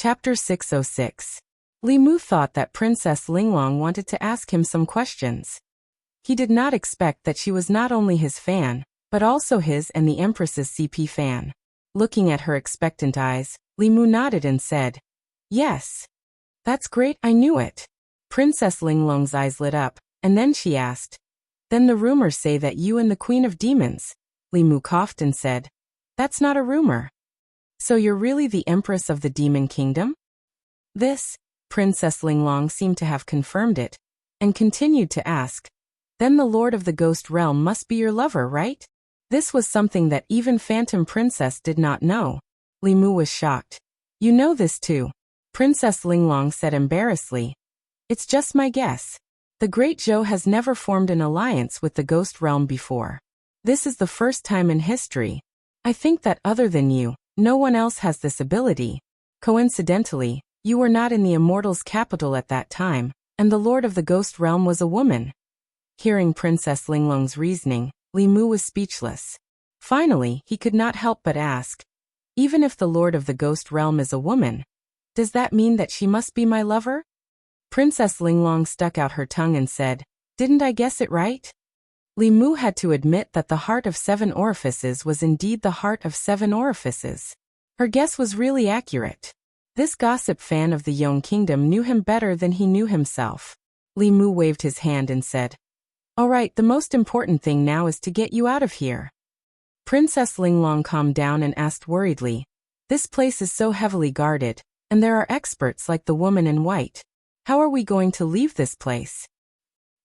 Chapter 606. Li Mu thought that Princess Linglong wanted to ask him some questions. He did not expect that she was not only his fan, but also his and the Empress's CP fan. Looking at her expectant eyes, Li Mu nodded and said, "Yes. That's great, I knew it." Princess Linglong's eyes lit up, and then she asked, "Then the rumors say that you and the Queen of Demons." Li Mu coughed and said, "That's not a rumor. So you're really the Empress of the Demon Kingdom?" This, Princess Linglong seemed to have confirmed it, and continued to ask, "Then the Lord of the Ghost Realm must be your lover, right?" This was something that even Phantom Princess did not know. Li Mu was shocked. "You know this too," Princess Linglong said embarrassedly. "It's just my guess. The Great Zhou has never formed an alliance with the Ghost Realm before. This is the first time in history. I think that other than you, no one else has this ability. Coincidentally, you were not in the Immortal's capital at that time, and the Lord of the Ghost Realm was a woman." Hearing Princess Linglong's reasoning, Li Mu was speechless. Finally, he could not help but ask, "Even if the Lord of the Ghost Realm is a woman, does that mean that she must be my lover?" Princess Linglong stuck out her tongue and said, "Didn't I guess it right?" Li Mu had to admit that the heart of 7 orifices was indeed the heart of 7 orifices. Her guess was really accurate. This gossip fan of the Yong Kingdom knew him better than he knew himself. Li Mu waved his hand and said, "All right, the most important thing now is to get you out of here." Princess Linglong calmed down and asked worriedly, "This place is so heavily guarded, and there are experts like the woman in white. How are we going to leave this place?"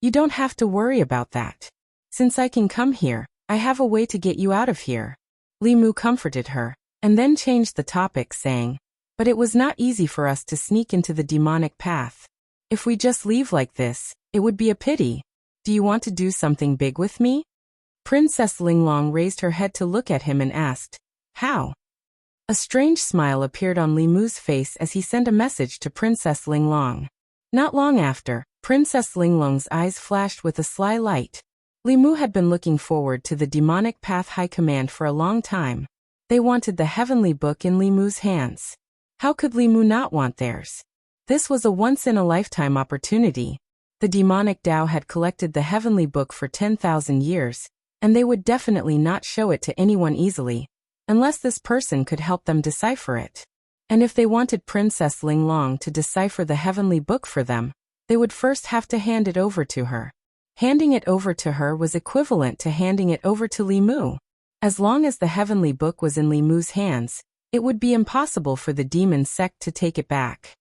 "You don't have to worry about that. Since I can come here, I have a way to get you out of here." Li Mu comforted her, and then changed the topic saying, "But it was not easy for us to sneak into the demonic path. If we just leave like this, it would be a pity. Do you want to do something big with me?" Princess Linglong raised her head to look at him and asked, "How?" A strange smile appeared on Li Mu's face as he sent a message to Princess Linglong. Not long after, Princess Linglong's eyes flashed with a sly light. Li Mu had been looking forward to the Demonic Path High Command for a long time. They wanted the Heavenly Book in Li Mu's hands. How could Li Mu not want theirs? This was a once-in-a-lifetime opportunity. The demonic Tao had collected the Heavenly Book for 10,000 years, and they would definitely not show it to anyone easily, unless this person could help them decipher it. And if they wanted Princess Linglong to decipher the Heavenly Book for them, they would first have to hand it over to her. Handing it over to her was equivalent to handing it over to Li Mu. As long as the Heavenly Book was in Li Mu's hands, it would be impossible for the demon sect to take it back.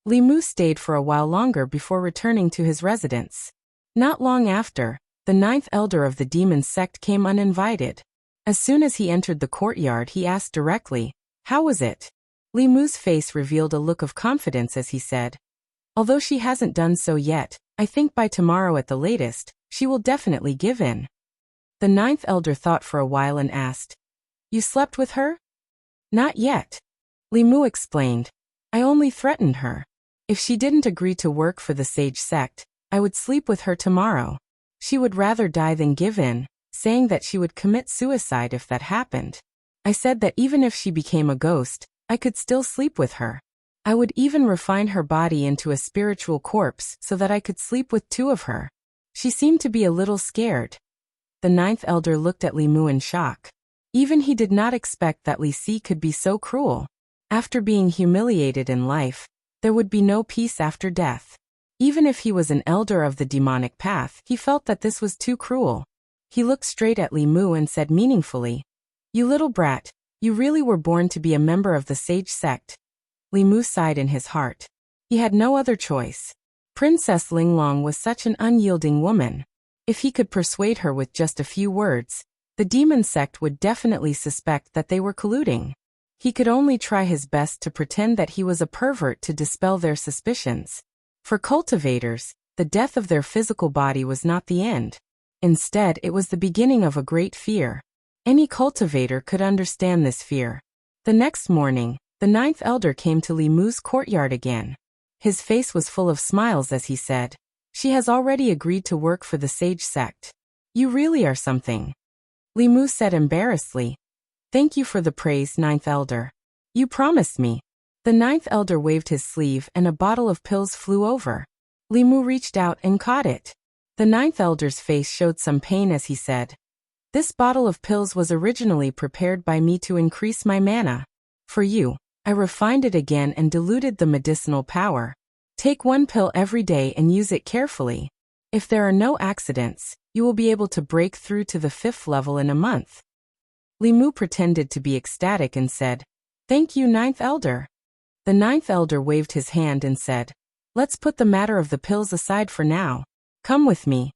Li Mu stayed for a while longer before returning to his residence. Not long after, the 9th elder of the demon sect came uninvited. As soon as he entered the courtyard, he asked directly, "How was it?" Li Mu's face revealed a look of confidence as he said, "Although she hasn't done so yet, I think by tomorrow at the latest, she will definitely give in." The 9th elder thought for a while and asked, "You slept with her?" "Not yet," Li Mu explained. "I only threatened her. If she didn't agree to work for the sage sect, I would sleep with her tomorrow. She would rather die than give in, saying that she would commit suicide if that happened. I said that even if she became a ghost, I could still sleep with her. I would even refine her body into a spiritual corpse so that I could sleep with 2 of her." She seemed to be a little scared. The 9th elder looked at Li Mu in shock. Even he did not expect that Li Si could be so cruel. After being humiliated in life, there would be no peace after death. Even if he was an elder of the demonic path, he felt that this was too cruel. He looked straight at Li Mu and said meaningfully, "You little brat, you really were born to be a member of the sage sect." Li Mu sighed in his heart. He had no other choice. Princess Linglong was such an unyielding woman. If he could persuade her with just a few words, the demon sect would definitely suspect that they were colluding. He could only try his best to pretend that he was a pervert to dispel their suspicions. For cultivators, the death of their physical body was not the end. Instead, it was the beginning of a great fear. Any cultivator could understand this fear. The next morning, the 9th elder came to Li Mu's courtyard again. His face was full of smiles as he said, "She has already agreed to work for the sage sect. You really are something." Li Mu said embarrassedly, "Thank you for the praise, 9th elder. You promised me." The ninth elder waved his sleeve and a bottle of pills flew over. Li Mu reached out and caught it. The ninth elder's face showed some pain as he said, "This bottle of pills was originally prepared by me to increase my mana. For you, I refined it again and diluted the medicinal power. Take one pill every day and use it carefully. If there are no accidents, you will be able to break through to the 5th level in a month." Li Mu pretended to be ecstatic and said, "Thank you, ninth elder." The ninth elder waved his hand and said, "Let's put the matter of the pills aside for now. Come with me."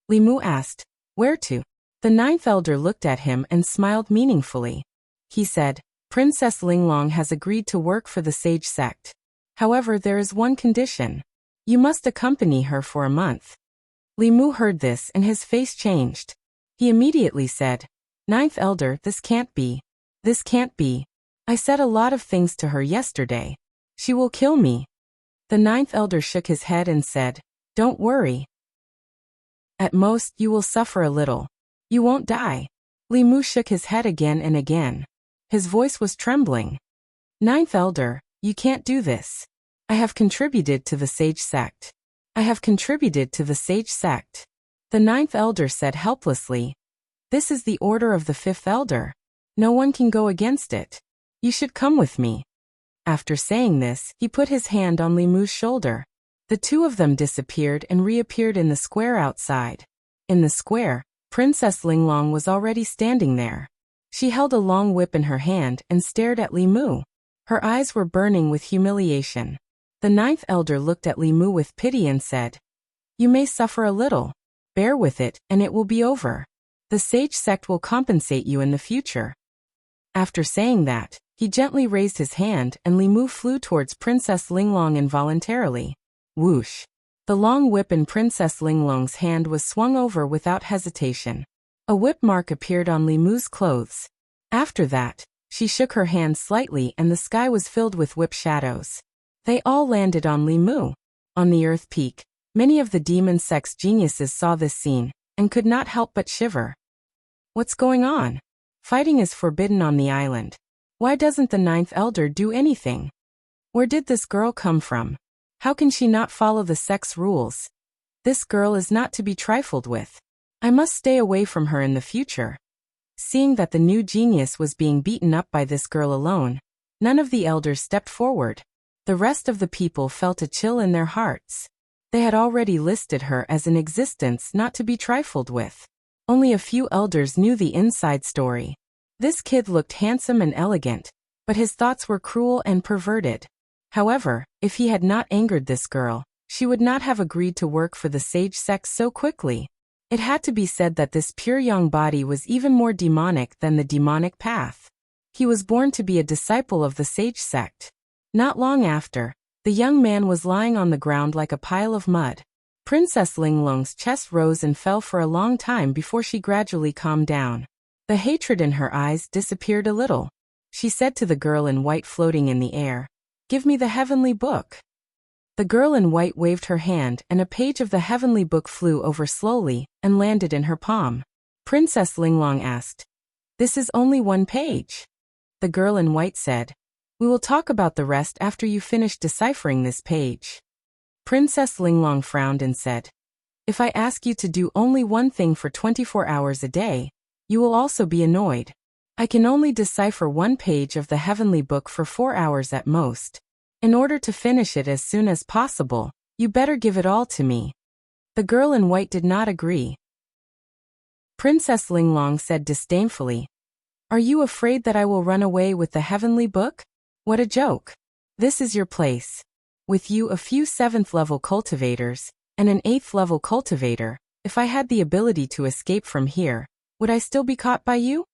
Li Mu asked, "Where to?" The ninth elder looked at him and smiled meaningfully. He said, "Princess Linglong has agreed to work for the sage sect. However, there is one condition. You must accompany her for a month." Li Mu heard this and his face changed. He immediately said, "Ninth elder, this can't be. This can't be. I said a lot of things to her yesterday. She will kill me." The ninth elder shook his head and said, "Don't worry. At most, you will suffer a little. You won't die." Li Mu shook his head again and again. His voice was trembling. "Ninth elder, you can't do this. I have contributed to the sage sect. I have contributed to the sage sect." The ninth elder said helplessly, "This is the order of the 5th elder. No one can go against it. You should come with me." After saying this, he put his hand on Li Mu's shoulder. The two of them disappeared and reappeared in the square outside. In the square, Princess Linglong was already standing there. She held a long whip in her hand and stared at Li Mu. Her eyes were burning with humiliation. The ninth elder looked at Li Mu with pity and said, "You may suffer a little. Bear with it, and it will be over. The sage sect will compensate you in the future." After saying that, he gently raised his hand and Li Mu flew towards Princess Linglong involuntarily. Whoosh! The long whip in Princess Linglong's hand was swung over without hesitation. A whip mark appeared on Li Mu's clothes. After that, she shook her hand slightly and the sky was filled with whip shadows. They all landed on Li Mu. On the Earth Peak, many of the demon sect's geniuses saw this scene and could not help but shiver. What's going on? Fighting is forbidden on the island. Why doesn't the ninth elder do anything? Where did this girl come from? How can she not follow the sect's rules? This girl is not to be trifled with. I must stay away from her in the future. Seeing that the new genius was being beaten up by this girl alone, none of the elders stepped forward. The rest of the people felt a chill in their hearts. They had already listed her as an existence not to be trifled with. Only a few elders knew the inside story. This kid looked handsome and elegant, but his thoughts were cruel and perverted. However, if he had not angered this girl, she would not have agreed to work for the sage sect so quickly. It had to be said that this pure young body was even more demonic than the demonic path. He was born to be a disciple of the sage sect. Not long after, the young man was lying on the ground like a pile of mud. Princess Linglong's chest rose and fell for a long time before she gradually calmed down. The hatred in her eyes disappeared a little. She said to the girl in white floating in the air, "Give me the heavenly book." The girl in white waved her hand and a page of the heavenly book flew over slowly and landed in her palm. Princess Linglong asked, "This is only one page." The girl in white said, "We will talk about the rest after you finish deciphering this page." Princess Linglong frowned and said, "If I ask you to do only one thing for 24 hours a day, you will also be annoyed. I can only decipher one page of the heavenly book for 4 hours at most. In order to finish it as soon as possible, you better give it all to me." The girl in white did not agree. Princess Linglong said disdainfully, "Are you afraid that I will run away with the heavenly book? What a joke. This is your place. With you a few 7th level cultivators, and an 8th level cultivator, if I had the ability to escape from here, would I still be caught by you?"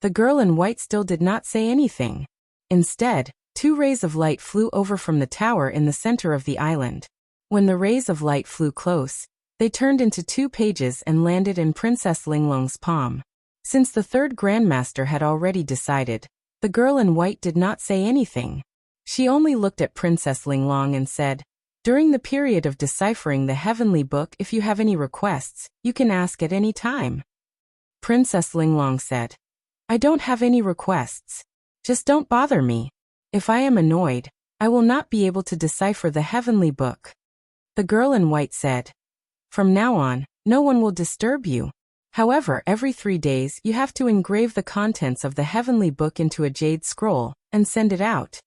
The girl in white still did not say anything. Instead, 2 rays of light flew over from the tower in the center of the island. When the rays of light flew close, they turned into 2 pages and landed in Princess Linglong's palm. Since the 3rd Grandmaster had already decided, the girl in white did not say anything. She only looked at Princess Linglong and said, "During the period of deciphering the heavenly book, if you have any requests, you can ask at any time." Princess Linglong said, "I don't have any requests. Just don't bother me. If I am annoyed, I will not be able to decipher the heavenly book. The girl in white said. From now on, no one will disturb you. However, every 3 days you have to engrave the contents of the heavenly book into a jade scroll, and send it out.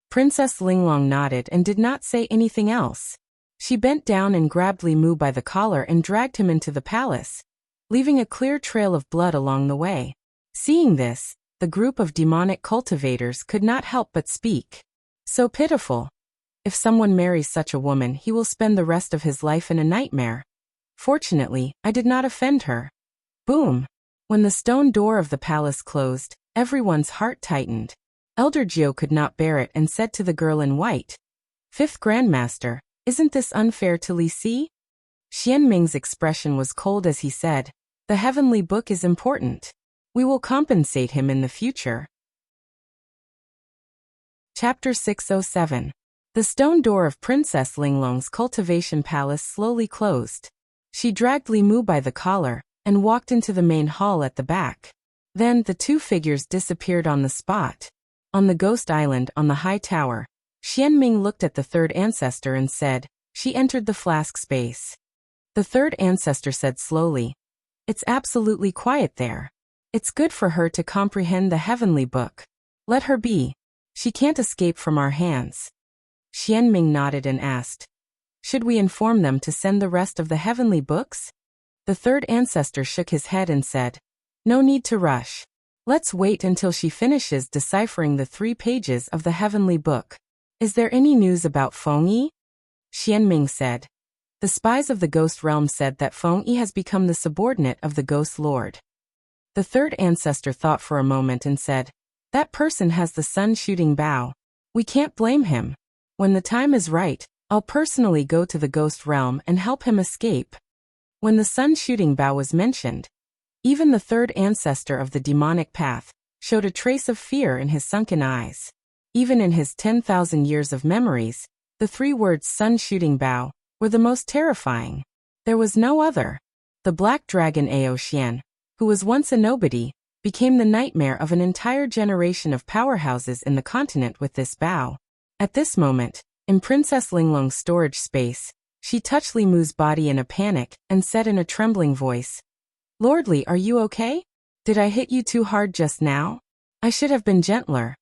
Princess Linglong nodded and did not say anything else. She bent down and grabbed Li Mu by the collar and dragged him into the palace, leaving a clear trail of blood along the way. Seeing this, the group of demonic cultivators could not help but speak. So pitiful. If someone marries such a woman, he will spend the rest of his life in a nightmare. Fortunately, I did not offend her. Boom! When the stone door of the palace closed, everyone's heart tightened. Elder Jiao could not bear it and said to the girl in white, "Fifth Grandmaster, isn't this unfair to Li Si?" Xian Ming's expression was cold as he said, "The heavenly book is important. We will compensate him in the future." Chapter 607. The stone door of Princess Linglong's cultivation palace slowly closed. She dragged Li Mu by the collar and walked into the main hall at the back. Then the two figures disappeared on the spot. On the ghost island on the high tower, Xian Ming looked at the third ancestor and said, "She entered the flask space." The third ancestor said slowly, "It's absolutely quiet there. It's good for her to comprehend the heavenly book. Let her be. She can't escape from our hands." Xian Ming nodded and asked, "Should we inform them to send the rest of the heavenly books?" The third ancestor shook his head and said, "No need to rush. Let's wait until she finishes deciphering the 3 pages of the heavenly book. Is there any news about Feng Yi?" Xian Ming said. The spies of the ghost realm said that Feng Yi has become the subordinate of the ghost lord. The third ancestor thought for a moment and said, "That person has the sun-shooting bow. We can't blame him. When the time is right, I'll personally go to the ghost realm and help him escape." When the sun-shooting bow was mentioned, even the third ancestor of the demonic path showed a trace of fear in his sunken eyes. Even in his 10,000 years of memories, the 3 words sun-shooting bow were the most terrifying. There was no other. The black dragon Ao Xian, who was once a nobody, became the nightmare of an entire generation of powerhouses in the continent with this bow. At this moment, in Princess Linglong's storage space, she touched Li Mu's body in a panic and said in a trembling voice, "Lordly, are you okay? Did I hit you too hard just now? I should have been gentler."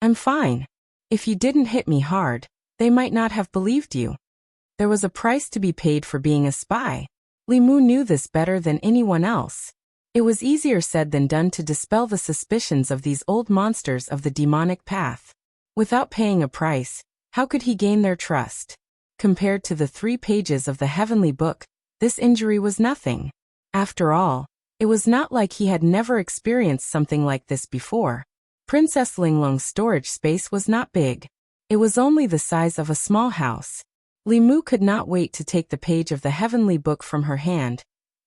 "I'm fine. If you didn't hit me hard, they might not have believed you." There was a price to be paid for being a spy. Li Mu knew this better than anyone else. It was easier said than done to dispel the suspicions of these old monsters of the demonic path. Without paying a price, how could he gain their trust? Compared to the 3 pages of the heavenly book, this injury was nothing. After all, it was not like he had never experienced something like this before. Princess Linglong's storage space was not big. It was only the size of a small house. Li Mu could not wait to take the page of the heavenly book from her hand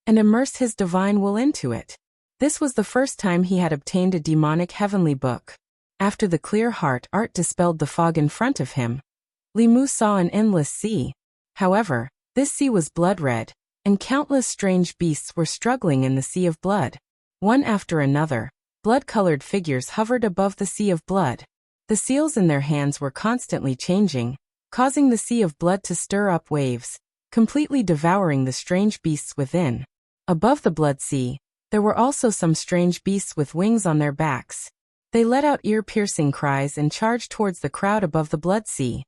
and immerse his divine will into it. This was the first time he had obtained a demonic heavenly book. After the clear heart art dispelled the fog in front of him, Li Mu saw an endless sea. However, this sea was blood-red, and countless strange beasts were struggling in the sea of blood. One after another, blood-colored figures hovered above the sea of blood. The seals in their hands were constantly changing, causing the sea of blood to stir up waves, completely devouring the strange beasts within. Above the blood sea, there were also some strange beasts with wings on their backs. They let out ear-piercing cries and charged towards the crowd above the blood sea.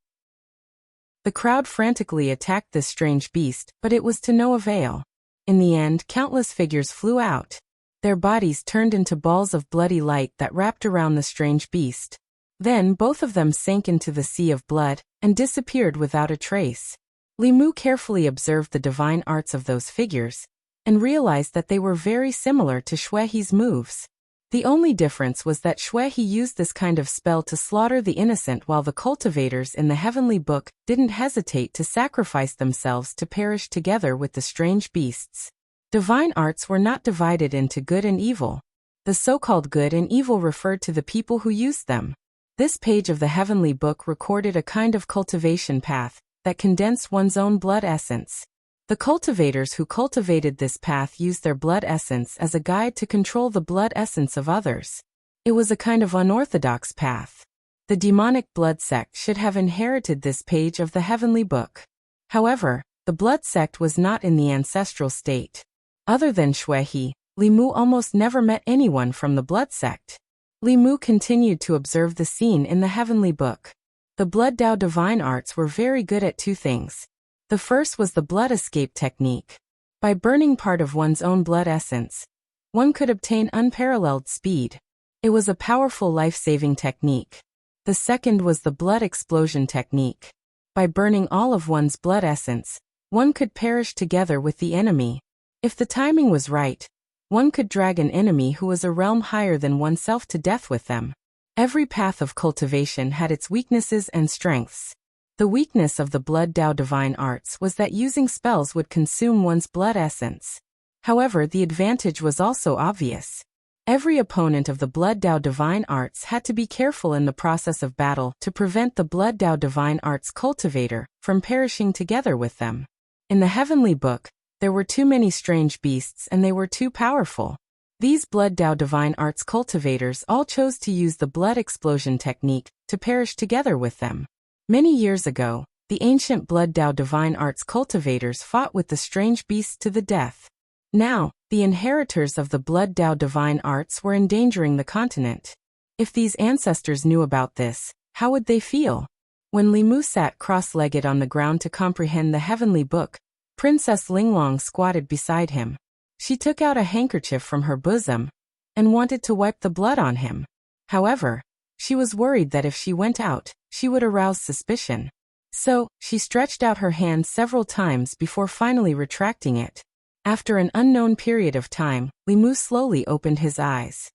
The crowd frantically attacked this strange beast, but it was to no avail. In the end, countless figures flew out. Their bodies turned into balls of bloody light that wrapped around the strange beast. Then both of them sank into the sea of blood and disappeared without a trace. Li Mu carefully observed the divine arts of those figures and realized that they were very similar to Xuehe's moves. The only difference was that Xuehe used this kind of spell to slaughter the innocent, while the cultivators in the heavenly book didn't hesitate to sacrifice themselves to perish together with the strange beasts. Divine arts were not divided into good and evil. The so-called good and evil referred to the people who used them. This page of the heavenly book recorded a kind of cultivation path that condensed one's own blood essence. The cultivators who cultivated this path used their blood essence as a guide to control the blood essence of others. It was a kind of unorthodox path. The demonic blood sect should have inherited this page of the heavenly book. However, the blood sect was not in the ancestral state. Other than Shuehe, Li Mu almost never met anyone from the blood sect. Li Mu continued to observe the scene in the heavenly book. The blood Dao divine arts were very good at two things. The first was the blood escape technique. By burning part of one's own blood essence, one could obtain unparalleled speed. It was a powerful life-saving technique. The second was the blood explosion technique. By burning all of one's blood essence, one could perish together with the enemy. If the timing was right, one could drag an enemy who was a realm higher than oneself to death with them. Every path of cultivation had its weaknesses and strengths. The weakness of the blood Dao divine arts was that using spells would consume one's blood essence. However, the advantage was also obvious. Every opponent of the blood Dao divine arts had to be careful in the process of battle to prevent the blood Dao divine arts cultivator from perishing together with them. In the heavenly book, there were too many strange beasts and they were too powerful. These blood Dao divine arts cultivators all chose to use the blood explosion technique to perish together with them. Many years ago, the ancient blood Dao divine arts cultivators fought with the strange beasts to the death. Now, the inheritors of the blood Dao divine arts were endangering the continent. If these ancestors knew about this, how would they feel? When Li Mu sat cross-legged on the ground to comprehend the heavenly book, Princess Linglong squatted beside him. She took out a handkerchief from her bosom and wanted to wipe the blood on him. However, she was worried that if she went out, she would arouse suspicion. So, she stretched out her hand several times before finally retracting it. After an unknown period of time, Li Mu slowly opened his eyes.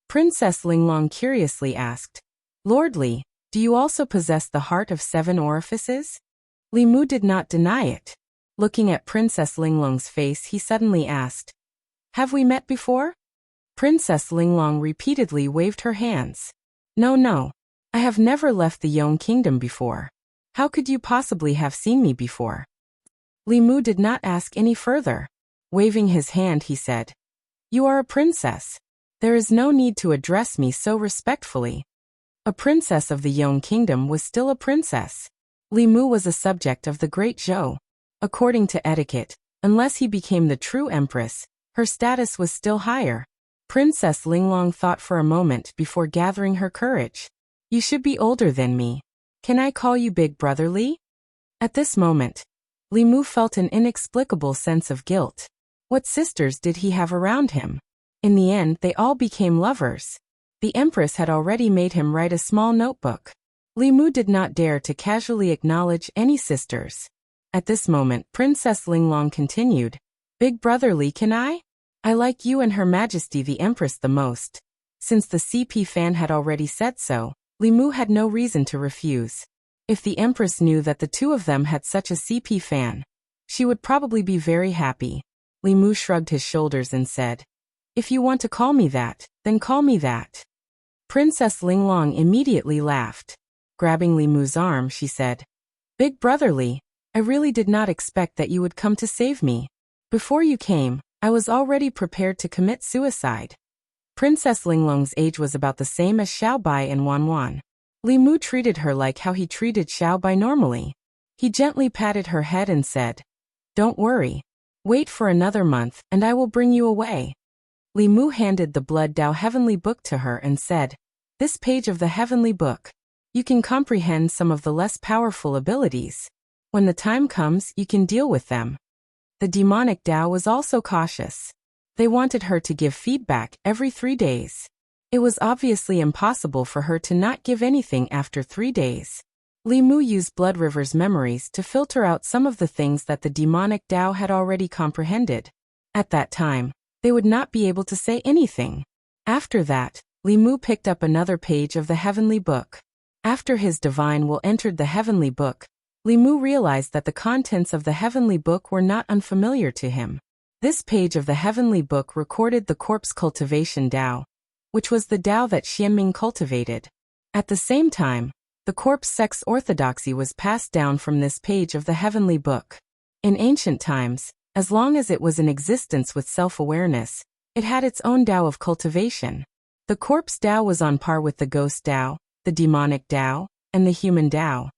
Princess Linglong curiously asked, "Lord Li, do you also possess the heart of 7 orifices?" Li Mu did not deny it. Looking at Princess Linglong's face, he suddenly asked, "Have we met before?" Princess Linglong repeatedly waved her hands. No, I have never left the Yong Kingdom before. How could you possibly have seen me before?" Li Mu did not ask any further. Waving his hand, he said, "You are a princess. There is no need to address me so respectfully." A princess of the Yong Kingdom was still a princess. Li Mu was a subject of the Great Zhou. According to etiquette, unless he became the true empress, her status was still higher. Princess Linglong thought for a moment before gathering her courage. "You should be older than me. Can I call you Big Brother Li?" At this moment, Li Mu felt an inexplicable sense of guilt. What sisters did he have around him? In the end, they all became lovers. The empress had already made him write a small notebook. Li Mu did not dare to casually acknowledge any sisters. At this moment, Princess Linglong continued, "Big Brother Li, can I? I like you and Her Majesty the Empress the most." Since the CP fan had already said so, Li Mu had no reason to refuse. If the Empress knew that the two of them had such a CP fan, she would probably be very happy. Li Mu shrugged his shoulders and said, "If you want to call me that, then call me that." Princess Linglong immediately laughed. Grabbing Li Mu's arm, she said, "Big Brother Li, I really did not expect that you would come to save me. Before you came, I was already prepared to commit suicide." Princess Linglong's age was about the same as Xiaobai and Wanwan. Li Mu treated her like how he treated Xiaobai normally. He gently patted her head and said, "Don't worry. Wait for another month and I will bring you away." Li Mu handed the Blood Dao Heavenly Book to her and said, "This page of the Heavenly Book. You can comprehend some of the less powerful abilities. When the time comes, you can deal with them." The demonic Dao was also cautious. They wanted her to give feedback every 3 days. It was obviously impossible for her to not give anything after 3 days. Li Mu used Blood River's memories to filter out some of the things that the demonic Dao had already comprehended. At that time, they would not be able to say anything. After that, Li Mu picked up another page of the Heavenly Book. After his divine will entered the Heavenly Book, Li Mu realized that the contents of the Heavenly Book were not unfamiliar to him. This page of the Heavenly Book recorded the corpse cultivation Dao, which was the Dao that Xianming cultivated. At the same time, the corpse sex orthodoxy was passed down from this page of the Heavenly Book. In ancient times, as long as it was in existence with self-awareness, it had its own Dao of cultivation. The corpse Dao was on par with the ghost Dao, the demonic Tao, and the human Tao.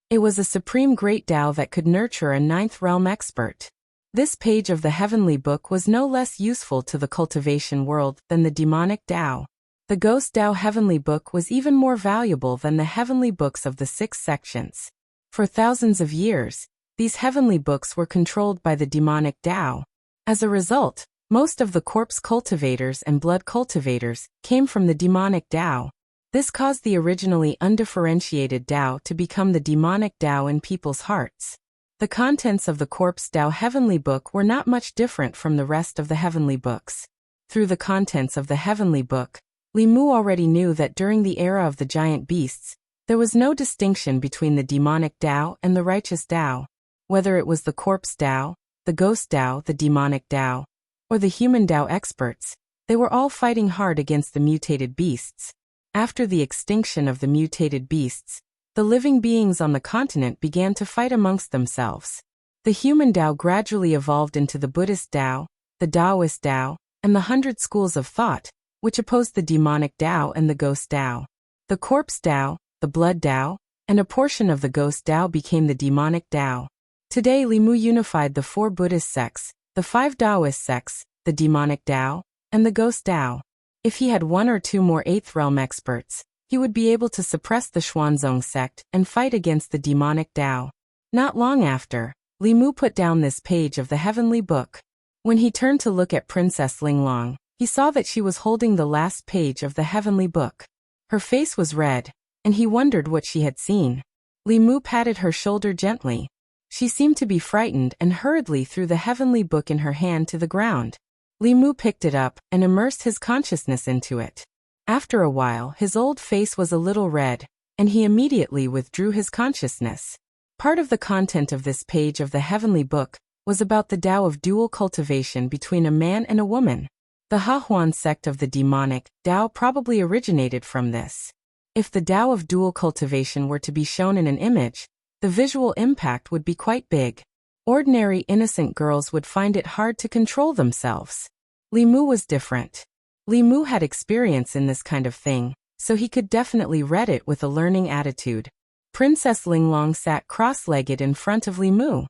It was a supreme great Tao that could nurture a ninth realm expert. This page of the heavenly book was no less useful to the cultivation world than the demonic Tao. The Ghost Tao heavenly book was even more valuable than the heavenly books of the 6 sections. For thousands of years, these heavenly books were controlled by the demonic Tao. As a result, most of the corpse cultivators and blood cultivators came from the demonic Tao. This caused the originally undifferentiated Tao to become the demonic Tao in people's hearts. The contents of the Corpse Tao heavenly book were not much different from the rest of the heavenly books. Through the contents of the heavenly book, Li Mu already knew that during the era of the giant beasts, there was no distinction between the demonic Tao and the righteous Tao. Whether it was the Corpse Tao, the Ghost Tao, the demonic Tao, or the human Tao experts, they were all fighting hard against the mutated beasts. After the extinction of the mutated beasts, the living beings on the continent began to fight amongst themselves. The human Tao gradually evolved into the Buddhist Tao, the Taoist Tao, and the 100 schools of thought, which opposed the demonic Tao and the Ghost Tao. The Corpse Tao, the Blood Tao, and a portion of the Ghost Tao became the demonic Tao. Today Li Mu unified the 4 Buddhist sects, the 5 Taoist sects, the demonic Tao, and the Ghost Tao. If he had 1 or 2 more 8th realm experts, he would be able to suppress the Xuanzong sect and fight against the demonic Tao. Not long after, Li Mu put down this page of the heavenly book. When he turned to look at Princess Linglong, he saw that she was holding the last page of the heavenly book. Her face was red, and he wondered what she had seen. Li Mu patted her shoulder gently. She seemed to be frightened and hurriedly threw the heavenly book in her hand to the ground. Li Mu picked it up and immersed his consciousness into it. After a while, his old face was a little red, and he immediately withdrew his consciousness. Part of the content of this page of the heavenly book was about the Tao of dual cultivation between a man and a woman. The Hahuan sect of the demonic Tao probably originated from this. If the Tao of dual cultivation were to be shown in an image, the visual impact would be quite big. Ordinary innocent girls would find it hard to control themselves. Li Mu was different. Li Mu had experience in this kind of thing, so he could definitely read it with a learning attitude. Princess Linglong sat cross-legged in front of Li Mu.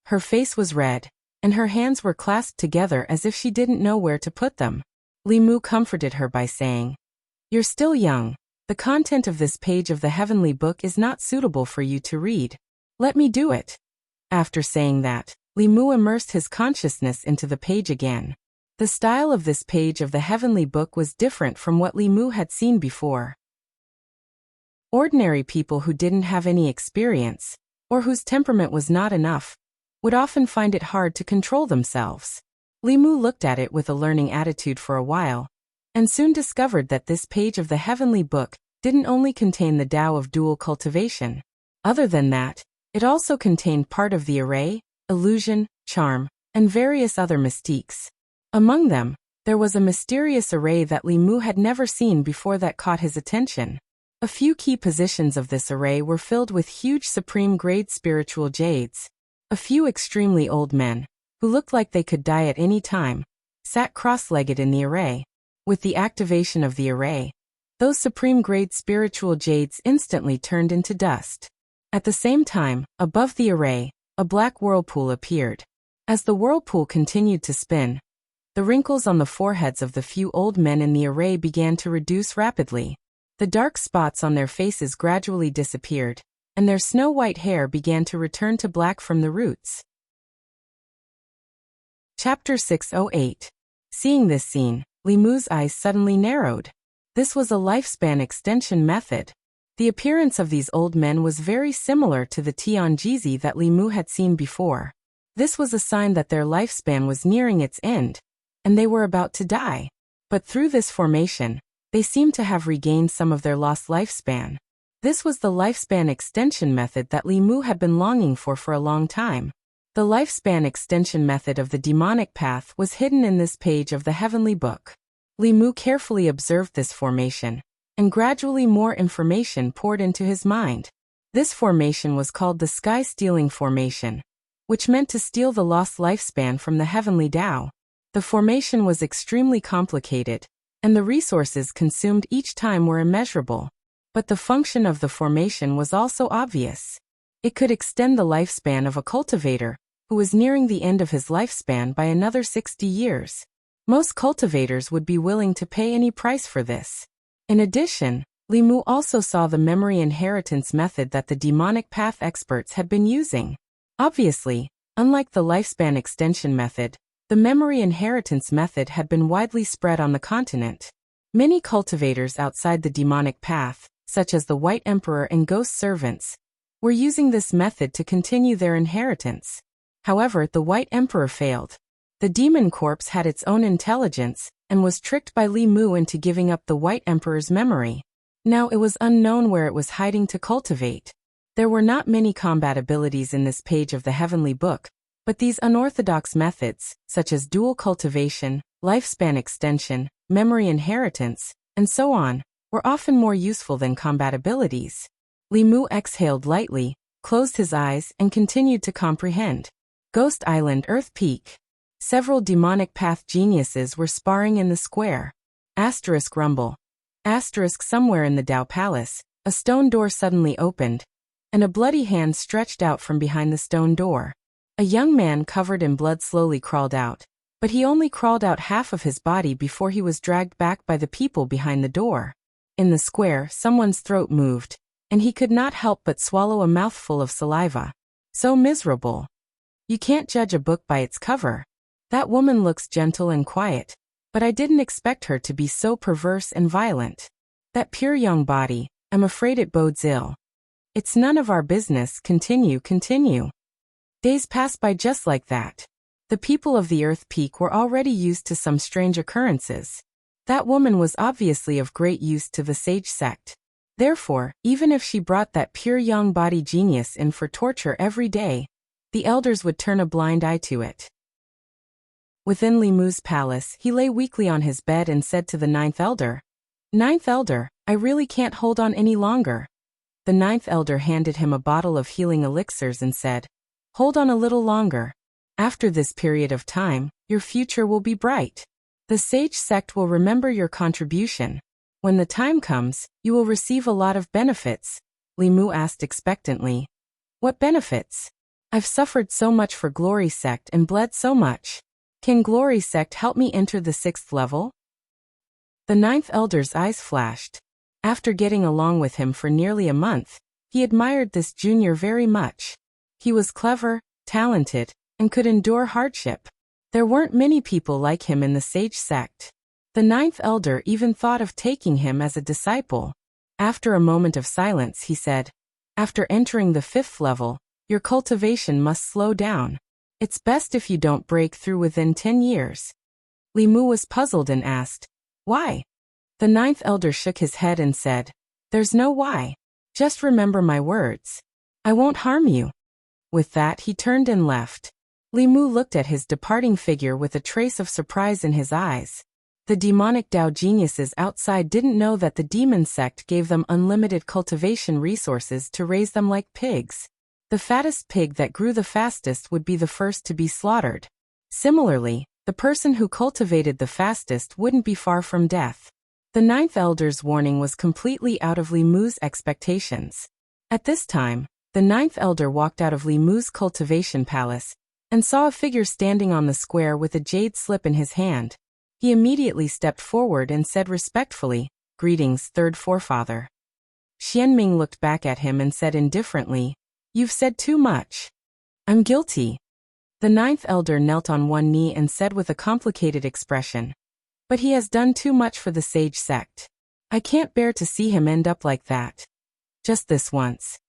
Her face was red, and her hands were clasped together as if she didn't know where to put them. Li Mu comforted her by saying, "You're still young. The content of this page of the heavenly book is not suitable for you to read. Let me do it." After saying that, Li Mu immersed his consciousness into the page again. The style of this page of the heavenly book was different from what Li Mu had seen before. Ordinary people who didn't have any experience, or whose temperament was not enough, would often find it hard to control themselves. Li Mu looked at it with a learning attitude for a while, and soon discovered that this page of the heavenly book didn't only contain the Tao of dual cultivation. Other than that, it also contained part of the array, illusion, charm, and various other mystiques. Among them, there was a mysterious array that Li Mu had never seen before that caught his attention. A few key positions of this array were filled with huge supreme-grade spiritual jades. A few extremely old men, who looked like they could die at any time, sat cross-legged in the array. With the activation of the array, those supreme-grade spiritual jades instantly turned into dust. At the same time, above the array, a black whirlpool appeared. As the whirlpool continued to spin, the wrinkles on the foreheads of the few old men in the array began to reduce rapidly. The dark spots on their faces gradually disappeared, and their snow-white hair began to return to black from the roots. Chapter 608. Seeing this scene, Li Mu's eyes suddenly narrowed. This was a lifespan extension method. The appearance of these old men was very similar to the Tianjizi that Li Mu had seen before. This was a sign that their lifespan was nearing its end, and they were about to die. But through this formation, they seemed to have regained some of their lost lifespan. This was the lifespan extension method that Li Mu had been longing for a long time. The lifespan extension method of the demonic path was hidden in this page of the heavenly book. Li Mu carefully observed this formation, and gradually more information poured into his mind. This formation was called the sky-stealing formation, which meant to steal the lost lifespan from the heavenly Tao. The formation was extremely complicated, and the resources consumed each time were immeasurable. But the function of the formation was also obvious. It could extend the lifespan of a cultivator, who was nearing the end of his lifespan by another 60 years. Most cultivators would be willing to pay any price for this. In addition, Li Mu also saw the memory inheritance method that the demonic path experts had been using. Obviously, unlike the lifespan extension method, the memory inheritance method had been widely spread on the continent. Many cultivators outside the demonic path, such as the White Emperor and Ghost Servants, were using this method to continue their inheritance. However, the White Emperor failed. The demon corpse had its own intelligence, and was tricked by Li Mu into giving up the White Emperor's memory. Now it was unknown where it was hiding to cultivate. There were not many combat abilities in this page of the Heavenly Book, but these unorthodox methods, such as dual cultivation, lifespan extension, memory inheritance, and so on, were often more useful than combat abilities. Li Mu exhaled lightly, closed his eyes, and continued to comprehend. Ghost Island, Earth Peak. Several demonic path geniuses were sparring in the square. Asterisk rumble. Asterisk somewhere in the Dao Palace, a stone door suddenly opened, and a bloody hand stretched out from behind the stone door. A young man covered in blood slowly crawled out, but he only crawled out half of his body before he was dragged back by the people behind the door. In the square, someone's throat moved, and he could not help but swallow a mouthful of saliva. So miserable. You can't judge a book by its cover. That woman looks gentle and quiet, but I didn't expect her to be so perverse and violent. That pure young body, I'm afraid it bodes ill. It's none of our business. Continue. Days passed by just like that. The people of the Earth Peak were already used to some strange occurrences. That woman was obviously of great use to the sage sect. Therefore, even if she brought that pure young body genius in for torture every day, the elders would turn a blind eye to it. Within Li Mu's palace, he lay weakly on his bed and said to the ninth elder, "Ninth elder, I really can't hold on any longer." The ninth elder handed him a bottle of healing elixirs and said, "Hold on a little longer. After this period of time, your future will be bright. The sage sect will remember your contribution. When the time comes, you will receive a lot of benefits." Li Mu asked expectantly, "What benefits? I've suffered so much for Glory Sect and bled so much. Can Glory Sect help me enter the 6th level?" The ninth elder's eyes flashed. After getting along with him for nearly a month, he admired this junior very much. He was clever, talented, and could endure hardship. There weren't many people like him in the sage sect. The ninth elder even thought of taking him as a disciple. After a moment of silence, he said, "After entering the 5th level, your cultivation must slow down. It's best if you don't break through within 10 years. Li Mu was puzzled and asked, "Why?" The ninth elder shook his head and said, "There's no why. Just remember my words. I won't harm you." With that, he turned and left. Li Mu looked at his departing figure with a trace of surprise in his eyes. The demonic Dao geniuses outside didn't know that the demon sect gave them unlimited cultivation resources to raise them like pigs. The fattest pig that grew the fastest would be the first to be slaughtered. Similarly, the person who cultivated the fastest wouldn't be far from death. The ninth elder's warning was completely out of Li Mu's expectations. At this time, the ninth elder walked out of Li Mu's cultivation palace and saw a figure standing on the square with a jade slip in his hand. He immediately stepped forward and said respectfully, "Greetings, third forefather." Xianming looked back at him and said indifferently, "You've said too much. I'm guilty." The ninth elder knelt on one knee and said with a complicated expression, "But he has done too much for the sage sect. I can't bear to see him end up like that. Just this once."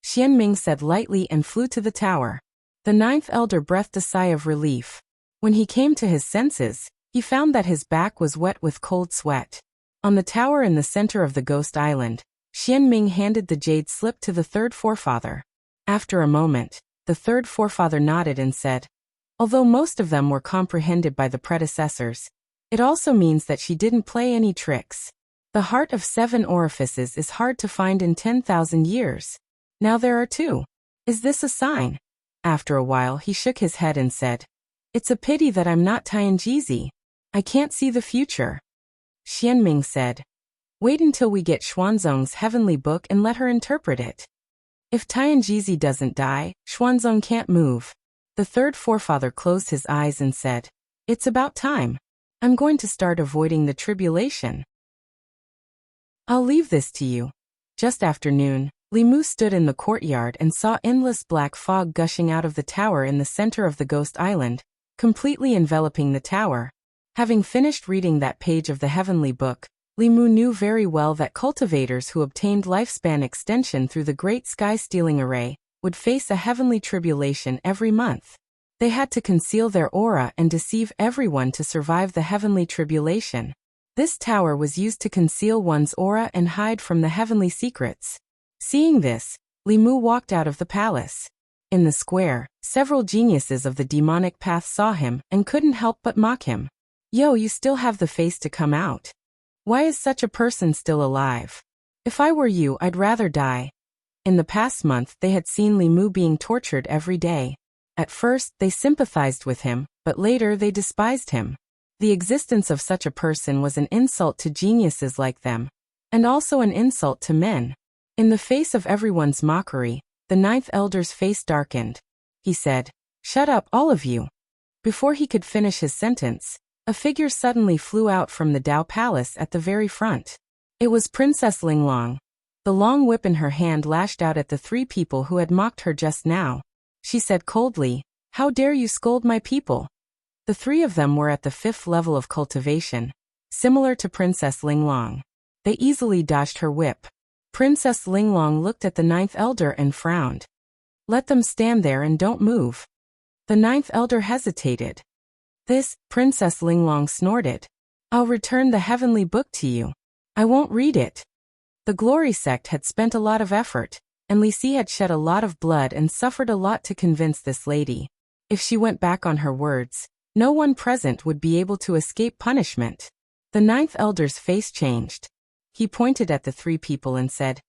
Xianming said lightly and flew to the tower. The ninth elder breathed a sigh of relief. When he came to his senses, he found that his back was wet with cold sweat. On the tower in the center of the ghost island, Xianming handed the jade slip to the third forefather. After a moment, the third forefather nodded and said, "Although most of them were comprehended by the predecessors, it also means that she didn't play any tricks. The heart of 7 orifices is hard to find in 10,000 years. Now there are 2. Is this a sign?" After a while, he shook his head and said, "It's a pity that I'm not Tianjizi. I can't see the future." Xianming said, Wait until we get Xuanzong's heavenly book and let her interpret it. If Tianjizi doesn't die, Xuanzong can't move. The third forefather closed his eyes and said, It's about time. I'm going to start avoiding the tribulation. I'll leave this to you. Just after noon, Li Mu stood in the courtyard and saw endless black fog gushing out of the tower in the center of the ghost island, completely enveloping the tower. Having finished reading that page of the heavenly book, Li Mu knew very well that cultivators who obtained lifespan extension through the great sky-stealing array would face a heavenly tribulation every month. They had to conceal their aura and deceive everyone to survive the heavenly tribulation. This tower was used to conceal one's aura and hide from the heavenly secrets. Seeing this, Li Mu walked out of the palace. In the square, several geniuses of the demonic path saw him and couldn't help but mock him. Yo, you still have the face to come out. Why is such a person still alive? If I were you, I'd rather die. In the past month, they had seen Li Mu being tortured every day. At first, they sympathized with him, but later they despised him. The existence of such a person was an insult to geniuses like them, and also an insult to men. In the face of everyone's mockery, the ninth elder's face darkened. He said, Shut up, all of you. Before he could finish his sentence, a figure suddenly flew out from the Dao Palace at the very front. It was Princess Linglong. The long whip in her hand lashed out at the three people who had mocked her just now. She said coldly, How dare you scold my people? The three of them were at the 5th level of cultivation, similar to Princess Linglong. They easily dodged her whip. Princess Linglong looked at the ninth elder and frowned. Let them stand there and don't move. The ninth elder hesitated. This, Princess Linglong snorted. I'll return the heavenly book to you. I won't read it. The Glory sect had spent a lot of effort, and Li Si had shed a lot of blood and suffered a lot to convince this lady. If she went back on her words, no one present would be able to escape punishment. The ninth elder's face changed. He pointed at the three people and said,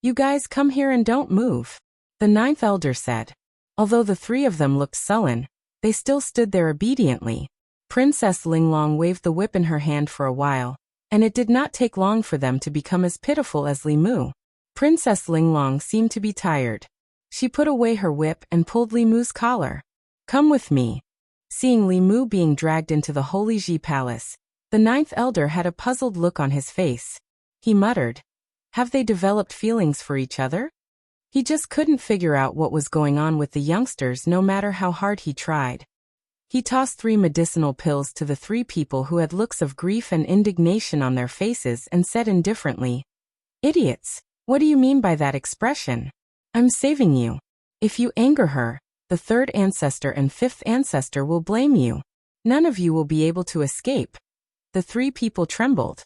You guys come here and don't move. The ninth elder said. Although the three of them looked sullen, they still stood there obediently. Princess Linglong waved the whip in her hand for a while, and it did not take long for them to become as pitiful as Li Mu. Princess Linglong seemed to be tired. She put away her whip and pulled Li Mu's collar. Come with me. Seeing Li Mu being dragged into the Holy Ji Palace, the ninth elder had a puzzled look on his face. He muttered, Have they developed feelings for each other? He just couldn't figure out what was going on with the youngsters no matter how hard he tried. He tossed 3 medicinal pills to the 3 people who had looks of grief and indignation on their faces and said indifferently, Idiots, what do you mean by that expression? I'm saving you. If you anger her, the 3rd ancestor and 5th ancestor will blame you. None of you will be able to escape. The 3 people trembled.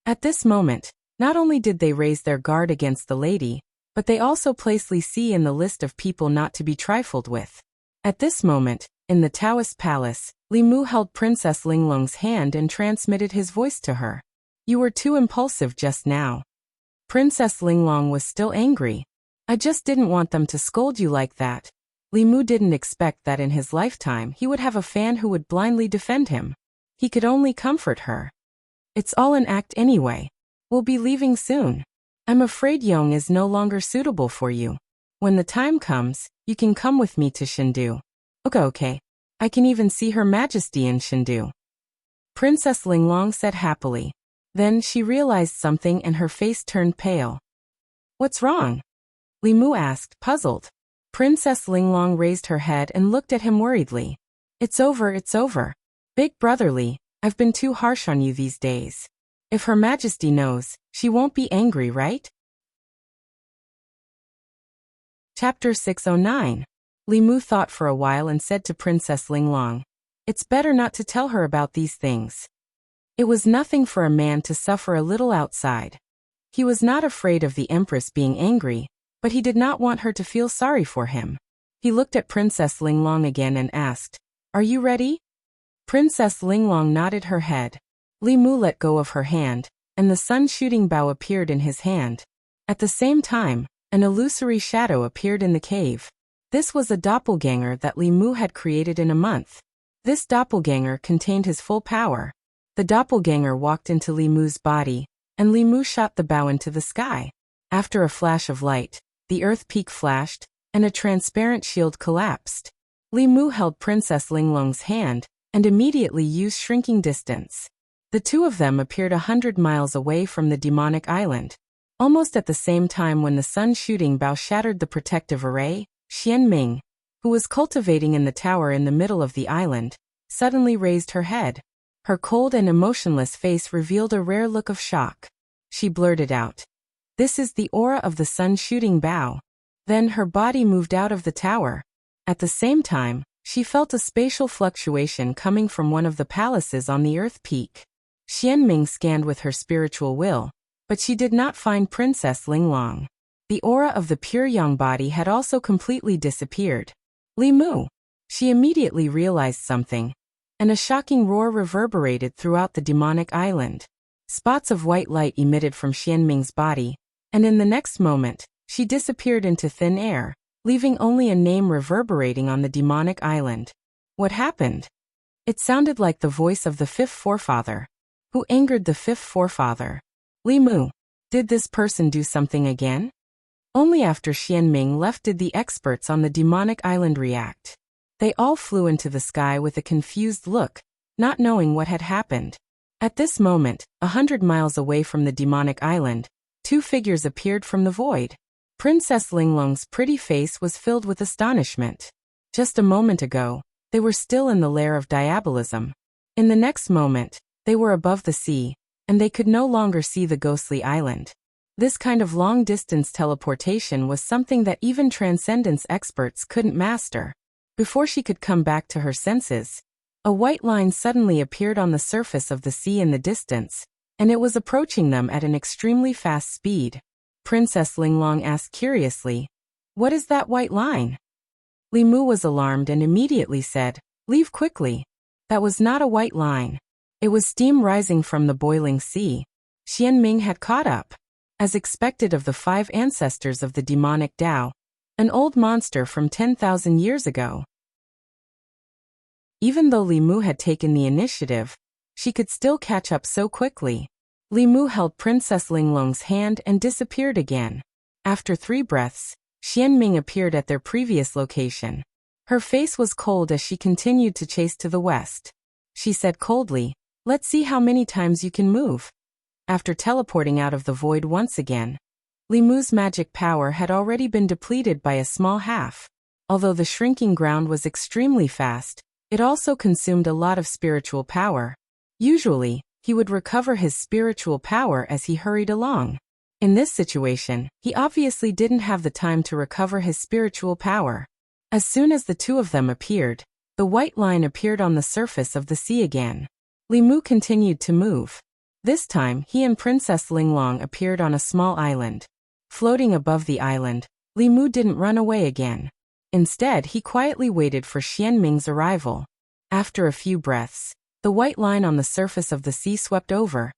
At this moment, not only did they raise their guard against the lady, but they also placed Li Si in the list of people not to be trifled with. At this moment, in the Taoist palace, Li Mu held Princess Linglong's hand and transmitted his voice to her. You were too impulsive just now. Princess Linglong was still angry. I just didn't want them to scold you like that. Li Mu didn't expect that in his lifetime he would have a fan who would blindly defend him. He could only comfort her. It's all an act anyway. We'll be leaving soon. I'm afraid Yong is no longer suitable for you. When the time comes, you can come with me to Shindu. Okay. I can even see Her Majesty in Shindu. Princess Linglong said happily. Then she realized something and her face turned pale. What's wrong? Li Mu asked, puzzled. Princess Linglong raised her head and looked at him worriedly. It's over. Big brotherly, I've been too harsh on you these days. If Her Majesty knows, she won't be angry, right? Chapter 609. Li Mu thought for a while and said to Princess Linglong, It's better not to tell her about these things. It was nothing for a man to suffer a little outside. He was not afraid of the Empress being angry, but he did not want her to feel sorry for him. He looked at Princess Linglong again and asked, Are you ready? Princess Linglong nodded her head. Li Mu let go of her hand, and the sun-shooting bow appeared in his hand. At the same time, an illusory shadow appeared in the cave. This was a doppelganger that Li Mu had created in a month. This doppelganger contained his full power. The doppelganger walked into Li Mu's body, and Li Mu shot the bow into the sky. After a flash of light, the earth peak flashed, and a transparent shield collapsed. Li Mu held Princess Linglong's hand, and immediately used shrinking distance. The two of them appeared 100 miles away from the demonic island. Almost at the same time when the sun shooting bow shattered the protective array, Xianming, who was cultivating in the tower in the middle of the island, suddenly raised her head. Her cold and emotionless face revealed a rare look of shock. She blurted out, "This is the aura of the sun shooting bow." Then her body moved out of the tower. At the same time, she felt a spatial fluctuation coming from one of the palaces on the earth peak. Xianming scanned with her spiritual will, but she did not find Princess Linglong. The aura of the pure young body had also completely disappeared. Li Mu! She immediately realized something, and a shocking roar reverberated throughout the demonic island. Spots of white light emitted from Xianming's body, and in the next moment, she disappeared into thin air, leaving only a name reverberating on the demonic island. What happened? It sounded like the voice of the fifth forefather. Who angered the fifth forefather? Li Mu. Did this person do something again? Only after Xianming left did the experts on the demonic island react. They all flew into the sky with a confused look, not knowing what had happened. At this moment, 100 miles away from the demonic island, two figures appeared from the void. Princess Linglong's pretty face was filled with astonishment. Just a moment ago, they were still in the lair of diabolism. In the next moment, they were above the sea, and they could no longer see the ghostly island. This kind of long-distance teleportation was something that even transcendence experts couldn't master. Before she could come back to her senses, a white line suddenly appeared on the surface of the sea in the distance, and it was approaching them at an extremely fast speed. Princess Linglong asked curiously, "What is that white line?" Li Mu was alarmed and immediately said, "Leave quickly." That was not a white line. It was steam rising from the boiling sea. Xianming had caught up. As expected of the 5 ancestors of the demonic Tao, an old monster from 10,000 years ago. Even though Li Mu had taken the initiative, she could still catch up so quickly. Li Mu held Princess Linglong's hand and disappeared again. After 3 breaths, Xianming appeared at their previous location. Her face was cold as she continued to chase to the west. She said coldly, "Let's see how many times you can move." After teleporting out of the void once again, Li Mu's magic power had already been depleted by a small half. Although the shrinking ground was extremely fast, it also consumed a lot of spiritual power. Usually, he would recover his spiritual power as he hurried along. In this situation, he obviously didn't have the time to recover his spiritual power. As soon as the two of them appeared, the white line appeared on the surface of the sea again. Li Mu continued to move. This time, he and Princess Linglong appeared on a small island. Floating above the island, Li Mu didn't run away again. Instead, he quietly waited for Xianming's arrival. After a few breaths, the white line on the surface of the sea swept over,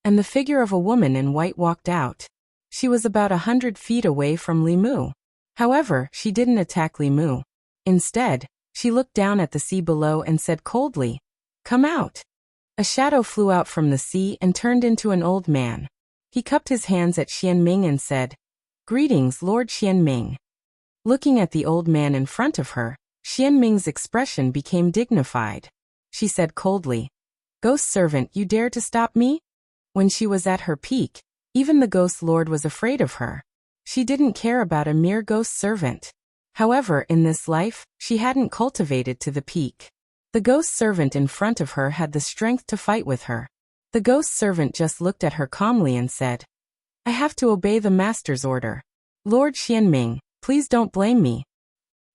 and the figure of a woman in white walked out. She was about 100 feet away from Li Mu. However, she didn't attack Li Mu. Instead, she looked down at the sea below and said coldly, "Come out." A shadow flew out from the sea and turned into an old man. He cupped his hands at Xianming and said, "Greetings, Lord Xianming." Looking at the old man in front of her, Xianming's expression became dignified. She said coldly, "Ghost servant, you dare to stop me?" When she was at her peak, even the ghost lord was afraid of her. She didn't care about a mere ghost servant. However, in this life, she hadn't cultivated to the peak. The ghost servant in front of her had the strength to fight with her. The ghost servant just looked at her calmly and said, "I have to obey the master's order. Lord Xianming, please don't blame me."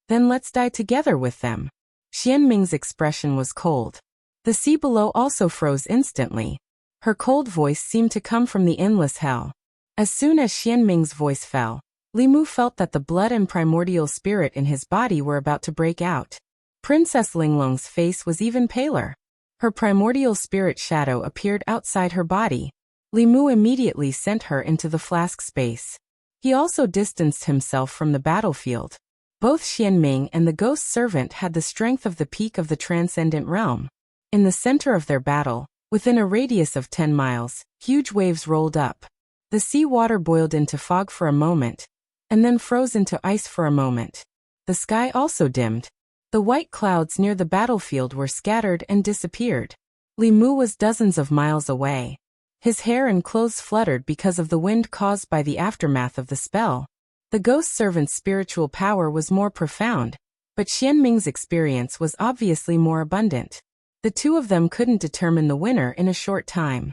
"Then let's die together with them." Xianming's expression was cold. The sea below also froze instantly. Her cold voice seemed to come from the endless hell. As soon as Xianming's voice fell, Li Mu felt that the blood and primordial spirit in his body were about to break out. Princess Linglong's face was even paler. Her primordial spirit shadow appeared outside her body. Li Mu immediately sent her into the flask space. He also distanced himself from the battlefield. Both Xianming and the ghost servant had the strength of the peak of the transcendent realm. In the center of their battle, Within a radius of 10 miles, huge waves rolled up. The sea water boiled into fog for a moment, and then froze into ice for a moment. The sky also dimmed. The white clouds near the battlefield were scattered and disappeared. Li Mu was dozens of miles away. His hair and clothes fluttered because of the wind caused by the aftermath of the spell. The ghost servant's spiritual power was more profound, but Xianming's experience was obviously more abundant. The two of them couldn't determine the winner in a short time.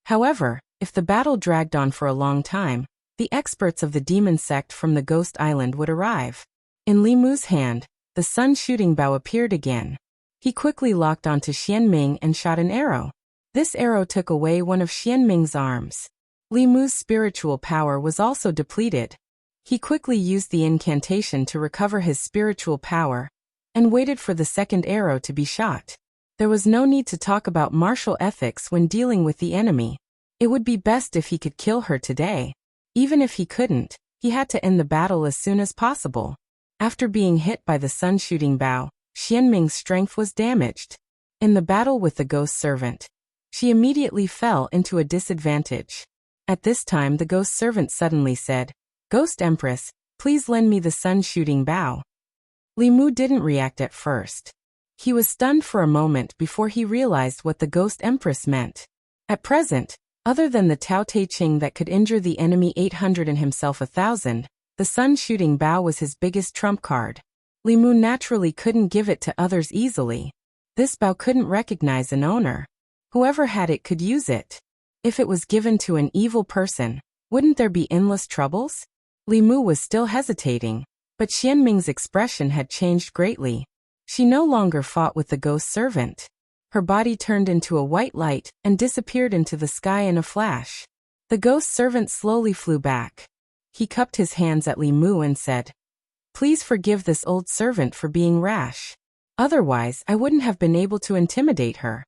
However, if the battle dragged on for a long time, the experts of the demon sect from the Ghost Island would arrive. In Li Mu's hand, the sun shooting bow appeared again. He quickly locked onto Xianming and shot an arrow. This arrow took away one of Xianming's arms. Li Mu's spiritual power was also depleted. He quickly used the incantation to recover his spiritual power, and waited for the second arrow to be shot. There was no need to talk about martial ethics when dealing with the enemy. It would be best if he could kill her today. Even if he couldn't, he had to end the battle as soon as possible. After being hit by the sun-shooting bow, Xianming's strength was damaged. In the battle with the ghost servant, she immediately fell into a disadvantage. At this time the ghost servant suddenly said, "Ghost Empress, please lend me the sun-shooting bow." Li Mu didn't react at first. He was stunned for a moment before he realized what the ghost empress meant. At present, other than the Tao Te Ching that could injure the enemy 800 and himself 1,000, the sun-shooting bow was his biggest trump card. Li Mu naturally couldn't give it to others easily. This bow couldn't recognize an owner. Whoever had it could use it. If it was given to an evil person, wouldn't there be endless troubles? Li Mu was still hesitating, but Xianming's expression had changed greatly. She no longer fought with the ghost servant. Her body turned into a white light and disappeared into the sky in a flash. The ghost servant slowly flew back. He cupped his hands at Li Mu and said, "Please forgive this old servant for being rash. Otherwise, I wouldn't have been able to intimidate her."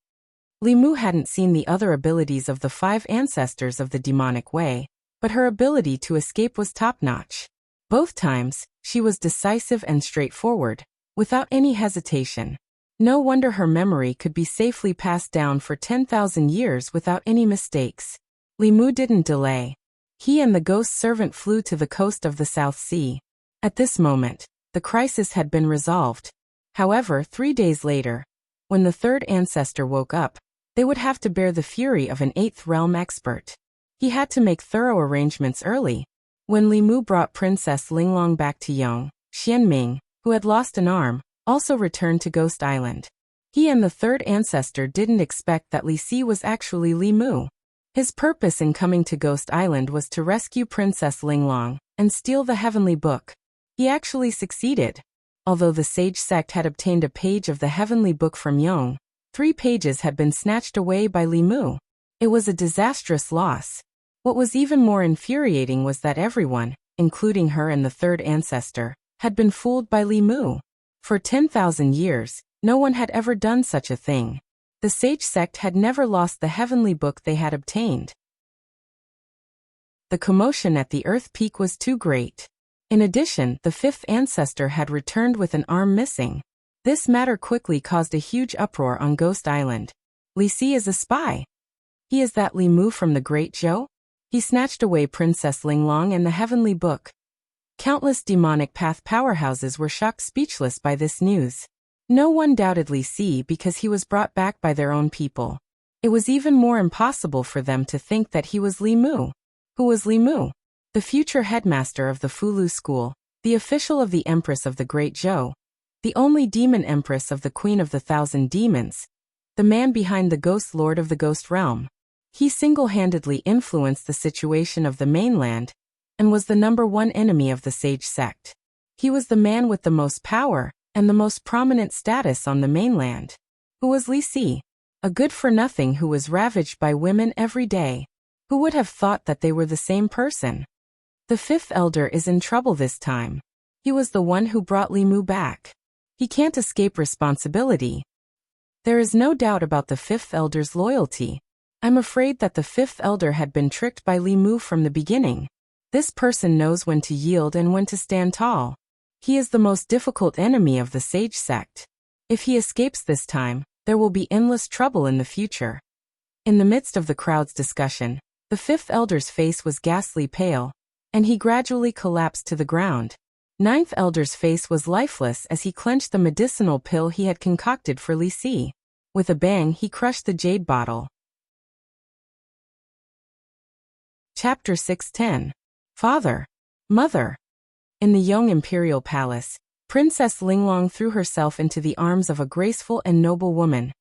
Li Mu hadn't seen the other abilities of the 5 ancestors of the demonic way, but her ability to escape was top-notch. Both times, she was decisive and straightforward, without any hesitation. No wonder her memory could be safely passed down for 10,000 years without any mistakes. Li Mu didn't delay. He and the ghost servant flew to the coast of the South Sea. At this moment, the crisis had been resolved. However, 3 days later, when the third ancestor woke up, they would have to bear the fury of an 8th realm expert. He had to make thorough arrangements early. When Li Mu brought Princess Linglong back to Yong, Xianming, who had lost an arm, also returned to Ghost Island. He and the third ancestor didn't expect that Li Si was actually Li Mu. His purpose in coming to Ghost Island was to rescue Princess Linglong and steal the Heavenly Book. He actually succeeded. Although the Sage sect had obtained a page of the Heavenly Book from Yong, 3 pages had been snatched away by Li Mu. It was a disastrous loss. What was even more infuriating was that everyone, including her and the third ancestor, had been fooled by Li Mu. For 10,000 years, no one had ever done such a thing. The Sage sect had never lost the Heavenly Book they had obtained. The commotion at the Earth Peak was too great. In addition, the 5th ancestor had returned with an arm missing. This matter quickly caused a huge uproar on Ghost Island. Li Si is a spy. He is that Li Mu from the Great Zhou? He snatched away Princess Linglong and the Heavenly Book. Countless demonic path powerhouses were shocked speechless by this news. No one doubted Li Si because he was brought back by their own people. It was even more impossible for them to think that he was Li Mu. Who was Li Mu? The future headmaster of the Fulu school, the official of the Empress of the Great Zhou, the only demon empress of the Queen of the Thousand Demons, the man behind the Ghost Lord of the Ghost Realm. He single-handedly influenced the situation of the mainland, and was the #1 enemy of the Sage sect. He was the man with the most power, and the most prominent status on the mainland. Who was Li Si? A good-for-nothing who was ravaged by women every day. Who would have thought that they were the same person? The 5th elder is in trouble this time. He was the one who brought Li Mu back. He can't escape responsibility. There is no doubt about the 5th elder's loyalty. I'm afraid that the 5th elder had been tricked by Li Mu from the beginning. This person knows when to yield and when to stand tall. He is the most difficult enemy of the Sage sect. If he escapes this time, There will be endless trouble in the future. In the midst of the crowd's discussion, the fifth elder's face was ghastly pale, and he gradually collapsed to the ground. Ninth elder's face was lifeless as he clenched the medicinal pill he had concocted for Li Si. With a bang, he crushed the jade bottle. Chapter 610. Father. Mother. In the Yong Imperial Palace, Princess Linglong threw herself into the arms of a graceful and noble woman,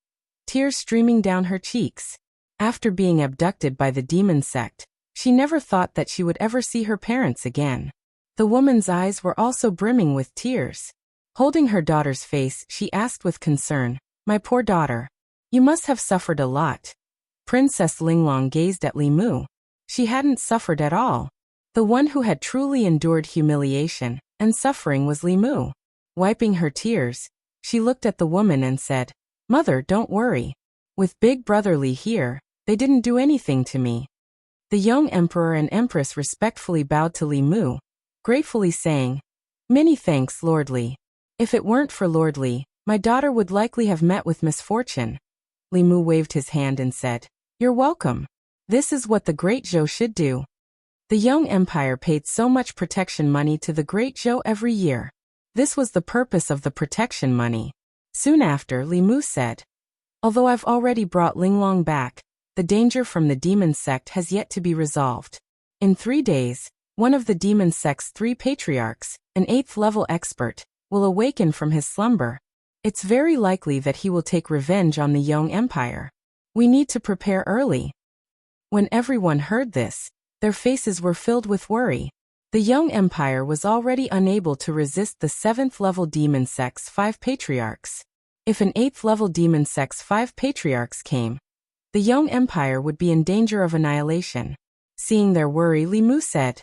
tears streaming down her cheeks. After being abducted by the demon sect, she never thought that she would ever see her parents again. The woman's eyes were also brimming with tears. Holding her daughter's face, she asked with concern, "My poor daughter, you must have suffered a lot." Princess Linglong gazed at Li Mu. She hadn't suffered at all. The one who had truly endured humiliation and suffering was Li Mu. Wiping her tears, she looked at the woman and said, "Mother, don't worry. With Big Brother Li here, they didn't do anything to me." The young emperor and empress respectfully bowed to Li Mu, gratefully saying, "Many thanks, Lord Li. If it weren't for Lord Li, my daughter would likely have met with misfortune." Li Mu waved his hand and said, "You're welcome. This is what the Great Zhou should do." The Yong Empire paid so much protection money to the Great Zhou every year. This was the purpose of the protection money. Soon after, Li Mu said, "Although I've already brought Linglong back, the danger from the demon sect has yet to be resolved. In 3 days, one of the demon sect's 3 patriarchs, an 8th-level expert, will awaken from his slumber. It's very likely that he will take revenge on the Yong Empire. We need to prepare early." When everyone heard this, their faces were filled with worry. The Yong Empire was already unable to resist the 7th-level demon sect's 5 patriarchs. If an 8th-level demon sect's 5 patriarchs came, the Yong Empire would be in danger of annihilation. Seeing their worry, Li Mu said,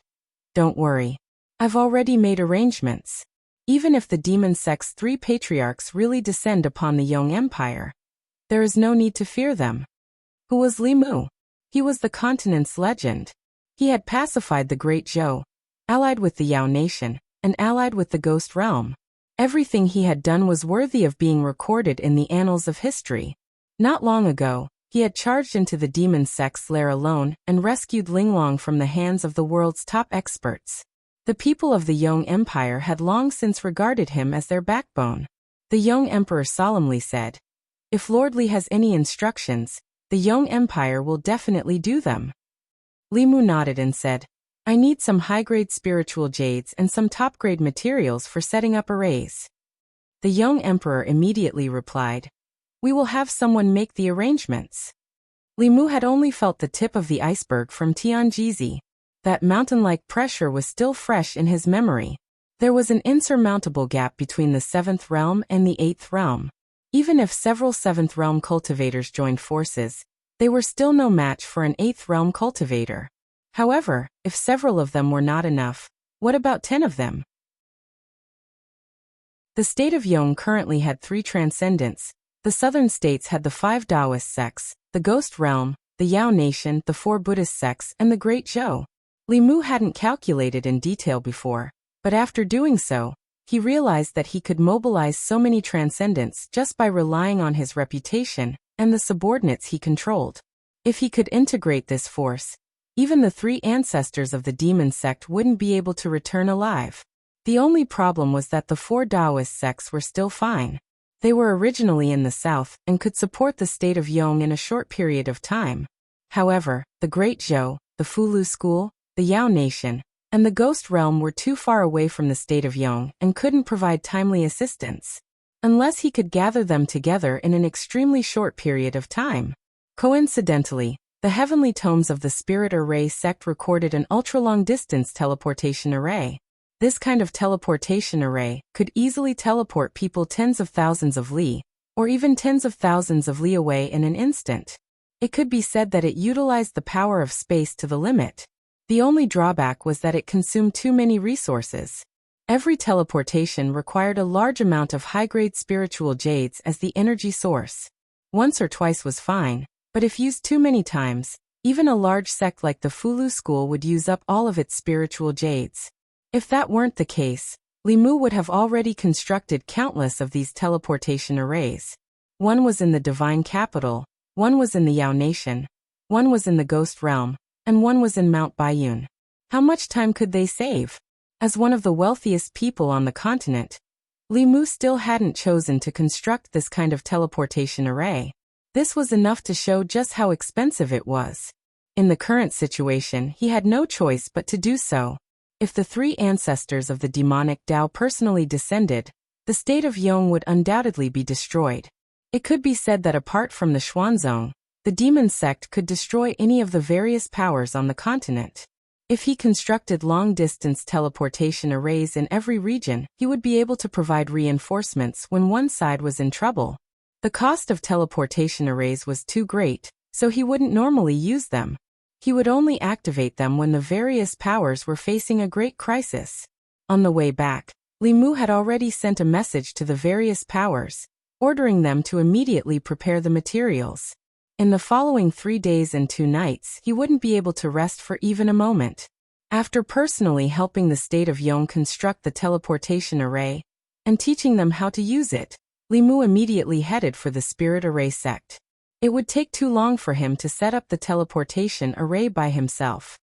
"Don't worry. I've already made arrangements. Even if the demon sect's 3 patriarchs really descend upon the Yong Empire, there is no need to fear them." Who was Li Mu? He was the continent's legend. He had pacified the Great Zhou, allied with the Yao nation, and allied with the Ghost Realm. Everything he had done was worthy of being recorded in the annals of history. Not long ago, he had charged into the demon sect's lair alone and rescued Linglong from the hands of the world's top experts. The people of the Yong Empire had long since regarded him as their backbone. The Yong Emperor solemnly said, "If Lord Li has any instructions, the Yong Empire will definitely do them." Li Mu nodded and said, "I need some high-grade spiritual jades and some top-grade materials for setting up arrays." The Yong Emperor immediately replied, "We will have someone make the arrangements." Li Mu had only felt the tip of the iceberg from Tianjizi. That mountain-like pressure was still fresh in his memory. There was an insurmountable gap between the 7th realm and the 8th realm. Even if several 7th realm cultivators joined forces, they were still no match for an 8th realm cultivator. However, if several of them were not enough, what about 10 of them? The state of Yong currently had 3 transcendents. The southern states had the 5 Taoist sects, the Ghost Realm, the Yao Nation, the 4 Buddhist sects, and the Great Zhou. Li Mu hadn't calculated in detail before, but after doing so, he realized that he could mobilize so many transcendents just by relying on his reputation and the subordinates he controlled. If he could integrate this force, even the 3 ancestors of the demon sect wouldn't be able to return alive. The only problem was that the 4 Taoist sects were still fine. They were originally in the south and could support the state of Yong in a short period of time. However, the Great Zhou, the Fulu School, the Yao Nation, and the Ghost Realm were too far away from the state of Yong and couldn't provide timely assistance, unless he could gather them together in an extremely short period of time. Coincidentally, the heavenly tomes of the Spirit Array sect recorded an ultra-long-distance teleportation array. This kind of teleportation array could easily teleport people tens of thousands of li, or even tens of thousands of li away in an instant. It could be said that it utilized the power of space to the limit. The only drawback was that it consumed too many resources. Every teleportation required a large amount of high-grade spiritual jades as the energy source. Once or twice was fine, but if used too many times, even a large sect like the Fulu School would use up all of its spiritual jades. If that weren't the case, Li Mu would have already constructed countless of these teleportation arrays. One was in the divine capital, one was in the Yao nation, one was in the ghost realm, and one was in Mount Baiyun. How much time could they save? As one of the wealthiest people on the continent, Li Mu still hadn't chosen to construct this kind of teleportation array. This was enough to show just how expensive it was. In the current situation, he had no choice but to do so. If the three ancestors of the demonic Tao personally descended, the state of Yong would undoubtedly be destroyed. It could be said that apart from the Xuanzong, the demon sect could destroy any of the various powers on the continent. If he constructed long-distance teleportation arrays in every region, he would be able to provide reinforcements when one side was in trouble. The cost of teleportation arrays was too great, so he wouldn't normally use them. He would only activate them when the various powers were facing a great crisis. On the way back, Li Mu had already sent a message to the various powers, ordering them to immediately prepare the materials. In the following 3 days and 2 nights, he wouldn't be able to rest for even a moment. After personally helping the state of Yong construct the teleportation array and teaching them how to use it, Li Mu immediately headed for the spirit array sect. It would take too long for him to set up the teleportation array by himself.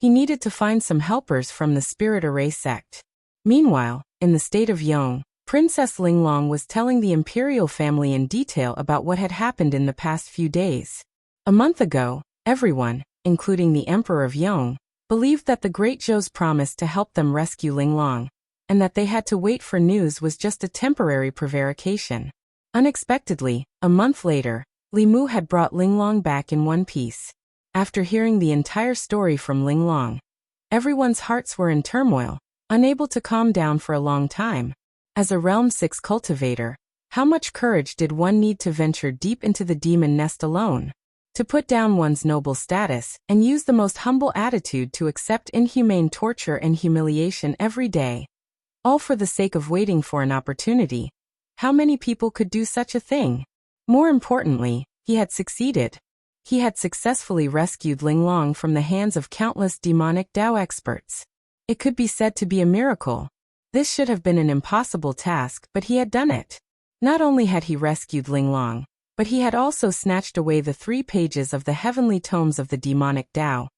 He needed to find some helpers from the spirit array sect. Meanwhile, in the state of Yong, Princess Linglong was telling the imperial family in detail about what had happened in the past few days. A month ago, everyone, including the Emperor of Yong, believed that the Great Zhou's promise to help them rescue Linglong, and that they had to wait for news was just a temporary prevarication. Unexpectedly, a month later, Li Mu had brought Linglong back in one piece. After hearing the entire story from Linglong, everyone's hearts were in turmoil, unable to calm down for a long time. As a Realm 6 cultivator, how much courage did one need to venture deep into the demon nest alone? To put down one's noble status and use the most humble attitude to accept inhumane torture and humiliation every day, all for the sake of waiting for an opportunity. How many people could do such a thing? More importantly, he had succeeded. He had successfully rescued Linglong from the hands of countless demonic Tao experts. It could be said to be a miracle. This should have been an impossible task, but he had done it. Not only had he rescued Linglong, but he had also snatched away the 3 pages of the heavenly tomes of the demonic Tao,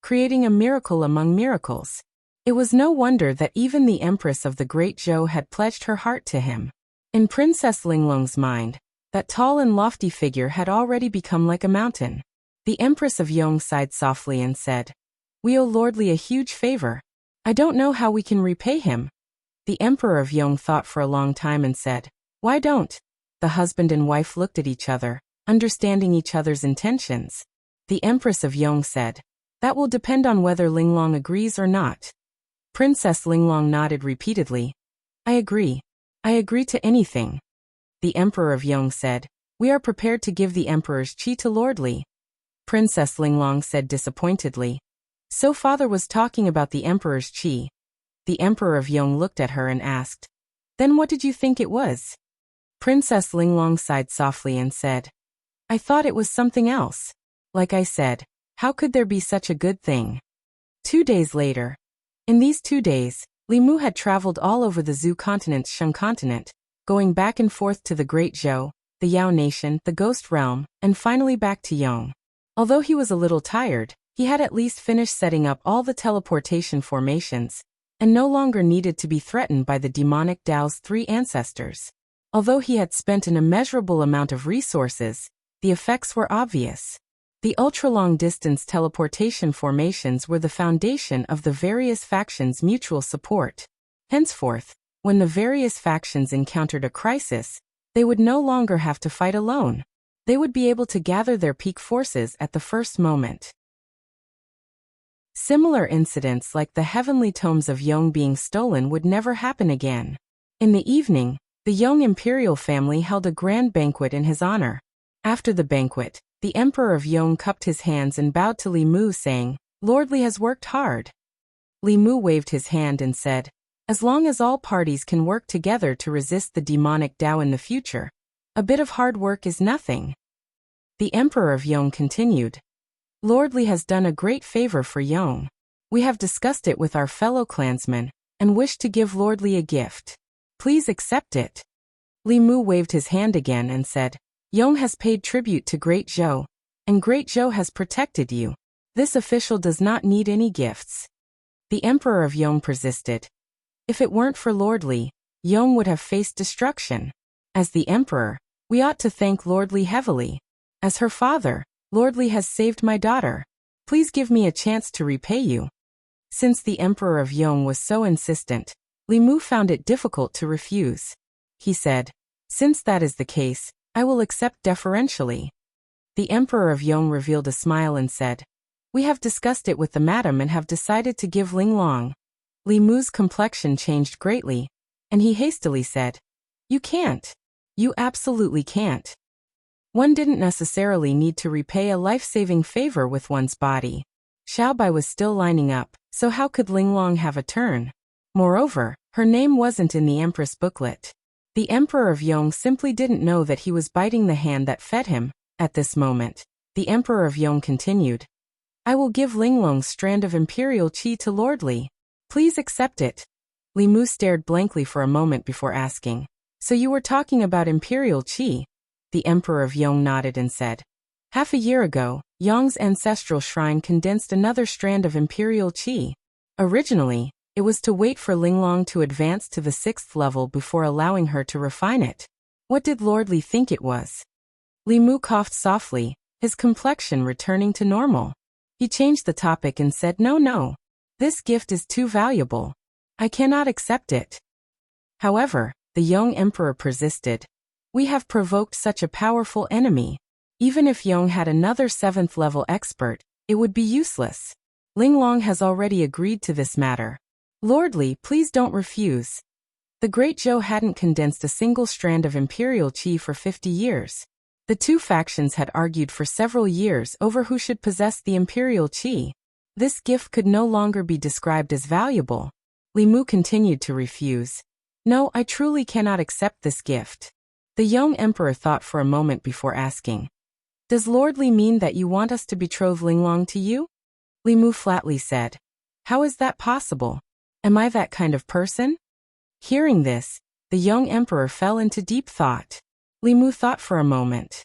creating a miracle among miracles. It was no wonder that even the Empress of the Great Zhou had pledged her heart to him. In Princess Linglong's mind, that tall and lofty figure had already become like a mountain. The Empress of Yong sighed softly and said, "We owe Lordly a huge favor. I don't know how we can repay him." The Emperor of Yong thought for a long time and said, "Why don't?" The husband and wife looked at each other, understanding each other's intentions. The Empress of Yong said, "That will depend on whether Linglong agrees or not." Princess Linglong nodded repeatedly. "I agree. I agree to anything." The Emperor of Yong said, "We are prepared to give the Emperor's chi to Lordly." Princess Linglong said disappointedly, "So father was talking about the Emperor's chi." The Emperor of Yong looked at her and asked, "Then what did you think it was?" Princess Linglong sighed softly and said, "I thought it was something else. Like I said, how could there be such a good thing?" 2 days later. In these 2 days, Li Mu had traveled all over the Zhu continent's Shang continent, going back and forth to the Great Zhou, the Yao nation, the Ghost Realm, and finally back to Yong. Although he was a little tired, he had at least finished setting up all the teleportation formations, and no longer needed to be threatened by the demonic Tao's 3 ancestors. Although he had spent an immeasurable amount of resources, the effects were obvious. The ultra-long-distance teleportation formations were the foundation of the various factions' mutual support. Henceforth, when the various factions encountered a crisis, they would no longer have to fight alone. They would be able to gather their peak forces at the first moment. Similar incidents like the heavenly tomes of Yong being stolen would never happen again. In the evening, the Yong imperial family held a grand banquet in his honor. After the banquet, the Emperor of Yong cupped his hands and bowed to Li Mu, saying, "Lordly has worked hard." Li Mu waved his hand and said, "As long as all parties can work together to resist the demonic Tao in the future, a bit of hard work is nothing." The Emperor of Yong continued, "Lordly has done a great favor for Yong. We have discussed it with our fellow clansmen, and wish to give Lordly a gift. Please accept it." Li Mu waved his hand again and said, Yong has paid tribute to Great Zhou, and Great Zhou has protected you. This official does not need any gifts. The Emperor of Yong persisted. If it weren't for Lord Li, Yong would have faced destruction. As the Emperor, we ought to thank Lord Li heavily. As her father, Lord Li has saved my daughter. Please give me a chance to repay you. Since the Emperor of Yong was so insistent, Li Mu found it difficult to refuse. He said, Since that is the case, I will accept deferentially. The Emperor of Yong revealed a smile and said, We have discussed it with the madam and have decided to give Linglong. Li Mu's complexion changed greatly, and he hastily said, You can't. You absolutely can't. One didn't necessarily need to repay a life-saving favor with one's body. Xiaobai was still lining up, so how could Linglong have a turn? Moreover, her name wasn't in the Empress booklet. The Emperor of Yong simply didn't know that he was biting the hand that fed him. At this moment, the Emperor of Yong continued, I will give Linglong's strand of imperial qi to Lord Li. Please accept it. Li Mu stared blankly for a moment before asking, So you were talking about imperial qi? The Emperor of Yong nodded and said, Half a year ago, Yong's ancestral shrine condensed another strand of imperial qi. Originally, it was to wait for Linglong to advance to the 6th level before allowing her to refine it. What did Lord Li think it was? Li Mu coughed softly, his complexion returning to normal. He changed the topic and said, No. This gift is too valuable. I cannot accept it. However, the young emperor persisted. We have provoked such a powerful enemy. Even if Yong had another 7th level expert, it would be useless. Linglong has already agreed to this matter. Lord Li, please don't refuse. The Great Zhou hadn't condensed a single strand of imperial qi for 50 years. The two factions had argued for several years over who should possess the imperial qi. This gift could no longer be described as valuable. Li Mu continued to refuse. No, I truly cannot accept this gift. The young emperor thought for a moment before asking, Does Lord Li mean that you want us to betroth Linglong to you? Li Mu flatly said, How is that possible? Am I that kind of person? Hearing this, the young emperor fell into deep thought. Li Mu thought for a moment.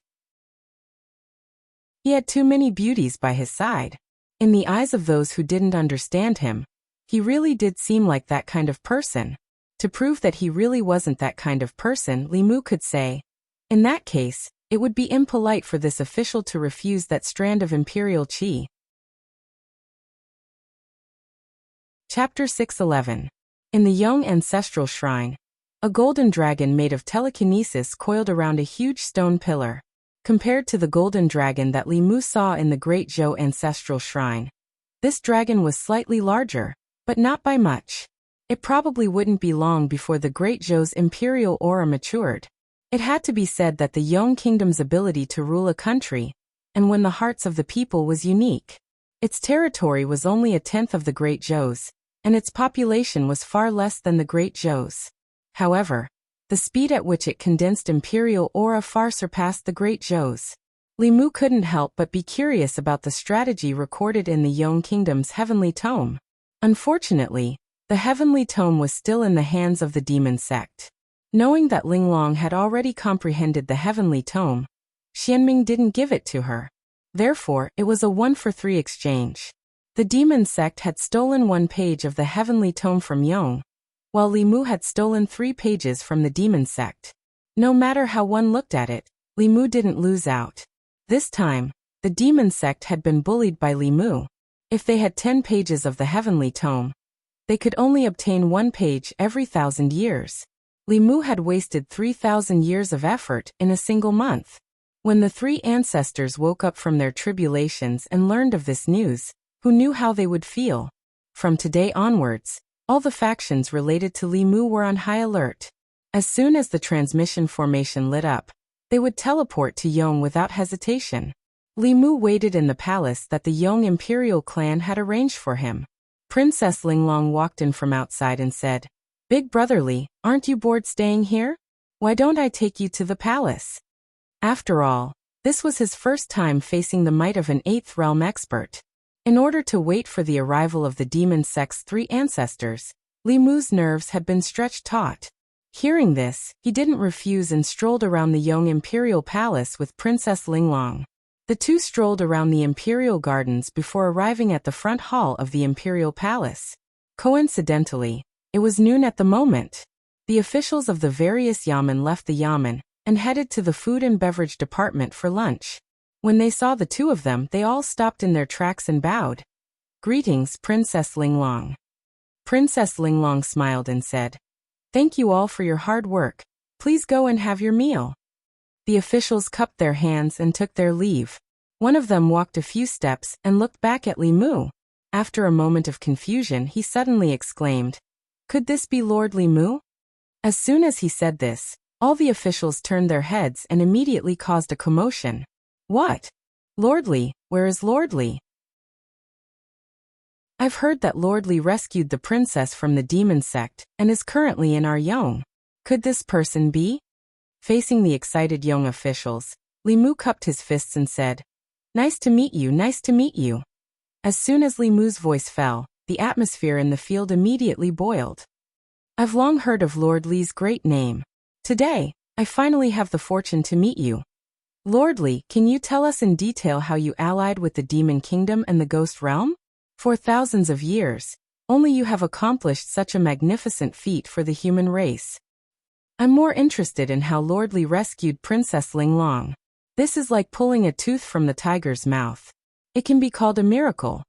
He had too many beauties by his side. In the eyes of those who didn't understand him, he really did seem like that kind of person. To prove that he really wasn't that kind of person, Li Mu could say, In that case, it would be impolite for this official to refuse that strand of imperial qi. Chapter 611. In the Yong ancestral shrine, a golden dragon made of telekinesis coiled around a huge stone pillar. Compared to the golden dragon that Li Mu saw in the Great Zhou ancestral shrine, this dragon was slightly larger, but not by much. It probably wouldn't be long before the Great Zhou's imperial aura matured. It had to be said that the Yong kingdom's ability to rule a country, and win the hearts of the people, was unique. Its territory was only 1/10 of the Great Zhou's, and its population was far less than the Great Zhou's. However, the speed at which it condensed imperial aura far surpassed the Great Zhou's. Li Mu couldn't help but be curious about the strategy recorded in the Yong kingdom's heavenly tome. Unfortunately, the heavenly tome was still in the hands of the demon sect. Knowing that Linglong had already comprehended the heavenly tome, Xianming didn't give it to her. Therefore, it was a 1-for-3 exchange. The demon sect had stolen 1 page of the heavenly tome from Yong, while Li Mu had stolen 3 pages from the demon sect. No matter how one looked at it, Li Mu didn't lose out. This time, the demon sect had been bullied by Li Mu. If they had 10 pages of the heavenly tome, they could only obtain 1 page every 1,000 years. Li Mu had wasted 3,000 years of effort in a single month. When the 3 ancestors woke up from their tribulations and learned of this news, who knew how they would feel? From today onwards, all the factions related to Li Mu were on high alert. As soon as the transmission formation lit up, they would teleport to Yong without hesitation. Li Mu waited in the palace that the Yong imperial clan had arranged for him. Princess Linglong walked in from outside and said, Big brother Li, aren't you bored staying here? Why don't I take you to the palace? After all, this was his first time facing the might of an 8th realm expert. In order to wait for the arrival of the demon sect's 3 ancestors, Li Mu's nerves had been stretched taut. Hearing this, he didn't refuse and strolled around the young imperial palace with Princess Linglong. The two strolled around the imperial gardens before arriving at the front hall of the imperial palace. Coincidentally, it was noon at the moment. The officials of the various yamen left the yamen and headed to the food and beverage department for lunch. When they saw the two of them, they all stopped in their tracks and bowed. "Greetings, Princess Linglong." Princess Linglong smiled and said, "Thank you all for your hard work. Please go and have your meal." The officials cupped their hands and took their leave. One of them walked a few steps and looked back at Li Mu. After a moment of confusion, he suddenly exclaimed, "Could this be Lord Li Mu?" As soon as he said this, all the officials turned their heads and immediately caused a commotion. "What? Lord Li? Where is Lord Li?" "I've heard that Lord Li rescued the princess from the demon sect and is currently in our Yong. Could this person be?" Facing the excited young officials, Li Mu cupped his fists and said, "Nice to meet you, nice to meet you." As soon as Li Mu's voice fell, the atmosphere in the field immediately boiled. "I've long heard of Lord Li's great name. Today, I finally have the fortune to meet you. Lord Li, can you tell us in detail how you allied with the Demon Kingdom and the Ghost Realm? For thousands of years, only you have accomplished such a magnificent feat for the human race. I'm more interested in how Lord Li rescued Princess Linglong. This is like pulling a tooth from the tiger's mouth. It can be called a miracle."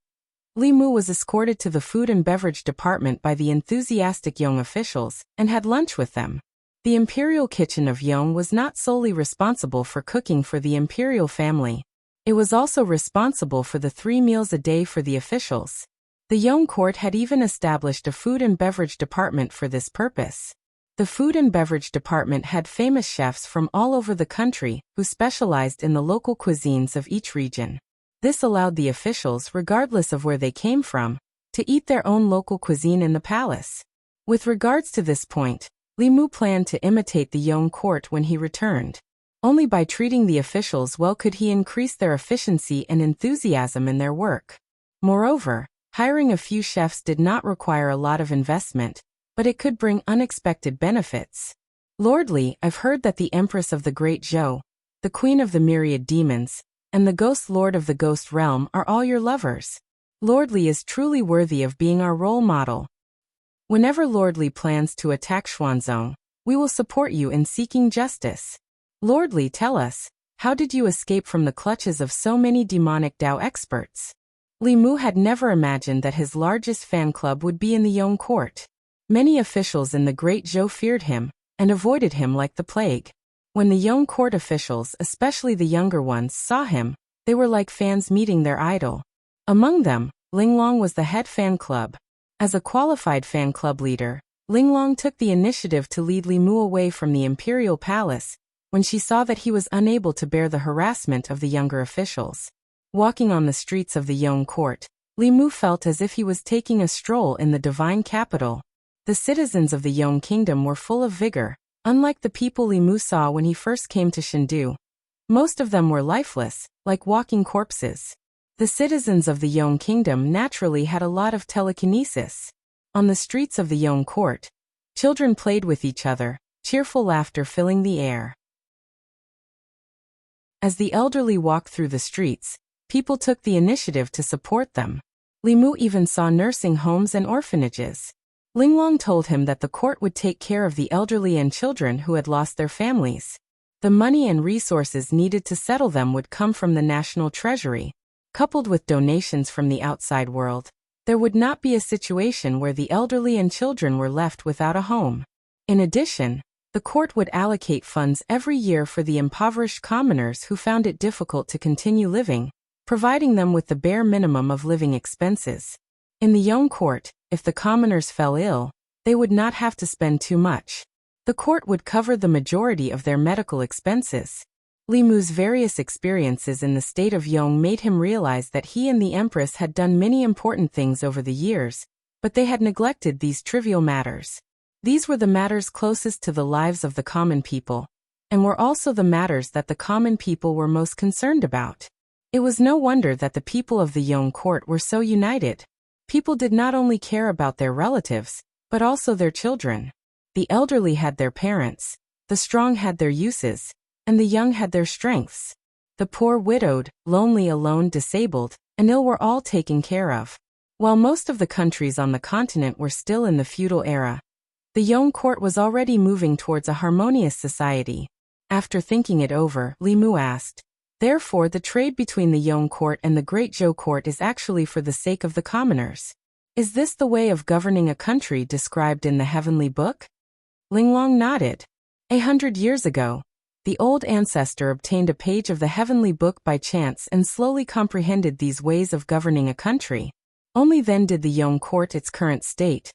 Li Mu was escorted to the food and beverage department by the enthusiastic young officials and had lunch with them. The imperial kitchen of Yong was not solely responsible for cooking for the imperial family. It was also responsible for the 3 meals a day for the officials. The Yong court had even established a food and beverage department for this purpose. The food and beverage department had famous chefs from all over the country who specialized in the local cuisines of each region. This allowed the officials, regardless of where they came from, to eat their own local cuisine in the palace. With regards to this point, Li Mu planned to imitate the Yong court when he returned. Only by treating the officials well could he increase their efficiency and enthusiasm in their work. Moreover, hiring a few chefs did not require a lot of investment, but it could bring unexpected benefits. "Lord Li, I've heard that the Empress of the Great Zhou, the Queen of the Myriad Demons, and the Ghost Lord of the Ghost Realm are all your lovers. Lord Li is truly worthy of being our role model. Whenever Lord Li plans to attack Xuanzong, we will support you in seeking justice. Lord Li, tell us, how did you escape from the clutches of so many demonic Dao experts?" Li Mu had never imagined that his largest fan club would be in the Yong court. Many officials in the Great Zhou feared him and avoided him like the plague. When the Yong court officials, especially the younger ones, saw him, they were like fans meeting their idol. Among them, Linglong was the head fan club. As a qualified fan club leader, Linglong took the initiative to lead Li Mu away from the imperial palace when she saw that he was unable to bear the harassment of the younger officials. Walking on the streets of the Yong court, Li Mu felt as if he was taking a stroll in the divine capital. The citizens of the Yong kingdom were full of vigor, unlike the people Li Mu saw when he first came to Chengdu. Most of them were lifeless, like walking corpses. The citizens of the Yong kingdom naturally had a lot of telekinesis. On the streets of the Yong court, children played with each other, cheerful laughter filling the air. As the elderly walked through the streets, people took the initiative to support them. Li Mu even saw nursing homes and orphanages. Linglong told him that the court would take care of the elderly and children who had lost their families. The money and resources needed to settle them would come from the national treasury. Coupled with donations from the outside world, there would not be a situation where the elderly and children were left without a home. In addition, the court would allocate funds every year for the impoverished commoners who found it difficult to continue living, providing them with the bare minimum of living expenses. In the Yong court, if the commoners fell ill, they would not have to spend too much. The court would cover the majority of their medical expenses. Li Mu's various experiences in the state of Yong made him realize that he and the Empress had done many important things over the years, but they had neglected these trivial matters. These were the matters closest to the lives of the common people, and were also the matters that the common people were most concerned about. It was no wonder that the people of the Yong court were so united. People did not only care about their relatives, but also their children. The elderly had their parents, the strong had their uses, and the young had their strengths. The poor, widowed, lonely, alone, disabled, and ill were all taken care of. While most of the countries on the continent were still in the feudal era, the Yong court was already moving towards a harmonious society. After thinking it over, Li Mu asked, "Therefore the trade between the Yong court and the Great Zhou court is actually for the sake of the commoners. Is this the way of governing a country described in the Heavenly Book?" Linglong nodded. 100 years ago, the old ancestor obtained a page of the Heavenly Book by chance and slowly comprehended these ways of governing a country. Only then did the Yong court its current state.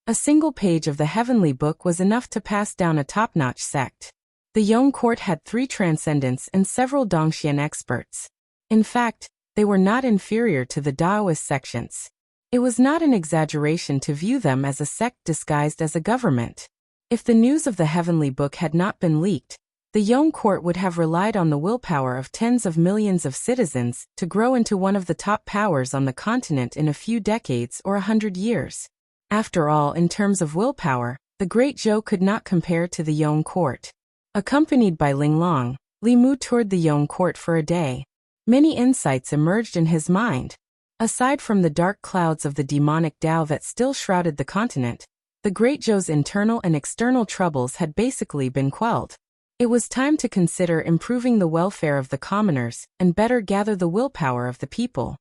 A single page of the Heavenly Book was enough to pass down a top-notch sect. The Yong court had 3 transcendents and several Dongxian experts. In fact, they were not inferior to the Daoist sections. It was not an exaggeration to view them as a sect disguised as a government. If the news of the Heavenly Book had not been leaked, the Yong court would have relied on the willpower of tens of millions of citizens to grow into one of the top powers on the continent in a few decades or 100 years. After all, in terms of willpower, the Great Zhou could not compare to the Yong court. Accompanied by Linglong, Li Mu toured the Yong court for a day. Many insights emerged in his mind. Aside from the dark clouds of the demonic Tao that still shrouded the continent, the Great Zhou's internal and external troubles had basically been quelled. It was time to consider improving the welfare of the commoners and better gather the willpower of the people.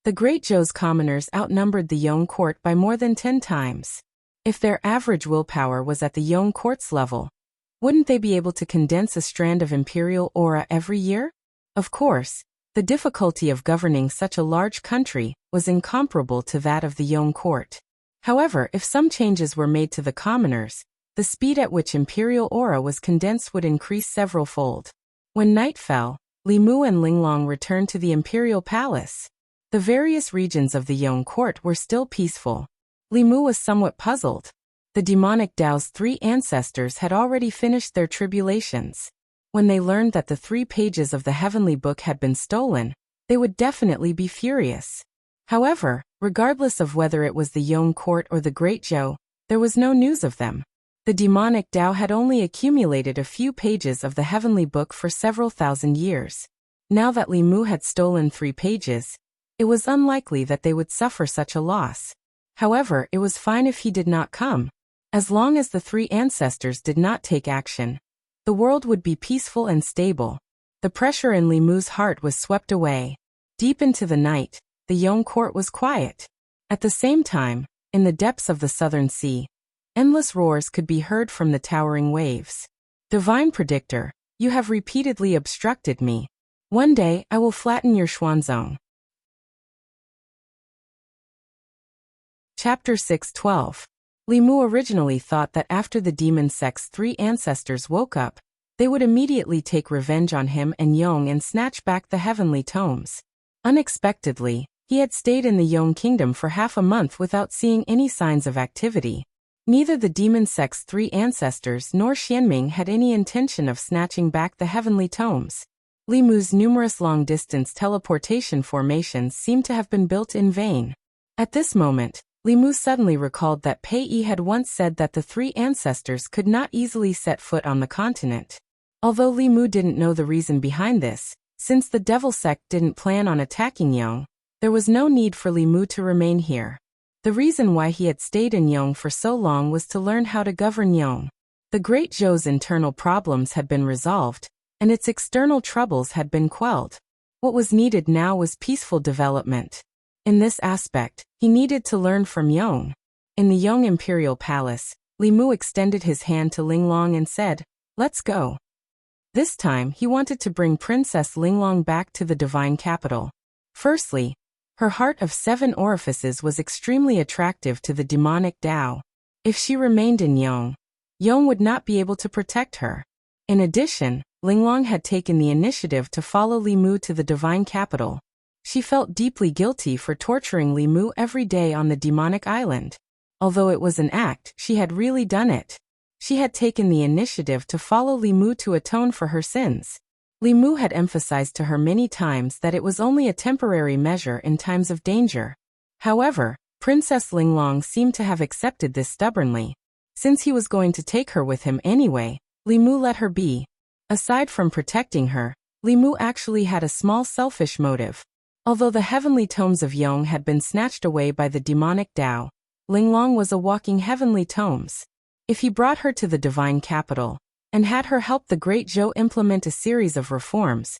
The Great Zhou's commoners outnumbered the Yong court by more than 10 times. If their average willpower was at the Yong court's level, wouldn't they be able to condense a strand of imperial aura every year? Of course, the difficulty of governing such a large country was incomparable to that of the Yong court. However, if some changes were made to the commoners, the speed at which imperial aura was condensed would increase several-fold. When night fell, Li Mu and Linglong returned to the imperial palace. The various regions of the Yong court were still peaceful. Li Mu was somewhat puzzled. The demonic Tao's 3 ancestors had already finished their tribulations. When they learned that the 3 pages of the Heavenly Book had been stolen, they would definitely be furious. However, regardless of whether it was the Yong court or the Great Zhou, there was no news of them. The demonic Tao had only accumulated a few pages of the Heavenly Book for several thousand years. Now that Li Mu had stolen 3 pages, it was unlikely that they would suffer such a loss. However, it was fine if he did not come. As long as the 3 ancestors did not take action, the world would be peaceful and stable. The pressure in Li Mu's heart was swept away. Deep into the night, the Yong court was quiet. At the same time, in the depths of the southern sea, endless roars could be heard from the towering waves. "Divine Predictor, you have repeatedly obstructed me. One day I will flatten your Xuanzong." Chapter 6:12. Li Mu originally thought that after the demon sect's 3 ancestors woke up, they would immediately take revenge on him and Yong and snatch back the heavenly tomes. Unexpectedly, he had stayed in the Yong kingdom for half a month without seeing any signs of activity. Neither the demon sect's 3 ancestors nor Xianming had any intention of snatching back the heavenly tomes. Li Mu's numerous long-distance teleportation formations seemed to have been built in vain. At this moment, Li Mu suddenly recalled that Pei Yi had once said that the 3 ancestors could not easily set foot on the continent. Although Li Mu didn't know the reason behind this, since the Devil Sect didn't plan on attacking Yong, there was no need for Li Mu to remain here. The reason why he had stayed in Yong for so long was to learn how to govern Yong. The Great Zhou's internal problems had been resolved, and its external troubles had been quelled. What was needed now was peaceful development. In this aspect, he needed to learn from Yong. In the Yong Imperial Palace, Li Mu extended his hand to Linglong and said, "Let's go." This time, he wanted to bring Princess Linglong back to the divine capital. Firstly, her heart of 7 orifices was extremely attractive to the demonic Tao. If she remained in Yong, Yong would not be able to protect her. In addition, Linglong had taken the initiative to follow Li Mu to the divine capital. She felt deeply guilty for torturing Li Mu every day on the demonic island. Although it was an act, she had really done it. She had taken the initiative to follow Li Mu to atone for her sins. Li Mu had emphasized to her many times that it was only a temporary measure in times of danger. However, Princess Linglong seemed to have accepted this stubbornly. Since he was going to take her with him anyway, Li Mu let her be. Aside from protecting her, Li Mu actually had a small selfish motive. Although the heavenly tomes of Yong had been snatched away by the demonic Tao, Linglong was a walking heavenly tomes. If he brought her to the divine capital, and had her help the great Zhou implement a series of reforms,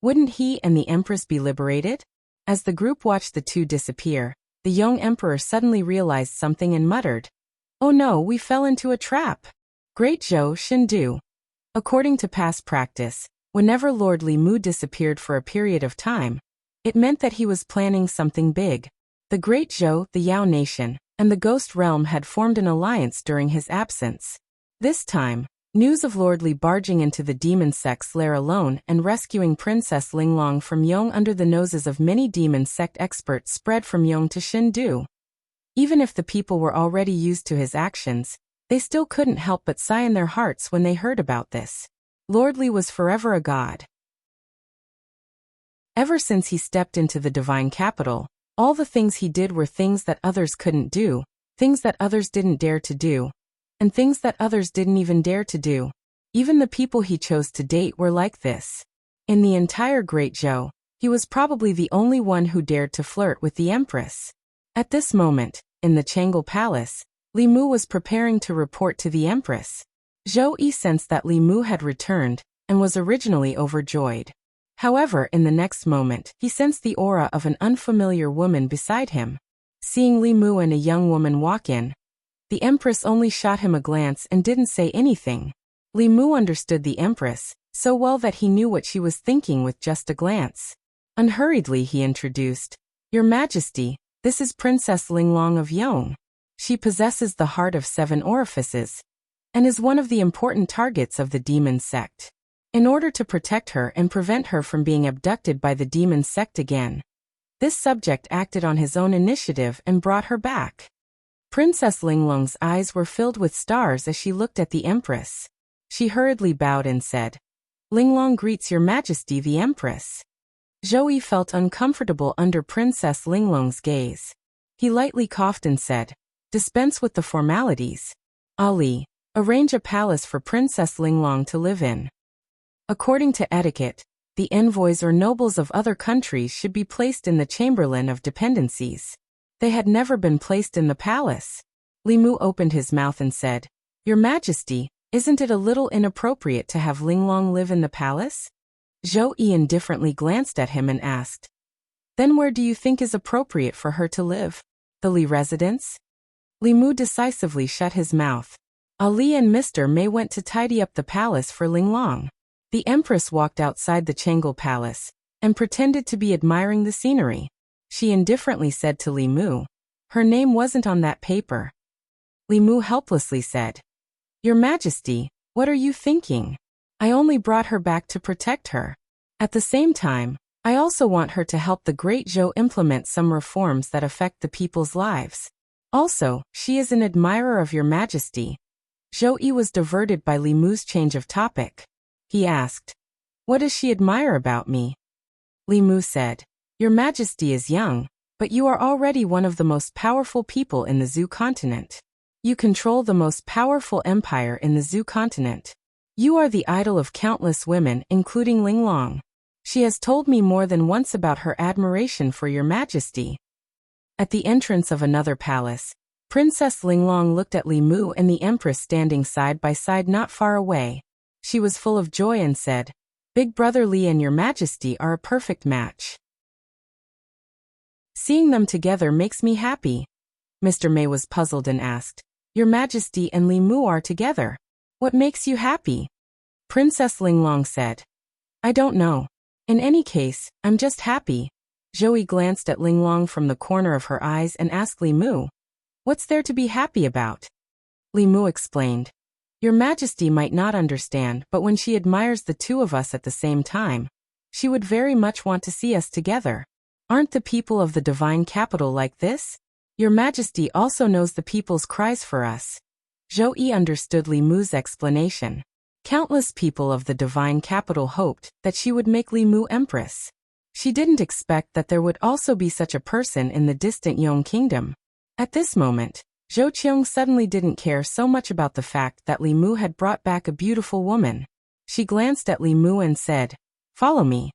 wouldn't he and the Empress be liberated? As the group watched the two disappear, the young emperor suddenly realized something and muttered, "Oh no, we fell into a trap." Great Zhou Shindu. According to past practice, whenever Lord Li Mu disappeared for a period of time, it meant that he was planning something big. The Great Zhou, the Yao Nation, and the Ghost Realm had formed an alliance during his absence. This time, news of Lord Li barging into the demon sect's lair alone and rescuing Princess Linglong from Yong under the noses of many demon sect experts spread from Yong to Shindu. Even if the people were already used to his actions, they still couldn't help but sigh in their hearts when they heard about this. Lord Li was forever a god. Ever since he stepped into the divine capital, all the things he did were things that others couldn't do, things that others didn't dare to do, and things that others didn't even dare to do. Even the people he chose to date were like this. In the entire Great Zhou, he was probably the only one who dared to flirt with the Empress. At this moment, in the Changle Palace, Li Mu was preparing to report to the Empress. Zhou Yi sensed that Li Mu had returned, and was originally overjoyed. However, in the next moment, he sensed the aura of an unfamiliar woman beside him. Seeing Li Mu and a young woman walk in, the Empress only shot him a glance and didn't say anything. Li Mu understood the Empress so well that he knew what she was thinking with just a glance. Unhurriedly he introduced, "Your Majesty, this is Princess Linglong of Yong. She possesses the heart of 7 orifices, and is one of the important targets of the demon sect. In order to protect her and prevent her from being abducted by the demon sect again, this subject acted on his own initiative and brought her back." Princess Linglong's eyes were filled with stars as she looked at the Empress. She hurriedly bowed and said, "Linglong greets Your Majesty the Empress." Zhou Yi felt uncomfortable under Princess Linglong's gaze. He lightly coughed and said, "Dispense with the formalities. Ali, arrange a palace for Princess Linglong to live in." According to etiquette, the envoys or nobles of other countries should be placed in the Chamberlain of Dependencies. They had never been placed in the palace. Li Mu opened his mouth and said, "Your Majesty, isn't it a little inappropriate to have Linglong live in the palace?" Zhou Yi indifferently glanced at him and asked, "Then where do you think is appropriate for her to live? The Li residence?" Li Mu decisively shut his mouth. Ali and Mr. Mei went to tidy up the palace for Linglong. The Empress walked outside the Changle Palace and pretended to be admiring the scenery. She indifferently said to Li Mu, "Her name wasn't on that paper." Li Mu helplessly said, "Your Majesty, what are you thinking? I only brought her back to protect her. At the same time, I also want her to help the Great Zhou implement some reforms that affect the people's lives. Also, she is an admirer of Your Majesty." Zhou Yi was diverted by Li Mu's change of topic. He asked, "What does she admire about me?" Li Mu said, "Your Majesty is young, but you are already one of the most powerful people in the Zhu continent. You control the most powerful empire in the Zhu continent. You are the idol of countless women, including Linglong. She has told me more than once about her admiration for Your Majesty." At the entrance of another palace, Princess Linglong looked at Li Mu and the Empress standing side by side not far away. She was full of joy and said, "Big Brother Li and Your Majesty are a perfect match. Seeing them together makes me happy." Mr. Mei was puzzled and asked, "Your Majesty and Li Mu are together. What makes you happy?" Princess Linglong said, "I don't know. In any case, I'm just happy." Zhou Yi glanced at Linglong from the corner of her eyes and asked Li Mu, "What's there to be happy about?" Li Mu explained, "Your Majesty might not understand, but when she admires the two of us at the same time, she would very much want to see us together. Aren't the people of the divine capital like this? Your Majesty also knows the people's cries for us." Zhou Yi understood Li Mu's explanation. Countless people of the divine capital hoped that she would make Li Mu empress. She didn't expect that there would also be such a person in the distant Yong kingdom. At this moment, Zhou Qiong suddenly didn't care so much about the fact that Li Mu had brought back a beautiful woman. She glanced at Li Mu and said, "Follow me."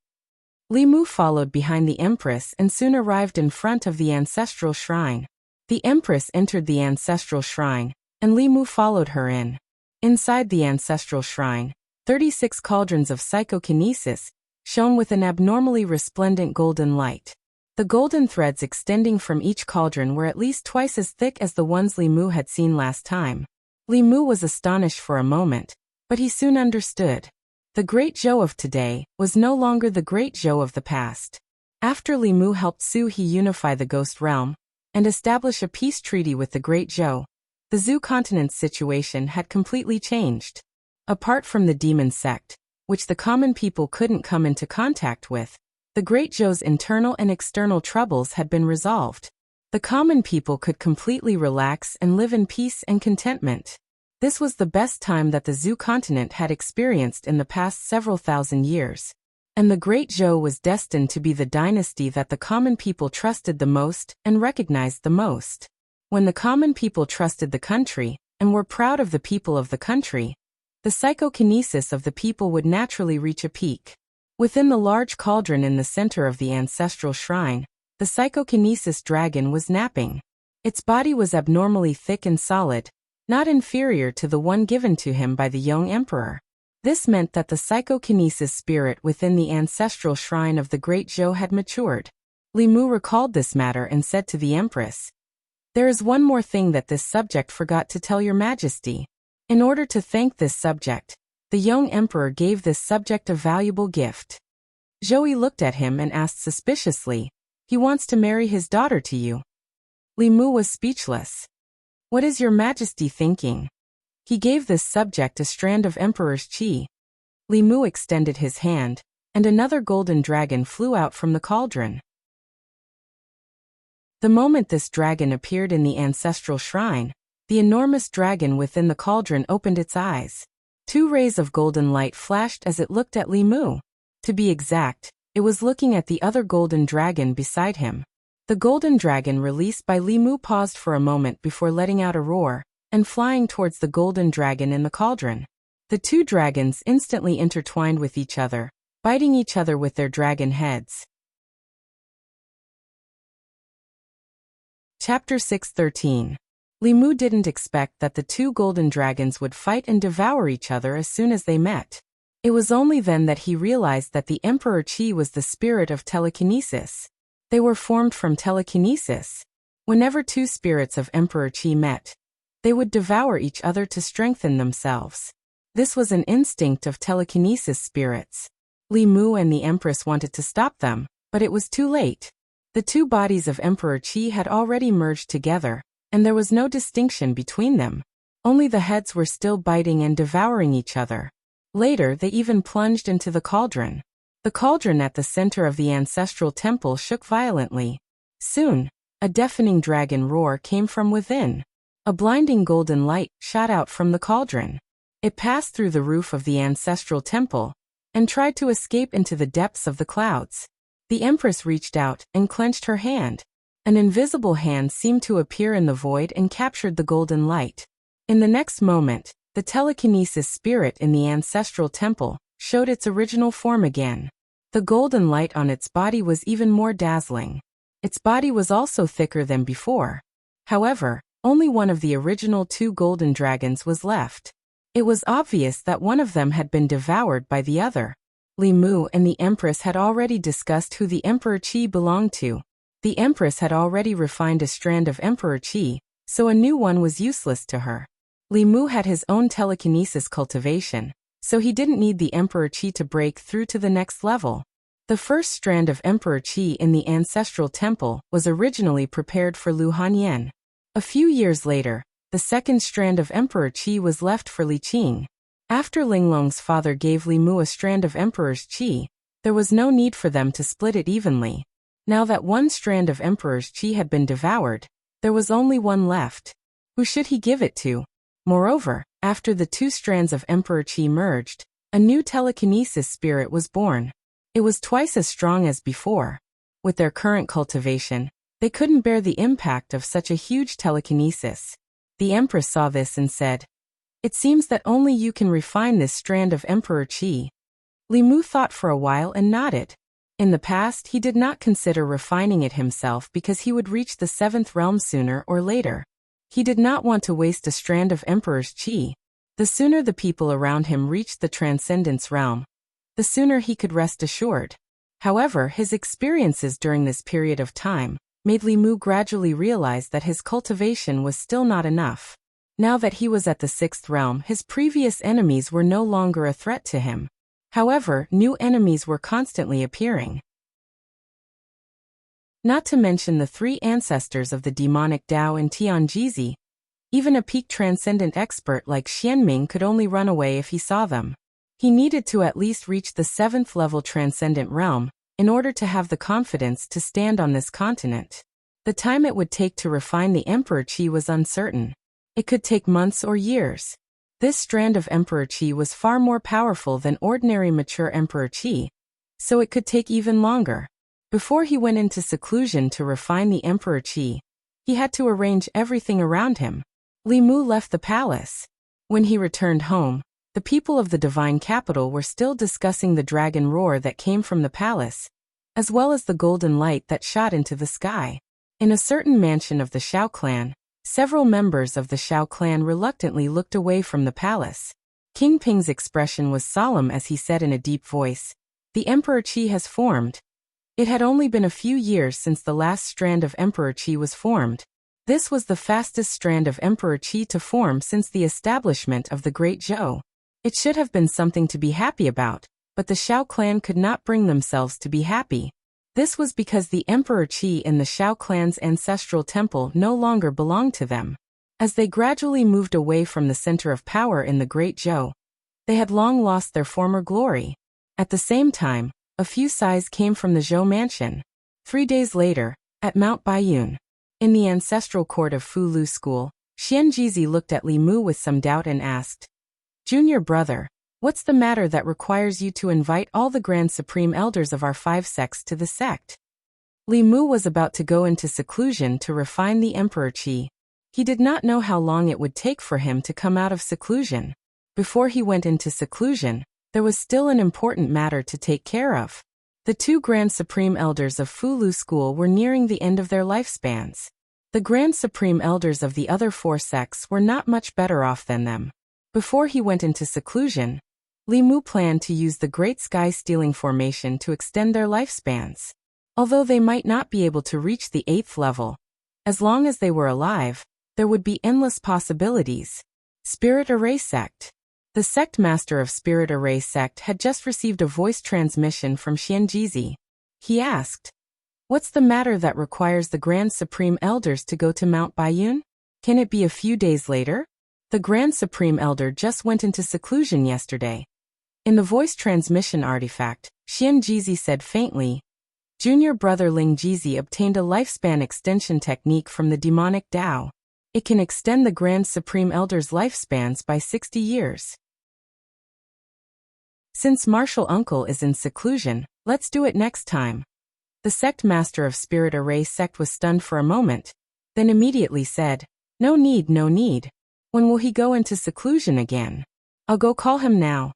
Li Mu followed behind the Empress and soon arrived in front of the ancestral shrine. The Empress entered the ancestral shrine, and Li Mu followed her in. Inside the ancestral shrine, 36 cauldrons of psychokinesis shone with an abnormally resplendent golden light. The golden threads extending from each cauldron were at least twice as thick as the ones Li Mu had seen last time. Li Mu was astonished for a moment, but he soon understood. The Great Zhou of today was no longer the Great Zhou of the past. After Li Mu helped Su He unify the Ghost Realm and establish a peace treaty with the Great Zhou, the Zhou continent's situation had completely changed. Apart from the demon sect, which the common people couldn't come into contact with, the Great Zhou's internal and external troubles had been resolved. The common people could completely relax and live in peace and contentment. This was the best time that the Zhou continent had experienced in the past several thousand years. And the Great Zhou was destined to be the dynasty that the common people trusted the most and recognized the most. When the common people trusted the country and were proud of the people of the country, the psychokinesis of the people would naturally reach a peak. Within the large cauldron in the center of the ancestral shrine, the psychokinesis dragon was napping. Its body was abnormally thick and solid, not inferior to the one given to him by the young emperor. This meant that the psychokinesis spirit within the ancestral shrine of the Great Zhou had matured. Li Mu recalled this matter and said to the Empress, "There is one more thing that this subject forgot to tell your Majesty." In order to thank this subject, the young emperor gave this subject a valuable gift. Zhou Yi looked at him and asked suspiciously, "He wants to marry his daughter to you?" Li Mu was speechless. "What is your Majesty thinking?" He gave this subject a strand of Emperor's Qi. Li Mu extended his hand, and another golden dragon flew out from the cauldron. The moment this dragon appeared in the ancestral shrine, the enormous dragon within the cauldron opened its eyes. 2 rays of golden light flashed as it looked at Li Mu. To be exact, it was looking at the other golden dragon beside him. The golden dragon released by Li Mu paused for a moment before letting out a roar and flying towards the golden dragon in the cauldron. The 2 dragons instantly intertwined with each other, biting each other with their dragon heads. Chapter 6:13. Li Mu didn't expect that the 2 golden dragons would fight and devour each other as soon as they met. It was only then that he realized that the Emperor Qi was the spirit of telekinesis. They were formed from telekinesis. Whenever 2 spirits of Emperor Qi met, they would devour each other to strengthen themselves. This was an instinct of telekinesis spirits. Li Mu and the Empress wanted to stop them, but it was too late. The 2 bodies of Emperor Qi had already merged together, and there was no distinction between them. Only the heads were still biting and devouring each other. Later, they even plunged into the cauldron. The cauldron at the center of the ancestral temple shook violently. Soon, a deafening dragon roar came from within. A blinding golden light shot out from the cauldron. It passed through the roof of the ancestral temple and tried to escape into the depths of the clouds. The Empress reached out and clenched her hand. An invisible hand seemed to appear in the void and captured the golden light. In the next moment, the telekinesis spirit in the ancestral temple showed its original form again. The golden light on its body was even more dazzling. Its body was also thicker than before. However, only one of the original 2 golden dragons was left. It was obvious that one of them had been devoured by the other. Li Mu and the Empress had already discussed who the Emperor Qi belonged to. The Empress had already refined a strand of Emperor Qi, so a new one was useless to her. Li Mu had his own telekinesis cultivation, so he didn't need the Emperor Qi to break through to the next level. The first strand of Emperor Qi in the ancestral temple was originally prepared for Lu Hanyan. A few years later, the second strand of Emperor Qi was left for Li Qing. After Linglong's father gave Li Mu a strand of Emperor's Qi, there was no need for them to split it evenly. Now that one strand of Emperor's Qi had been devoured, there was only one left. Who should he give it to? Moreover, after the 2 strands of Emperor Qi merged, a new telekinesis spirit was born. It was twice as strong as before. With their current cultivation, They couldn't bear the impact of such a huge telekinesis. The Empress saw this and said, "It seems that only you can refine this strand of Emperor Qi." Li Mu thought for a while and nodded. In the past, he did not consider refining it himself because he would reach the 7th realm sooner or later. He did not want to waste a strand of Emperor's Qi. The sooner the people around him reached the Transcendence realm, the sooner he could rest assured. However, his experiences during this period of time made Li Mu gradually realize that his cultivation was still not enough. Now that he was at the 6th realm, his previous enemies were no longer a threat to him. However, new enemies were constantly appearing. Not to mention the 3 ancestors of the demonic Dao in Tianjizi. Even a peak transcendent expert like Xianming could only run away if he saw them. He needed to at least reach the 7th level transcendent realm in order to have the confidence to stand on this continent. The time it would take to refine the Emperor Qi was uncertain. It could take months or years. This strand of Emperor Qi was far more powerful than ordinary mature Emperor Qi, so it could take even longer. Before he went into seclusion to refine the Emperor Qi, he had to arrange everything around him. Li Mu left the palace. When he returned home, the people of the divine capital were still discussing the dragon roar that came from the palace, as well as the golden light that shot into the sky. In a certain mansion of the Shao clan, several members of the Shao clan reluctantly looked away from the palace. King Ping's expression was solemn as he said in a deep voice, "The Emperor Qi has formed." It had only been a few years since the last strand of Emperor Qi was formed. This was the fastest strand of Emperor Qi to form since the establishment of the Great Zhou. It should have been something to be happy about, but the Shao clan could not bring themselves to be happy. This was because the Emperor Qi in the Shao clan's ancestral temple no longer belonged to them. As they gradually moved away from the center of power in the Great Zhou, they had long lost their former glory. At the same time, a few sighs came from the Zhou mansion. 3 days later, at Mount Baiyun, in the ancestral court of Fu Lu School, Xianjizi looked at Li Mu with some doubt and asked, "Junior brother, what's the matter that requires you to invite all the Grand Supreme Elders of our 5 sects to the sect?" Li Mu was about to go into seclusion to refine the Emperor Qi. He did not know how long it would take for him to come out of seclusion. Before he went into seclusion, there was still an important matter to take care of. The 2 Grand Supreme Elders of Fu Lu School were nearing the end of their lifespans. The Grand Supreme Elders of the other 4 sects were not much better off than them. Before he went into seclusion, Li Mu planned to use the Great Sky Stealing Formation to extend their lifespans. Although they might not be able to reach the 8th level, as long as they were alive, there would be endless possibilities. Spirit Array Sect. The sect master of Spirit Array Sect had just received a voice transmission from Xianjizi. He asked, "What's the matter that requires the Grand Supreme Elders to go to Mount Baiyun? Can it be a few days later? The Grand Supreme Elder just went into seclusion yesterday." In the voice transmission artifact, Xianjizi said faintly, "Junior brother Ling Jizi obtained a lifespan extension technique from the demonic Dao. It can extend the Grand Supreme Elder's lifespans by 60 years. Since Martial Uncle is in seclusion, let's do it next time." The sect master of Spirit Array Sect was stunned for a moment, then immediately said, "No need, no need. When will he go into seclusion again? I'll go call him now."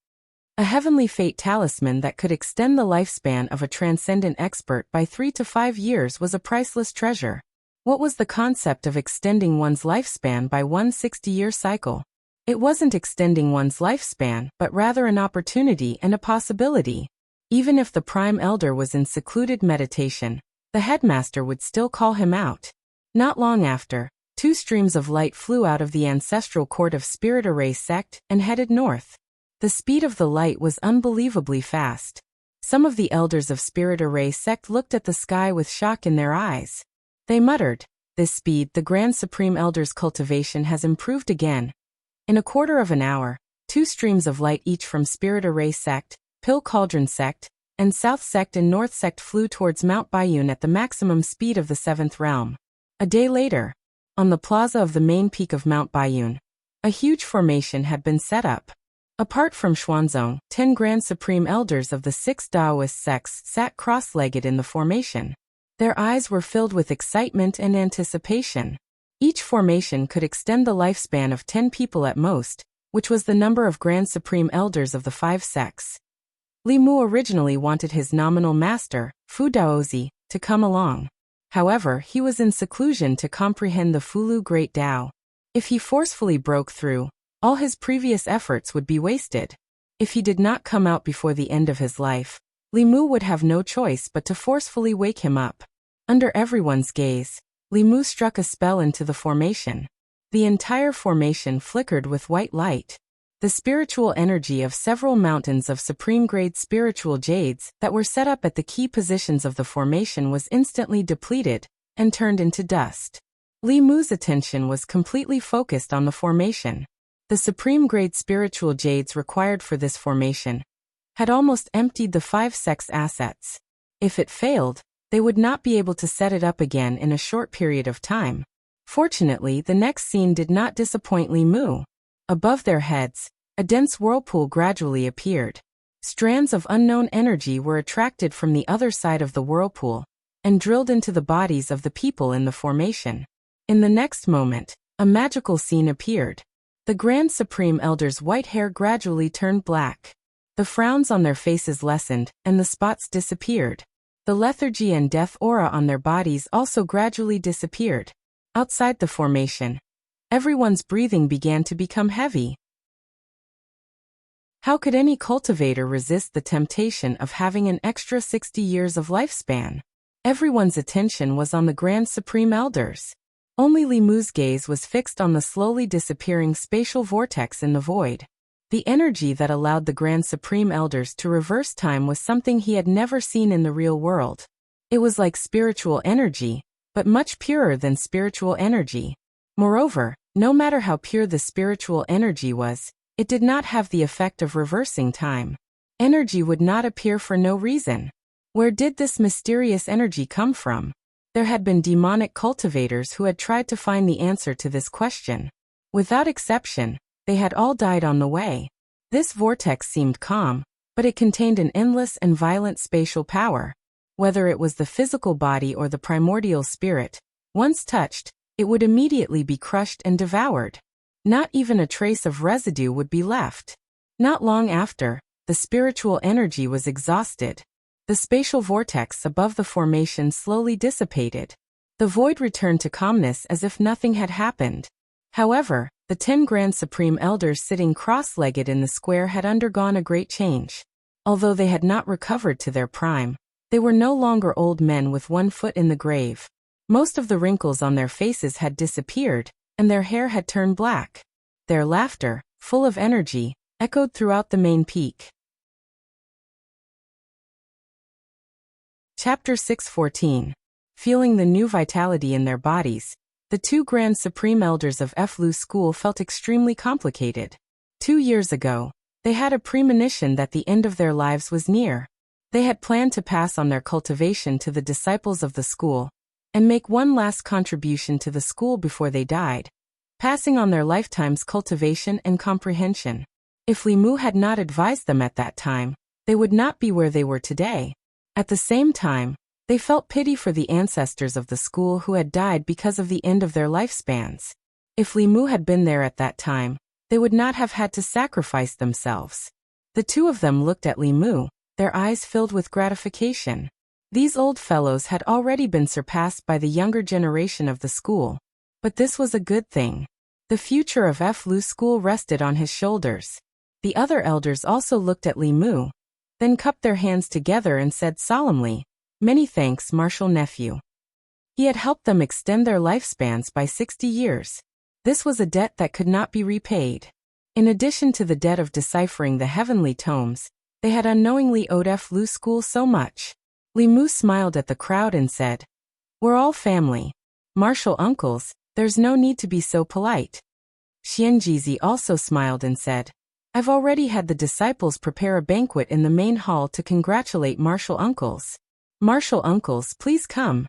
A heavenly fate talisman that could extend the lifespan of a transcendent expert by 3 to 5 years was a priceless treasure. What was the concept of extending one's lifespan by one 60-year cycle? It wasn't extending one's lifespan, but rather an opportunity and a possibility. Even if the Prime Elder was in secluded meditation, the headmaster would still call him out. Not long after, 2 streams of light flew out of the ancestral court of Spirit Array Sect and headed north. The speed of the light was unbelievably fast. Some of the elders of Spirit Array Sect looked at the sky with shock in their eyes. They muttered, "This speed, the Grand Supreme Elder's cultivation has improved again." In a quarter of an hour, 2 streams of light each from Spirit Array Sect, Pill Cauldron Sect, and South Sect and North Sect flew towards Mount Baiyun at the maximum speed of the 7th realm. A day later, on the plaza of the main peak of Mount Baiyun, a huge formation had been set up. Apart from Xuanzong, 10 Grand Supreme Elders of the 6 Daoist sects sat cross-legged in the formation. Their eyes were filled with excitement and anticipation. Each formation could extend the lifespan of 10 people at most, which was the number of Grand Supreme Elders of the 5 sects. Li Mu originally wanted his nominal master, Fu Daozi, to come along. However, he was in seclusion to comprehend the Fulu Great Tao. If he forcefully broke through, all his previous efforts would be wasted. If he did not come out before the end of his life, Li Mu would have no choice but to forcefully wake him up. Under everyone's gaze, Li Mu struck a spell into the formation. The entire formation flickered with white light. The spiritual energy of several mountains of supreme-grade spiritual jades that were set up at the key positions of the formation was instantly depleted and turned into dust. Li Mu's attention was completely focused on the formation. The supreme-grade spiritual jades required for this formation had almost emptied the 5 sects' assets. If it failed, they would not be able to set it up again in a short period of time. Fortunately, the next scene did not disappoint Li Mu. Above their heads, a dense whirlpool gradually appeared. Strands of unknown energy were attracted from the other side of the whirlpool and drilled into the bodies of the people in the formation. In the next moment, a magical scene appeared. The Grand Supreme Elder's white hair gradually turned black. The frowns on their faces lessened, and the spots disappeared. The lethargy and death aura on their bodies also gradually disappeared. Outside the formation, everyone's breathing began to become heavy. How could any cultivator resist the temptation of having an extra 60 years of lifespan? Everyone's attention was on the Grand Supreme Elders. Only Li Mu's gaze was fixed on the slowly disappearing spatial vortex in the void. The energy that allowed the Grand Supreme Elders to reverse time was something he had never seen in the real world. It was like spiritual energy, but much purer than spiritual energy. Moreover, no matter how pure the spiritual energy was, it did not have the effect of reversing time. Energy would not appear for no reason. Where did this mysterious energy come from? There had been demonic cultivators who had tried to find the answer to this question. Without exception, they had all died on the way. This vortex seemed calm, but it contained an endless and violent spatial power. Whether it was the physical body or the primordial spirit, once touched, it would immediately be crushed and devoured. Not even a trace of residue would be left. Not long after, the spiritual energy was exhausted. The spatial vortex above the formation slowly dissipated. The void returned to calmness as if nothing had happened. However, the 10 Grand Supreme Elders sitting cross-legged in the square had undergone a great change. Although they had not recovered to their prime, they were no longer old men with one foot in the grave. Most of the wrinkles on their faces had disappeared, and their hair had turned black. Their laughter, full of energy, echoed throughout the main peak. Chapter 6:14. Feeling the new vitality in their bodies, the 2 Grand Supreme Elders of Flu School felt extremely complicated. 2 years ago, they had a premonition that the end of their lives was near. They had planned to pass on their cultivation to the disciples of the school and make one last contribution to the school before they died, passing on their lifetime's cultivation and comprehension. If Li Mu had not advised them at that time, they would not be where they were today. At the same time, they felt pity for the ancestors of the school who had died because of the end of their lifespans. If Li Mu had been there at that time, they would not have had to sacrifice themselves. The two of them looked at Li Mu, their eyes filled with gratification. These old fellows had already been surpassed by the younger generation of the school. But this was a good thing. The future of Flu School rested on his shoulders. The other elders also looked at Li Mu, then cupped their hands together and said solemnly, "Many thanks, Martial Nephew." He had helped them extend their lifespans by 60 years. This was a debt that could not be repaid. In addition to the debt of deciphering the heavenly tomes, they had unknowingly owed Flu School so much. Li Mu smiled at the crowd and said, "We're all family. Martial uncles, there's no need to be so polite." Xianjizi also smiled and said, "I've already had the disciples prepare a banquet in the main hall to congratulate martial uncles. Martial uncles, please come."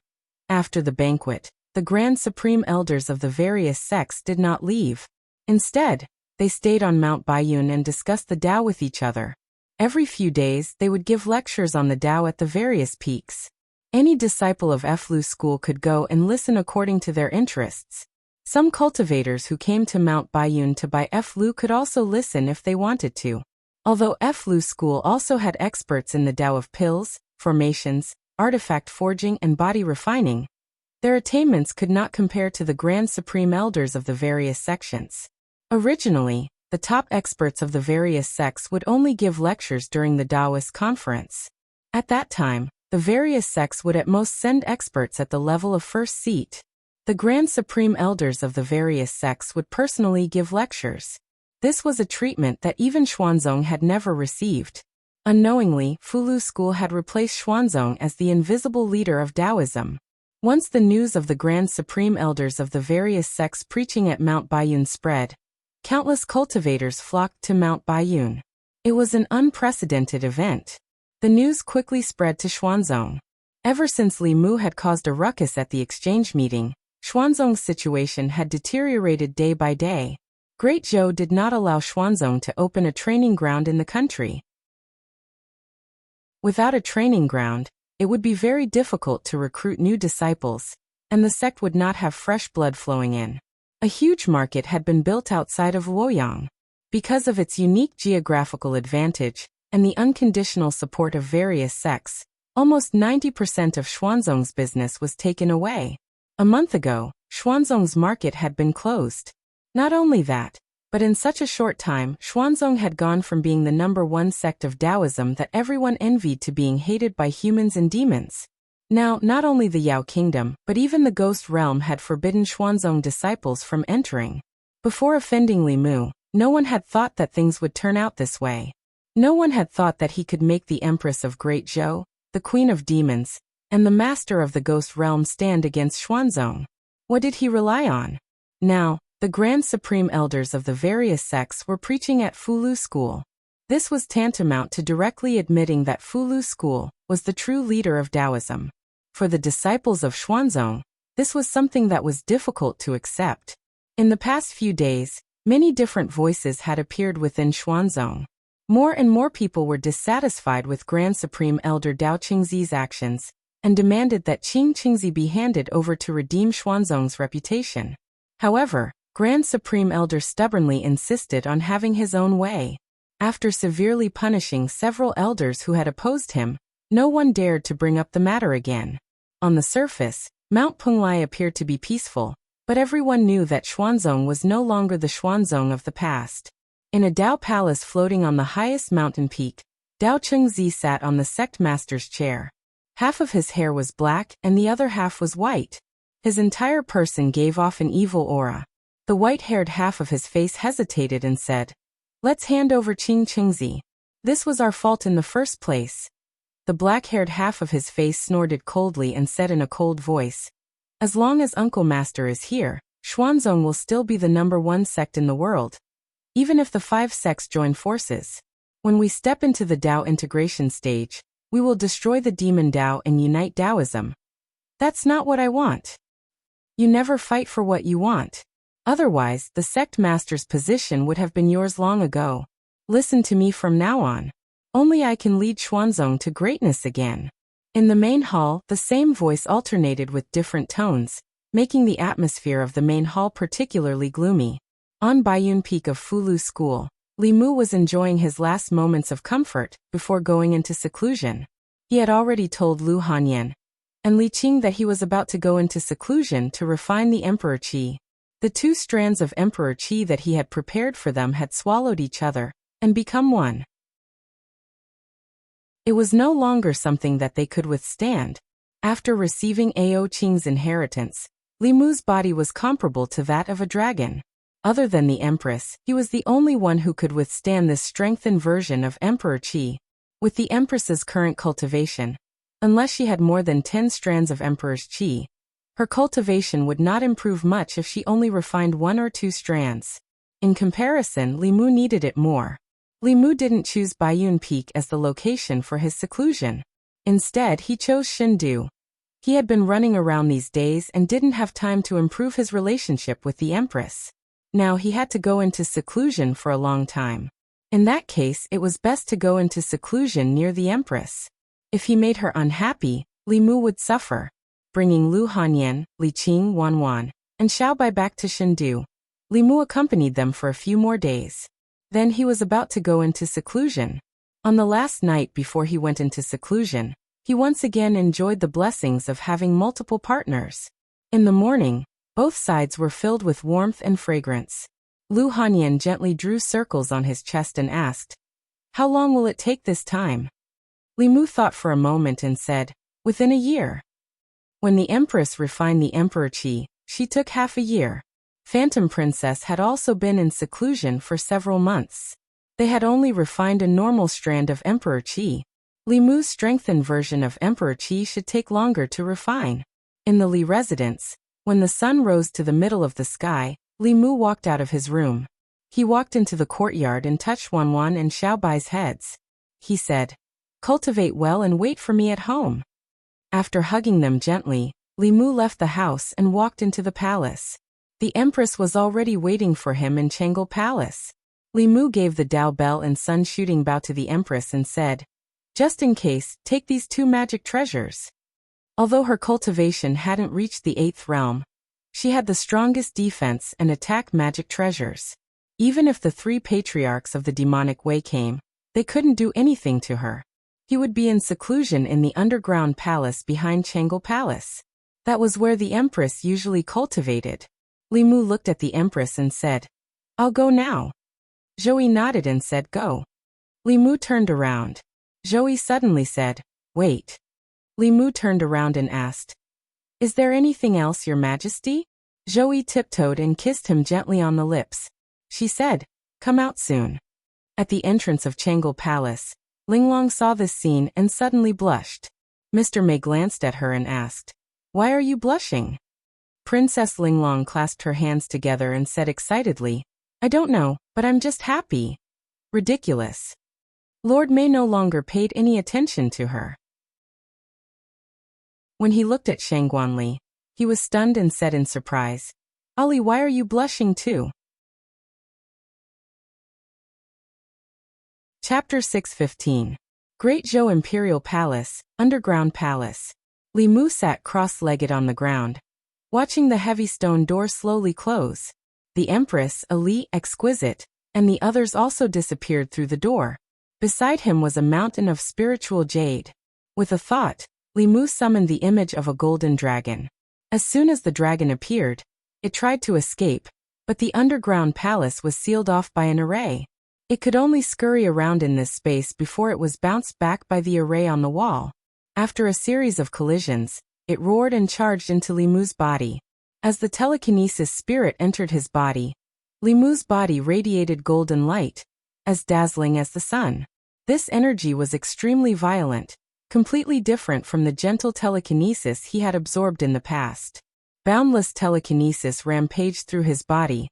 After the banquet, the Grand Supreme Elders of the various sects did not leave. Instead, they stayed on Mount Baiyun and discussed the Tao with each other. Every few days, they would give lectures on the Tao at the various peaks. Any disciple of Fu school could go and listen according to their interests. Some cultivators who came to Mount Baiyun to buy Fu could also listen if they wanted to. Although Fu school also had experts in the Tao of pills, formations, artifact forging and body refining, their attainments could not compare to the Grand Supreme Elders of the various sections. Originally, the top experts of the various sects would only give lectures during the Taoist conference. At that time, the various sects would at most send experts at the level of first seat. The Grand Supreme Elders of the various sects would personally give lectures. This was a treatment that even Xuanzong had never received. Unknowingly, Fulu school had replaced Xuanzong as the invisible leader of Taoism. Once the news of the Grand Supreme Elders of the various sects preaching at Mount Baiyun spread, countless cultivators flocked to Mount Baiyun. It was an unprecedented event. The news quickly spread to Xuanzong. Ever since Li Mu had caused a ruckus at the exchange meeting, Xuanzong's situation had deteriorated day by day. Great Zhou did not allow Xuanzong to open a training ground in the country. Without a training ground, it would be very difficult to recruit new disciples, and the sect would not have fresh blood flowing in. A huge market had been built outside of Luoyang. Because of its unique geographical advantage and the unconditional support of various sects, almost 90% of Xuanzong's business was taken away. A month ago, Xuanzong's market had been closed. Not only that, but in such a short time, Xuanzong had gone from being the #1 sect of Taoism that everyone envied to being hated by humans and demons. Now, not only the Yao Kingdom, but even the Ghost Realm had forbidden Xuanzong disciples from entering. Before offending Li Mu, no one had thought that things would turn out this way. No one had thought that he could make the Empress of Great Zhou, the Queen of Demons, and the Master of the Ghost Realm stand against Xuanzong. What did he rely on? Now, the Grand Supreme Elders of the various sects were preaching at Fulu school. This was tantamount to directly admitting that Fulu school was the true leader of Taoism. For the disciples of Xuanzong, this was something that was difficult to accept. In the past few days, many different voices had appeared within Xuanzong. More and more people were dissatisfied with Grand Supreme Elder Dao Qingzi's actions, and demanded that Qing Qingzi be handed over to redeem Xuanzong's reputation. However, Grand Supreme Elder stubbornly insisted on having his own way. After severely punishing several elders who had opposed him, no one dared to bring up the matter again. On the surface, Mount Penglai appeared to be peaceful, but everyone knew that Xuanzong was no longer the Xuanzong of the past. In a Dao palace floating on the highest mountain peak, Dao Qingzi sat on the sect master's chair. Half of his hair was black and the other half was white. His entire person gave off an evil aura. The white-haired half of his face hesitated and said, "Let's hand over Qing Qingzi. This was our fault in the first place." The black-haired half of his face snorted coldly and said in a cold voice, "As long as Uncle Master is here, Xuanzong will still be the #1 sect in the world. Even if the 5 sects join forces. When we step into the Dao integration stage, we will destroy the demon Dao and unite Taoism. That's not what I want." You never fight for what you want. Otherwise, the sect master's position would have been yours long ago. Listen to me from now on. Only I can lead Xuanzong to greatness again. In the main hall, the same voice alternated with different tones, making the atmosphere of the main hall particularly gloomy. On Baiyun Peak of Fulu School, Li Mu was enjoying his last moments of comfort before going into seclusion. He had already told Lu Hanyan and Li Qing that he was about to go into seclusion to refine the Emperor Qi. The 2 strands of Emperor Qi that he had prepared for them had swallowed each other and become one. It was no longer something that they could withstand. After receiving Ao Qing's inheritance, Li Mu's body was comparable to that of a dragon. Other than the Empress, he was the only one who could withstand this strengthened version of Emperor Qi. With the Empress's current cultivation, unless she had more than 10 strands of Emperor's Qi, her cultivation would not improve much if she only refined 1 or 2 strands. In comparison, Li Mu needed it more. Li Mu didn't choose Baiyun Peak as the location for his seclusion. Instead, he chose Shindu. He had been running around these days and didn't have time to improve his relationship with the Empress. Now he had to go into seclusion for a long time. In that case, it was best to go into seclusion near the Empress. If he made her unhappy, Li Mu would suffer, bringing Lu Hanyan, Li Qing Wanwan, and Xiaobai back to Chengdu. Li Mu accompanied them for a few more days. Then he was about to go into seclusion. On the last night before he went into seclusion, he once again enjoyed the blessings of having multiple partners. In the morning, both sides were filled with warmth and fragrance. Lu Hanyan gently drew circles on his chest and asked, "How long will it take this time?" Li Mu thought for a moment and said, "Within a year." When the Empress refined the Emperor Qi, she took half a year. Phantom Princess had also been in seclusion for several months. They had only refined a normal strand of Emperor Qi. Li Mu's strengthened version of Emperor Qi should take longer to refine. In the Li residence, when the sun rose to the middle of the sky, Li Mu walked out of his room. He walked into the courtyard and touched Wanwan and Xiaobai's heads. He said, "Cultivate well and wait for me at home." After hugging them gently, Li Mu left the house and walked into the palace. The Empress was already waiting for him in Changel Palace. Li Mu gave the Dao Bell and Sun Shooting Bow to the Empress and said, "Just in case, take these 2 magic treasures." Although her cultivation hadn't reached the 8th realm, she had the strongest defense and attack magic treasures. Even if the 3 patriarchs of the demonic way came, they couldn't do anything to her. He would be in seclusion in the underground palace behind Changel Palace. That was where the Empress usually cultivated. Li Mu looked at the Empress and said, "I'll go now." Zhou nodded and said, "Go." Li Mu turned around. Zhou suddenly said, "Wait." Li Mu turned around and asked, "Is there anything else, Your Majesty?" Zhou tiptoed and kissed him gently on the lips. She said, "Come out soon." At the entrance of Changel Palace, Linglong saw this scene and suddenly blushed. Mr. Mei glanced at her and asked, "Why are you blushing?" Princess Linglong clasped her hands together and said excitedly, "I don't know, but I'm just happy." Ridiculous. Lord Mei no longer paid any attention to her. When he looked at Shangguanli, he was stunned and said in surprise, "Ali, why are you blushing too?" Chapter 615. Great Zhou Imperial Palace, Underground Palace. Li Mu sat cross-legged on the ground, watching the heavy stone door slowly close. The Empress, Ali, Exquisite, and the others also disappeared through the door. Beside him was a mountain of spiritual jade. With a thought, Li Mu summoned the image of a golden dragon. As soon as the dragon appeared, it tried to escape, but the underground palace was sealed off by an array. It could only scurry around in this space before it was bounced back by the array on the wall. After a series of collisions, it roared and charged into Li Mu's body. As the telekinesis spirit entered his body, Li Mu's body radiated golden light, as dazzling as the sun. This energy was extremely violent, completely different from the gentle telekinesis he had absorbed in the past. Boundless telekinesis rampaged through his body,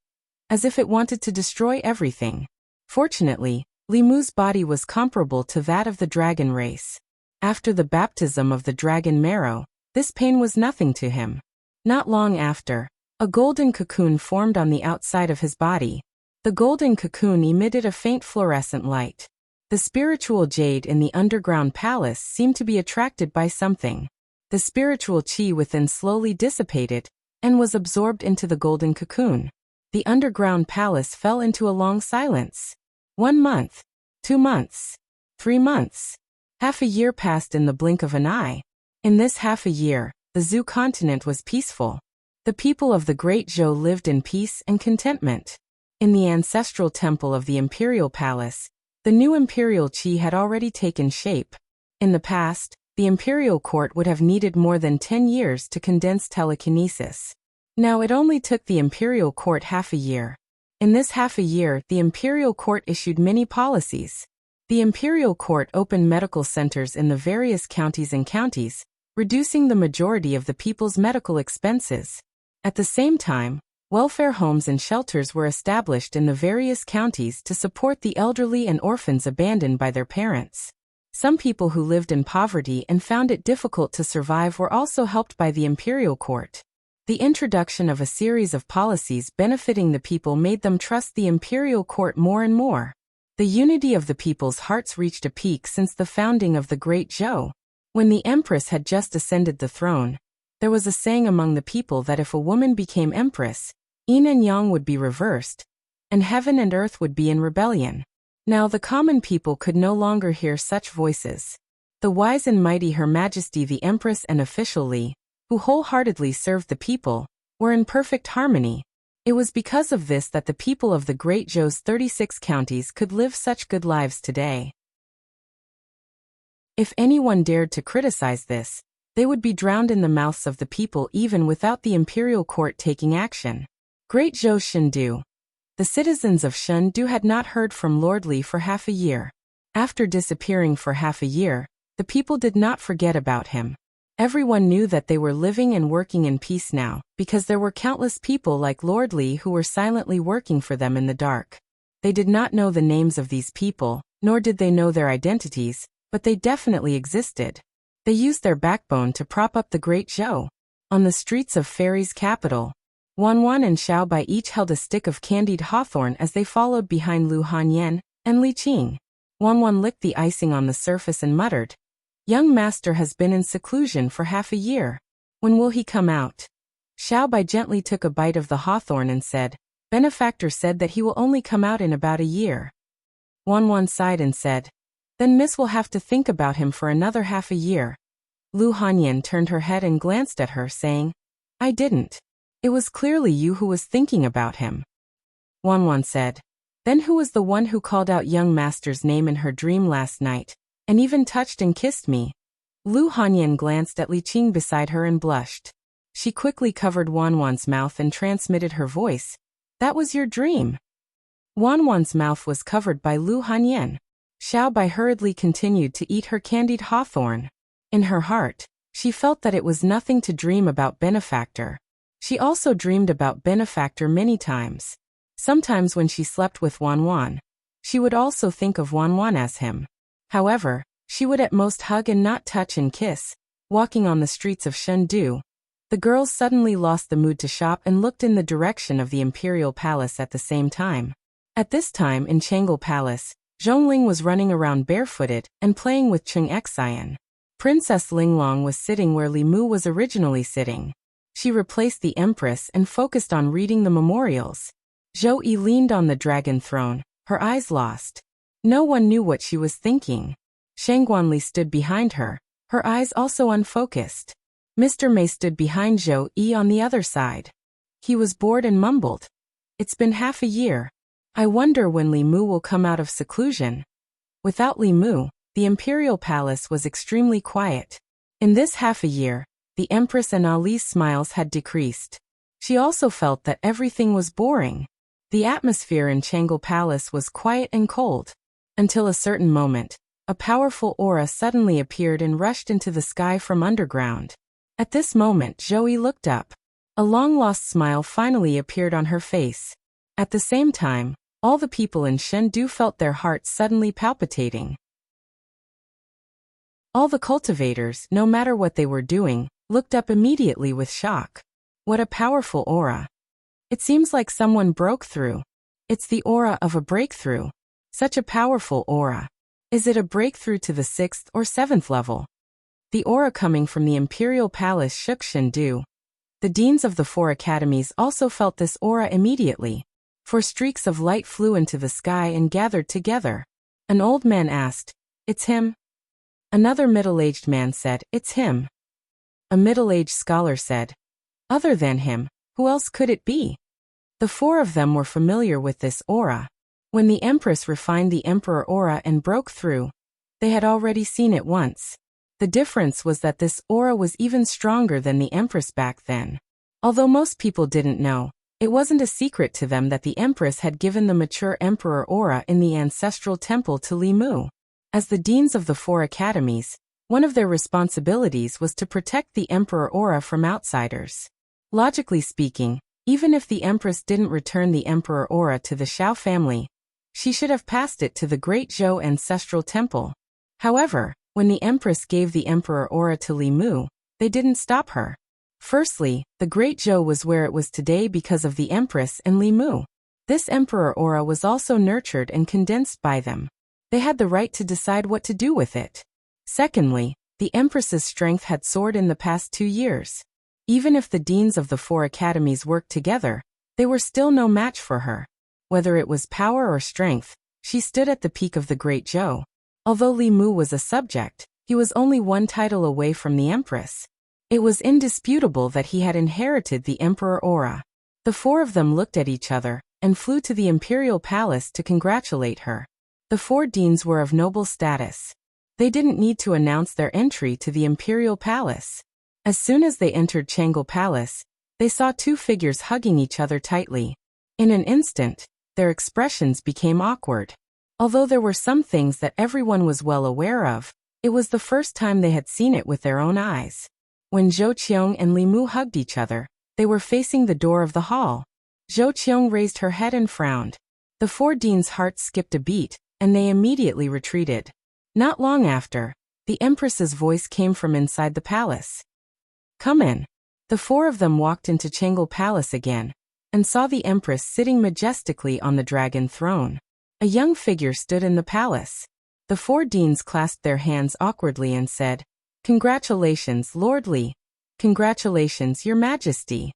as if it wanted to destroy everything. Fortunately, Li Mu's body was comparable to that of the dragon race. After the baptism of the dragon marrow, this pain was nothing to him. Not long after, a golden cocoon formed on the outside of his body. The golden cocoon emitted a faint fluorescent light. The spiritual jade in the underground palace seemed to be attracted by something. The spiritual qi within slowly dissipated and was absorbed into the golden cocoon. The underground palace fell into a long silence. 1 month, 2 months, 3 months. Half a year passed in the blink of an eye. In this half a year, the Zhou continent was peaceful. The people of the Great Zhou lived in peace and contentment. In the ancestral temple of the Imperial Palace, the new Imperial Qi had already taken shape. In the past, the Imperial Court would have needed more than 10 years to condense telekinesis. Now it only took the Imperial Court half a year. In this half a year, the Imperial Court issued many policies. The Imperial Court opened medical centers in the various counties and counties, reducing the majority of the people's medical expenses. At the same time, welfare homes and shelters were established in the various counties to support the elderly and orphans abandoned by their parents. Some people who lived in poverty and found it difficult to survive were also helped by the Imperial Court. The introduction of a series of policies benefiting the people made them trust the Imperial Court more and more. The unity of the people's hearts reached a peak since the founding of the Great Zhou. When the empress had just ascended the throne, there was a saying among the people that if a woman became empress, yin and yang would be reversed, and heaven and earth would be in rebellion. Now the common people could no longer hear such voices. The wise and mighty Her Majesty the Empress and official Li, who wholeheartedly served the people, were in perfect harmony. It was because of this that the people of the Great Zhou's 36 counties could live such good lives today. If anyone dared to criticize this, they would be drowned in the mouths of the people even without the imperial court taking action. Great Zhou Shendu. The citizens of Shendu had not heard from Lord Li for half a year. After disappearing for half a year, the people did not forget about him. Everyone knew that they were living and working in peace now, because there were countless people like Lord Li who were silently working for them in the dark. They did not know the names of these people, nor did they know their identities, but they definitely existed. They used their backbone to prop up the Great Zhou. On the streets of Fairy's capital, Wanwan and Xiaobai each held a stick of candied hawthorn as they followed behind Lu Hanyan and Li Qing. Wanwan licked the icing on the surface and muttered, "Young master has been in seclusion for half a year. When will he come out?" Xiaobai gently took a bite of the hawthorn and said, "Benefactor said that he will only come out in about a year." Wanwan sighed and said, "Then Miss will have to think about him for another half a year." Lu Hanyan turned her head and glanced at her, saying, "I didn't. It was clearly you who was thinking about him." Wanwan said, "Then who was the one who called out young master's name in her dream last night, and even touched and kissed me?" Lu Hanyan glanced at Li Qing beside her and blushed. She quickly covered Wanwan's mouth and transmitted her voice, "That was your dream." Wanwan's mouth was covered by Lu Hanyan. Xiaobai hurriedly continued to eat her candied hawthorn. In her heart, she felt that it was nothing to dream about Benefactor. She also dreamed about Benefactor many times. Sometimes when she slept with Wanwan, she would also think of Wanwan as him. However, she would at most hug and not touch and kiss. Walking on the streets of Shendu, the girls suddenly lost the mood to shop and looked in the direction of the Imperial Palace at the same time. At this time in Changle Palace, Zhongling was running around barefooted and playing with Chung Xian. Princess Linglong was sitting where Li Mu was originally sitting. She replaced the Empress and focused on reading the memorials. Zhou Yi leaned on the dragon throne, her eyes lost. No one knew what she was thinking. Shang Guanli stood behind her, her eyes also unfocused. Mr. Mei stood behind Zhou Yi on the other side. He was bored and mumbled, "It's been half a year. I wonder when Li Mu will come out of seclusion." Without Li Mu, the Imperial Palace was extremely quiet. In this half a year, the Empress and Ali's smiles had decreased. She also felt that everything was boring. The atmosphere in Changle Palace was quiet and cold. Until a certain moment, a powerful aura suddenly appeared and rushed into the sky from underground. At this moment, Zhou Yi looked up. A long-lost smile finally appeared on her face. At the same time, all the people in Shendu felt their hearts suddenly palpitating. All the cultivators, no matter what they were doing, looked up immediately with shock. What a powerful aura. It seems like someone broke through. It's the aura of a breakthrough. Such a powerful aura. Is it a breakthrough to the 6th or 7th level? The aura coming from the Imperial Palace shook Shendu. The deans of the 4 academies also felt this aura immediately. 4 streaks of light flew into the sky and gathered together. An old man asked, "It's him?" Another middle-aged man said, "It's him." A middle-aged scholar said, "Other than him, who else could it be?" The 4 of them were familiar with this aura. When the Empress refined the Emperor aura and broke through, they had already seen it once. The difference was that this aura was even stronger than the Empress back then. Although most people didn't know, it wasn't a secret to them that the Empress had given the mature Emperor aura in the ancestral temple to Li Mu. As the deans of the 4 academies, one of their responsibilities was to protect the Emperor aura from outsiders. Logically speaking, even if the Empress didn't return the Emperor aura to the Xiao family, she should have passed it to the Great Zhou Ancestral Temple. However, when the Empress gave the Emperor aura to Li Mu, they didn't stop her. Firstly, the Great Zhou was where it was today because of the Empress and Li Mu. This Emperor aura was also nurtured and condensed by them. They had the right to decide what to do with it. Secondly, The Empress's strength had soared in the past 2 years. Even if the deans of the 4 academies worked together, they were still no match for her. Whether it was power or strength, she stood at the peak of the Great Zhou. Although Li Mu was a subject, he was only one title away from the Empress. It was indisputable that he had inherited the Emperor aura. The 4 of them looked at each other and flew to the Imperial Palace to congratulate her. The 4 deans were of noble status. They didn't need to announce their entry to the Imperial Palace. As soon as they entered Changle Palace, they saw 2 figures hugging each other tightly. In an instant, their expressions became awkward. Although there were some things that everyone was well aware of, it was the first time they had seen it with their own eyes. When Zhou Qiong and Li Mu hugged each other, they were facing the door of the hall. Zhou Qiong raised her head and frowned. The 4 deans' hearts skipped a beat, and they immediately retreated. Not long after, the Empress's voice came from inside the palace. "Come in." The 4 of them walked into Changle Palace again, and saw the Empress sitting majestically on the dragon throne. A young figure stood in the palace. The 4 deans clasped their hands awkwardly and said, "Congratulations, Lord Li. Congratulations, Your Majesty."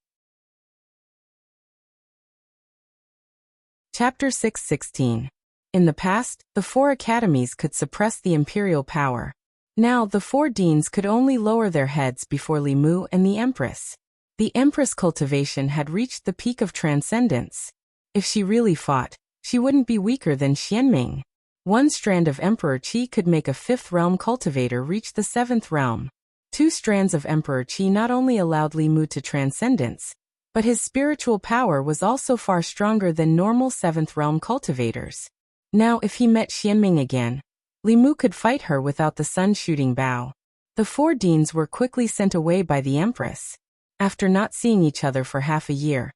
Chapter 6:16. In the past, the 4 academies could suppress the imperial power. Now, the 4 deans could only lower their heads before Li Mu and the Empress. The Empress' cultivation had reached the peak of transcendence. If she really fought, she wouldn't be weaker than Xianming. One strand of Emperor Qi could make a 5th realm cultivator reach the 7th realm. 2 strands of Emperor Qi not only allowed Li Mu to transcendence, but his spiritual power was also far stronger than normal 7th realm cultivators. Now if he met Xianming again, Li Mu could fight her without the sun-shooting bow. The 4 deans were quickly sent away by the Empress. After not seeing each other for half a year,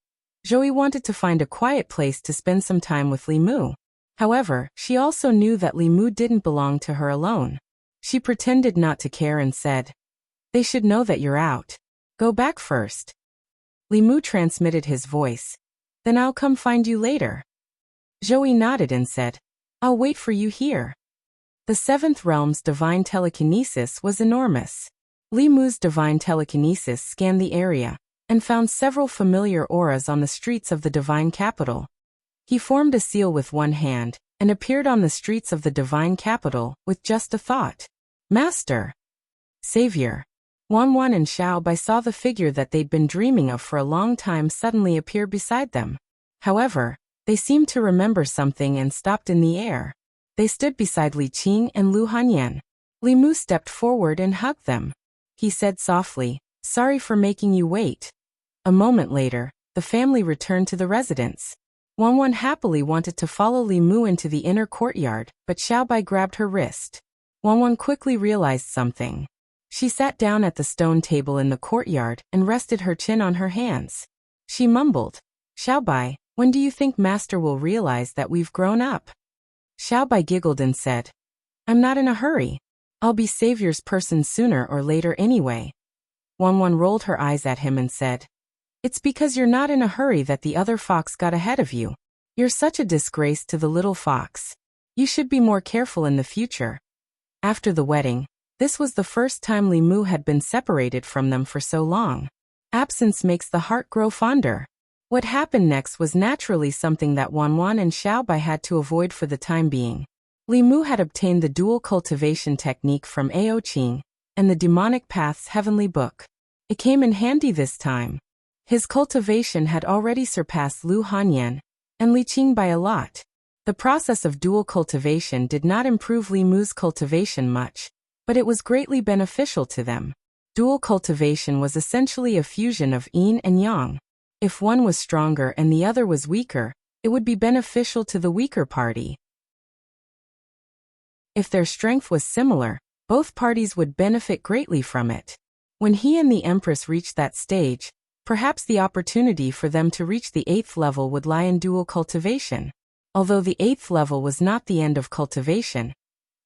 Zhou wanted to find a quiet place to spend some time with Li Mu. However, she also knew that Li Mu didn't belong to her alone. She pretended not to care and said, "They should know that you're out. Go back first." Li Mu transmitted his voice. "Then I'll come find you later." Zhou nodded and said, "I'll wait for you here." The 7th realm's divine telekinesis was enormous. Li Mu's divine telekinesis scanned the area and found several familiar auras on the streets of the divine capital. He formed a seal with one hand and appeared on the streets of the divine capital with just a thought. "Master! Savior!" Wanwan and Xiaobai saw the figure that they'd been dreaming of for a long time suddenly appear beside them. However, they seemed to remember something and stopped in the air. They stood beside Li Qing and Lu Hanyan. Li Mu stepped forward and hugged them. He said softly, "Sorry for making you wait." A moment later, the family returned to the residence. Wanwan happily wanted to follow Li Mu into the inner courtyard, but Xiaobai grabbed her wrist. Wanwan quickly realized something. She sat down at the stone table in the courtyard and rested her chin on her hands. She mumbled, "Xiaobai, when do you think Master will realize that we've grown up?" Xiaobai giggled and said, "I'm not in a hurry. I'll be Savior's person sooner or later anyway." Wanwan rolled her eyes at him and said, "It's because you're not in a hurry that the other fox got ahead of you. You're such a disgrace to the little fox. You should be more careful in the future." After the wedding, this was the first time Li Mu had been separated from them for so long. Absence makes the heart grow fonder. What happened next was naturally something that Wanwan and Xiaobai had to avoid for the time being. Li Mu had obtained the dual cultivation technique from Ao Qing and the Demonic Path's Heavenly Book. It came in handy this time. His cultivation had already surpassed Lu Hanyan and Li Qing by a lot. The process of dual cultivation did not improve Li Mu's cultivation much, but it was greatly beneficial to them. Dual cultivation was essentially a fusion of yin and yang. If one was stronger and the other was weaker, it would be beneficial to the weaker party. If their strength was similar, both parties would benefit greatly from it. When he and the Empress reached that stage, perhaps the opportunity for them to reach the 8th level would lie in dual cultivation. Although the 8th level was not the end of cultivation,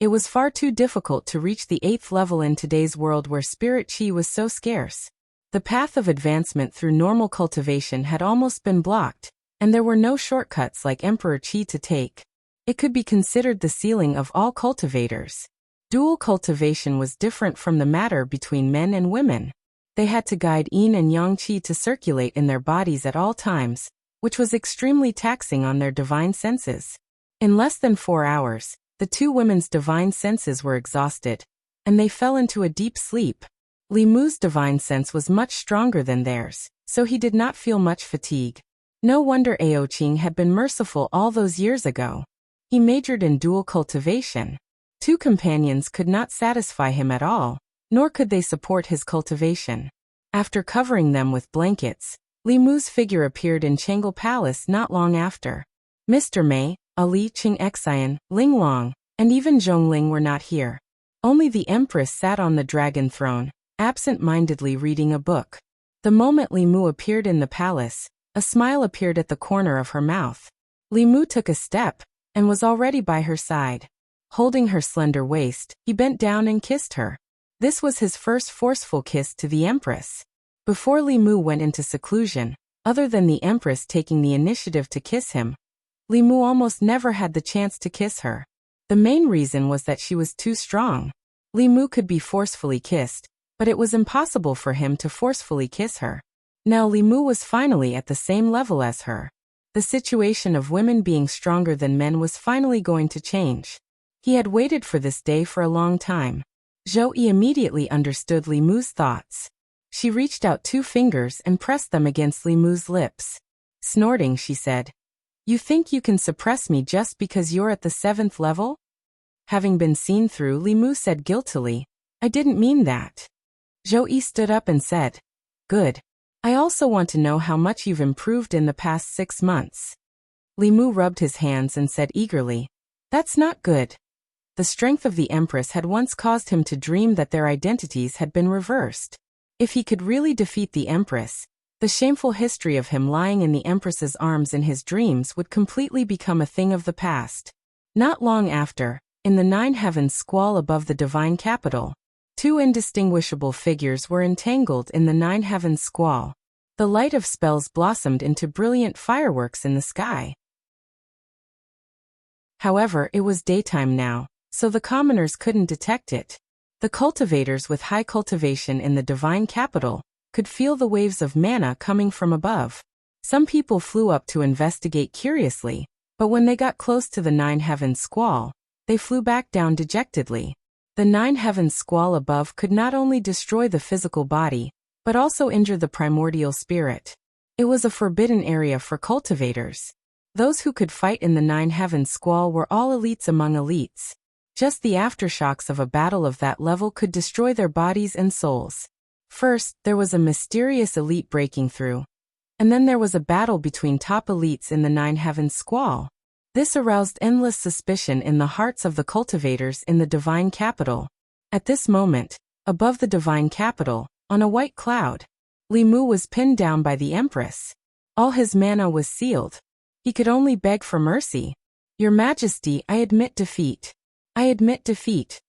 it was far too difficult to reach the 8th level in today's world where spirit qi was so scarce. The path of advancement through normal cultivation had almost been blocked, and there were no shortcuts like Emperor Qi to take. It could be considered the ceiling of all cultivators. Dual cultivation was different from the matter between men and women. They had to guide yin and yang qi to circulate in their bodies at all times, which was extremely taxing on their divine senses. In less than 4 hours, the two women's divine senses were exhausted, and they fell into a deep sleep. Li Mu's divine sense was much stronger than theirs, so he did not feel much fatigue. No wonder Ao Qing had been merciful all those years ago. He majored in dual cultivation. 2 companions could not satisfy him at all, nor could they support his cultivation. After covering them with blankets, Li Mu's figure appeared in Changle Palace not long after. Mr. Mei, Ali Qing Xian, Ling Long, and even Zhongling were not here. Only the Empress sat on the dragon throne, absent-mindedly reading a book. The moment Li Mu appeared in the palace, a smile appeared at the corner of her mouth. Li Mu took a step, and was already by her side. Holding her slender waist, he bent down and kissed her. This was his first forceful kiss to the Empress. Before Li Mu went into seclusion, other than the Empress taking the initiative to kiss him, Li Mu almost never had the chance to kiss her. The main reason was that she was too strong. Li Mu could be forcefully kissed, but it was impossible for him to forcefully kiss her. Now Li Mu was finally at the same level as her. The situation of women being stronger than men was finally going to change. He had waited for this day for a long time. Zhou Yi immediately understood Li Mu's thoughts. She reached out 2 fingers and pressed them against Li Mu's lips. Snorting, she said, "You think you can suppress me just because you're at the 7th level?" Having been seen through, Li Mu said guiltily, "I didn't mean that." Zhou Yi stood up and said, "Good. I also want to know how much you've improved in the past 6 months." Li Mu rubbed his hands and said eagerly, "That's not good." The strength of the Empress had once caused him to dream that their identities had been reversed. If he could really defeat the Empress, the shameful history of him lying in the Empress's arms in his dreams would completely become a thing of the past. Not long after, in the 9 heavens squall above the divine capital, 2 indistinguishable figures were entangled in the 9 heavens squall. The light of spells blossomed into brilliant fireworks in the sky. However, it was daytime now, so the commoners couldn't detect it. The cultivators with high cultivation in the divine capital could feel the waves of mana coming from above. Some people flew up to investigate curiously, but when they got close to the 9 heavens squall, they flew back down dejectedly. The 9 heavens squall above could not only destroy the physical body, but also injure the primordial spirit. It was a forbidden area for cultivators. Those who could fight in the 9 heavens squall were all elites among elites. Just the aftershocks of a battle of that level could destroy their bodies and souls. First, there was a mysterious elite breaking through. And then there was a battle between top elites in the 9 heavens squall. This aroused endless suspicion in the hearts of the cultivators in the divine capital. At this moment, above the divine capital, on a white cloud, Li Mu was pinned down by the Empress. All his mana was sealed. He could only beg for mercy. "Your Majesty, I admit defeat. I admit defeat."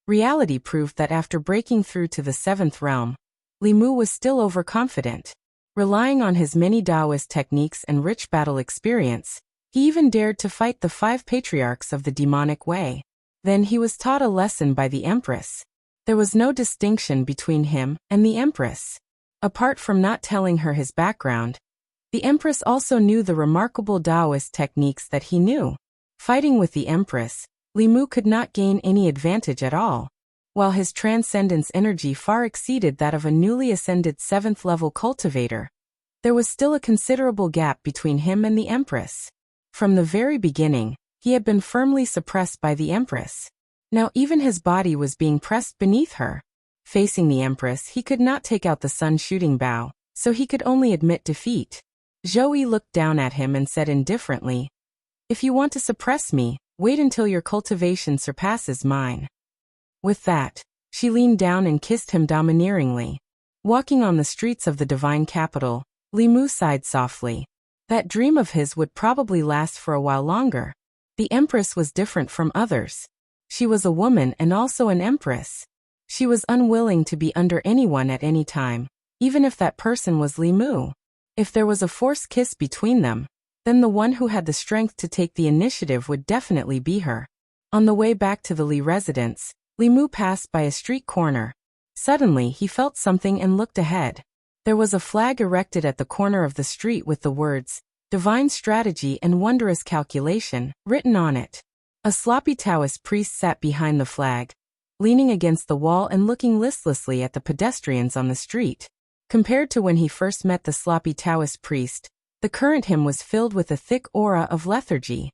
Reality proved that after breaking through to the 7th realm, Li Mu was still overconfident. Relying on his many Taoist techniques and rich battle experience, he even dared to fight the 5 patriarchs of the demonic way. Then he was taught a lesson by the Empress. There was no distinction between him and the Empress. Apart from not telling her his background, the Empress also knew the remarkable Taoist techniques that he knew. Fighting with the Empress, Li Mu could not gain any advantage at all. While his transcendence energy far exceeded that of a newly ascended 7th level cultivator, there was still a considerable gap between him and the Empress. From the very beginning, he had been firmly suppressed by the Empress. Now even his body was being pressed beneath her. Facing the Empress, he could not take out the sun-shooting bow, so he could only admit defeat. Zhou Yi looked down at him and said indifferently, "If you want to suppress me, wait until your cultivation surpasses mine." With that, she leaned down and kissed him domineeringly. Walking on the streets of the divine capital, Li Mu sighed softly. That dream of his would probably last for a while longer. The Empress was different from others. She was a woman and also an Empress. She was unwilling to be under anyone at any time, even if that person was Li Mu. If there was a forced kiss between them, then the one who had the strength to take the initiative would definitely be her. On the way back to the Li residence, Li Mu passed by a street corner. Suddenly he felt something and looked ahead. There was a flag erected at the corner of the street with the words, "Divine Strategy and Wondrous Calculation," written on it. A sloppy Taoist priest sat behind the flag, leaning against the wall and looking listlessly at the pedestrians on the street. Compared to when he first met the sloppy Taoist priest, the current him was filled with a thick aura of lethargy.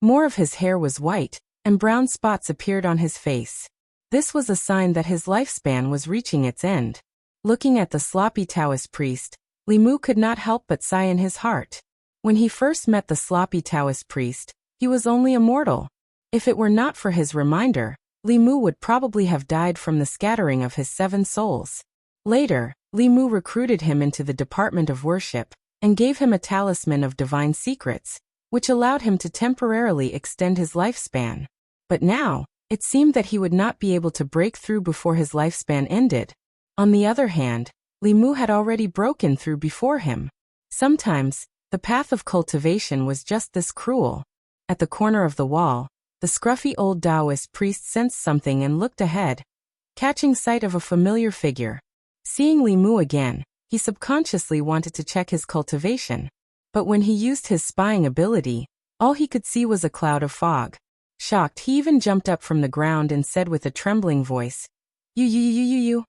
More of his hair was white, and brown spots appeared on his face. This was a sign that his lifespan was reaching its end. Looking at the sloppy Taoist priest, Li Mu could not help but sigh in his heart. When he first met the sloppy Taoist priest, he was only a mortal. If it were not for his reminder, Li Mu would probably have died from the scattering of his 7 souls. Later, Li Mu recruited him into the department of worship, and gave him a talisman of divine secrets, which allowed him to temporarily extend his lifespan. But now, it seemed that he would not be able to break through before his lifespan ended. On the other hand, Li Mu had already broken through before him. Sometimes, the path of cultivation was just this cruel. At the corner of the wall, the scruffy old Taoist priest sensed something and looked ahead, catching sight of a familiar figure. Seeing Li Mu again, he subconsciously wanted to check his cultivation. But when he used his spying ability, all he could see was a cloud of fog. Shocked, he even jumped up from the ground and said with a trembling voice, You.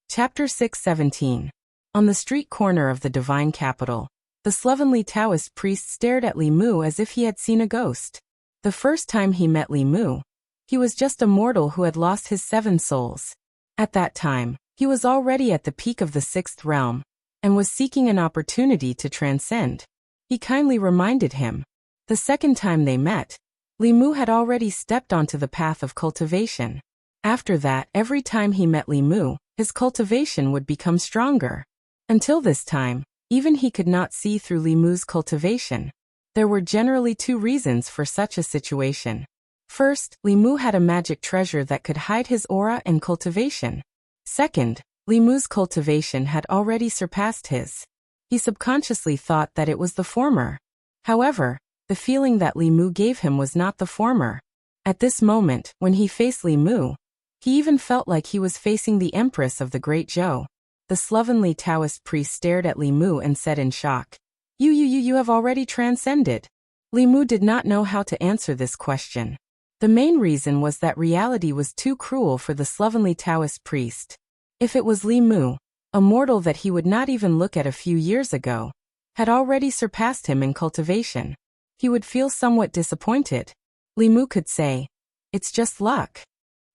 Chapter 6:17. On the street corner of the divine capital, the slovenly Taoist priest stared at Li Mu as if he had seen a ghost. The first time he met Li Mu, he was just a mortal who had lost his 7 souls. At that time, he was already at the peak of the 6th realm, and was seeking an opportunity to transcend. He kindly reminded him. The second time they met, Li Mu had already stepped onto the path of cultivation. After that, every time he met Li Mu, his cultivation would become stronger. Until this time, even he could not see through Li Mu's cultivation. There were generally 2 reasons for such a situation. First, Li Mu had a magic treasure that could hide his aura and cultivation. Second, Li Mu's cultivation had already surpassed his. He subconsciously thought that it was the former. However, the feeling that Li Mu gave him was not the former. At this moment, when he faced Li Mu, he even felt like he was facing the Empress of the Great Zhou. The slovenly Taoist priest stared at Li Mu and said in shock, You have already transcended. Li Mu did not know how to answer this question. The main reason was that reality was too cruel for the slovenly Taoist priest. If it was Li Mu, a mortal that he would not even look at a few years ago, had already surpassed him in cultivation, he would feel somewhat disappointed. Li Mu could say, It's just luck.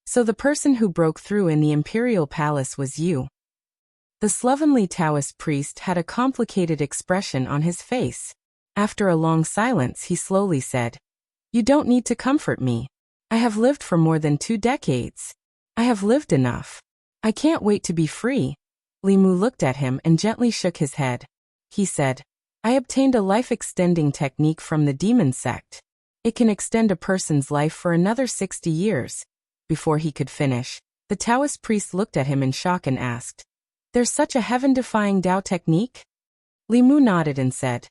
So the person who broke through in the imperial palace was you. The slovenly Taoist priest had a complicated expression on his face. After a long silence, he slowly said, You don't need to comfort me. I have lived for more than 2 decades. I have lived enough. I can't wait to be free. Li Mu looked at him and gently shook his head. He said, I obtained a life-extending technique from the demon sect. It can extend a person's life for another 60 years. Before he could finish, the Taoist priest looked at him in shock and asked, There's such a heaven-defying Tao technique? Li Mu nodded and said,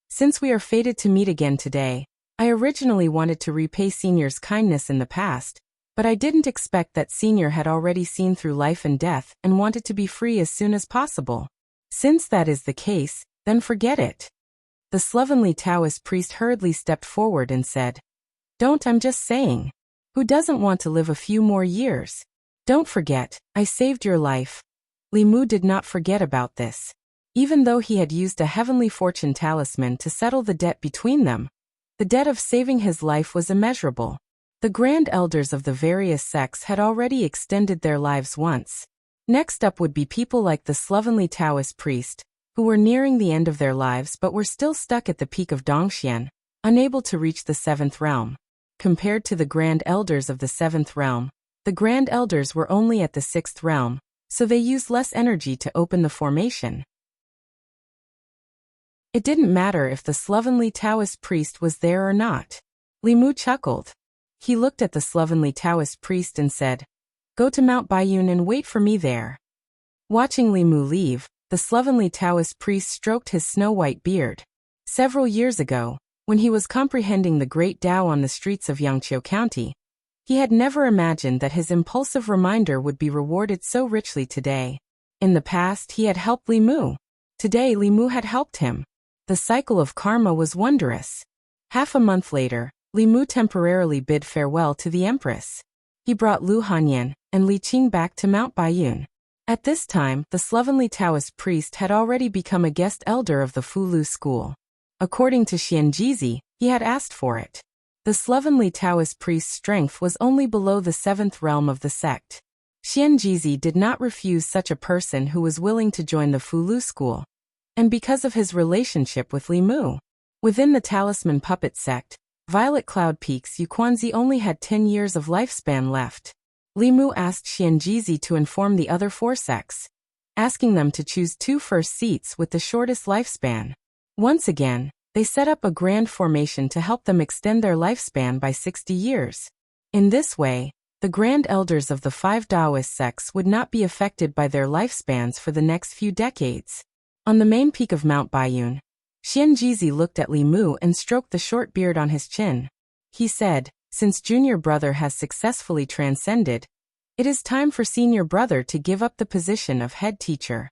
Since we are fated to meet again today, I originally wanted to repay Senior's kindness in the past, but I didn't expect that Senior had already seen through life and death and wanted to be free as soon as possible. Since that is the case, then forget it. The slovenly Taoist priest hurriedly stepped forward and said, Don't, I'm just saying. Who doesn't want to live a few more years? Don't forget, I saved your life. Li Mu did not forget about this. Even though he had used a heavenly fortune talisman to settle the debt between them, the debt of saving his life was immeasurable. The grand elders of the various sects had already extended their lives once. Next up would be people like the slovenly Taoist priest, who were nearing the end of their lives but were still stuck at the peak of Dongxian, unable to reach the 7th realm. Compared to the grand elders of the 7th realm, the grand elders were only at the 6th realm, so they used less energy to open the formation. It didn't matter if the slovenly Taoist priest was there or not. Li Mu chuckled. He looked at the slovenly Taoist priest and said, Go to Mount Baiyun and wait for me there. Watching Li Mu leave, the slovenly Taoist priest stroked his snow-white beard. Several years ago, When he was comprehending the great Tao on the streets of Yangqiu County, he had never imagined that his impulsive reminder would be rewarded so richly today. In the past, he had helped Li Mu. Today, Li Mu had helped him. The cycle of karma was wondrous. Half a month later, Li Mu temporarily bid farewell to the Empress. He brought Lu Hanyan and Li Qing back to Mount Baiyun. At this time, the slovenly Taoist priest had already become a guest elder of the Fulu school. According to Xianjizi, he had asked for it. The slovenly Taoist priest's strength was only below the 7th realm of the sect. Xianjizi did not refuse such a person who was willing to join the Fulu school. And because of his relationship with Li Mu. Within the Talisman Puppet sect, Violet Cloud Peak's Yuquanzi only had 10 years of lifespan left. Li Mu asked Xianjizi to inform the other 4 sects, asking them to choose 2 first seats with the shortest lifespan. Once again, they set up a grand formation to help them extend their lifespan by 60 years. In this way, the grand elders of the 5 Taoist sects would not be affected by their lifespans for the next few decades. On the main peak of Mount Baiyun, Xianjizi looked at Li Mu and stroked the short beard on his chin. He said, "Since junior brother has successfully transcended, it is time for senior brother to give up the position of head teacher."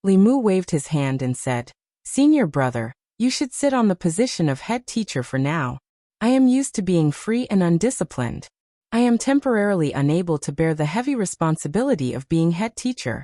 Li Mu waved his hand and said, "Senior brother, you should sit on the position of head teacher for now. I am used to being free and undisciplined. I am temporarily unable to bear the heavy responsibility of being head teacher."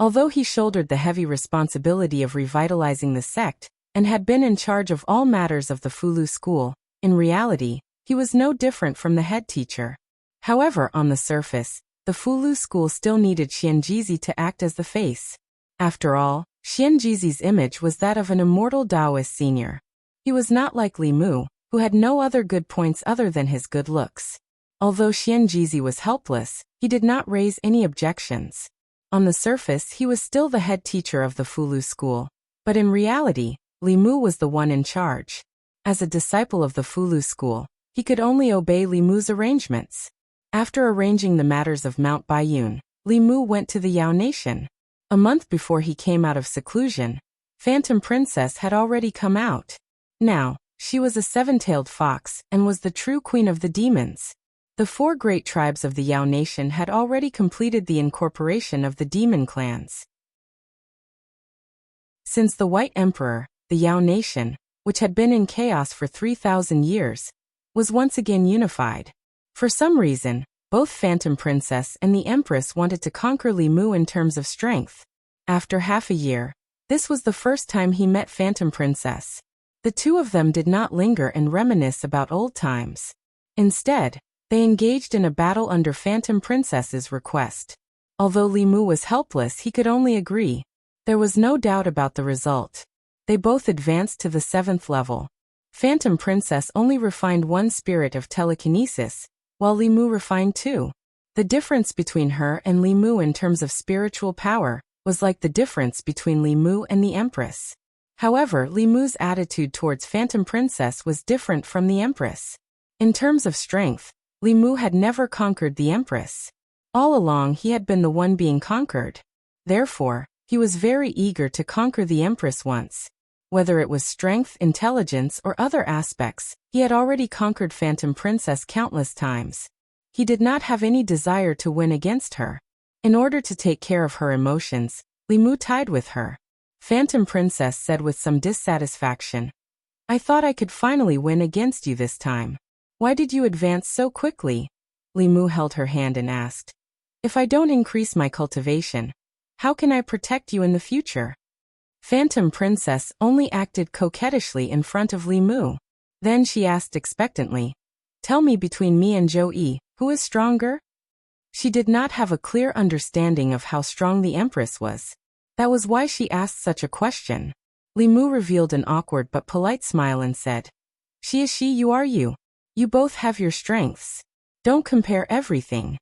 Although he shouldered the heavy responsibility of revitalizing the sect, and had been in charge of all matters of the Fulu school, in reality, he was no different from the head teacher. However, on the surface, the Fulu school still needed Xianjizi to act as the face. After all, Xianjizi's image was that of an immortal Taoist senior. He was not like Li Mu, who had no other good points other than his good looks. Although Xianjizi was helpless, he did not raise any objections. On the surface, he was still the head teacher of the Fulu school, but in reality, Li Mu was the one in charge. As a disciple of the Fulu school, he could only obey Li Mu's arrangements. After arranging the matters of Mount Baiyun, Li Mu went to the Yao Nation. A month before he came out of seclusion, Phantom Princess had already come out. Now, she was a 7-tailed fox and was the true queen of the demons. The 4 great tribes of the Yao Nation had already completed the incorporation of the demon clans. Since the White Emperor, the Yao Nation, which had been in chaos for 3,000 years, was once again unified. For some reason, both Phantom Princess and the Empress wanted to conquer Li Mu in terms of strength. After half a year, this was the first time he met Phantom Princess. The two of them did not linger and reminisce about old times. Instead, they engaged in a battle under Phantom Princess's request. Although Li Mu was helpless, he could only agree. There was no doubt about the result. They both advanced to the 7th level. Phantom Princess only refined 1 spirit of telekinesis, while Li Mu refined 2. The difference between her and Li Mu in terms of spiritual power was like the difference between Li Mu and the Empress. However, Li Mu's attitude towards Phantom Princess was different from the Empress. In terms of strength, Li Mu had never conquered the Empress. All along he had been the one being conquered. Therefore, he was very eager to conquer the Empress once. Whether it was strength, intelligence, or other aspects, he had already conquered Phantom Princess countless times. He did not have any desire to win against her. In order to take care of her emotions, Li Mu tied with her. Phantom Princess said with some dissatisfaction, "I thought I could finally win against you this time. Why did you advance so quickly?" Li Mu held her hand and asked, "If I don't increase my cultivation, how can I protect you in the future?" Phantom Princess only acted coquettishly in front of Li Mu. Then she asked expectantly, "Tell me, between me and Zhou Yi, who is stronger?" She did not have a clear understanding of how strong the Empress was. That was why she asked such a question. Li Mu revealed an awkward but polite smile and said, "She is she, you are you. You both have your strengths. Don't compare everything."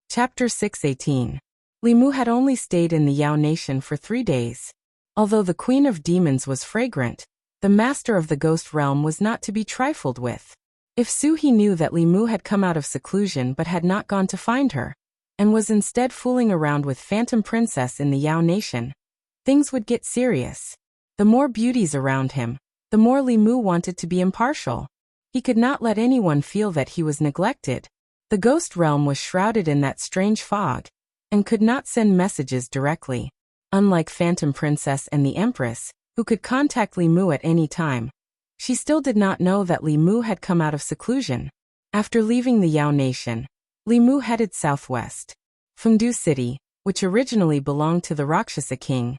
Chapter 6:18. Li Mu had only stayed in the Yao Nation for 3 days. Although the Queen of Demons was fragrant, the Master of the Ghost Realm was not to be trifled with. If Su He knew that Li Mu had come out of seclusion but had not gone to find her, and was instead fooling around with Phantom Princess in the Yao Nation, things would get serious. The more beauties around him, the more Li Mu wanted to be impartial. He could not let anyone feel that he was neglected. The ghost realm was shrouded in that strange fog, and could not send messages directly. Unlike Phantom Princess and the Empress, who could contact Li Mu at any time, she still did not know that Li Mu had come out of seclusion. After leaving the Yao Nation, Li Mu headed southwest. Fengdu City, which originally belonged to the Rakshasa king,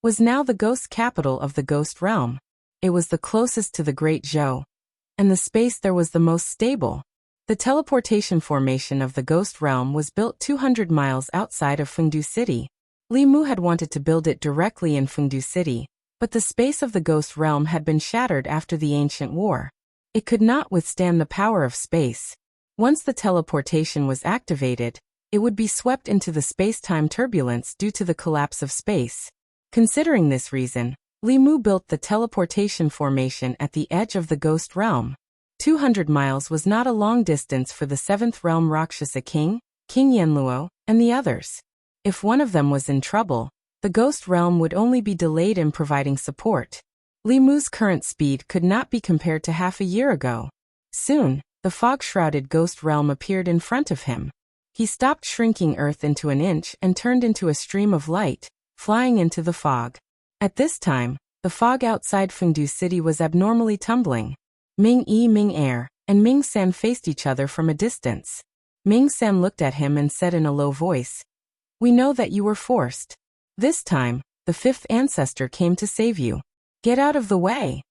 was now the ghost capital of the ghost realm. It was the closest to the Great Zhou, and the space there was the most stable. The teleportation formation of the ghost realm was built 200 miles outside of Fengdu City. Li Mu had wanted to build it directly in Fengdu City, but the space of the ghost realm had been shattered after the ancient war. It could not withstand the power of space. Once the teleportation was activated, it would be swept into the space-time turbulence due to the collapse of space. Considering this reason, Li Mu built the teleportation formation at the edge of the ghost realm. 200 miles was not a long distance for the 7th realm Rakshasa king, King Yanluo, and the others. If one of them was in trouble, the ghost realm would only be delayed in providing support. Li Mu's current speed could not be compared to half a year ago. Soon, the fog-shrouded ghost realm appeared in front of him. He stopped shrinking Earth into an inch and turned into a stream of light, flying into the fog. At this time, the fog outside Fengdu City was abnormally tumbling. Ming Air and Ming San faced each other from a distance. Ming San looked at him and said in a low voice, "We know that you were forced. This time, the 5th ancestor came to save you. Get out of the way."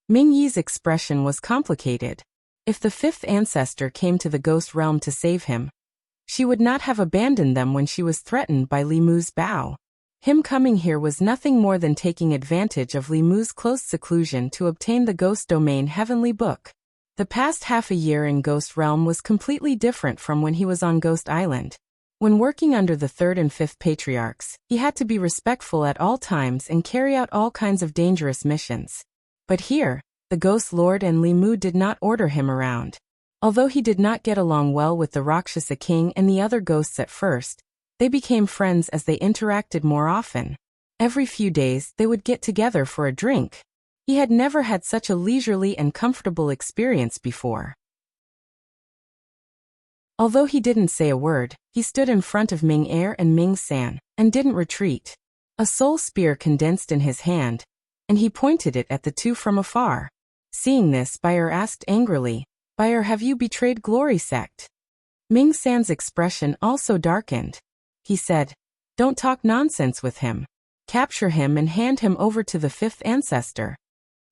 Ming Yi's expression was complicated. If the 5th ancestor came to the ghost realm to save him, she would not have abandoned them when she was threatened by Li Mu's bow. Him coming here was nothing more than taking advantage of Li Mu's close seclusion to obtain the Ghost Domain Heavenly Book. The past half a year in Ghost Realm was completely different from when he was on Ghost Island. When working under the 3rd and 5th Patriarchs, he had to be respectful at all times and carry out all kinds of dangerous missions. But here, the Ghost Lord and Li Mu did not order him around. Although he did not get along well with the Rakshasa king and the other ghosts at first, they became friends as they interacted more often. Every few days, they would get together for a drink. He had never had such a leisurely and comfortable experience before. Although he didn't say a word, he stood in front of Ming Air and Ming San, and didn't retreat. A soul spear condensed in his hand, and he pointed it at the two from afar. Seeing this, Bayer asked angrily, "Bayer, have you betrayed Glory Sect?" Ming San's expression also darkened. He said, "Don't talk nonsense with him. Capture him and hand him over to the 5th ancestor."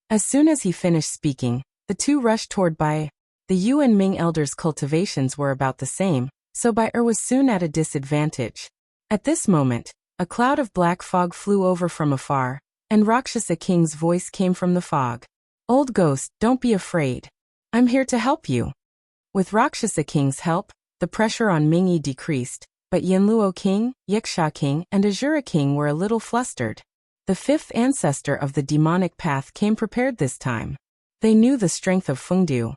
As soon as he finished speaking, the two rushed toward Bai. The Yu and Ming elders' cultivations were about the same, so Bai was soon at a disadvantage. At this moment, a cloud of black fog flew over from afar, and Rakshasa King's voice came from the fog. "Old ghost, don't be afraid. I'm here to help you." With Rakshasa King's help, the pressure on Ming Yi decreased, but Yanluo King, Yiksha King, and Azura King were a little flustered. The 5th ancestor of the demonic path came prepared this time. They knew the strength of Fengdu,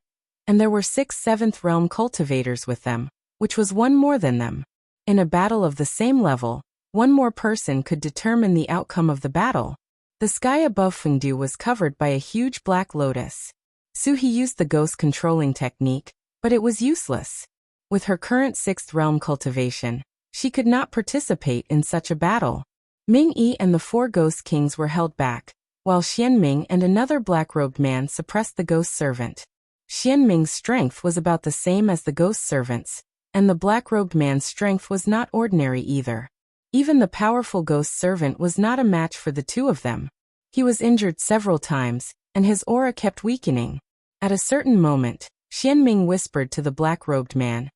and there were 6 7th realm cultivators with them, which was one more than them. In a battle of the same level, one more person could determine the outcome of the battle. The sky above Fengdu was covered by a huge black lotus. Suhi used the ghost controlling technique, but it was useless. With her current 6th realm cultivation, she could not participate in such a battle. Ming Yi and the 4 ghost kings were held back, while Xian Ming and another black-robed man suppressed the ghost servant. Xian Ming's strength was about the same as the ghost servant's, and the black-robed man's strength was not ordinary either. Even the powerful ghost servant was not a match for the two of them. He was injured several times, and his aura kept weakening. At a certain moment, Xian Ming whispered to the black-robed man,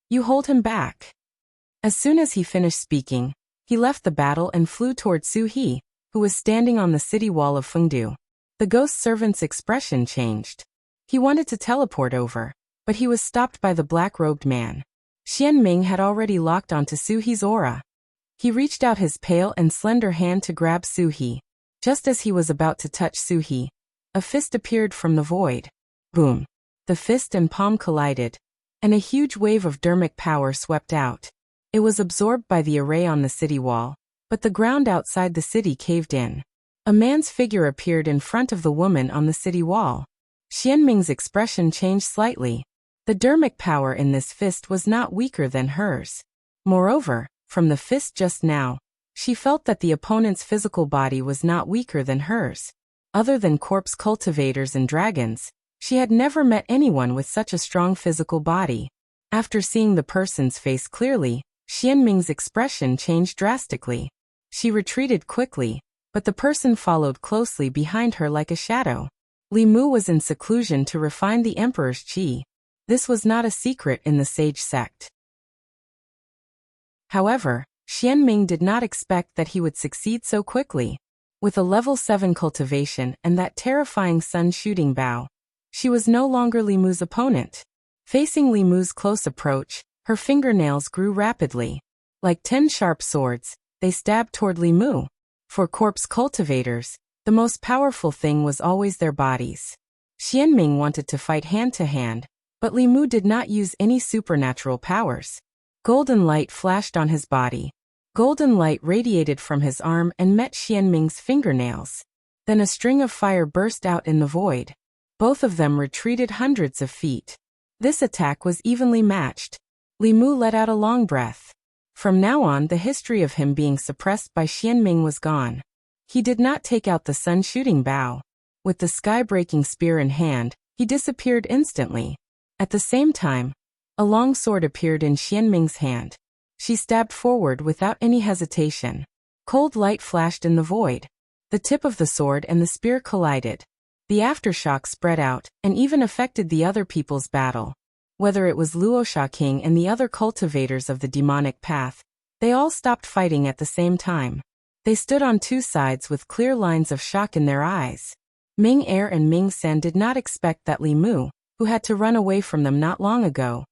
"You hold him back." As soon as he finished speaking, he left the battle and flew toward Su He, who was standing on the city wall of Fengdu. The ghost servant's expression changed. He wanted to teleport over, but he was stopped by the black-robed man. Xian Ming had already locked onto Su He's aura. He reached out his pale and slender hand to grab Su He. Just as he was about to touch Su He, a fist appeared from the void. Boom! The fist and palm collided, and a huge wave of dermic power swept out. It was absorbed by the array on the city wall, but the ground outside the city caved in. A man's figure appeared in front of the woman on the city wall. Xianming's expression changed slightly. The dermic power in this fist was not weaker than hers. Moreover, from the fist just now, she felt that the opponent's physical body was not weaker than hers. Other than corpse cultivators and dragons, she had never met anyone with such a strong physical body. After seeing the person's face clearly, Xianming's expression changed drastically. She retreated quickly, but the person followed closely behind her like a shadow. Li Mu was in seclusion to refine the emperor's qi. This was not a secret in the sage sect. However, Xianming did not expect that he would succeed so quickly. With a level 7 cultivation and that terrifying sun-shooting bow, she was no longer Li Mu's opponent. Facing Li Mu's close approach, her fingernails grew rapidly. Like 10 sharp swords, they stabbed toward Li Mu. For corpse cultivators, the most powerful thing was always their bodies. Xianming wanted to fight hand-to-hand, but Li Mu did not use any supernatural powers. Golden light flashed on his body. Golden light radiated from his arm and met Xianming's fingernails. Then a string of fire burst out in the void. Both of them retreated hundreds of feet. This attack was evenly matched. Li Mu let out a long breath. From now on, the history of him being suppressed by Xianming was gone. He did not take out the sun-shooting bow. With the sky-breaking spear in hand, he disappeared instantly. At the same time, a long sword appeared in Xianming's hand. She stabbed forward without any hesitation. Cold light flashed in the void. The tip of the sword and the spear collided. The aftershock spread out and even affected the other people's battle. Whether it was Luosha King and the other cultivators of the demonic path, they all stopped fighting at the same time. They stood on two sides with clear lines of shock in their eyes. Ming Er and Ming Sen did not expect that Li Mu, who had to run away from them not long ago,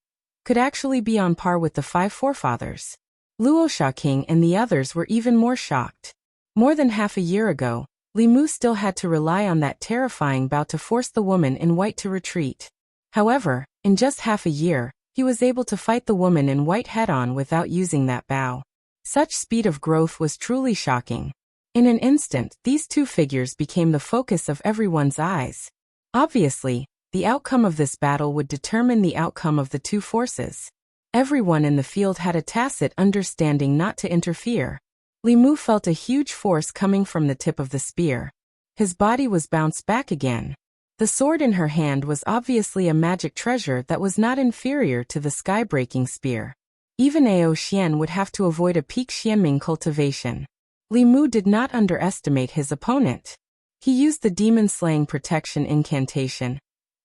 could actually be on par with the 5 forefathers. Luosha King and the others were even more shocked. More than half a year ago, Li Mu still had to rely on that terrifying bow to force the woman in white to retreat. However, in just half a year, he was able to fight the woman in white head-on without using that bow. Such speed of growth was truly shocking. In an instant, these two figures became the focus of everyone's eyes. Obviously, the outcome of this battle would determine the outcome of the two forces. Everyone in the field had a tacit understanding not to interfere. Li Mu felt a huge force coming from the tip of the spear. His body was bounced back again. The sword in her hand was obviously a magic treasure that was not inferior to the sky-breaking spear. Even Ao Xian would have to avoid a peak Xianming cultivation. Li Mu did not underestimate his opponent. He used the demon-slaying protection incantation,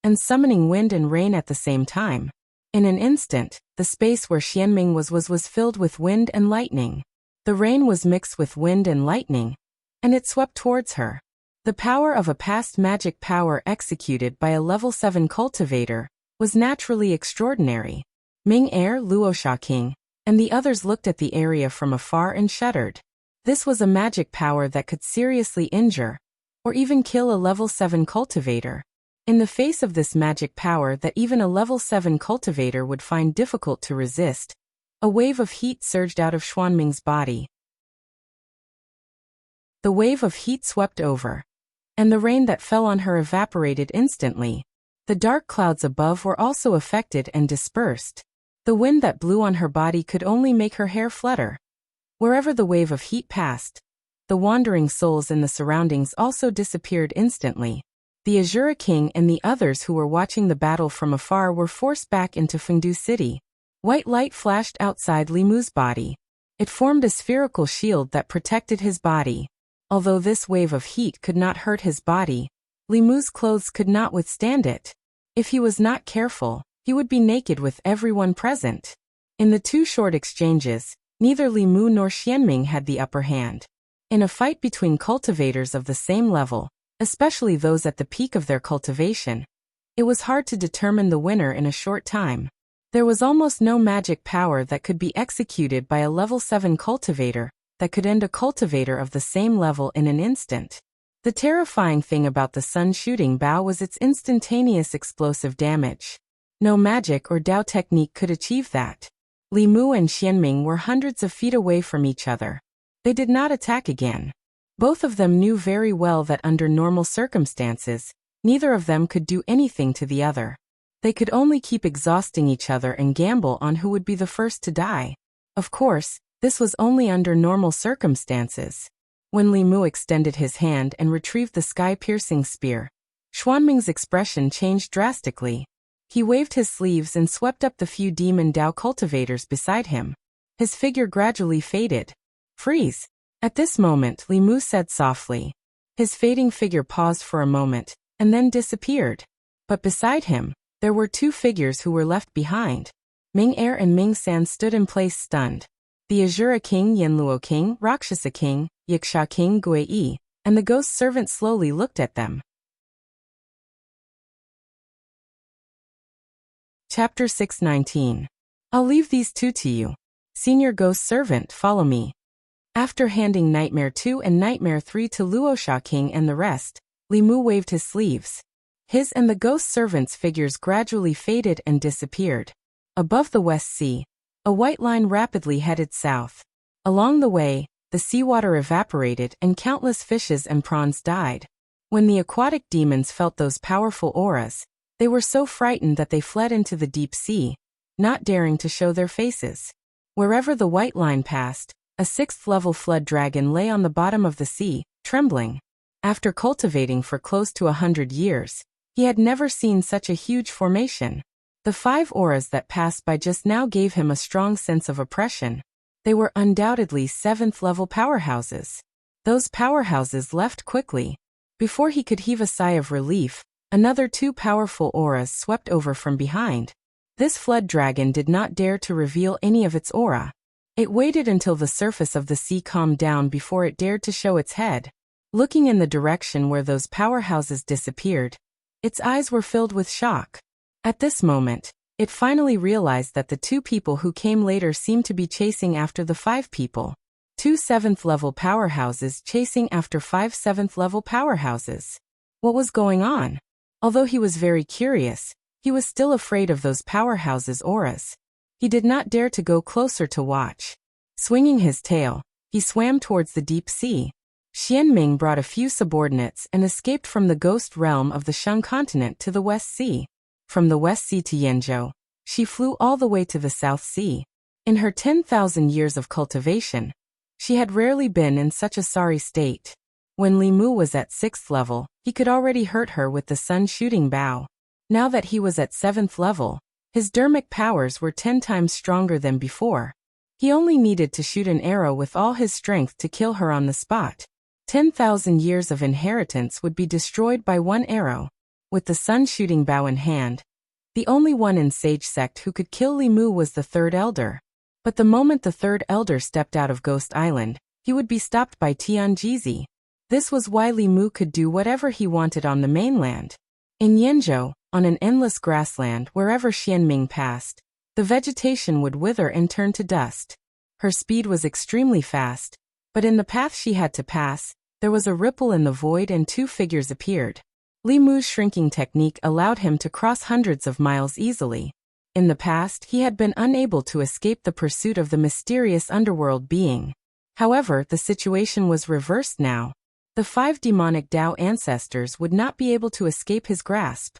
and summoning wind and rain at the same time. In an instant, the space where Xianming was filled with wind and lightning. The rain was mixed with wind and lightning, and it swept towards her. The power of a past magic power executed by a level 7 cultivator was naturally extraordinary. Ming Er, Luosha King, and the others looked at the area from afar and shuddered. This was a magic power that could seriously injure, or even kill a level 7 cultivator. In the face of this magic power that even a level 7 cultivator would find difficult to resist, a wave of heat surged out of Xuanming's body. The wave of heat swept over, and the rain that fell on her evaporated instantly. The dark clouds above were also affected and dispersed. The wind that blew on her body could only make her hair flutter. Wherever the wave of heat passed, the wandering souls in the surroundings also disappeared instantly. The Azura King and the others who were watching the battle from afar were forced back into Fengdu City. White light flashed outside Li Mu's body. It formed a spherical shield that protected his body. Although this wave of heat could not hurt his body, Li Mu's clothes could not withstand it. If he was not careful, he would be naked with everyone present. In the two short exchanges, neither Li Mu nor Xianming had the upper hand. In a fight between cultivators of the same level, especially those at the peak of their cultivation, it was hard to determine the winner in a short time. There was almost no magic power that could be executed by a level 7 cultivator that could end a cultivator of the same level in an instant. The terrifying thing about the sun-shooting bow was its instantaneous explosive damage. No magic or Dao technique could achieve that. Li Mu and Xianming were hundreds of feet away from each other. They did not attack again. Both of them knew very well that under normal circumstances, neither of them could do anything to the other. They could only keep exhausting each other and gamble on who would be the first to die. Of course, this was only under normal circumstances. When Li Mu extended his hand and retrieved the sky-piercing spear, Xuanming's expression changed drastically. He waved his sleeves and swept up the few demon Dao cultivators beside him. His figure gradually faded. Freeze! At this moment, Li Mu said softly. His fading figure paused for a moment, and then disappeared. But beside him, there were two figures who were left behind. Ming Er and Ming San stood in place stunned. The Azura King Yanluo King, Rakshasa King, Yiksha King Gui Yi, and the ghost servant slowly looked at them. Chapter 619. I'll leave these two to you. Senior Ghost Servant, follow me. After handing Nightmare 2 and Nightmare 3 to Luosha King and the rest, Li Mu waved his sleeves. His and the Ghost Servant's figures gradually faded and disappeared. Above the West Sea, a white line rapidly headed south. Along the way, the seawater evaporated and countless fishes and prawns died. When the aquatic demons felt those powerful auras, they were so frightened that they fled into the deep sea, not daring to show their faces. Wherever the white line passed, a 6th-level flood dragon lay on the bottom of the sea, trembling. After cultivating for close to 100 years, he had never seen such a huge formation. The 5 auras that passed by just now gave him a strong sense of oppression. They were undoubtedly 7th-level powerhouses. Those powerhouses left quickly. Before he could heave a sigh of relief, another 2 powerful auras swept over from behind. This flood dragon did not dare to reveal any of its aura. It waited until the surface of the sea calmed down before it dared to show its head. Looking in the direction where those powerhouses disappeared, its eyes were filled with shock. At this moment, it finally realized that the 2 people who came later seemed to be chasing after the 5 people. 2 7th-level powerhouses chasing after 5 7th-level powerhouses. What was going on? Although he was very curious, he was still afraid of those powerhouses' auras. He did not dare to go closer to watch. Swinging his tail, he swam towards the deep sea. Xianming brought a few subordinates and escaped from the ghost realm of the Shang continent to the West Sea. From the West Sea to Yanzhou, she flew all the way to the South Sea. In her 10,000 years of cultivation, she had rarely been in such a sorry state. When Li Mu was at 6th level, he could already hurt her with the sun-shooting bow. Now that he was at 7th level, his dermic powers were 10 times stronger than before. He only needed to shoot an arrow with all his strength to kill her on the spot. 10,000 years of inheritance would be destroyed by one arrow. With the sun-shooting bow in hand, the only one in Sage Sect who could kill Li Mu was the 3rd Elder. But the moment the 3rd Elder stepped out of Ghost Island, he would be stopped by Tianjizi. This was why Li Mu could do whatever he wanted on the mainland. In Yanzhou, on an endless grassland wherever Xianming passed, the vegetation would wither and turn to dust. Her speed was extremely fast, but in the path she had to pass, there was a ripple in the void and 2 figures appeared. Li Mu's shrinking technique allowed him to cross hundreds of miles easily. In the past, he had been unable to escape the pursuit of the mysterious underworld being. However, the situation was reversed now. The 5 demonic Dao ancestors would not be able to escape his grasp.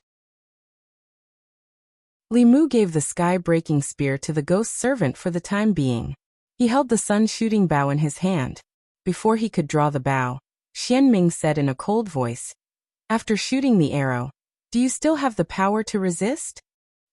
Li Mu gave the sky-breaking spear to the ghost servant for the time being. He held the sun-shooting bow in his hand. Before he could draw the bow, Xianming said in a cold voice, "After shooting the arrow, do you still have the power to resist?"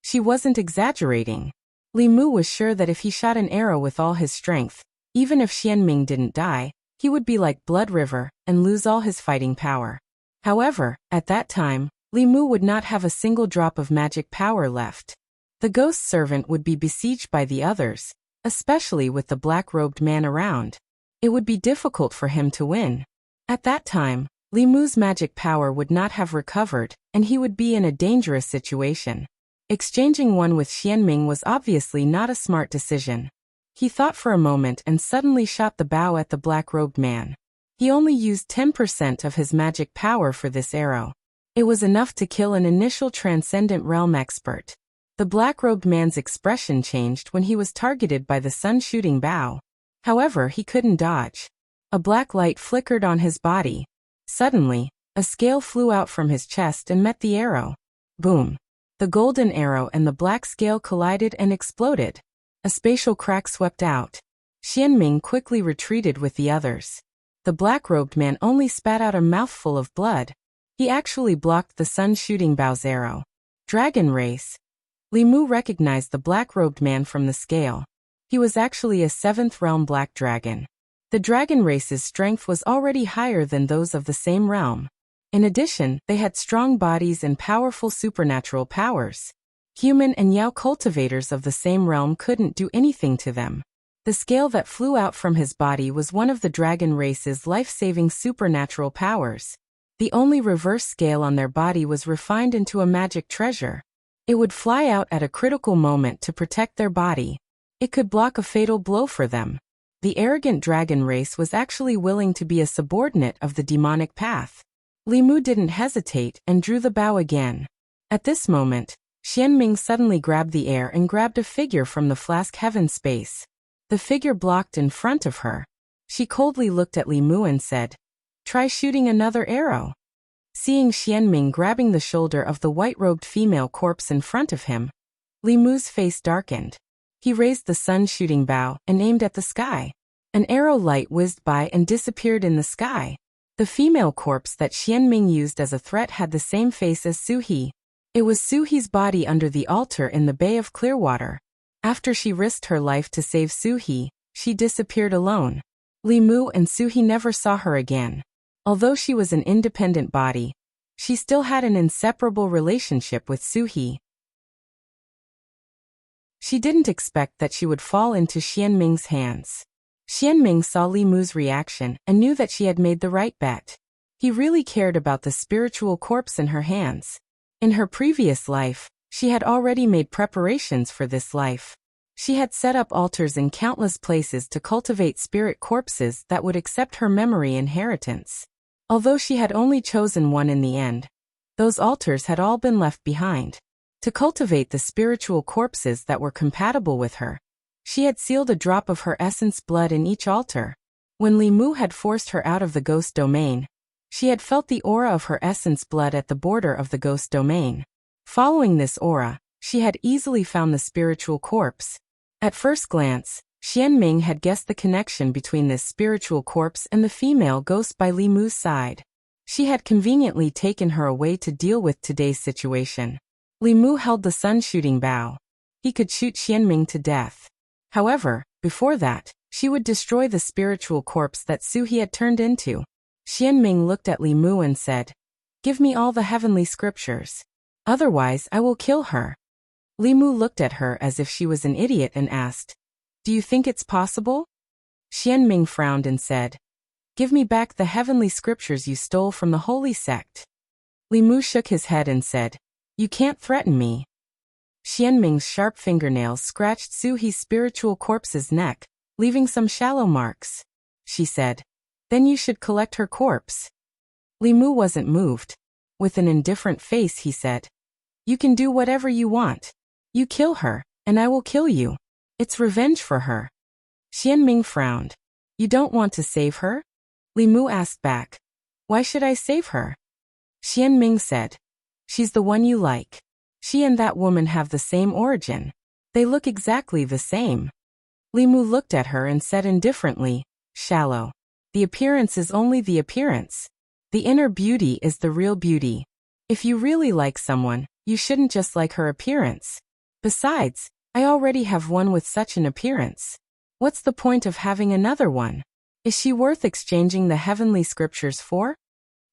She wasn't exaggerating. Li Mu was sure that if he shot an arrow with all his strength, even if Xianming didn't die, he would be like Blood River and lose all his fighting power. However, at that time, Li Mu would not have a single drop of magic power left. The ghost servant would be besieged by the others, especially with the black-robed man around. It would be difficult for him to win. At that time, Li Mu's magic power would not have recovered, and he would be in a dangerous situation. Exchanging one with Xianming was obviously not a smart decision. He thought for a moment and suddenly shot the bow at the black-robed man. He only used 10% of his magic power for this arrow. It was enough to kill an initial transcendent realm expert. The black-robed man's expression changed when he was targeted by the sun-shooting bow. However, he couldn't dodge. A black light flickered on his body. Suddenly, a scale flew out from his chest and met the arrow. Boom! The golden arrow and the black scale collided and exploded. A spatial crack swept out. Xianming quickly retreated with the others. The black-robed man only spat out a mouthful of blood. He actually blocked the sun-shooting bow's arrow. Dragon race. Li Mu recognized the black-robed man from the scale. He was actually a 7th realm black dragon. The dragon race's strength was already higher than those of the same realm. In addition, they had strong bodies and powerful supernatural powers. Human and Yao cultivators of the same realm couldn't do anything to them. The scale that flew out from his body was one of the dragon race's life-saving supernatural powers. The only reverse scale on their body was refined into a magic treasure. It would fly out at a critical moment to protect their body. It could block a fatal blow for them. The arrogant dragon race was actually willing to be a subordinate of the demonic path. Li Mu didn't hesitate and drew the bow again. At this moment, Xianming suddenly grabbed the air and grabbed a figure from the flask heaven space. The figure blocked in front of her. She coldly looked at Li Mu and said, "Try shooting another arrow." Seeing Xianming grabbing the shoulder of the white-robed female corpse in front of him, Li Mu's face darkened. He raised the sun-shooting bow and aimed at the sky. An arrow light whizzed by and disappeared in the sky. The female corpse that Xianming used as a threat had the same face as Su He. It was Su He's body under the altar in the Bay of Clearwater. After she risked her life to save Su He, she disappeared alone. Li Mu and Su He never saw her again. Although she was an independent body, she still had an inseparable relationship with Su He. She didn't expect that she would fall into Xianming's hands. Xianming saw Li Mu's reaction and knew that she had made the right bet. He really cared about the spiritual corpse in her hands. In her previous life, she had already made preparations for this life. She had set up altars in countless places to cultivate spirit corpses that would accept her memory inheritance. Although she had only chosen one in the end, those altars had all been left behind. To cultivate the spiritual corpses that were compatible with her, she had sealed a drop of her essence blood in each altar. When Li Mu had forced her out of the ghost domain, she had felt the aura of her essence blood at the border of the ghost domain. Following this aura, she had easily found the spiritual corpse. At first glance, Xianming had guessed the connection between this spiritual corpse and the female ghost by Li Mu's side. She had conveniently taken her away to deal with today's situation. Li Mu held the sun-shooting bow. He could shoot Xianming to death. However, before that, she would destroy the spiritual corpse that Su He had turned into. Xianming looked at Li Mu and said, "Give me all the heavenly scriptures. Otherwise I will kill her." Li Mu looked at her as if she was an idiot and asked, "Do you think it's possible?" Xianming frowned and said, "Give me back the heavenly scriptures you stole from the holy sect." Li Mu shook his head and said, "You can't threaten me." Xianming's sharp fingernails scratched Su He's spiritual corpse's neck, leaving some shallow marks. She said, "Then you should collect her corpse." Li Mu wasn't moved. With an indifferent face he said, "You can do whatever you want. You kill her, and I will kill you. It's revenge for her." Xianming frowned. "You don't want to save her?" Li Mu asked back, "Why should I save her?" Xianming said, "She's the one you like. She and that woman have the same origin. They look exactly the same." Li Mu looked at her and said indifferently, "Shallow. The appearance is only the appearance. The inner beauty is the real beauty. If you really like someone, you shouldn't just like her appearance. Besides, I already have one with such an appearance. What's the point of having another one? Is she worth exchanging the heavenly scriptures for?"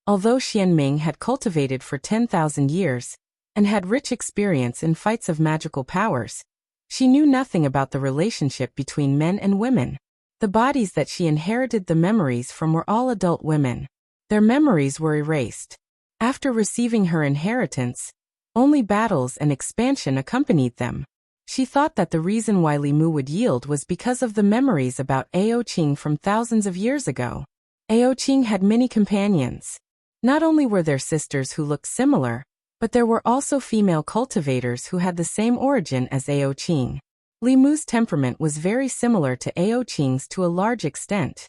Although Xianming had cultivated for 10,000 years, and had rich experience in fights of magical powers, she knew nothing about the relationship between men and women. The bodies that she inherited the memories from were all adult women. Their memories were erased. After receiving her inheritance, only battles and expansion accompanied them. She thought that the reason why Li Mu would yield was because of the memories about Ao Qing from thousands of years ago. Ao Qing had many companions. Not only were there sisters who looked similar, but there were also female cultivators who had the same origin as Ao Qing. Li Mu's temperament was very similar to Ao Qing's to a large extent.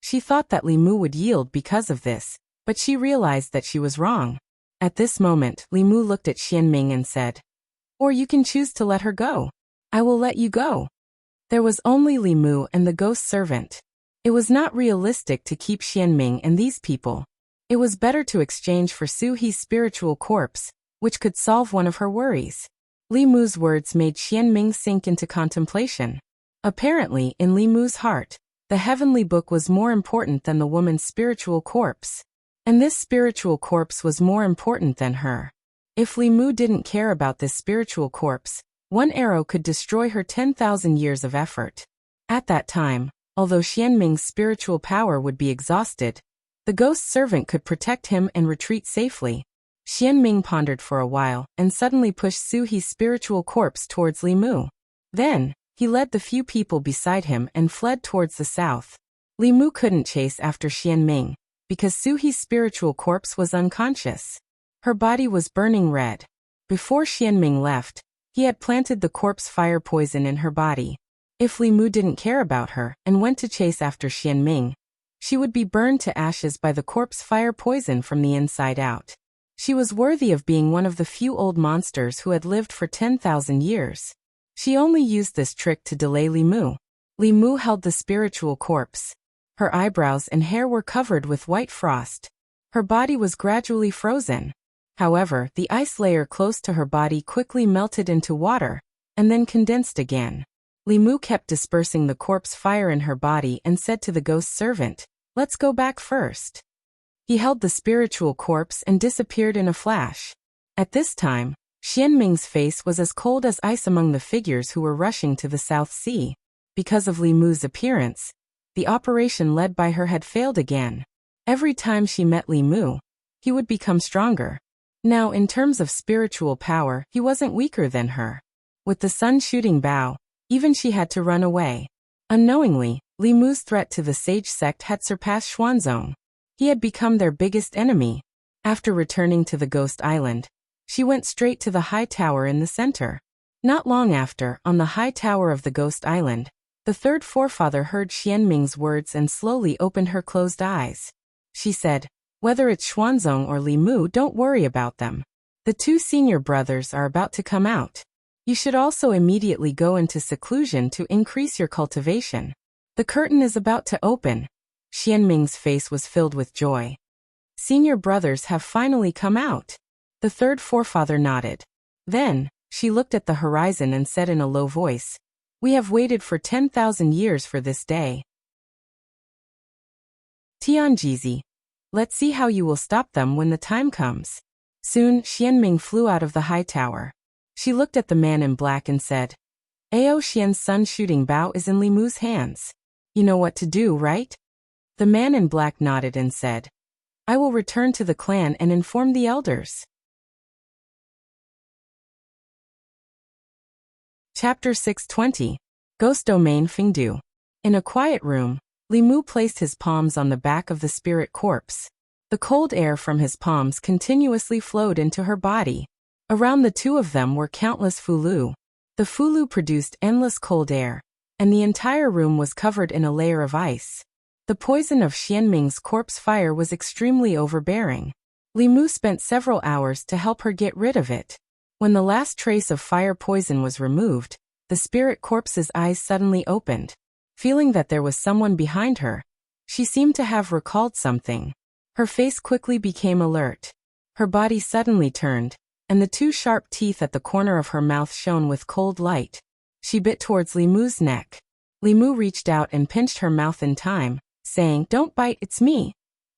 She thought that Li Mu would yield because of this, but she realized that she was wrong. At this moment, Li Mu looked at Xianming and said, "Or you can choose to let her go. I will let you go." There was only Li Mu and the ghost servant. It was not realistic to keep Xianming and these people. It was better to exchange for Su He's spiritual corpse, which could solve one of her worries. Li Mu's words made Xianming sink into contemplation. Apparently, in Li Mu's heart, the heavenly book was more important than the woman's spiritual corpse. And this spiritual corpse was more important than her. If Li Mu didn't care about this spiritual corpse, one arrow could destroy her 10,000 years of effort. At that time, although Xianming's spiritual power would be exhausted, the ghost servant could protect him and retreat safely. Xianming pondered for a while and suddenly pushed Su He's spiritual corpse towards Li Mu. Then, he led the few people beside him and fled towards the south. Li Mu couldn't chase after Xianming, because Su He's spiritual corpse was unconscious. Her body was burning red. Before Xianming left, he had planted the corpse fire poison in her body. If Li Mu didn't care about her and went to chase after Xianming, she would be burned to ashes by the corpse fire poison from the inside out. She was worthy of being one of the few old monsters who had lived for 10,000 years. She only used this trick to delay Li Mu. Li Mu held the spiritual corpse. Her eyebrows and hair were covered with white frost. Her body was gradually frozen. However, the ice layer close to her body quickly melted into water, and then condensed again. Li Mu kept dispersing the corpse fire in her body and said to the ghost servant, "Let's go back first." He held the spiritual corpse and disappeared in a flash. At this time, Xianming's face was as cold as ice among the figures who were rushing to the South Sea. Because of Li Mu's appearance, the operation led by her had failed again. Every time she met Li Mu, he would become stronger. Now, in terms of spiritual power, he wasn't weaker than her. With the sun shooting bow, even she had to run away. Unknowingly, Li Mu's threat to the sage sect had surpassed Xuanzong. He had become their biggest enemy. After returning to the Ghost Island, she went straight to the high tower in the center. Not long after, on the high tower of the Ghost Island, the third forefather heard Xianming's words and slowly opened her closed eyes. She said, "Whether it's Xuanzong or Li Mu, don't worry about them. The two senior brothers are about to come out. You should also immediately go into seclusion to increase your cultivation. The curtain is about to open." Xianming's face was filled with joy. "Senior brothers have finally come out." The third forefather nodded. Then, she looked at the horizon and said in a low voice, "We have waited for 10,000 years for this day. Tianjizi, let's see how you will stop them when the time comes." Soon, Xianming flew out of the high tower. She looked at the man in black and said, "Ao Xian's sun shooting bow is in Li Mu's hands. You know what to do, right?" The man in black nodded and said, "I will return to the clan and inform the elders." Chapter 620. Ghost Domain Fingdu. In a quiet room, Li Mu placed his palms on the back of the spirit corpse. The cold air from his palms continuously flowed into her body. Around the two of them were countless fulu. The fulu produced endless cold air, and the entire room was covered in a layer of ice. The poison of Xianming's corpse fire was extremely overbearing. Li Mu spent several hours to help her get rid of it. When the last trace of fire poison was removed, the spirit corpse's eyes suddenly opened. Feeling that there was someone behind her, she seemed to have recalled something. Her face quickly became alert. Her body suddenly turned, and the two sharp teeth at the corner of her mouth shone with cold light. She bit towards Li Mu's neck. Li Mu reached out and pinched her mouth in time, saying, "Don't bite, it's me."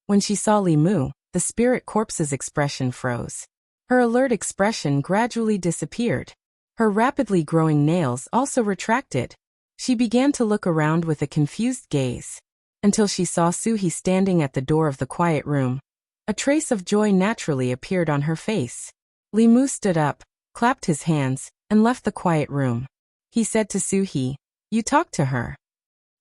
When she saw Li Mu, the spirit corpse's expression froze. Her alert expression gradually disappeared. Her rapidly growing nails also retracted. She began to look around with a confused gaze, until she saw Su He standing at the door of the quiet room. A trace of joy naturally appeared on her face. Li Mu stood up, clapped his hands, and left the quiet room. He said to Su He, "You talked to her."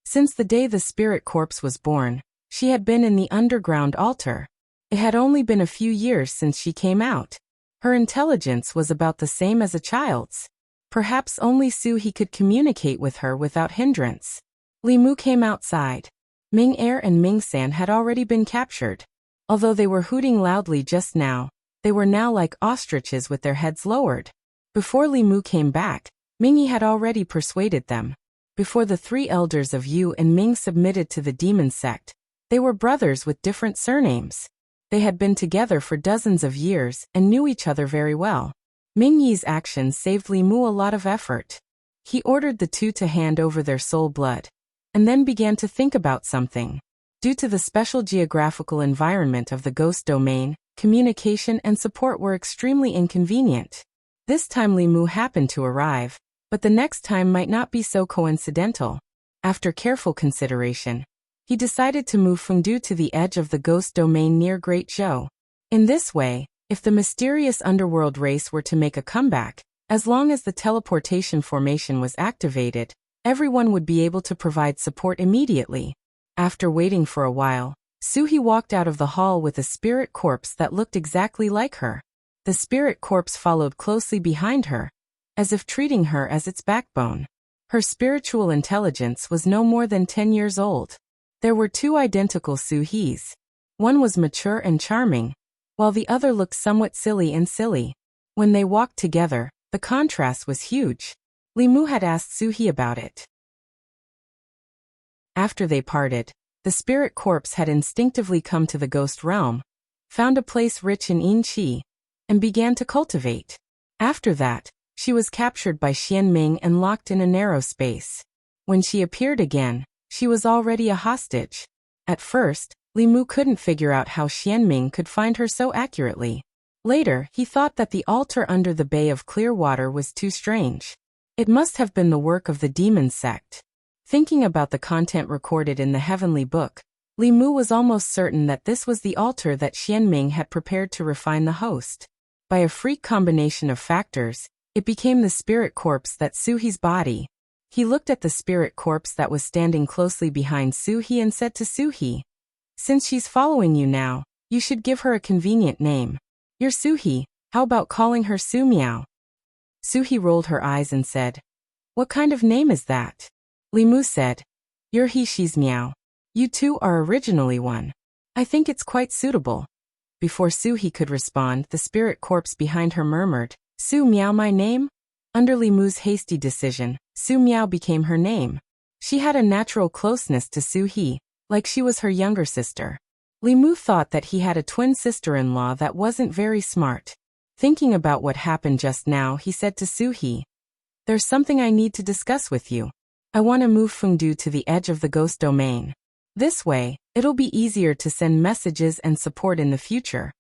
Since the day the spirit corpse was born, she had been in the underground altar. It had only been a few years since she came out. Her intelligence was about the same as a child's. Perhaps only Su He could communicate with her without hindrance. Li Mu came outside. Ming Air and Ming San had already been captured. Although they were hooting loudly just now, they were now like ostriches with their heads lowered. Before Li Mu came back, Ming Yi had already persuaded them. Before the three elders of Yu and Ming submitted to the demon sect, they were brothers with different surnames. They had been together for dozens of years and knew each other very well. Ming Yi's actions saved Li Mu a lot of effort. He ordered the two to hand over their soul blood, and then began to think about something. Due to the special geographical environment of the ghost domain, communication and support were extremely inconvenient. This time Li Mu happened to arrive, but the next time might not be so coincidental. After careful consideration, he decided to move Fengdu to the edge of the ghost domain near Great Zhou. In this way, if the mysterious underworld race were to make a comeback, as long as the teleportation formation was activated, everyone would be able to provide support immediately. After waiting for a while, Suhi walked out of the hall with a spirit corpse that looked exactly like her. The spirit corpse followed closely behind her, as if treating her as its backbone. Her spiritual intelligence was no more than 10 years old. There were two identical Suhis. One was mature and charming, while the other looked somewhat silly. When they walked together, the contrast was huge. Li Mu had asked Suhi about it. After they parted, the spirit corpse had instinctively come to the ghost realm, found a place rich in yin qi, and began to cultivate. After that, she was captured by Xian Ming and locked in a narrow space. When she appeared again, she was already a hostage. At first, Li Mu couldn't figure out how Xian Ming could find her so accurately. Later, he thought that the altar under the Bay of Clear Water was too strange. It must have been the work of the demon sect. Thinking about the content recorded in the heavenly book, Li Mu was almost certain that this was the altar that Xian Ming had prepared to refine the host. By a freak combination of factors, it became the spirit corpse that Suhi's body. He looked at the spirit corpse that was standing closely behind Suhi and said to Suhi, "Since she's following you now, you should give her a convenient name. You're Suhi, how about calling her Su Miao?" Suhi rolled her eyes and said, "What kind of name is that?" Li Mu said, "You're he, she's Miao. You two are originally one. I think it's quite suitable." Before Suhi could respond, the spirit corpse behind her murmured, "Su Miao my name?" Under Li Mu's hasty decision, Su Miao became her name. She had a natural closeness to Suhi, like she was her younger sister. Li Mu thought that he had a twin sister-in-law that wasn't very smart. Thinking about what happened just now, he said to Suhi, "There's something I need to discuss with you. I want to move Fengdu to the edge of the ghost domain. This way, it'll be easier to send messages and support in the future."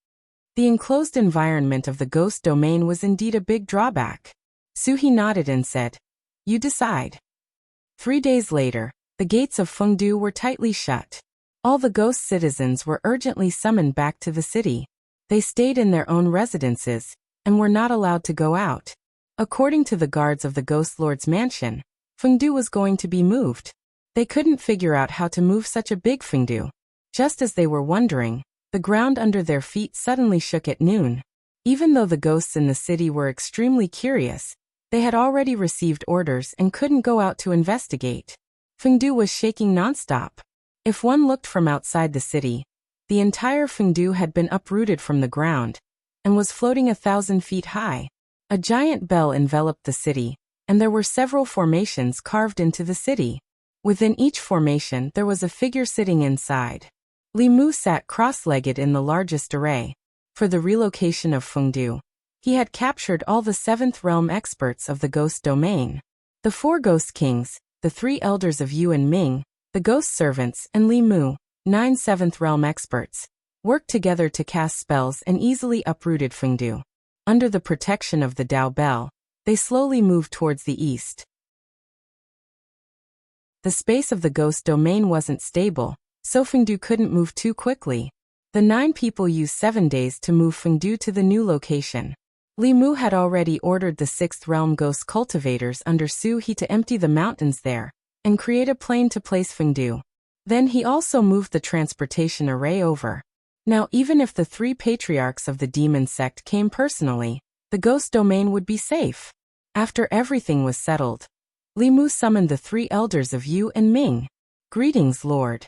The enclosed environment of the ghost domain was indeed a big drawback. Suhi nodded and said, "You decide." 3 days later, the gates of Fengdu were tightly shut. All the ghost citizens were urgently summoned back to the city. They stayed in their own residences, and were not allowed to go out. According to the guards of the Ghost Lord's mansion, Fengdu was going to be moved. They couldn't figure out how to move such a big Fengdu. Just as they were wondering, the ground under their feet suddenly shook at noon. Even though the ghosts in the city were extremely curious, they had already received orders and couldn't go out to investigate. Fengdu was shaking nonstop. If one looked from outside the city, the entire Fengdu had been uprooted from the ground and was floating 1,000 feet high. A giant bell enveloped the city, and there were several formations carved into the city. Within each formation there was a figure sitting inside. Li Mu sat cross-legged in the largest array. For the relocation of Fengdu, he had captured all the 7th realm experts of the ghost domain. The 4 ghost kings, the 3 elders of Yu and Ming, the ghost servants, and Li Mu, 9 7th realm experts, worked together to cast spells and easily uprooted Fengdu. Under the protection of the Dao Bell, they slowly moved towards the east. The space of the ghost domain wasn't stable, so Fengdu couldn't move too quickly. The 9 people used 7 days to move Fengdu to the new location. Li Mu had already ordered the 6th realm ghost cultivators under Su He to empty the mountains there and create a plane to place Fengdu. Then he also moved the transportation array over. Now even if the 3 patriarchs of the demon sect came personally, the ghost domain would be safe. After everything was settled, Li Mu summoned the 3 elders of Yu and Ming. "Greetings, Lord.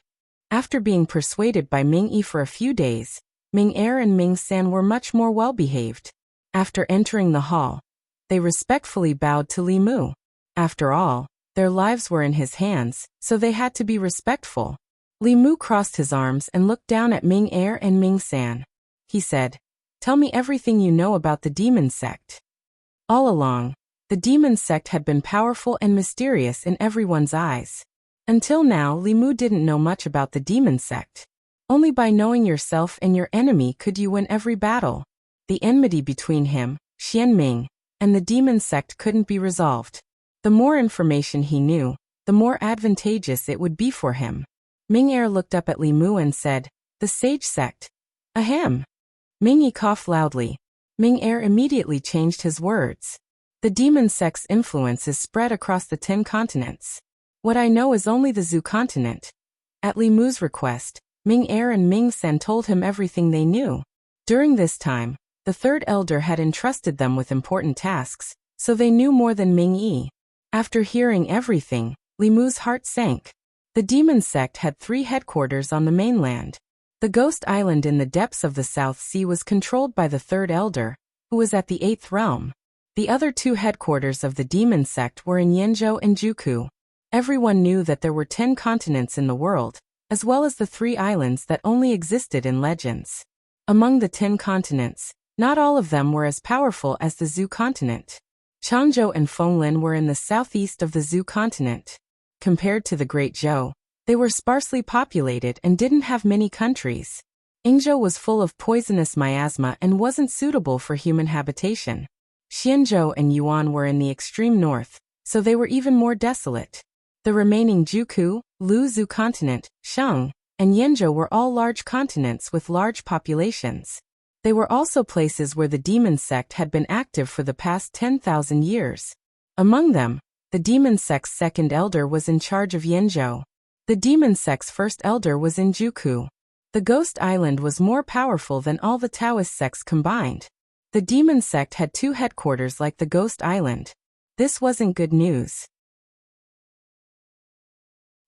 After being persuaded by Ming-Yi for a few days, Ming-Er and Ming-San were much more well-behaved. After entering the hall, they respectfully bowed to Li Mu. After all, their lives were in his hands, so they had to be respectful. Li Mu crossed his arms and looked down at Ming-Er and Ming-San. He said, "Tell me everything you know about the demon sect." All along, the demon sect had been powerful and mysterious in everyone's eyes. Until now, Li Mu didn't know much about the demon sect. Only by knowing yourself and your enemy could you win every battle. The enmity between him, Xianming, and the demon sect couldn't be resolved. The more information he knew, the more advantageous it would be for him. Ming-Er looked up at Li Mu and said, "The sage sect." Ahem. Ming-Yi coughed loudly. Ming-Er immediately changed his words. "The demon sect's influence is spread across the 10 continents. What I know is only the Zhu continent." At Li Mu's request, Ming-Er and Ming-San told him everything they knew. During this time, the third elder had entrusted them with important tasks, so they knew more than Ming-Yi. After hearing everything, Li Mu's heart sank. The demon sect had 3 headquarters on the mainland. The Ghost Island in the depths of the South Sea was controlled by the third elder, who was at the 8th realm. The other 2 headquarters of the demon sect were in Yenzhou and Juku. Everyone knew that there were 10 continents in the world, as well as the 3 islands that only existed in legends. Among the 10 continents, not all of them were as powerful as the Zhu continent. Changzhou and Fenglin were in the southeast of the Zhu continent. Compared to the Great Zhou, they were sparsely populated and didn't have many countries. Yingzhou was full of poisonous miasma and wasn't suitable for human habitation. Xianzhou and Yuan were in the extreme north, so they were even more desolate. The remaining Juku, Lu Zhu continent, Shang, and Yenzhou were all large continents with large populations. They were also places where the demon sect had been active for the past 10,000 years. Among them, the demon sect's second elder was in charge of Yenzhou. The demon sect's first elder was in Juku. The Ghost Island was more powerful than all the Taoist sects combined. The demon sect had 2 headquarters like the Ghost Island. This wasn't good news.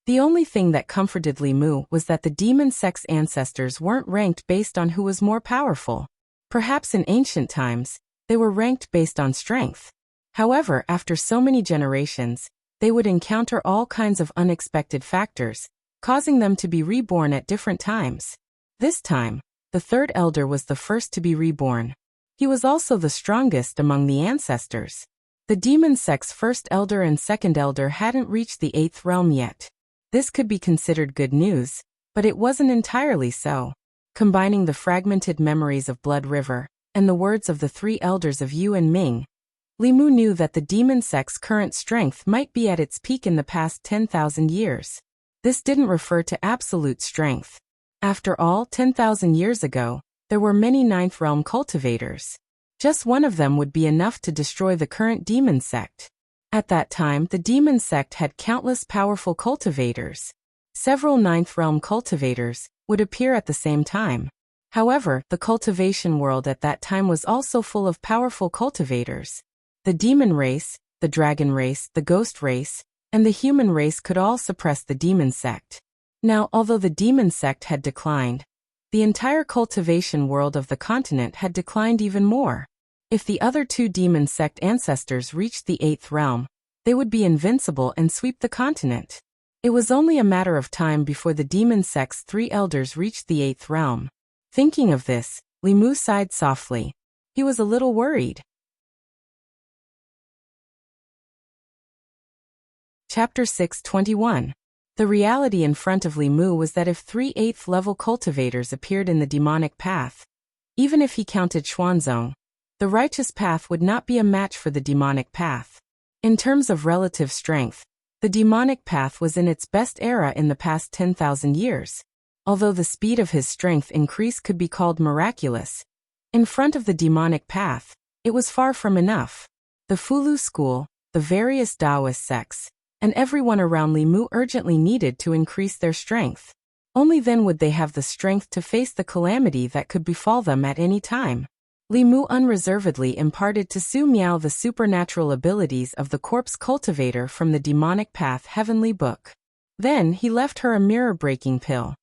The only thing that comforted Li Mu was that the demon sect's ancestors weren't ranked based on who was more powerful. Perhaps in ancient times, they were ranked based on strength. However, after so many generations, they would encounter all kinds of unexpected factors, causing them to be reborn at different times. This time, the third elder was the first to be reborn. He was also the strongest among the ancestors. The demon sect's first elder and second elder hadn't reached the 8th realm yet. This could be considered good news, but it wasn't entirely so. Combining the fragmented memories of Blood River and the words of the 3 elders of Yu and Ming, Li Mu knew that the demon sect's current strength might be at its peak in the past 10,000 years. This didn't refer to absolute strength. After all, 10,000 years ago, there were many 9th realm cultivators. Just one of them would be enough to destroy the current demon sect. At that time, the demon sect had countless powerful cultivators. Several 9th realm cultivators would appear at the same time. However, the cultivation world at that time was also full of powerful cultivators. The demon race, the dragon race, the ghost race, and the human race could all suppress the demon sect. Now, although the demon sect had declined, the entire cultivation world of the continent had declined even more. If the other 2 demon sect ancestors reached the 8th realm, they would be invincible and sweep the continent. It was only a matter of time before the demon sect's 3 elders reached the 8th realm. Thinking of this, Li Mu sighed softly. He was a little worried. Chapter 621. The reality in front of Li Mu was that if 3 8th level cultivators appeared in the demonic path, even if he counted Xuanzong, the righteous path would not be a match for the demonic path. In terms of relative strength, the demonic path was in its best era in the past 10,000 years. Although the speed of his strength increase could be called miraculous, in front of the demonic path, it was far from enough. The Fulu school, the various Taoist sects, and everyone around Li Mu urgently needed to increase their strength. Only then would they have the strength to face the calamity that could befall them at any time. Li Mu unreservedly imparted to Su Miao the supernatural abilities of the corpse cultivator from the demonic path heavenly book. Then he left her a mirror-breaking pill.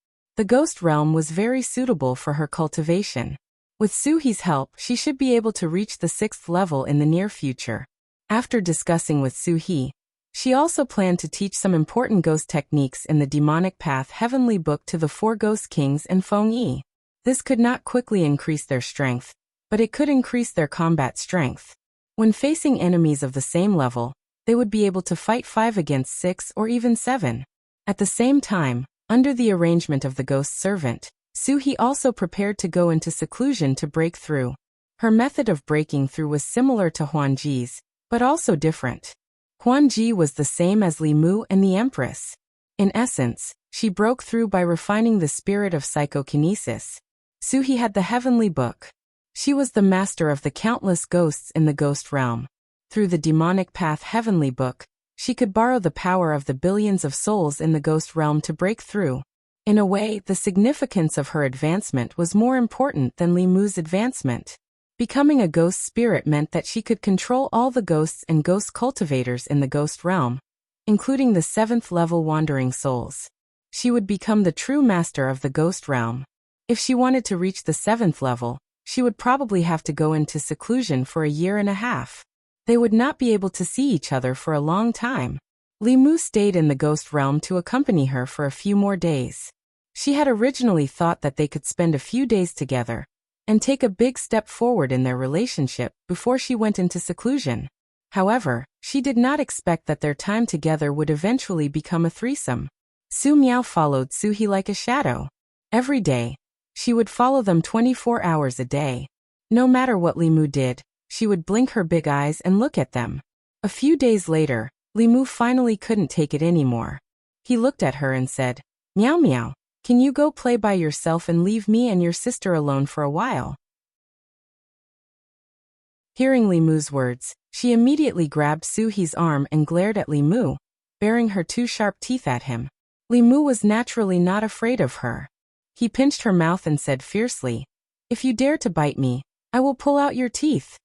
The ghost realm was very suitable for her cultivation. With Suhi's help, she should be able to reach the 6th level in the near future. After discussing with Suhi, she also planned to teach some important ghost techniques in the Demonic Path Heavenly Book to the 4 Ghost Kings and Feng Yi. This could not quickly increase their strength, but it could increase their combat strength. When facing enemies of the same level, they would be able to fight 5 against 6 or even 7. At the same time, under the arrangement of the ghost servant, Suhi also prepared to go into seclusion to break through. Her method of breaking through was similar to Huanji's, but also different. Huanji was the same as Li Mu and the Empress. In essence, she broke through by refining the spirit of psychokinesis. Suhi had the Heavenly Book. She was the master of the countless ghosts in the ghost realm. Through the Demonic Path Heavenly Book, she could borrow the power of the billions of souls in the ghost realm to break through. In a way, the significance of her advancement was more important than Li Mu's advancement. Becoming a ghost spirit meant that she could control all the ghosts and ghost cultivators in the ghost realm, including the 7th level wandering souls. She would become the true master of the ghost realm. If she wanted to reach the 7th level, she would probably have to go into seclusion for a year and a half. They would not be able to see each other for a long time. Li Mu stayed in the ghost realm to accompany her for a few more days. She had originally thought that they could spend a few days together and take a big step forward in their relationship before she went into seclusion. However, she did not expect that their time together would eventually become a threesome. Su Miao followed Suhi like a shadow. Every day, she would follow them 24 hours a day. No matter what Li Mu did, she would blink her big eyes and look at them. A few days later, Li Mu finally couldn't take it anymore. He looked at her and said, "Meow meow. Can you go play by yourself and leave me and your sister alone for a while?" Hearing Li Mu's words, she immediately grabbed Suhi's arm and glared at Li Mu, baring her 2 sharp teeth at him. Li Mu was naturally not afraid of her. He pinched her mouth and said fiercely, "If you dare to bite me, I will pull out your teeth."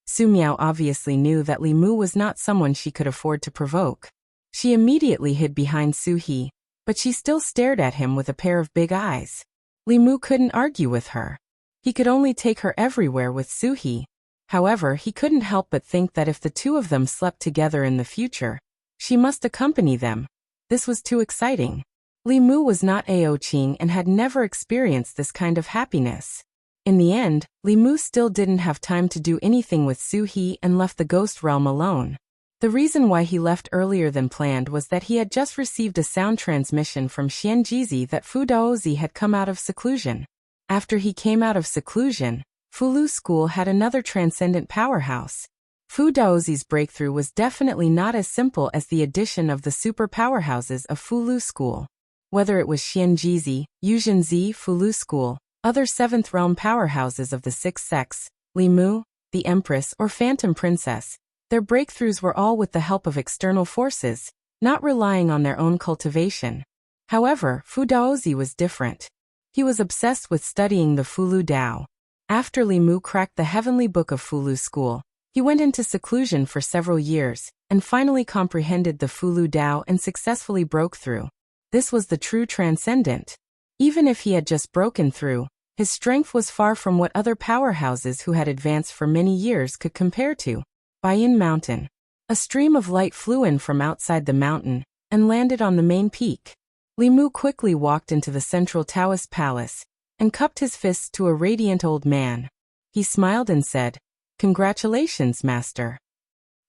Su Miao obviously knew that Li Mu was not someone she could afford to provoke. She immediately hid behind Suhi, but she still stared at him with a pair of big eyes. Li Mu couldn't argue with her. He could only take her everywhere with Suhi. However, he couldn't help but think that if the 2 of them slept together in the future, she must accompany them. This was too exciting. Li Mu was not Ao Qing and had never experienced this kind of happiness. In the end, Li Mu still didn't have time to do anything with Suhi and left the ghost realm alone. The reason why he left earlier than planned was that he had just received a sound transmission from Xianjizi that Fu Daozi had come out of seclusion. After he came out of seclusion, Fulu School had another transcendent powerhouse. Fu Daozi's breakthrough was definitely not as simple as the addition of the super powerhouses of Fulu School. Whether it was Xianjizi, Yuzhenzi, Fulu School, other 7th realm powerhouses of the 6 sects, Li Mu, the Empress or Phantom Princess, their breakthroughs were all with the help of external forces, not relying on their own cultivation. However, Fu Daozi was different. He was obsessed with studying the Fulu Dao. After Li Mu cracked the Heavenly Book of Fulu School, he went into seclusion for several years, and finally comprehended the Fulu Dao and successfully broke through. This was the true transcendent. Even if he had just broken through, his strength was far from what other powerhouses who had advanced for many years could compare to. Baiyin Mountain. A stream of light flew in from outside the mountain, and landed on the main peak. Li Mu quickly walked into the central Taoist palace, and cupped his fists to a radiant old man. He smiled and said, "Congratulations, master."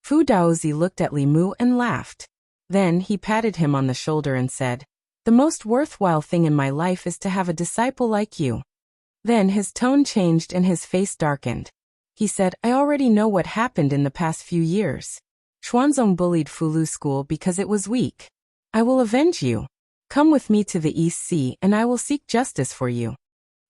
Fu Daozi looked at Li Mu and laughed. Then he patted him on the shoulder and said, "The most worthwhile thing in my life is to have a disciple like you." Then his tone changed and his face darkened. He said, "I already know what happened in the past few years. Xuanzong bullied Fulu School because it was weak. I will avenge you. Come with me to the East Sea and I will seek justice for you."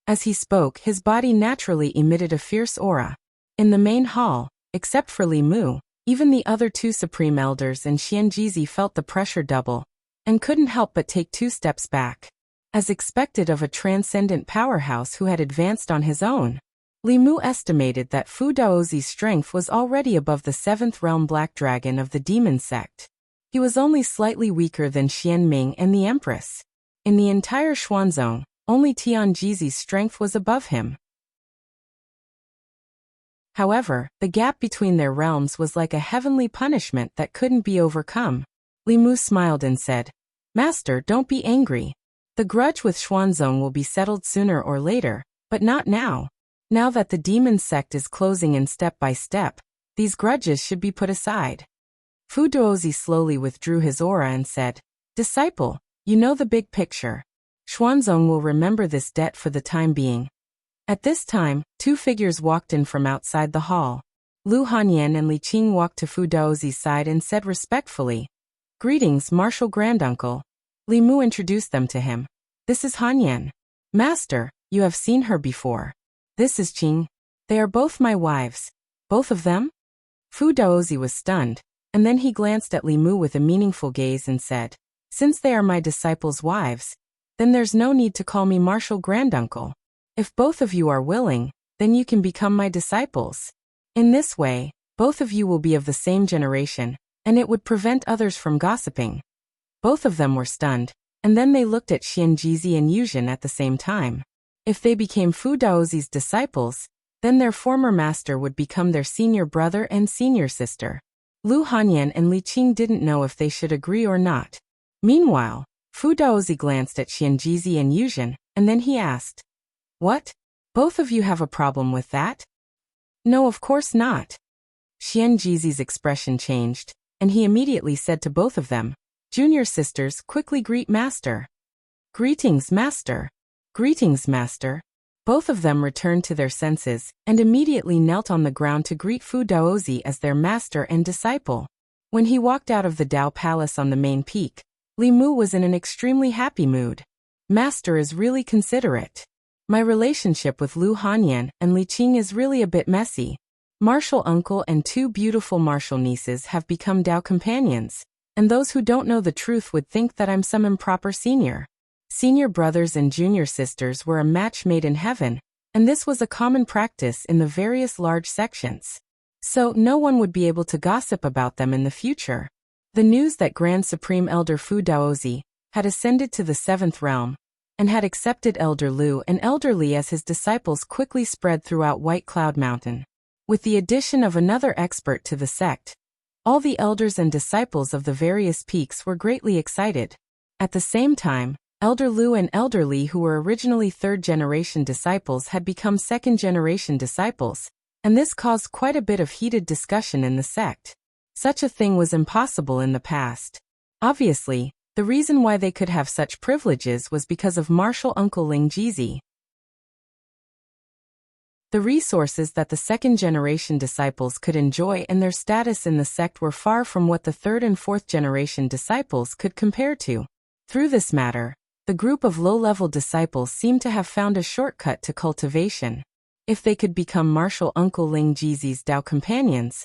As he spoke, his body naturally emitted a fierce aura. In the main hall, except for Li Mu, even the other 2 supreme elders and Xianjizi felt the pressure double, and couldn't help but take 2 steps back. As expected of a transcendent powerhouse who had advanced on his own, Li Mu estimated that Fu Daozi's strength was already above the 7th realm Black Dragon of the Demon Sect. He was only slightly weaker than Xian Ming and the Empress. In the entire Xuanzong, only Tianjizi's strength was above him. However, the gap between their realms was like a heavenly punishment that couldn't be overcome. Li Mu smiled and said, "Master, don't be angry. The grudge with Xuanzong will be settled sooner or later, but not now. Now that the demon sect is closing in step by step, these grudges should be put aside." Fu Duozi slowly withdrew his aura and said, "Disciple, you know the big picture. Xuanzong will remember this debt for the time being." At this time, two figures walked in from outside the hall. Lu Hanyan and Li Qing walked to Fu Daozi's side and said respectfully, "Greetings, Martial Granduncle." Li Mu introduced them to him. "This is Hanyan. Master, you have seen her before. This is Qing. They are both my wives." "Both of them?" Fu Daozi was stunned, and then he glanced at Li Mu with a meaningful gaze and said, "Since they are my disciples' wives, then there's no need to call me Martial Granduncle. If both of you are willing, then you can become my disciples. In this way, both of you will be of the same generation, and it would prevent others from gossiping." Both of them were stunned, and then they looked at Xianjizi and Yuzhen at the same time. If they became Fu Daozi's disciples, then their former master would become their senior brother and senior sister. Lu Hanyan and Li Qing didn't know if they should agree or not. Meanwhile, Fu Daozi glanced at Xianjizi and Yuzhen, and then he asked, "What? Both of you have a problem with that?" "No, of course not." Xianjizi's expression changed, and he immediately said to both of them, "Junior sisters, quickly greet Master." "Greetings, Master." "Greetings, Master." Both of them returned to their senses, and immediately knelt on the ground to greet Fu Daozi as their master and disciple. When he walked out of the Dao Palace on the main peak, Li Mu was in an extremely happy mood. "Master is really considerate. My relationship with Lu Hanyan and Li Qing is really a bit messy. Martial uncle and two beautiful martial nieces have become Dao companions, and those who don't know the truth would think that I'm some improper senior. Senior brothers and junior sisters were a match made in heaven, and this was a common practice in the various large sections. So no one would be able to gossip about them in the future." The news that Grand Supreme Elder Fu Daozi had ascended to the 7th realm, and had accepted Elder Lu and Elder Li as his disciples quickly spread throughout White Cloud Mountain. With the addition of another expert to the sect, all the elders and disciples of the various peaks were greatly excited. At the same time, Elder Lu and Elder Li, who were originally 3rd-generation disciples, had become 2nd-generation disciples, and this caused quite a bit of heated discussion in the sect. Such a thing was impossible in the past. Obviously, the reason why they could have such privileges was because of Martial Uncle Ling Jizi. The resources that the 2nd-generation disciples could enjoy and their status in the sect were far from what the 3rd and 4th-generation disciples could compare to. Through this matter, the group of low-level disciples seemed to have found a shortcut to cultivation. If they could become Martial Uncle Ling Jizi's Dao companions,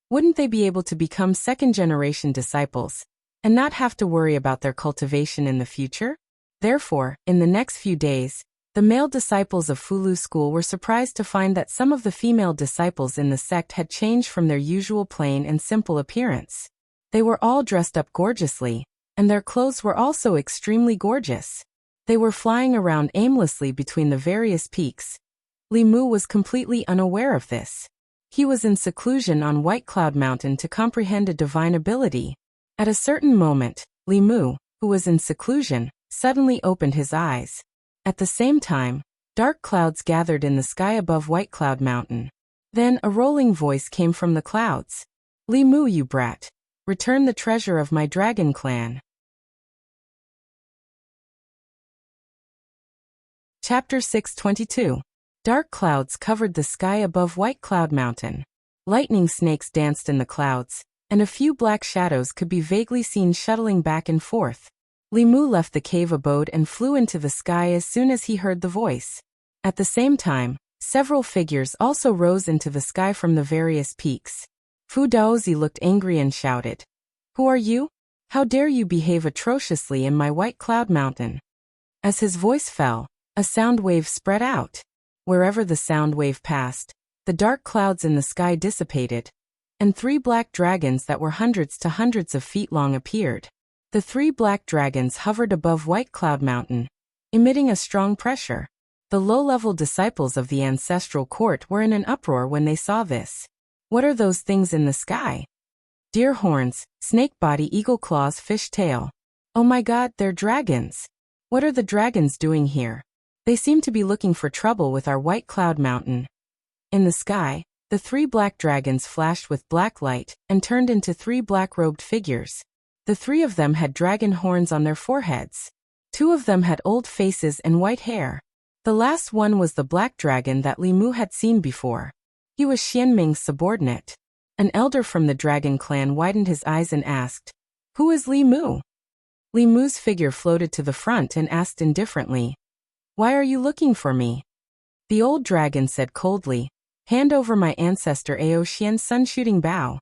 wouldn't they be able to become 2nd-generation disciples and not have to worry about their cultivation in the future? Therefore, in the next few days, the male disciples of Fulu School were surprised to find that some of the female disciples in the sect had changed from their usual plain and simple appearance. They were all dressed up gorgeously, and their clothes were also extremely gorgeous. They were flying around aimlessly between the various peaks. Li Mu was completely unaware of this. He was in seclusion on White Cloud Mountain to comprehend a divine ability. At a certain moment, Li Mu, who was in seclusion, suddenly opened his eyes. At the same time, dark clouds gathered in the sky above White Cloud Mountain. Then a rolling voice came from the clouds. "Li Mu, you brat. Return the treasure of my dragon clan." Chapter 622. Dark clouds covered the sky above White Cloud Mountain. Lightning snakes danced in the clouds, and a few black shadows could be vaguely seen shuttling back and forth. Li Mu left the cave abode and flew into the sky as soon as he heard the voice. At the same time, several figures also rose into the sky from the various peaks. Fu Daozi looked angry and shouted, "Who are you? How dare you behave atrociously in my White Cloud Mountain?" As his voice fell, a sound wave spread out. Wherever the sound wave passed, the dark clouds in the sky dissipated, and 3 black dragons that were hundreds to hundreds of feet long appeared. The 3 black dragons hovered above White Cloud Mountain, emitting a strong pressure. The low-level disciples of the ancestral court were in an uproar when they saw this. What are those things in the sky? Deer horns, snake body, eagle claws, fish tail. Oh my god, they're dragons. What are the dragons doing here? They seem to be looking for trouble with our white cloud mountain. In the sky, the 3 black dragons flashed with black light and turned into 3 black-robed figures. The 3 of them had dragon horns on their foreheads. 2 of them had old faces and white hair. The last one was the black dragon that Li Mu had seen before. He was Xianming's subordinate. An elder from the dragon clan widened his eyes and asked, "Who is Li Mu?" Li Mu's figure floated to the front and asked indifferently, "Why are you looking for me?" The old dragon said coldly, "Hand over my ancestor Ao Xian's sun-shooting bow."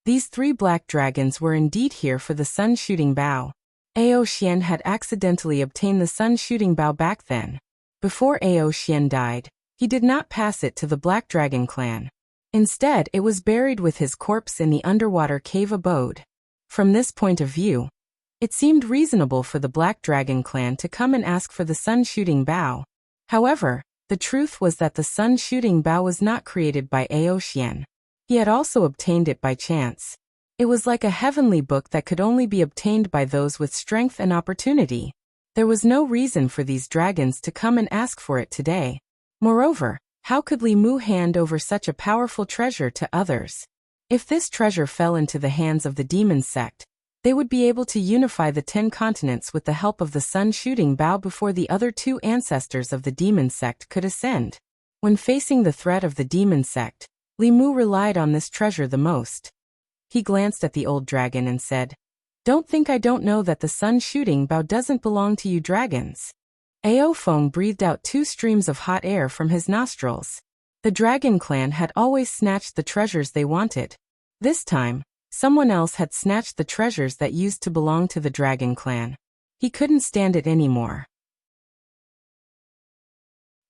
These 3 black dragons were indeed here for the sun-shooting bow. Ao Xian had accidentally obtained the sun-shooting bow back then. Before Ao Xian died, he did not pass it to the Black Dragon clan. Instead, it was buried with his corpse in the underwater cave abode. From this point of view, it seemed reasonable for the Black Dragon clan to come and ask for the sun-shooting bow. However, the truth was that the sun-shooting bow was not created by Ao Xian. He had also obtained it by chance. It was like a heavenly book that could only be obtained by those with strength and opportunity. There was no reason for these dragons to come and ask for it today. Moreover, how could Li Mu hand over such a powerful treasure to others? If this treasure fell into the hands of the demon sect, they would be able to unify the 10 continents with the help of the sun-shooting bow before the other 2 ancestors of the demon sect could ascend. When facing the threat of the demon sect, Li Mu relied on this treasure the most. He glanced at the old dragon and said, "Don't think I don't know that the sun-shooting bow doesn't belong to you dragons." Ao Feng breathed out 2 streams of hot air from his nostrils. The dragon clan had always snatched the treasures they wanted. This time, someone else had snatched the treasures that used to belong to the dragon clan. He couldn't stand it anymore.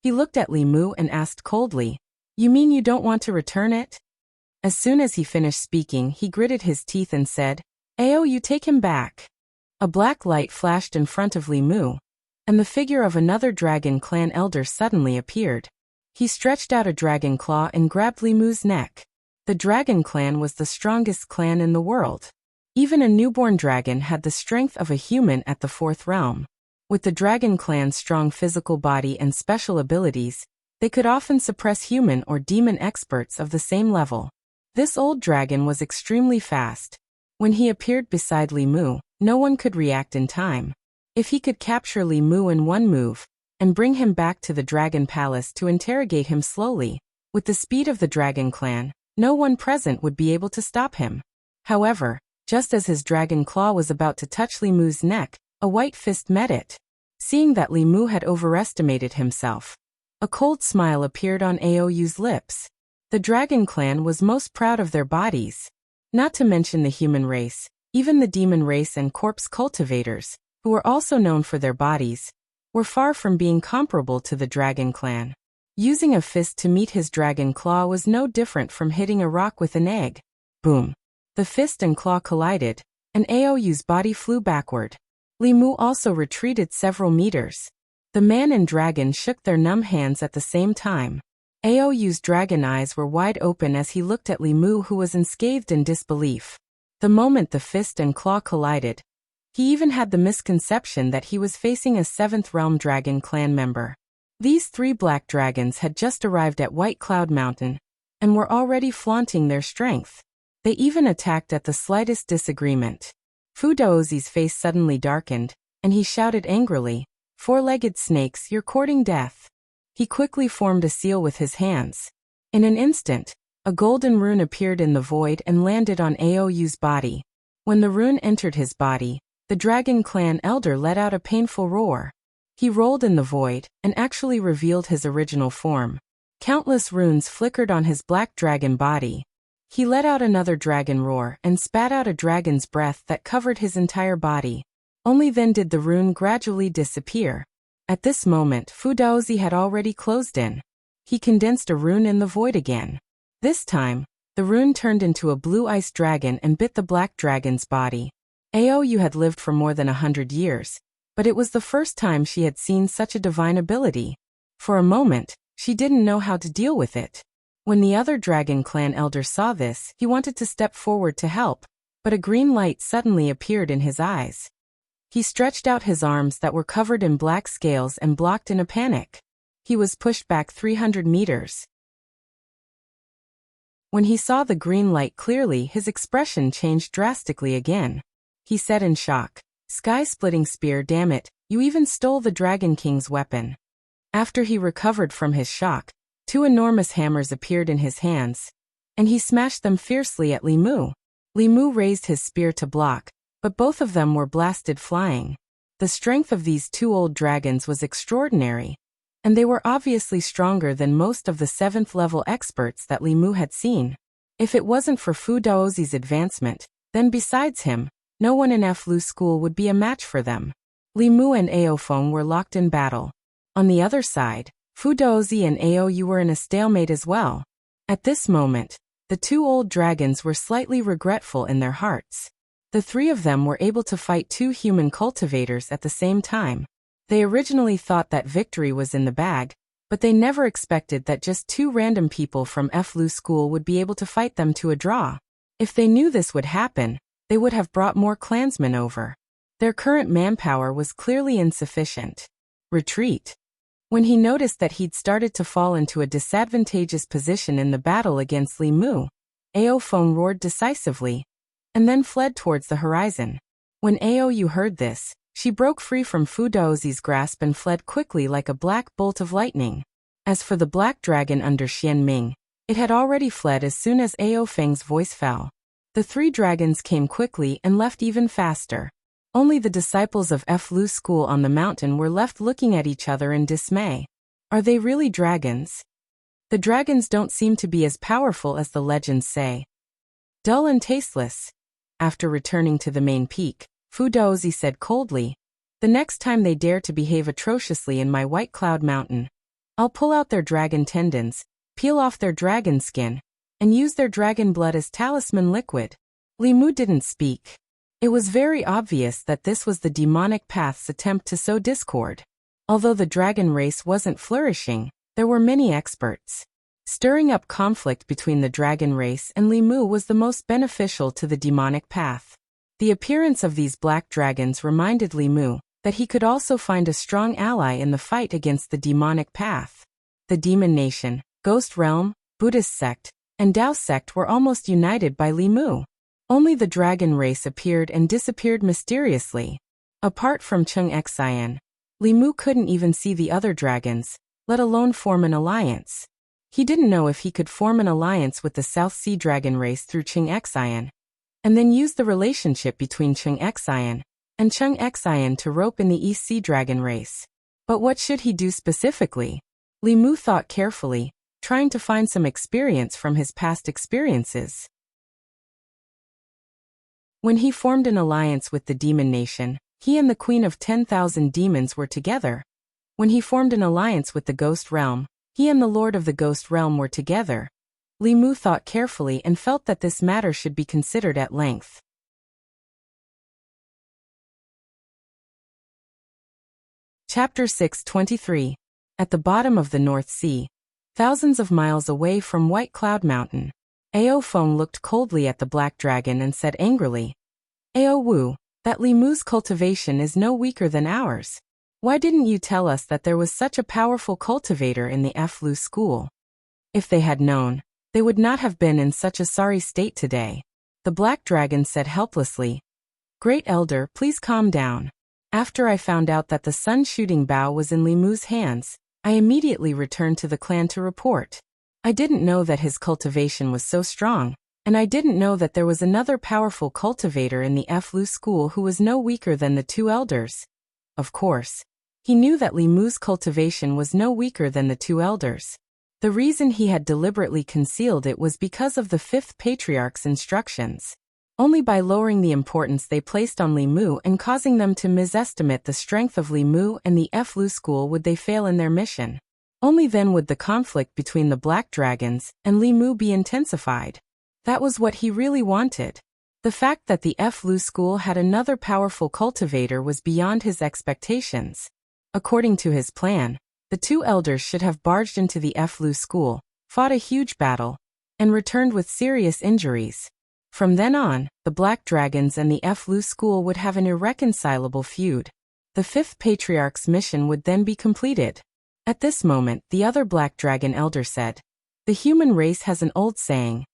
He looked at Li Mu and asked coldly, "You mean you don't want to return it?" As soon as he finished speaking, he gritted his teeth and said, "Ao, you take him back." A black light flashed in front of Li Mu, and the figure of another dragon clan elder suddenly appeared. He stretched out a dragon claw and grabbed Li Mu's neck. The dragon clan was the strongest clan in the world. Even a newborn dragon had the strength of a human at the 4th realm. With the dragon clan's strong physical body and special abilities, they could often suppress human or demon experts of the same level. This old dragon was extremely fast. When he appeared beside Li Mu, no one could react in time. If he could capture Li Mu in one move, and bring him back to the Dragon Palace to interrogate him slowly, with the speed of the Dragon Clan, no one present would be able to stop him. However, just as his dragon claw was about to touch Li Mu's neck, a white fist met it. Seeing that Li Mu had overestimated himself, a cold smile appeared on Aoyu's lips. The Dragon Clan was most proud of their bodies. Not to mention the human race, even the demon race and corpse cultivators, who were also known for their bodies, were far from being comparable to the Dragon Clan. Using a fist to meet his dragon claw was no different from hitting a rock with an egg. Boom! The fist and claw collided, and Aoyu's body flew backward. Li Mu also retreated several meters. The man and dragon shook their numb hands at the same time. Aoyu's dragon eyes were wide open as he looked at Li Mu, who was unscathed in disbelief. The moment the fist and claw collided, he even had the misconception that he was facing a 7th Realm Dragon Clan member. These 3 black dragons had just arrived at White Cloud Mountain, and were already flaunting their strength. They even attacked at the slightest disagreement. Fu Daozi's face suddenly darkened, and he shouted angrily, "Four-legged snakes, you're courting death." He quickly formed a seal with his hands. In an instant, a golden rune appeared in the void and landed on Aoyu's body. When the rune entered his body, the Dragon Clan elder let out a painful roar. He rolled in the void, and actually revealed his original form. Countless runes flickered on his black dragon body. He let out another dragon roar and spat out a dragon's breath that covered his entire body. Only then did the rune gradually disappear. At this moment, Fu Daozi had already closed in. He condensed a rune in the void again. This time, the rune turned into a blue ice dragon and bit the black dragon's body. Aoyu had lived for more than 100 years, but it was the first time she had seen such a divine ability. For a moment, she didn't know how to deal with it. When the other Dragon Clan elder saw this, he wanted to step forward to help, but a green light suddenly appeared in his eyes. He stretched out his arms that were covered in black scales and blocked in a panic. He was pushed back 300 meters. When he saw the green light clearly, his expression changed drastically again. He said in shock, "Sky-splitting spear, damn it, you even stole the Dragon King's weapon." After he recovered from his shock, 2 enormous hammers appeared in his hands, and he smashed them fiercely at Li Mu. Li Mu raised his spear to block, but both of them were blasted flying. The strength of these 2 old dragons was extraordinary, and they were obviously stronger than most of the 7th-level experts that Li Mu had seen. If it wasn't for Fu Daozi's advancement, then besides him, no one in Fu School would be a match for them. Li Mu and Ao Feng were locked in battle. On the other side, Fu Daozi and Ao Yu were in a stalemate as well. At this moment, the 2 old dragons were slightly regretful in their hearts. The 3 of them were able to fight 2 human cultivators at the same time. They originally thought that victory was in the bag, but they never expected that just 2 random people from Fu School would be able to fight them to a draw. If they knew this would happen, they would have brought more clansmen over. Their current manpower was clearly insufficient. Retreat. When he noticed that he'd started to fall into a disadvantageous position in the battle against Li Mu, Ao Feng roared decisively, and then fled towards the horizon. When Ao Yu heard this, she broke free from Fu Daozi's grasp and fled quickly like a black bolt of lightning. As for the black dragon under Xian Ming, it had already fled as soon as Ao Feng's voice fell. The 3 dragons came quickly and left even faster. Only the disciples of Fu School on the mountain were left looking at each other in dismay. Are they really dragons? The dragons don't seem to be as powerful as the legends say. Dull and tasteless. After returning to the main peak, Fu Daozi said coldly, "The next time they dare to behave atrociously in my White Cloud Mountain, I'll pull out their dragon tendons, peel off their dragon skin, and use their dragon blood as talisman liquid." Li Mu didn't speak. It was very obvious that this was the demonic path's attempt to sow discord. Although the dragon race wasn't flourishing, there were many experts. Stirring up conflict between the dragon race and Li Mu was the most beneficial to the demonic path. The appearance of these black dragons reminded Li Mu that he could also find a strong ally in the fight against the demonic path. The Demon Nation, Ghost Realm, Buddhist sect, and Dao sect were almost united by Li Mu. Only the dragon race appeared and disappeared mysteriously. Apart from Cheng Xian, Li Mu couldn't even see the other dragons, let alone form an alliance. He didn't know if he could form an alliance with the South Sea dragon race through Cheng Xian, and then use the relationship between Cheng Xian and Cheng Xian to rope in the East Sea dragon race. But what should he do specifically? Li Mu thought carefully, trying to find some experience from his past experiences. When he formed an alliance with the Demon Nation, he and the Queen of 10,000 Demons were together. When he formed an alliance with the Ghost Realm, he and the Lord of the Ghost Realm were together. Li Mu thought carefully and felt that this matter should be considered at length. Chapter 623. At the bottom of the North Sea, thousands of miles away from White Cloud Mountain, Ao Feng looked coldly at the black dragon and said angrily, "Ao Wu, that Li Mu's cultivation is no weaker than ours. Why didn't you tell us that there was such a powerful cultivator in the Fu School? If they had known, they would not have been in such a sorry state today." The black dragon said helplessly, "Great Elder, please calm down. After I found out that the sun-shooting bow was in Li Mu's hands, I immediately returned to the clan to report. I didn't know that his cultivation was so strong, and I didn't know that there was another powerful cultivator in the Fu School who was no weaker than the 2 elders." Of course, he knew that Li Mu's cultivation was no weaker than the 2 elders. The reason he had deliberately concealed it was because of the 5th Patriarch's instructions. Only by lowering the importance they placed on Li Mu and causing them to misestimate the strength of Li Mu and the Fu School would they fail in their mission. Only then would the conflict between the Black Dragons and Li Mu be intensified. That was what he really wanted. The fact that the Fu school had another powerful cultivator was beyond his expectations. According to his plan, the two elders should have barged into the Fu school, fought a huge battle, and returned with serious injuries. From then on, the Black Dragons and the Fu school would have an irreconcilable feud. The fifth patriarch's mission would then be completed. At this moment, the other Black Dragon elder said, "The human race has an old saying.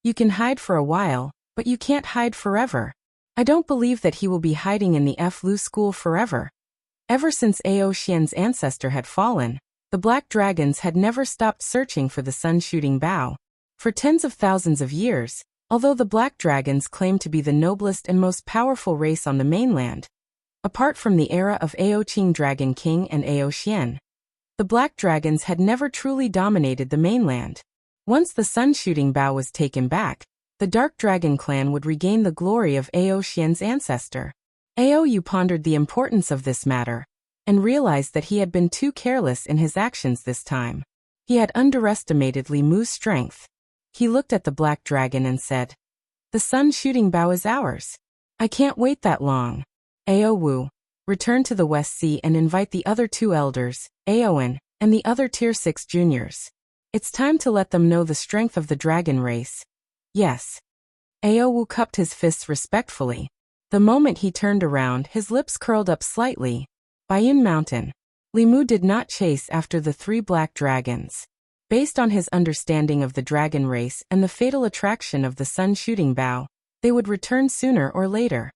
You can hide for a while, but you can't hide forever. I don't believe that he will be hiding in the Fu school forever." Ever since Ao Xian's ancestor had fallen, the Black Dragons had never stopped searching for the sun-shooting bow. For tens of thousands of years, although the Black Dragons claimed to be the noblest and most powerful race on the mainland, apart from the era of Ao Qing Dragon King and Ao Xian, the Black Dragons had never truly dominated the mainland. Once the sun-shooting bow was taken back, the Dark Dragon clan would regain the glory of Ao Xian's ancestor. Ao Yu pondered the importance of this matter, and realized that he had been too careless in his actions this time. He had underestimated Li Mu's strength. He looked at the Black Dragon and said, "The sun-shooting bow is ours. I can't wait that long. Ao Wu, return to the West Sea and invite the other two elders, Aowen, and the other Tier 6 juniors. It's time to let them know the strength of the dragon race." "Yes." Ao Wu cupped his fists respectfully. The moment he turned around, his lips curled up slightly. Baiyun Mountain. Li Mu did not chase after the three Black Dragons. Based on his understanding of the dragon race and the fatal attraction of the sun-shooting bow, they would return sooner or later.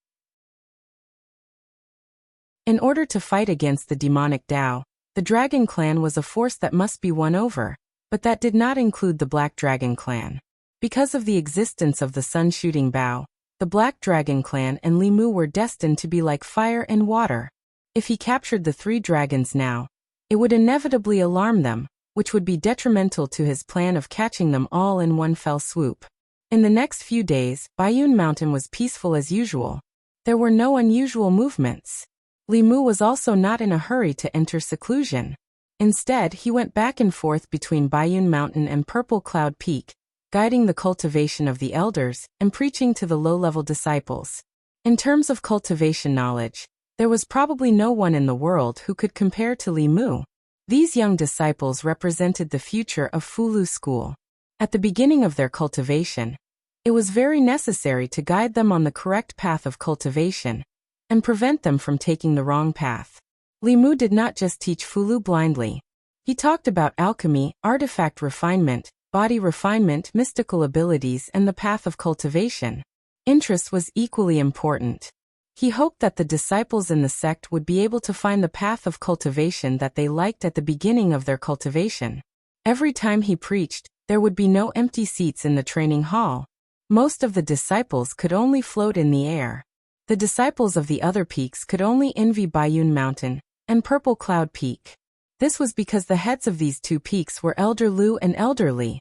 In order to fight against the demonic Dao, the Dragon Clan was a force that must be won over, but that did not include the Black Dragon Clan. Because of the existence of the sun-shooting bow, the Black Dragon Clan and Li Mu were destined to be like fire and water. If he captured the three dragons now, it would inevitably alarm them, which would be detrimental to his plan of catching them all in one fell swoop. In the next few days, Baiyun Mountain was peaceful as usual. There were no unusual movements. Li Mu was also not in a hurry to enter seclusion. Instead, he went back and forth between Baiyun Mountain and Purple Cloud Peak, guiding the cultivation of the elders and preaching to the low-level disciples. In terms of cultivation knowledge, there was probably no one in the world who could compare to Li Mu. These young disciples represented the future of Fulu School. At the beginning of their cultivation, it was very necessary to guide them on the correct path of cultivation and prevent them from taking the wrong path. Li Mu did not just teach Fulu blindly. He talked about alchemy, artifact refinement, body refinement, mystical abilities, and the path of cultivation. Interest was equally important. He hoped that the disciples in the sect would be able to find the path of cultivation that they liked at the beginning of their cultivation. Every time he preached, there would be no empty seats in the training hall. Most of the disciples could only float in the air. The disciples of the other peaks could only envy Baiyun Mountain and Purple Cloud Peak. This was because the heads of these two peaks were Elder Lu and Elder Li.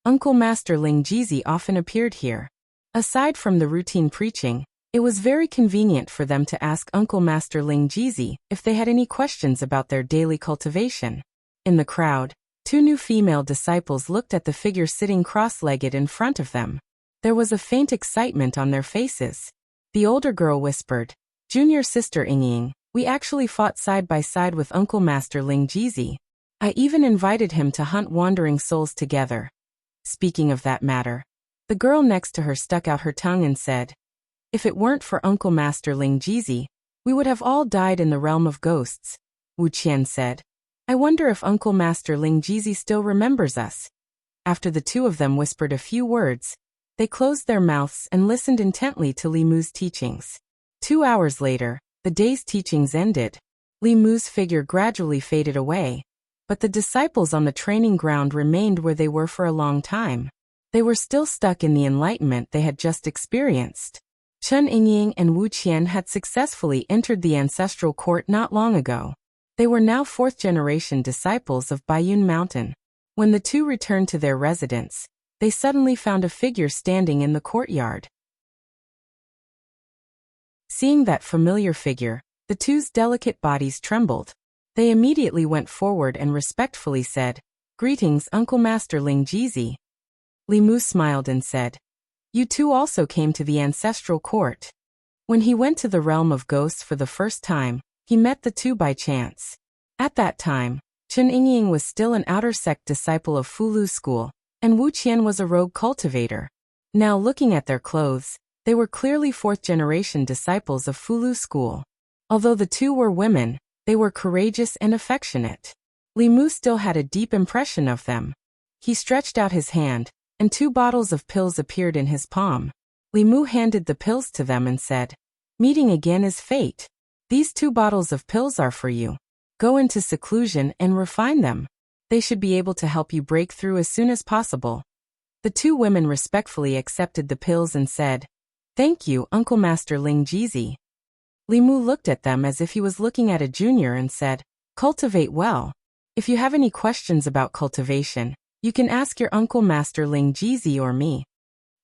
Uncle Master Ling Jizi often appeared here. Aside from the routine preaching, it was very convenient for them to ask Uncle Master Ling Jizi if they had any questions about their daily cultivation. In the crowd, two new female disciples looked at the figure sitting cross-legged in front of them. There was a faint excitement on their faces. The older girl whispered, "Junior sister Ying, we actually fought side by side with Uncle Master Ling Jizi. I even invited him to hunt wandering souls together." Speaking of that matter, the girl next to her stuck out her tongue and said, "If it weren't for Uncle Master Ling Jizi, we would have all died in the realm of ghosts." Wu Qian said, "I wonder if Uncle Master Ling Jizi still remembers us." After the two of them whispered a few words, they closed their mouths and listened intently to Li Mu's teachings. 2 hours later, the day's teachings ended. Li Mu's figure gradually faded away, but the disciples on the training ground remained where they were for a long time. They were still stuck in the enlightenment they had just experienced. Chen Yingying and Wu Qian had successfully entered the ancestral court not long ago. They were now fourth-generation disciples of Baiyun Mountain. When the two returned to their residence, they suddenly found a figure standing in the courtyard. Seeing that familiar figure, the two's delicate bodies trembled. They immediately went forward and respectfully said, "Greetings, Uncle Master Ling Jizi." Li Mu smiled and said, You two also came to the ancestral court. When he went to the realm of ghosts for the first time, he met the two by chance. At that time, Chen Yingying was still an outer sect disciple of Fulu school, and Wu Qian was a rogue cultivator. Now looking at their clothes, they were clearly fourth-generation disciples of Fulu school. Although the two were women, they were courageous and affectionate. Li Mu still had a deep impression of them. He stretched out his hand, and 2 bottles of pills appeared in his palm. Li Mu handed the pills to them and said, "Meeting again is fate. These 2 bottles of pills are for you. Go into seclusion and refine them. They should be able to help you break through as soon as possible." The 2 women respectfully accepted the pills and said, "Thank you, Uncle Master Ling Jizi." Li Mu looked at them as if he was looking at a junior and said, "Cultivate well. If you have any questions about cultivation, you can ask your Uncle Master Ling Jizi or me."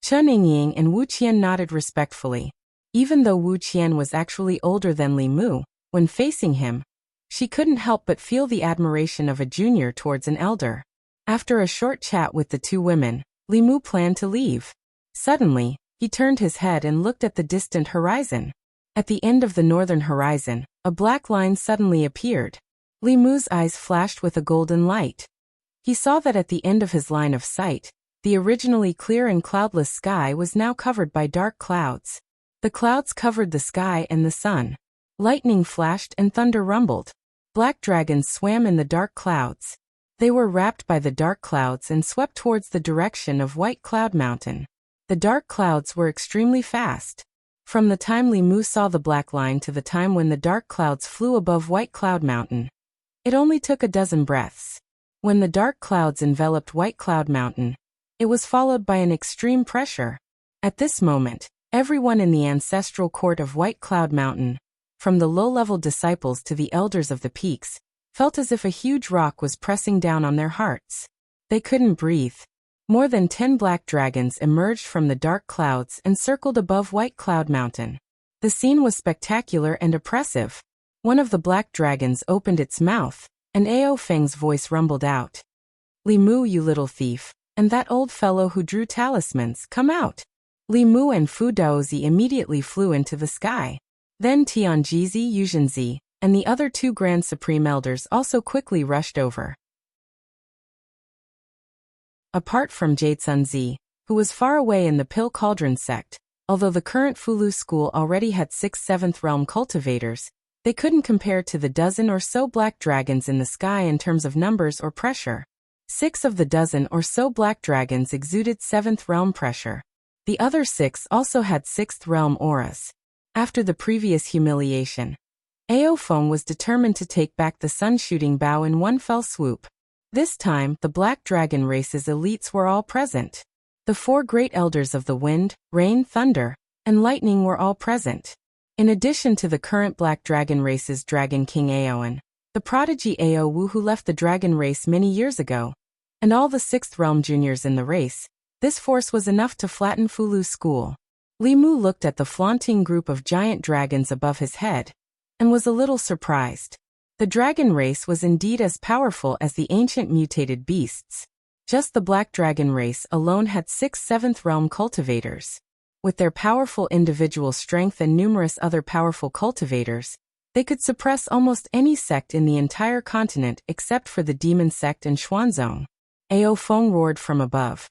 Chen Yingying and Wu Qian nodded respectfully. Even though Wu Qian was actually older than Li Mu, when facing him, she couldn't help but feel the admiration of a junior towards an elder. After a short chat with the 2 women, Li Mu planned to leave. Suddenly, he turned his head and looked at the distant horizon. At the end of the northern horizon, a black line suddenly appeared. Li Mu's eyes flashed with a golden light. He saw that at the end of his line of sight, the originally clear and cloudless sky was now covered by dark clouds. The clouds covered the sky and the sun. Lightning flashed and thunder rumbled. Black dragons swam in the dark clouds. They were wrapped by the dark clouds and swept towards the direction of White Cloud Mountain. The dark clouds were extremely fast. From the time Li Mu saw the black line to the time when the dark clouds flew above White Cloud Mountain, it only took a dozen breaths. When the dark clouds enveloped White Cloud Mountain, it was followed by an extreme pressure. At this moment, everyone in the ancestral court of White Cloud Mountain, from the low-level disciples to the elders of the peaks, felt as if a huge rock was pressing down on their hearts. They couldn't breathe. More than 10 black dragons emerged from the dark clouds and circled above White Cloud Mountain. The scene was spectacular and oppressive. One of the black dragons opened its mouth, and Ao Feng's voice rumbled out. "Li Mu, you little thief, and that old fellow who drew talismans, come out." Li Mu and Fu Daozi immediately flew into the sky. Then Tianjizi, Yuzhenzi, and the other 2 Grand Supreme Elders also quickly rushed over. Apart from Jade Sunzi, who was far away in the Pill Cauldron sect, although the current Fulu school already had 6 7th realm cultivators, they couldn't compare to the dozen or so black dragons in the sky in terms of numbers or pressure. 6 of the dozen or so black dragons exuded 7th realm pressure. The other 6 also had 6th realm auras. After the previous humiliation, Ao Feng was determined to take back the sun-shooting bow in one fell swoop. This time, the Black Dragon race's elites were all present. The 4 great elders of the wind, rain, thunder, and lightning were all present. In addition to the current Black Dragon race's Dragon King Aoan, the prodigy Ao Wu who left the dragon race many years ago, and all the 6th realm juniors in the race, this force was enough to flatten Fulu school. Li Mu looked at the flaunting group of giant dragons above his head, and was a little surprised. The dragon race was indeed as powerful as the ancient mutated beasts. Just the Black Dragon race alone had 6 7th realm cultivators. With their powerful individual strength and numerous other powerful cultivators, they could suppress almost any sect in the entire continent except for the demon sect and Xuanzong. Ao Feng roared from above.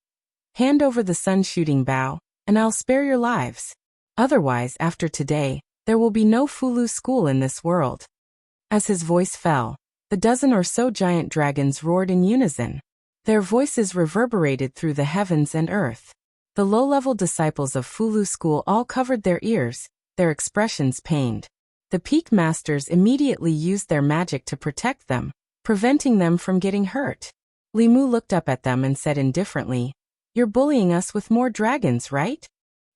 "Hand over the sun-shooting bow, and I'll spare your lives. Otherwise, after today, there will be no Fulu school in this world." As his voice fell, the dozen or so giant dragons roared in unison. Their voices reverberated through the heavens and earth. The low-level disciples of Fulu school all covered their ears, their expressions pained. The peak masters immediately used their magic to protect them, preventing them from getting hurt. Li Mu looked up at them and said indifferently, "You're bullying us with more dragons, right?"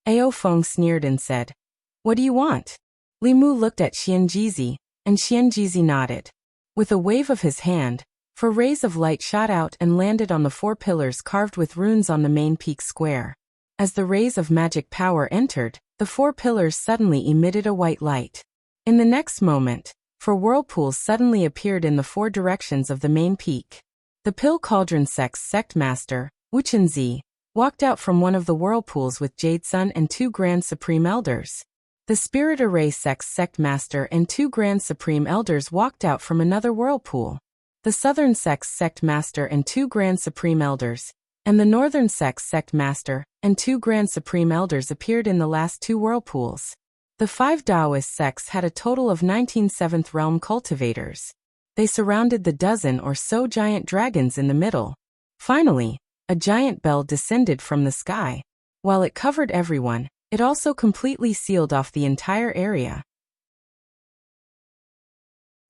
Ao Feng sneered and said, "What do you want?" Li Mu looked at Xianjizi, and Xianjizi nodded. With a wave of his hand, 4 rays of light shot out and landed on the 4 pillars carved with runes on the main peak square. As the rays of magic power entered, the 4 pillars suddenly emitted a white light. In the next moment, 4 whirlpools suddenly appeared in the 4 directions of the main peak. The Pill Cauldron sect's sect master, Wuchenzi, walked out from one of the whirlpools with Jade Sun and 2 Grand Supreme Elders. The Spirit Array Sect Master and 2 Grand Supreme Elders walked out from another whirlpool. The Southern Sect Master and 2 Grand Supreme Elders, and the Northern Sect Master and 2 Grand Supreme Elders appeared in the last 2 whirlpools. The 5 Taoist sects had a total of 19 7th Realm cultivators. They surrounded the dozen or so giant dragons in the middle. Finally, a giant bell descended from the sky. While it covered everyone, it also completely sealed off the entire area.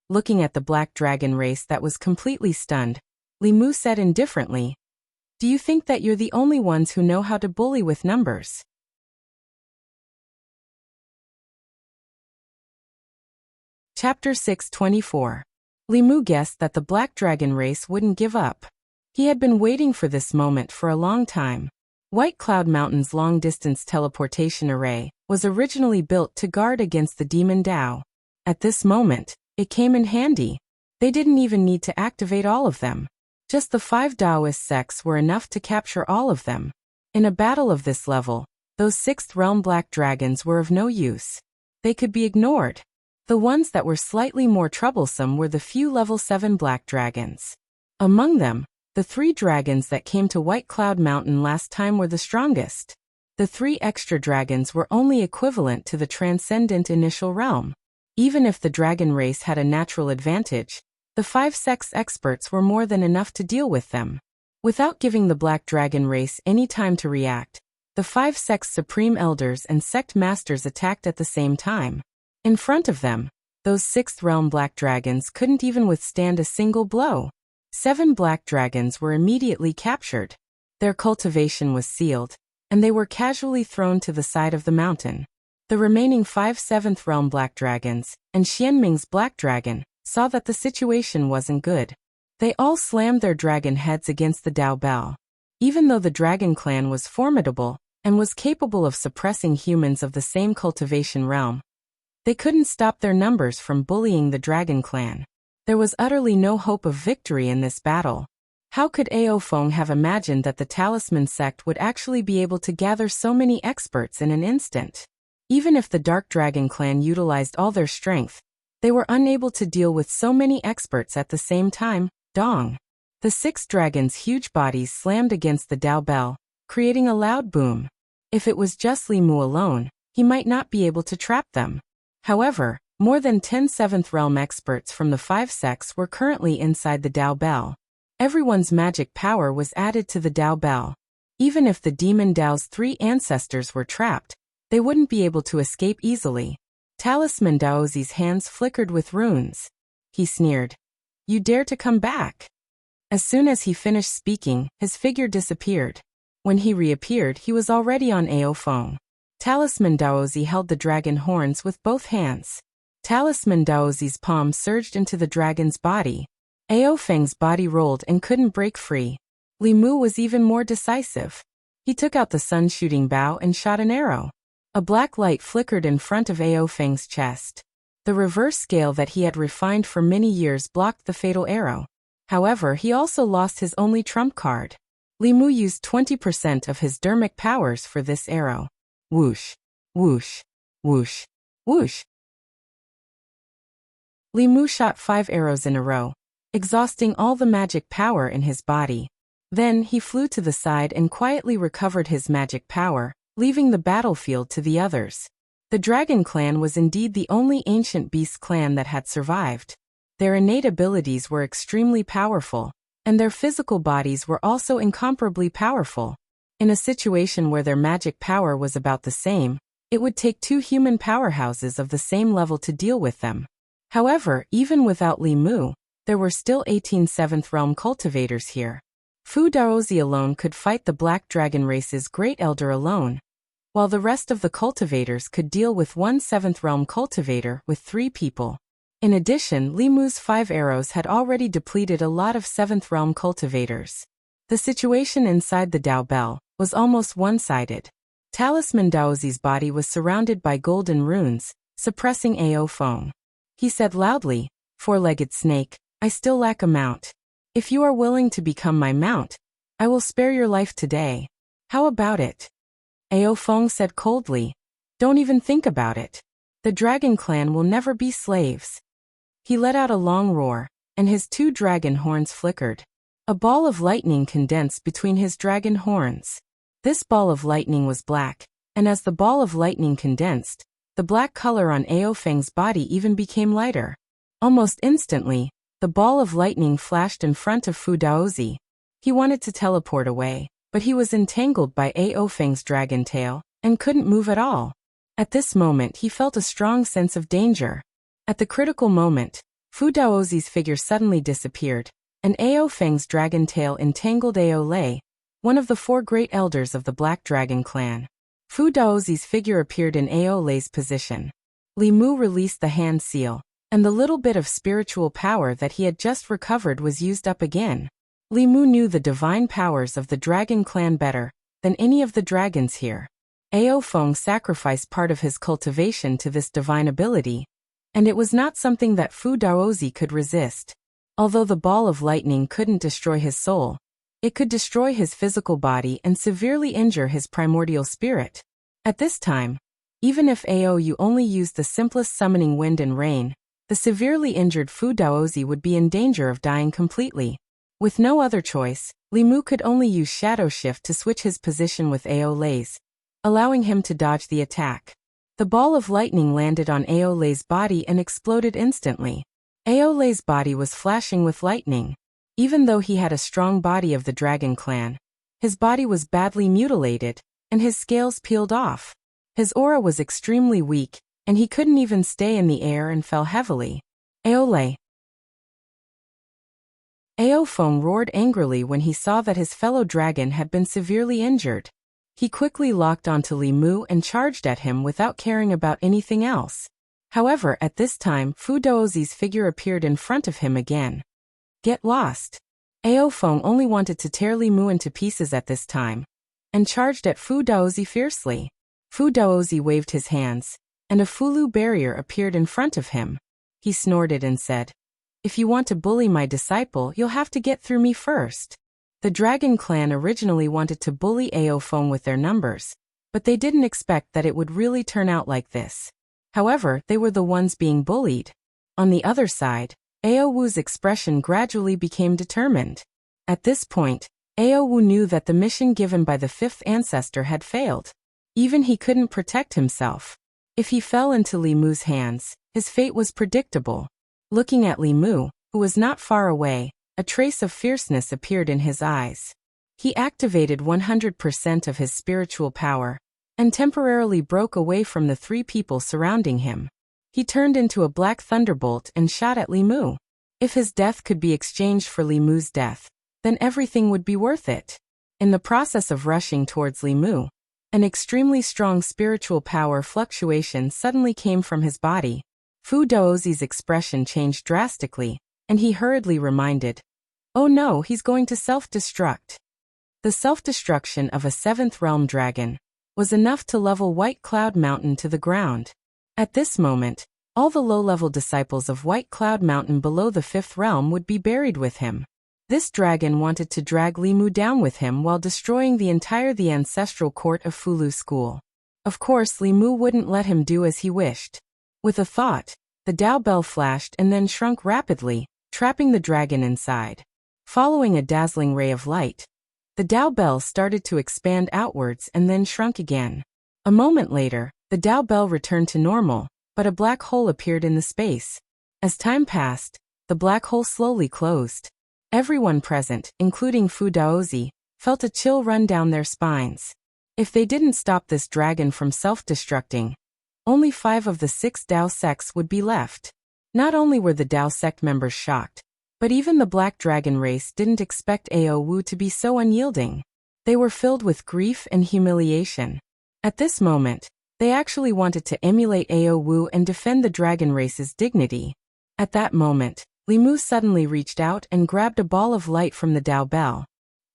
Looking at the black dragon race that was completely stunned, Li Mu said indifferently, "Do you think that you're the only ones who know how to bully with numbers?" Chapter 624. Li Mu guessed that the black dragon race wouldn't give up. He had been waiting for this moment for a long time. White Cloud Mountain's long-distance teleportation array was originally built to guard against the Demon Dao. At this moment, it came in handy. They didn't even need to activate all of them. Just the 5 Taoist sects were enough to capture all of them. In a battle of this level, those 6th Realm black dragons were of no use. They could be ignored. The ones that were slightly more troublesome were the few level 7 black dragons. Among them, the 3 dragons that came to White Cloud Mountain last time were the strongest. The 3 extra dragons were only equivalent to the transcendent initial realm. Even if the dragon race had a natural advantage, the 5 sects experts were more than enough to deal with them. Without giving the black dragon race any time to react, the 5 sects supreme elders and sect masters attacked at the same time. In front of them, those 6th realm black dragons couldn't even withstand a single blow. 7 black dragons were immediately captured. Their cultivation was sealed, and they were casually thrown to the side of the mountain. The remaining 5 7th realm black dragons, and Xianming's black dragon, saw that the situation wasn't good. They all slammed their dragon heads against the Dao Bell. Even though the dragon clan was formidable, and was capable of suppressing humans of the same cultivation realm, they couldn't stop their numbers from bullying the dragon clan. There was utterly no hope of victory in this battle. How could Ao Feng have imagined that the Talisman sect would actually be able to gather so many experts in an instant? Even if the Dark Dragon clan utilized all their strength, they were unable to deal with so many experts at the same time. Dong! The 6 dragons' huge bodies slammed against the Dao Bell, creating a loud boom. If it was just Li Mu alone, he might not be able to trap them. However, more than 10 7th Realm experts from the 5 sects were currently inside the Dao Bell. Everyone's magic power was added to the Dao Bell. Even if the Demon Dao's 3 ancestors were trapped, they wouldn't be able to escape easily. Talisman Daozi's hands flickered with runes. He sneered. "You dare to come back?" As soon as he finished speaking, his figure disappeared. When he reappeared, he was already on Ao Feng. Talisman Daozi held the dragon horns with both hands. Talisman Daozi's palm surged into the dragon's body. Ao Feng's body rolled and couldn't break free. Li Mu was even more decisive. He took out the sun-shooting bow and shot an arrow. A black light flickered in front of Ao Feng's chest. The reverse scale that he had refined for many years blocked the fatal arrow. However, he also lost his only trump card. Li Mu used 20% of his dermic powers for this arrow. Whoosh, whoosh, whoosh, whoosh. Li Mu shot 5 arrows in a row, exhausting all the magic power in his body. Then he flew to the side and quietly recovered his magic power, leaving the battlefield to the others. The Dragon Clan was indeed the only ancient beast clan that had survived. Their innate abilities were extremely powerful, and their physical bodies were also incomparably powerful. In a situation where their magic power was about the same, it would take 2 human powerhouses of the same level to deal with them. However, even without Li Mu, there were still 18 7th Realm cultivators here. Fu Daozi alone could fight the Black Dragon race's Great Elder alone, while the rest of the cultivators could deal with 1 7th Realm cultivator with 3 people. In addition, Li Mu's 5 arrows had already depleted a lot of 7th Realm cultivators. The situation inside the Dao Bell was almost one-sided. Talisman Daozi's body was surrounded by golden runes, suppressing Ao Feng. He said loudly, "Four-legged snake, I still lack a mount. If you are willing to become my mount, I will spare your life today." How about it? Ao Feng said coldly. Don't even think about it. The dragon clan will never be slaves. He let out a long roar, and his 2 dragon horns flickered. A ball of lightning condensed between his dragon horns. This ball of lightning was black, and as the ball of lightning condensed, the black color on Ao Feng's body even became lighter. Almost instantly, the ball of lightning flashed in front of Fu Daozi. He wanted to teleport away, but he was entangled by Ao Feng's dragon tail, and couldn't move at all. At this moment he felt a strong sense of danger. At the critical moment, Fu Daozi's figure suddenly disappeared, and Ao Feng's dragon tail entangled Ao Lei, one of the 4 great elders of the Black Dragon clan. Fu Daozi's figure appeared in Ao Lei's position. Li Mu released the hand seal, and the little bit of spiritual power that he had just recovered was used up again. Li Mu knew the divine powers of the Dragon clan better than any of the dragons here. Ao Feng sacrificed part of his cultivation to this divine ability, and it was not something that Fu Daozi could resist. Although the ball of lightning couldn't destroy his soul, it could destroy his physical body and severely injure his primordial spirit. At this time, even if Aou only used the simplest summoning wind and rain, the severely injured Fu Daozi would be in danger of dying completely. With no other choice, Li Mu could only use Shadow Shift to switch his position with Ao Lei's, allowing him to dodge the attack. The ball of lightning landed on Ao Lei's body and exploded instantly. Ao Lei's body was flashing with lightning. Even though he had a strong body of the Dragon clan, his body was badly mutilated, and his scales peeled off. His aura was extremely weak, and he couldn't even stay in the air and fell heavily. Ao Lei. Ao Feng roared angrily when he saw that his fellow dragon had been severely injured. He quickly locked onto Li Mu and charged at him without caring about anything else. However, at this time, Fu Daozi's figure appeared in front of him again. Get lost. Ao Feng only wanted to tear Li Mu into pieces at this time, and charged at Fu Daozi fiercely. Fu Daozi waved his hands, and a Fulu barrier appeared in front of him. He snorted and said, "If you want to bully my disciple, you'll have to get through me first." The Dragon clan originally wanted to bully Ao Feng with their numbers, but they didn't expect that it would really turn out like this. However, they were the ones being bullied. On the other side, Ao Wu's expression gradually became determined. At this point, Ao Wu knew that the mission given by the 5th ancestor had failed. Even he couldn't protect himself. If he fell into Li Mu's hands, his fate was predictable. Looking at Li Mu, who was not far away, a trace of fierceness appeared in his eyes. He activated 100% of his spiritual power, and temporarily broke away from the 3 people surrounding him. He turned into a black thunderbolt and shot at Li Mu. If his death could be exchanged for Li Mu's death, then everything would be worth it. In the process of rushing towards Li Mu, an extremely strong spiritual power fluctuation suddenly came from his body. Fu Daozi's expression changed drastically, and he hurriedly reminded, "Oh no, he's going to self-destruct." The self-destruction of a 7th realm dragon was enough to level White Cloud Mountain to the ground. At this moment, all the low-level disciples of White Cloud Mountain below the 5th realm would be buried with him. This dragon wanted to drag Li Mu down with him while destroying the ancestral court of Fulu School. Of course, Li Mu wouldn't let him do as he wished. With a thought, the Dao Bell flashed and then shrunk rapidly, trapping the dragon inside. Following a dazzling ray of light, the Dao Bell started to expand outwards and then shrunk again. A moment later, the Dao Bell returned to normal, but a black hole appeared in the space. As time passed, the black hole slowly closed. Everyone present, including Fu Daozi, felt a chill run down their spines. If they didn't stop this dragon from self-destructing, only 5 of the 6 Dao sects would be left. Not only were the Dao sect members shocked, but even the Black Dragon race didn't expect Ao Wu to be so unyielding. They were filled with grief and humiliation. At this moment, they actually wanted to emulate Ao Wu and defend the dragon race's dignity. At that moment, Li Mu suddenly reached out and grabbed a ball of light from the Dao Bell.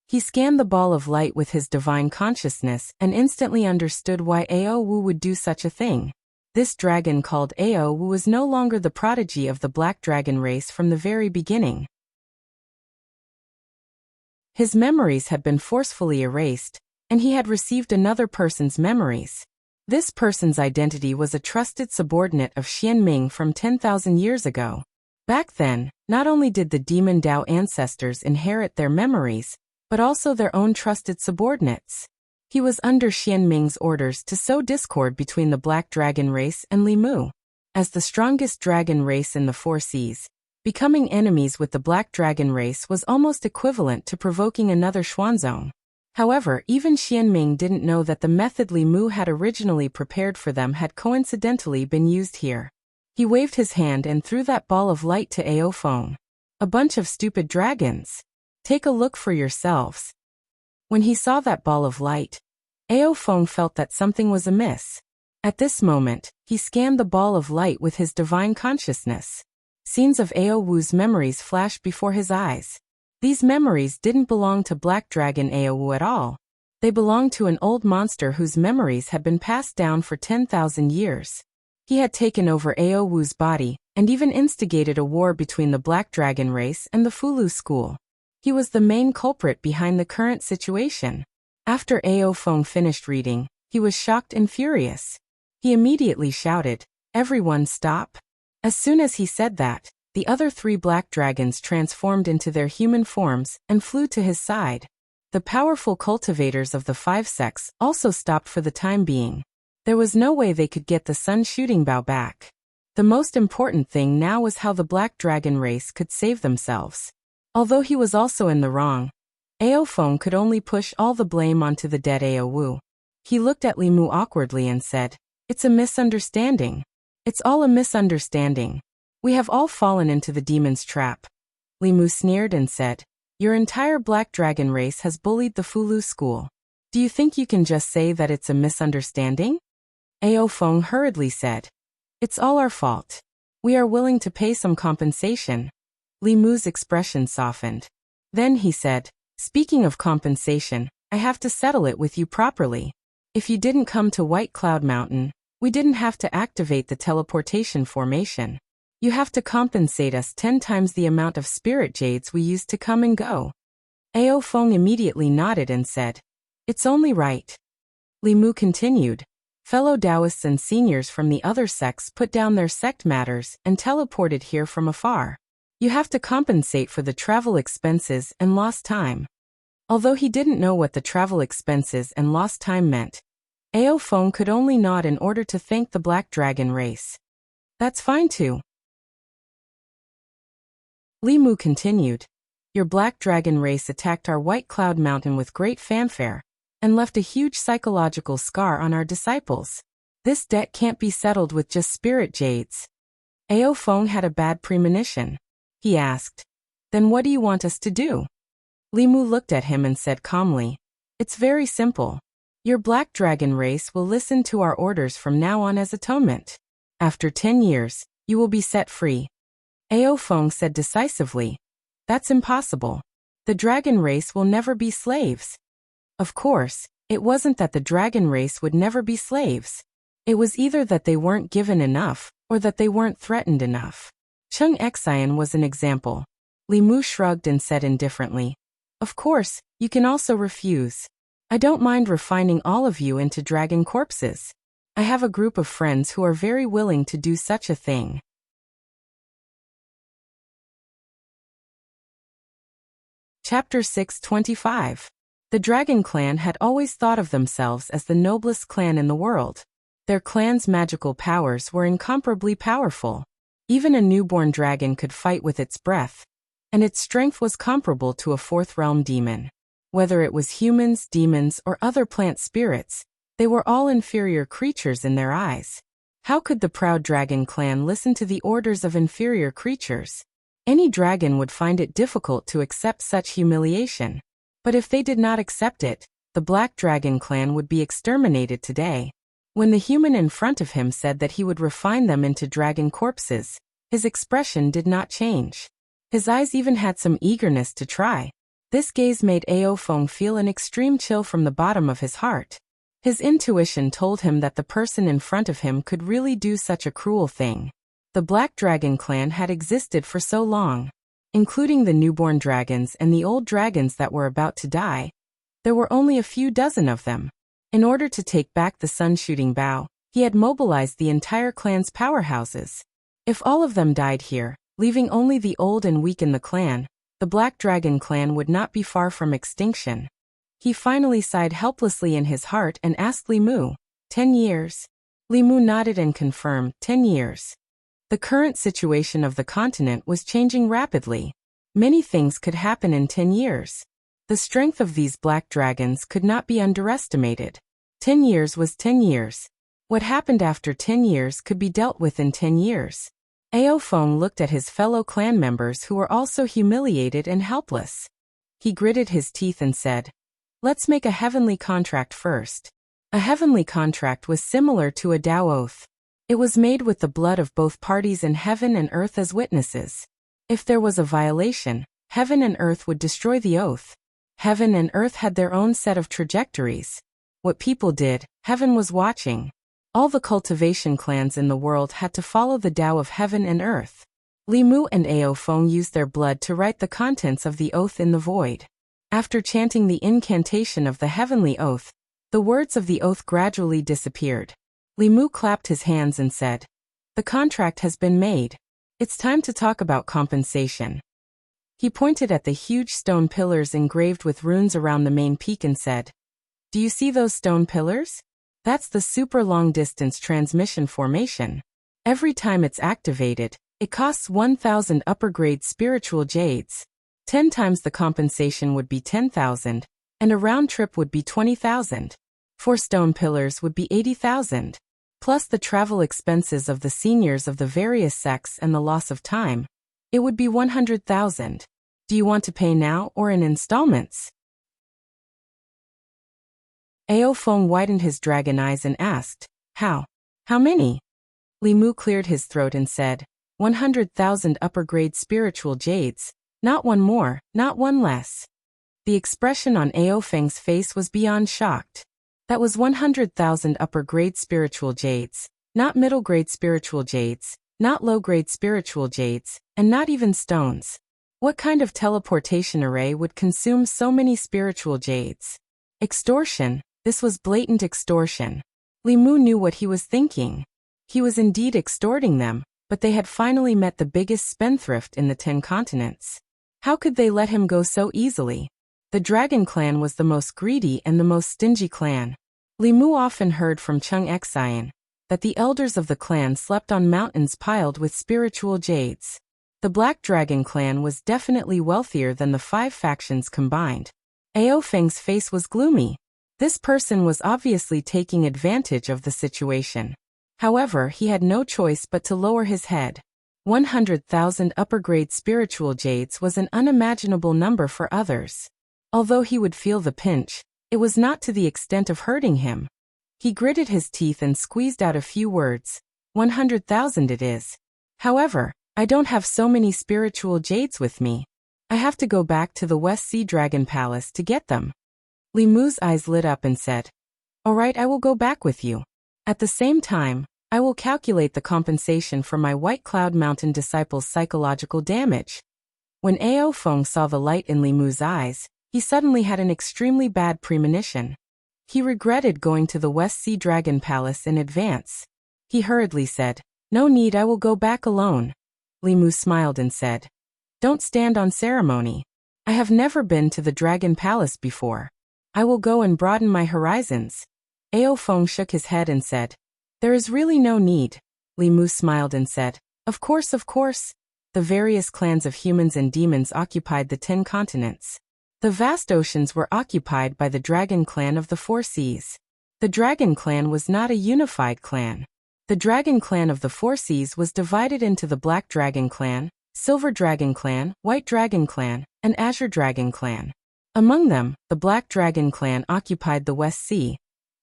He scanned the ball of light with his divine consciousness and instantly understood why Ao Wu would do such a thing. This dragon called Ao Wu was no longer the prodigy of the Black Dragon race from the very beginning. His memories had been forcefully erased, and he had received another person's memories. This person's identity was a trusted subordinate of Xianming from 10,000 years ago. Back then, not only did the demon Dao ancestors inherit their memories, but also their own trusted subordinates. He was under Xianming's orders to sow discord between the Black Dragon race and Li Mu. As the strongest dragon race in the Four Seas, becoming enemies with the Black Dragon race was almost equivalent to provoking another Xuanzong. However, even Xianming didn't know that the method Li Mu had originally prepared for them had coincidentally been used here. He waved his hand and threw that ball of light to Ao Feng. A bunch of stupid dragons. Take a look for yourselves. When he saw that ball of light, Ao Feng felt that something was amiss. At this moment, he scanned the ball of light with his divine consciousness. Scenes of Ao Wu's memories flashed before his eyes. These memories didn't belong to Black Dragon Ao Wu at all. They belonged to an old monster whose memories had been passed down for 10,000 years. He had taken over Ao Wu's body, and even instigated a war between the Black Dragon race and the Fulu school. He was the main culprit behind the current situation. After Ao Feng finished reading, he was shocked and furious. He immediately shouted, "Everyone stop!" As soon as he said that, the other 3 black dragons transformed into their human forms and flew to his side. The powerful cultivators of the 5 sects also stopped for the time being. There was no way they could get the sun shooting bow back. The most important thing now was how the Black Dragon race could save themselves. Although he was also in the wrong, Ao Feng could only push all the blame onto the dead Ao Wu. He looked at Li Mu awkwardly and said, "It's a misunderstanding. It's all a misunderstanding. We have all fallen into the demon's trap." Li Mu sneered and said, "Your entire Black Dragon race has bullied the Fulu school. Do you think you can just say that it's a misunderstanding?" Ao Feng hurriedly said, "It's all our fault. We are willing to pay some compensation." Li Mu's expression softened. Then he said, "Speaking of compensation, I have to settle it with you properly. If you didn't come to White Cloud Mountain, we didn't have to activate the teleportation formation. You have to compensate us 10 times the amount of spirit jades we used to come and go." Ao Feng immediately nodded and said, "It's only right." Li Mu continued, "Fellow Taoists and seniors from the other sects put down their sect matters and teleported here from afar. You have to compensate for the travel expenses and lost time." Although he didn't know what the travel expenses and lost time meant, Ao Feng could only nod in order to thank the Black Dragon race. "That's fine too." Li Mu continued, "Your Black Dragon race attacked our White Cloud Mountain with great fanfare, and left a huge psychological scar on our disciples. This debt can't be settled with just spirit jades." Ao Feng had a bad premonition. He asked, "Then what do you want us to do?" Li Mu looked at him and said calmly, "It's very simple. Your Black Dragon race will listen to our orders from now on as atonement. After 10 years, you will be set free." Ao Feng said decisively, "That's impossible. The dragon race will never be slaves." Of course, it wasn't that the dragon race would never be slaves. It was either that they weren't given enough, or that they weren't threatened enough. Chung Xian was an example. Li Mu shrugged and said indifferently, "Of course, you can also refuse. I don't mind refining all of you into dragon corpses. I have a group of friends who are very willing to do such a thing." Chapter 625. The Dragon Clan had always thought of themselves as the noblest clan in the world. Their clan's magical powers were incomparably powerful. Even a newborn dragon could fight with its breath, and its strength was comparable to a fourth realm demon. Whether it was humans, demons, or other plant spirits, they were all inferior creatures in their eyes. How could the proud Dragon Clan listen to the orders of inferior creatures? Any dragon would find it difficult to accept such humiliation. But if they did not accept it, the Black Dragon Clan would be exterminated today. When the human in front of him said that he would refine them into dragon corpses, his expression did not change. His eyes even had some eagerness to try. This gaze made Ao Feng feel an extreme chill from the bottom of his heart. His intuition told him that the person in front of him could really do such a cruel thing. The Black Dragon Clan had existed for so long. Including the newborn dragons and the old dragons that were about to die, There were only a few dozen of them. In order to take back the sun-shooting bow, he had mobilized the entire clan's powerhouses. If all of them died here, leaving only the old and weak in the clan, the Black Dragon clan would not be far from extinction. He finally sighed helplessly in his heart and asked Li Mu, 10 years? Li Mu nodded and confirmed, 10 years. The current situation of the continent was changing rapidly. Many things could happen in 10 years. The strength of these black dragons could not be underestimated. 10 years was 10 years. What happened after 10 years could be dealt with in 10 years. Ao Feng looked at his fellow clan members who were also humiliated and helpless. He gritted his teeth and said, "Let's make a heavenly contract first." A heavenly contract was similar to a Tao oath. It was made with the blood of both parties in heaven and earth as witnesses. If there was a violation, heaven and earth would destroy the oath. Heaven and earth had their own set of trajectories. What people did, heaven was watching. All the cultivation clans in the world had to follow the Tao of heaven and earth. Li Mu and Ao Feng used their blood to write the contents of the oath in the void. After chanting the incantation of the heavenly oath, the words of the oath gradually disappeared. Li Mu clapped his hands and said, "The contract has been made. It's time to talk about compensation." He pointed at the huge stone pillars engraved with runes around the main peak and said, "Do you see those stone pillars? That's the super long-distance transmission formation. Every time it's activated, it costs 1,000 upper-grade spiritual jades. 10 times the compensation would be 10,000, and a round trip would be 20,000. 4 stone pillars would be 80,000. Plus the travel expenses of the seniors of the various sects and the loss of time. It would be 100,000. Do you want to pay now or in installments?" Ao Feng widened his dragon eyes and asked, How many? Li Mu cleared his throat and said, 100,000 upper-grade spiritual jades. Not one more, not one less. The expression on Ao Feng's face was beyond shocked. That was 100,000 upper-grade spiritual jades, not middle-grade spiritual jades, not low-grade spiritual jades, and not even stones. What kind of teleportation array would consume so many spiritual jades? Extortion. This was blatant extortion. Li Mu knew what he was thinking. He was indeed extorting them, but they had finally met the biggest spendthrift in the 10 continents. How could they let him go so easily? The Dragon Clan was the most greedy and the most stingy clan. Li Mu often heard from Chung Xian that the elders of the clan slept on mountains piled with spiritual jades. The Black Dragon Clan was definitely wealthier than the 5 factions combined. Ao Feng's face was gloomy. This person was obviously taking advantage of the situation. However, he had no choice but to lower his head. 100,000 upper-grade spiritual jades was an unimaginable number for others. Although he would feel the pinch, it was not to the extent of hurting him. He gritted his teeth and squeezed out a few words. 100,000 it is. However, I don't have so many spiritual jades with me. I have to go back to the West Sea Dragon Palace to get them. Li Mu's eyes lit up and said, "All right, I will go back with you. At the same time, I will calculate the compensation for my White Cloud Mountain disciples' psychological damage." When Ao Feng saw the light in Li Mu's eyes, he suddenly had an extremely bad premonition. He regretted going to the West Sea Dragon Palace in advance. He hurriedly said, "No need, I will go back alone." Li Mu smiled and said, "Don't stand on ceremony. I have never been to the Dragon Palace before. I will go and broaden my horizons." Ao Feng shook his head and said, "There is really no need." Li Mu smiled and said, Of course. The various clans of humans and demons occupied the 10 continents. The vast oceans were occupied by the Dragon Clan of the 4 Seas. The Dragon Clan was not a unified clan. The Dragon Clan of the 4 Seas was divided into the Black Dragon Clan, Silver Dragon Clan, White Dragon Clan, and Azure Dragon Clan. Among them, the Black Dragon Clan occupied the West Sea,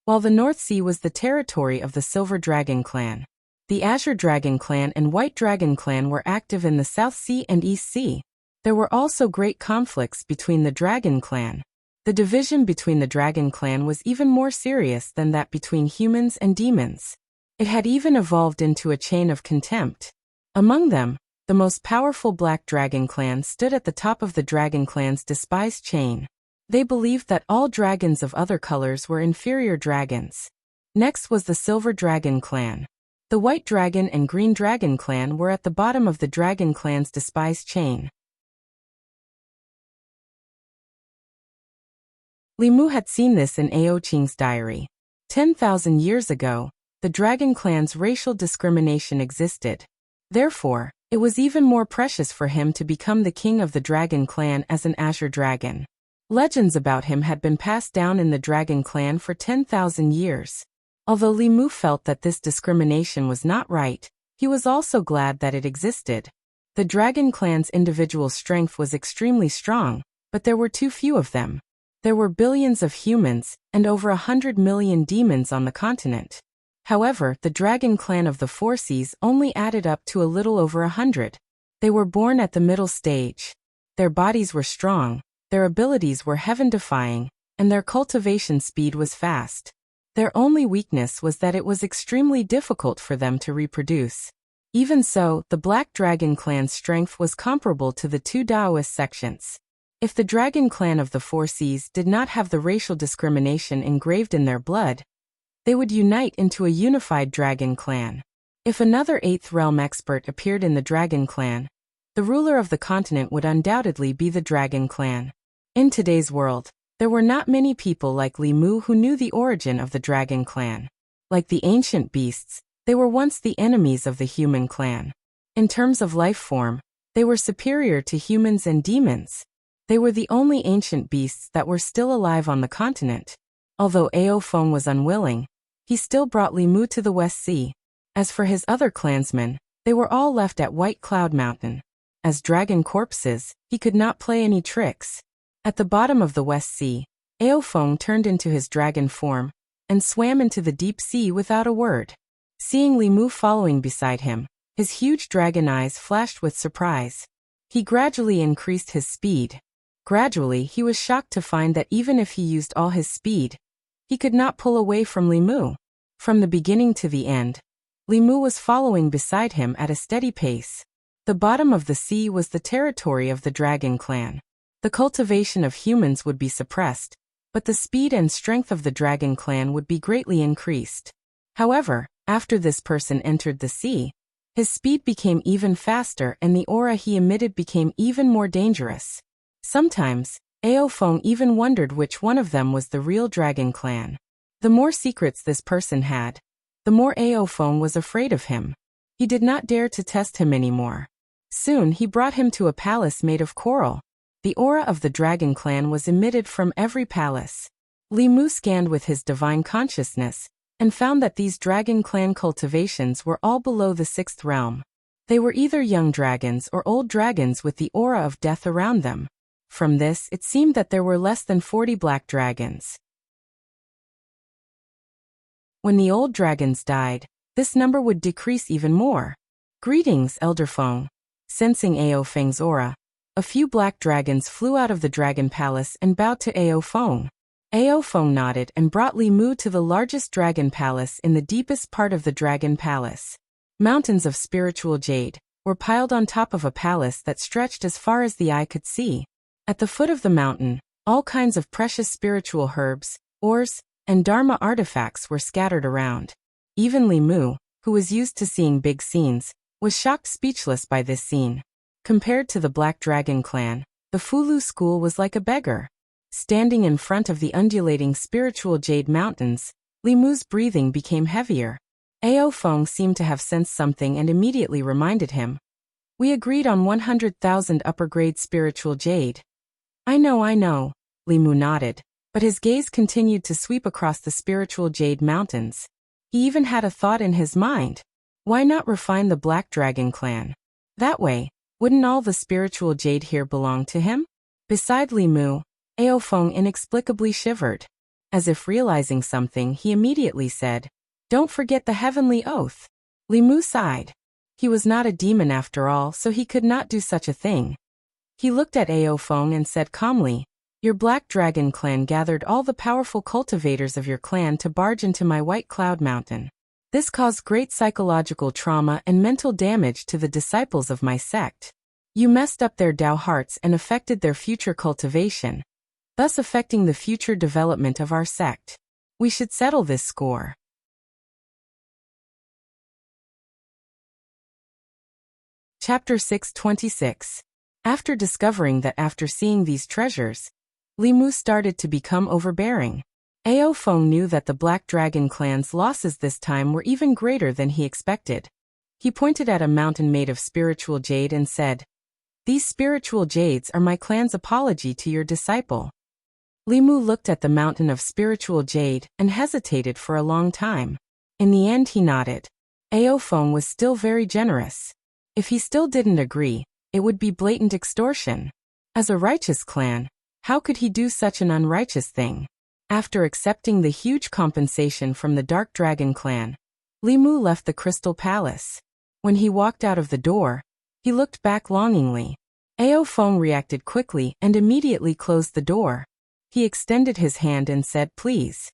while the North Sea was the territory of the Silver Dragon Clan. The Azure Dragon Clan and White Dragon Clan were active in the South Sea and East Sea. There were also great conflicts between the Dragon Clan. The division between the Dragon Clan was even more serious than that between humans and demons. It had even evolved into a chain of contempt. Among them, the most powerful Black Dragon Clan stood at the top of the Dragon Clan's despised chain. They believed that all dragons of other colors were inferior dragons. Next was the Silver Dragon clan. The White Dragon and Green Dragon clan were at the bottom of the Dragon clan's despised chain. Li Mu had seen this in Ao Qing's diary. 10,000 years ago, the Dragon clan's racial discrimination existed. Therefore, it was even more precious for him to become the king of the Dragon clan as an Azure Dragon. Legends about him had been passed down in the Dragon clan for 10,000 years. Although Li Mu felt that this discrimination was not right, he was also glad that it existed. The Dragon clan's individual strength was extremely strong, but there were too few of them. There were billions of humans, and over 100 million demons on the continent. However, the Dragon clan of the Four Seas only added up to a little over 100. They were born at the middle stage. Their bodies were strong, their abilities were heaven-defying, and their cultivation speed was fast. Their only weakness was that it was extremely difficult for them to reproduce. Even so, the Black Dragon clan's strength was comparable to the two Daoist sections. If the Dragon clan of the Four Seas did not have the racial discrimination engraved in their blood, they would unite into a unified Dragon clan. If another Eighth Realm expert appeared in the Dragon clan, the ruler of the continent would undoubtedly be the Dragon clan. In today's world, there were not many people like Li Mu who knew the origin of the Dragon clan. Like the ancient beasts, they were once the enemies of the human clan. In terms of life form, they were superior to humans and demons. They were the only ancient beasts that were still alive on the continent. Although Ao Feng was unwilling, he still brought Li Mu to the West Sea. As for his other clansmen, they were all left at White Cloud Mountain. As dragon corpses, he could not play any tricks. At the bottom of the West Sea, Ao Feng turned into his dragon form and swam into the deep sea without a word. Seeing Li Mu following beside him, his huge dragon eyes flashed with surprise. He gradually increased his speed. Gradually, he was shocked to find that even if he used all his speed, he could not pull away from Li Mu. From the beginning to the end, Li Mu was following beside him at a steady pace. The bottom of the sea was the territory of the Dragon clan. The cultivation of humans would be suppressed, but the speed and strength of the Dragon clan would be greatly increased. However, after this person entered the sea, his speed became even faster and the aura he emitted became even more dangerous. Sometimes, Ao Feng even wondered which one of them was the real Dragon clan. The more secrets this person had, the more Ao Feng was afraid of him. He did not dare to test him anymore. Soon he brought him to a palace made of coral. The aura of the Dragon clan was emitted from every palace. Li Mu scanned with his divine consciousness, and found that these Dragon clan cultivations were all below the 6th realm. They were either young dragons or old dragons with the aura of death around them. From this, it seemed that there were less than 40 black dragons. When the old dragons died, this number would decrease even more. Greetings, Elder Feng. Sensing Ao Feng's aura, a few black dragons flew out of the dragon palace and bowed to Ao Feng. Ao Feng nodded and brought Li Mu to the largest dragon palace in the deepest part of the dragon palace. Mountains of spiritual jade were piled on top of a palace that stretched as far as the eye could see. At the foot of the mountain, all kinds of precious spiritual herbs, ores, and dharma artifacts were scattered around. Even Li Mu, who was used to seeing big scenes, was shocked speechless by this scene. Compared to the Black Dragon clan, the Fulu school was like a beggar. Standing in front of the undulating spiritual jade mountains, Li Mu's breathing became heavier. Ao Feng seemed to have sensed something and immediately reminded him. We agreed on 100,000 upper-grade spiritual jade. I know, Li Mu nodded, but his gaze continued to sweep across the spiritual jade mountains. He even had a thought in his mind. Why not refine the Black Dragon clan? That way, wouldn't all the spiritual jade here belong to him? Beside Li Mu, Ao Feng inexplicably shivered. As if realizing something, he immediately said, Don't forget the heavenly oath. Li Mu sighed. He was not a demon after all, so he could not do such a thing. He looked at Ao Feng and said calmly, Your Black Dragon clan gathered all the powerful cultivators of your clan to barge into my White Cloud Mountain. This caused great psychological trauma and mental damage to the disciples of my sect. You messed up their Dao hearts and affected their future cultivation. thus affecting the future development of our sect. We should settle this score. Chapter 626. After discovering that after seeing these treasures, Li Mu started to become overbearing. Ao Feng knew that the Black Dragon clan's losses this time were even greater than he expected. He pointed at a mountain made of spiritual jade and said, "These spiritual jades are my clan's apology to your disciple." Li Mu looked at the mountain of spiritual jade and hesitated for a long time. In the end he nodded. Ao Feng was still very generous. If he still didn't agree, it would be blatant extortion. As a righteous clan, how could he do such an unrighteous thing? After accepting the huge compensation from the Dark Dragon clan, Li Mu left the Crystal Palace. When he walked out of the door, he looked back longingly. Ao Feng reacted quickly and immediately closed the door. He extended his hand and said, "Please."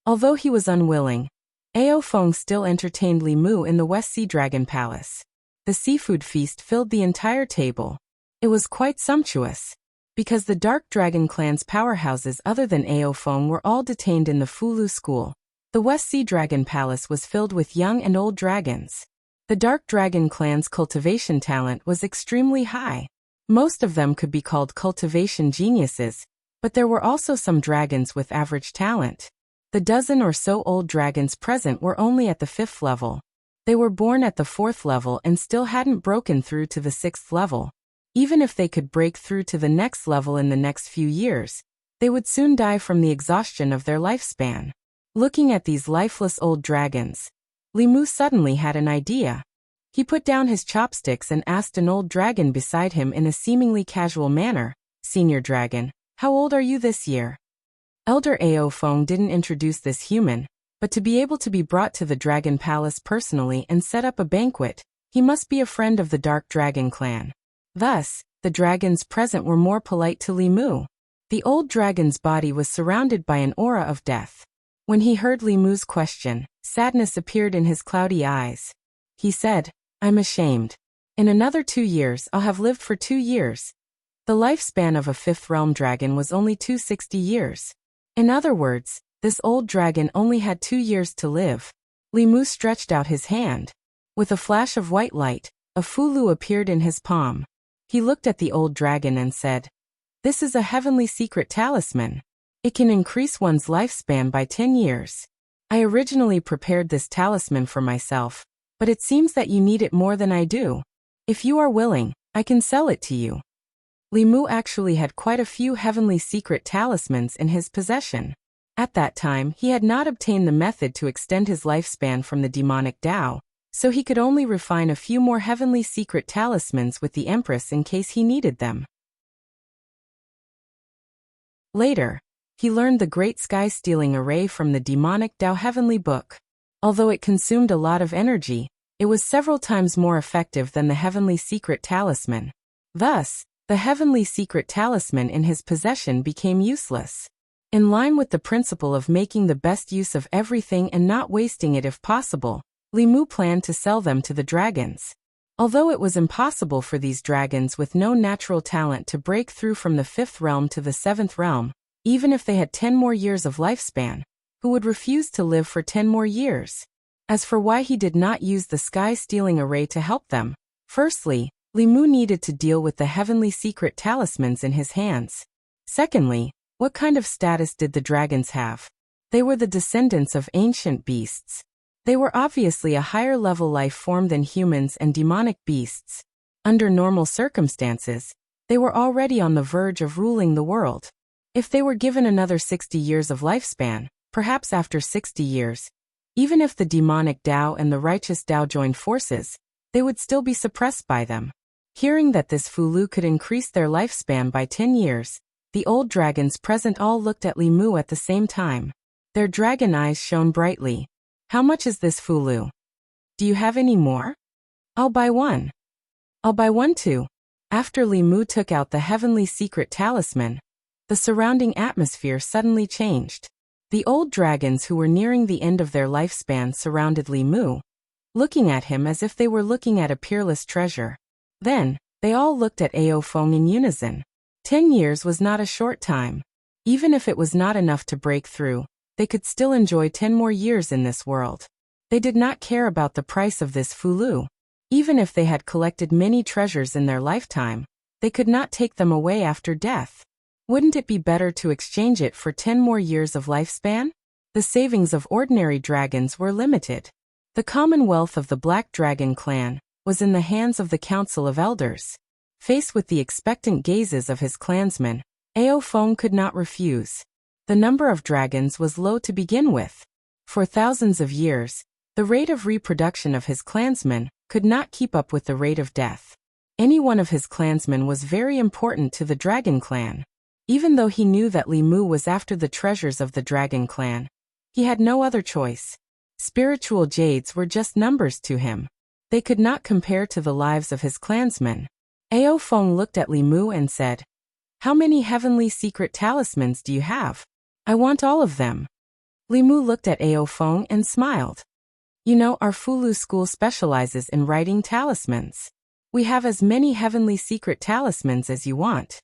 Although he was unwilling, Ao Feng still entertained Li Mu in the West Sea Dragon Palace. The seafood feast filled the entire table. It was quite sumptuous. Because the Dark Dragon clan's powerhouses other than Ao Feng were all detained in the Fulu school, the West Sea Dragon Palace was filled with young and old dragons. The Dark Dragon clan's cultivation talent was extremely high. Most of them could be called cultivation geniuses, but there were also some dragons with average talent. The dozen or so old dragons present were only at the 5th level. They were born at the 4th level and still hadn't broken through to the 6th level. Even if they could break through to the next level in the next few years, they would soon die from the exhaustion of their lifespan. Looking at these lifeless old dragons, Li Mu suddenly had an idea. He put down his chopsticks and asked an old dragon beside him in a seemingly casual manner, "Senior Dragon, how old are you this year?" Elder Ao Feng didn't introduce this human, but to be able to be brought to the Dragon Palace personally and set up a banquet, he must be a friend of the Dark Dragon clan. Thus, the dragons present were more polite to Li Mu. The old dragon's body was surrounded by an aura of death. When he heard Li Mu's question, sadness appeared in his cloudy eyes. He said, "I'm ashamed. In another 2 years I'll have lived for 2 years. The lifespan of a 5th realm dragon was only 260 years. In other words, this old dragon only had 2 years to live." Li Mu stretched out his hand. With a flash of white light, a Fulu appeared in his palm. He looked at the old dragon and said, "This is a heavenly secret talisman. It can increase one's lifespan by 10 years. I originally prepared this talisman for myself, but it seems that you need it more than I do. If you are willing, I can sell it to you." Li Mu actually had quite a few heavenly secret talismans in his possession. At that time, he had not obtained the method to extend his lifespan from the demonic Tao, so he could only refine a few more heavenly secret talismans with the Empress in case he needed them. Later, he learned the Great Sky-Stealing Array from the demonic Tao Heavenly Book. Although it consumed a lot of energy, it was several times more effective than the Heavenly Secret Talisman. Thus, the Heavenly Secret Talisman in his possession became useless. In line with the principle of making the best use of everything and not wasting it if possible, Li Mu planned to sell them to the dragons. Although it was impossible for these dragons with no natural talent to break through from the 5th realm to the 7th realm, even if they had 10 more years of lifespan, who would refuse to live for 10 more years? As for why he did not use the Sky-Stealing Array to help them, firstly, Li Mu needed to deal with the heavenly secret talismans in his hands. Secondly, what kind of status did the dragons have? They were the descendants of ancient beasts. They were obviously a higher-level life form than humans and demonic beasts. Under normal circumstances, they were already on the verge of ruling the world. If they were given another 60 years of lifespan, perhaps after 60 years, even if the demonic Tao and the righteous Tao joined forces, they would still be suppressed by them. Hearing that this Fulu could increase their lifespan by 10 years, the old dragons present all looked at Li Mu at the same time. Their dragon eyes shone brightly. "How much is this Fulu? Do you have any more?" "I'll buy one." "I'll buy one too." After Li Mu took out the heavenly secret talisman, the surrounding atmosphere suddenly changed. The old dragons who were nearing the end of their lifespan surrounded Li Mu, looking at him as if they were looking at a peerless treasure. Then, they all looked at Ao Feng in unison. 10 years was not a short time. Even if it was not enough to break through, they could still enjoy 10 more years in this world. They did not care about the price of this fulu. Even if they had collected many treasures in their lifetime, they could not take them away after death. Wouldn't it be better to exchange it for 10 more years of lifespan? The savings of ordinary dragons were limited. The commonwealth of the Black Dragon clan was in the hands of the Council of Elders. Faced with the expectant gazes of his clansmen, Ao Feng could not refuse. The number of dragons was low to begin with. For thousands of years, the rate of reproduction of his clansmen could not keep up with the rate of death. Any one of his clansmen was very important to the Dragon clan. Even though he knew that Li Mu was after the treasures of the Dragon clan, he had no other choice. Spiritual jades were just numbers to him. They could not compare to the lives of his clansmen. Ao Feng looked at Li Mu and said, "How many heavenly secret talismans do you have? I want all of them." Li Mu looked at Ao Feng and smiled. "You know, our Fulu school specializes in writing talismans. We have as many heavenly secret talismans as you want."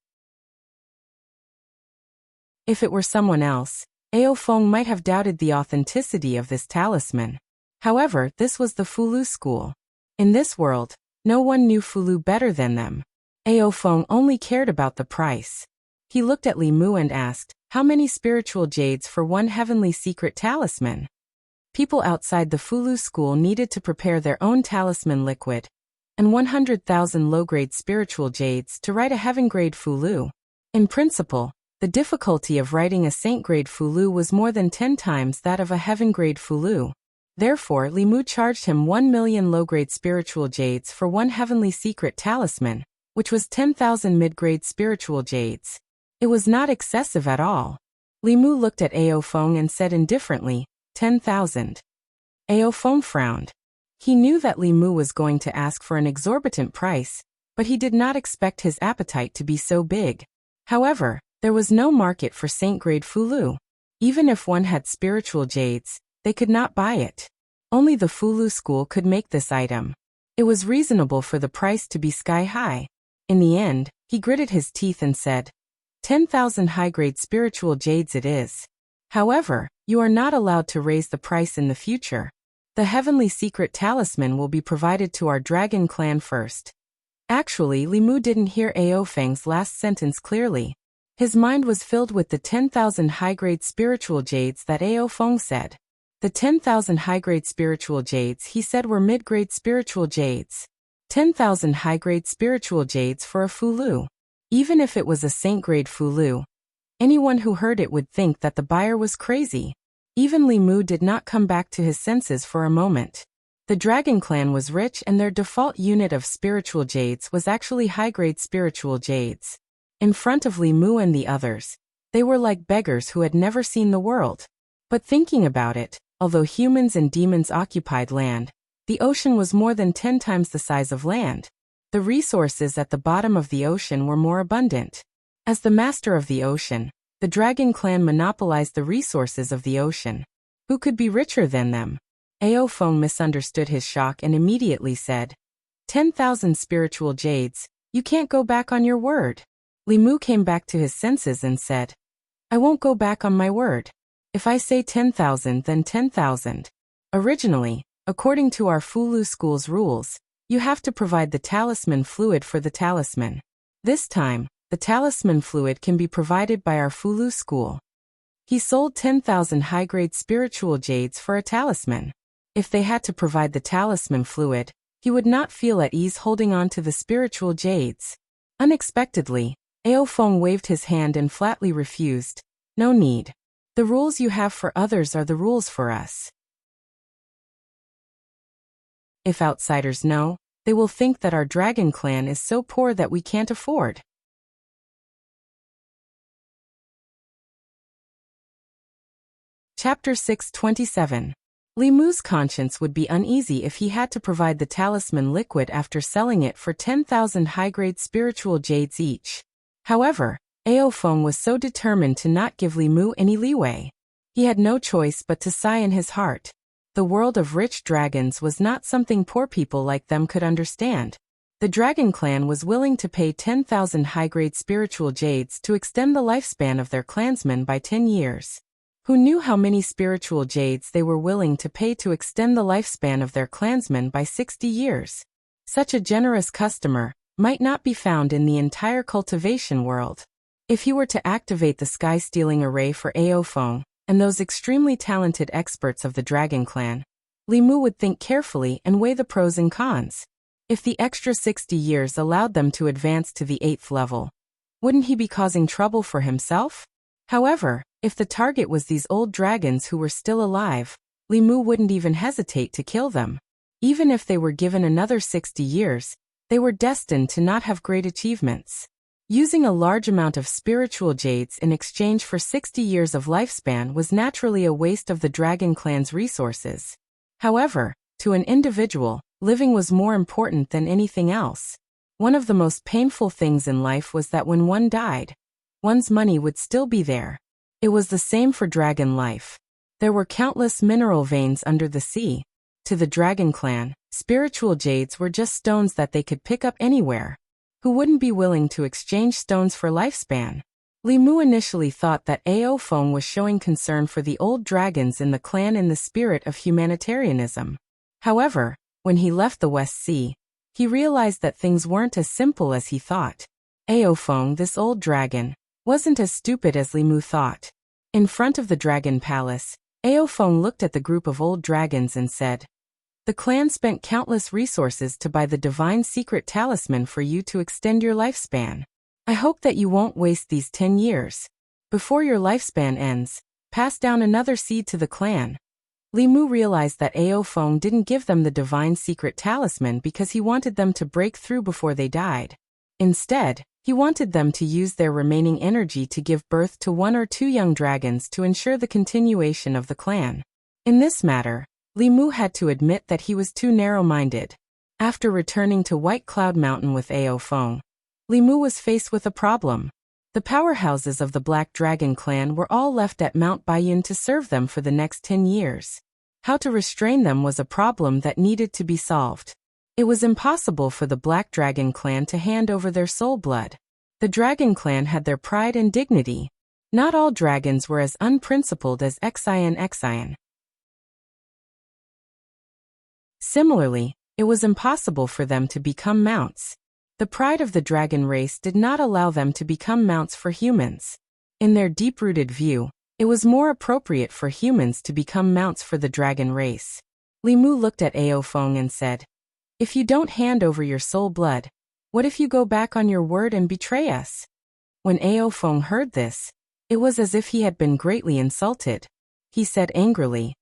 If it were someone else, Ao Feng might have doubted the authenticity of this talisman. However, this was the Fulu school. In this world, no one knew Fulu better than them. Ao Feng only cared about the price. He looked at Li Mu and asked, "How many spiritual jades for one heavenly secret talisman?" People outside the Fulu school needed to prepare their own talisman liquid, and 100,000 low-grade spiritual jades to write a heaven-grade Fulu. In principle, the difficulty of writing a saint-grade Fulu was more than 10 times that of a heaven-grade Fulu. Therefore, Li Mu charged him 1 million low-grade spiritual jades for one heavenly secret talisman, which was 10,000 mid-grade spiritual jades. It was not excessive at all. Li Mu looked at Ao Feng and said indifferently, 10,000. Ao Feng frowned. He knew that Li Mu was going to ask for an exorbitant price, but he did not expect his appetite to be so big. However, there was no market for saint-grade Fulu. Even if one had spiritual jades, they could not buy it. Only the Fulu school could make this item. It was reasonable for the price to be sky-high. In the end, he gritted his teeth and said, 10,000 high-grade spiritual jades it is. However, you are not allowed to raise the price in the future. The heavenly secret talisman will be provided to our Dragon clan first. Actually, Li Mu didn't hear Ao Feng's last sentence clearly. His mind was filled with the 10,000 high-grade spiritual jades that Ao Feng said. The 10,000 high-grade spiritual jades he said were mid-grade spiritual jades. 10,000 high-grade spiritual jades for a Fulu. Even if it was a saint-grade Fulu, anyone who heard it would think that the buyer was crazy. Even Li Mu did not come back to his senses for a moment. The Dragon clan was rich and their default unit of spiritual jades was actually high-grade spiritual jades. In front of Li Mu and the others, they were like beggars who had never seen the world. But thinking about it, although humans and demons occupied land, the ocean was more than 10 times the size of land. The resources at the bottom of the ocean were more abundant. As the master of the ocean, the Dragon clan monopolized the resources of the ocean. Who could be richer than them? Ao Feng misunderstood his shock and immediately said, 10,000 spiritual jades, you can't go back on your word. Li Mu came back to his senses and said, I won't go back on my word. If I say 10,000 then 10,000. Originally, according to our Fulu school's rules, you have to provide the talisman fluid for the talisman. This time, the talisman fluid can be provided by our Fulu school. He sold 10,000 high-grade spiritual jades for a talisman. If they had to provide the talisman fluid, he would not feel at ease holding on to the spiritual jades. Unexpectedly, Ao Feng waved his hand and flatly refused. No need. The rules you have for others are the rules for us. If outsiders know, they will think that our Dragon clan is so poor that we can't afford. Chapter 627. Li Mu's conscience would be uneasy if he had to provide the talisman liquid after selling it for 10,000 high-grade spiritual jades each. However, Ao Feng was so determined to not give Li Mu any leeway. He had no choice but to sigh in his heart. The world of rich dragons was not something poor people like them could understand. The Dragon Clan was willing to pay 10,000 high-grade spiritual jades to extend the lifespan of their clansmen by 10 years. Who knew how many spiritual jades they were willing to pay to extend the lifespan of their clansmen by 60 years? Such a generous customer might not be found in the entire cultivation world. If he were to activate the sky-stealing array for Aofeng and those extremely talented experts of the Dragon Clan, Li Mu would think carefully and weigh the pros and cons. If the extra 60 years allowed them to advance to the 8th level, wouldn't he be causing trouble for himself? However, if the target was these old dragons who were still alive, Li Mu wouldn't even hesitate to kill them. Even if they were given another 60 years, they were destined to not have great achievements. Using a large amount of spiritual jades in exchange for 60 years of lifespan was naturally a waste of the Dragon Clan's resources. However, to an individual, living was more important than anything else. One of the most painful things in life was that when one died, one's money would still be there. It was the same for dragon life. There were countless mineral veins under the sea. To the Dragon Clan, spiritual jades were just stones that they could pick up anywhere. Who wouldn't be willing to exchange stones for lifespan? Li Mu initially thought that Aofeng was showing concern for the old dragons in the clan in the spirit of humanitarianism. However, when he left the West Sea, he realized that things weren't as simple as he thought. Aofeng, this old dragon, wasn't as stupid as Li Mu thought. In front of the Dragon Palace, Aofeng looked at the group of old dragons and said, "The clan spent countless resources to buy the divine secret talisman for you to extend your lifespan. I hope that you won't waste these 10 years. Before your lifespan ends, pass down another seed to the clan." Li Mu realized that Aofeng didn't give them the divine secret talisman because he wanted them to break through before they died. Instead, he wanted them to use their remaining energy to give birth to 1 or 2 young dragons to ensure the continuation of the clan. In this matter, Li Mu had to admit that he was too narrow-minded. After returning to White Cloud Mountain with Aofeng, Li Mu was faced with a problem. The powerhouses of the Black Dragon Clan were all left at Mount Baiyun to serve them for the next 10 years. How to restrain them was a problem that needed to be solved. It was impossible for the Black Dragon Clan to hand over their soul blood. The Dragon Clan had their pride and dignity. Not all dragons were as unprincipled as Xian. Similarly, it was impossible for them to become mounts. The pride of the dragon race did not allow them to become mounts for humans. In their deep-rooted view, it was more appropriate for humans to become mounts for the dragon race. Li Mu looked at Aofeng and said, "If you don't hand over your soul blood, what if you go back on your word and betray us?" When Aofeng heard this, it was as if he had been greatly insulted. He said angrily,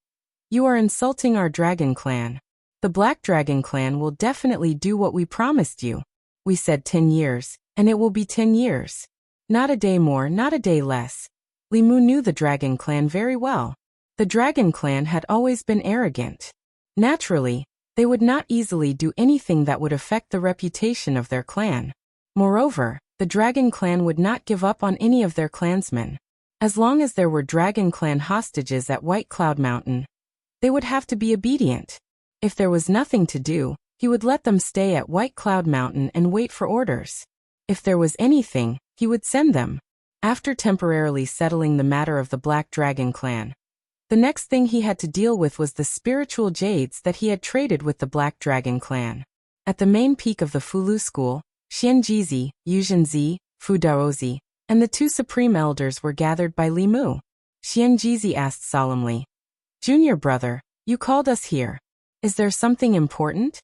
"You are insulting our dragon clan. The Black Dragon Clan will definitely do what we promised you. We said 10 years, and it will be 10 years. Not a day more, not a day less." Li Mu knew the Dragon Clan very well. The Dragon Clan had always been arrogant. Naturally, they would not easily do anything that would affect the reputation of their clan. Moreover, the Dragon Clan would not give up on any of their clansmen. As long as there were Dragon Clan hostages at White Cloud Mountain, they would have to be obedient. If there was nothing to do, he would let them stay at White Cloud Mountain and wait for orders. If there was anything, he would send them. After temporarily settling the matter of the Black Dragon Clan, the next thing he had to deal with was the spiritual jades that he had traded with the Black Dragon Clan. At the main peak of the Fulu School, Xianjizi, Yuzhenzi, Fudaozi, and the 2 supreme elders were gathered by Li Mu. Xianjizi asked solemnly, "Junior brother, you called us here. Is there something important?"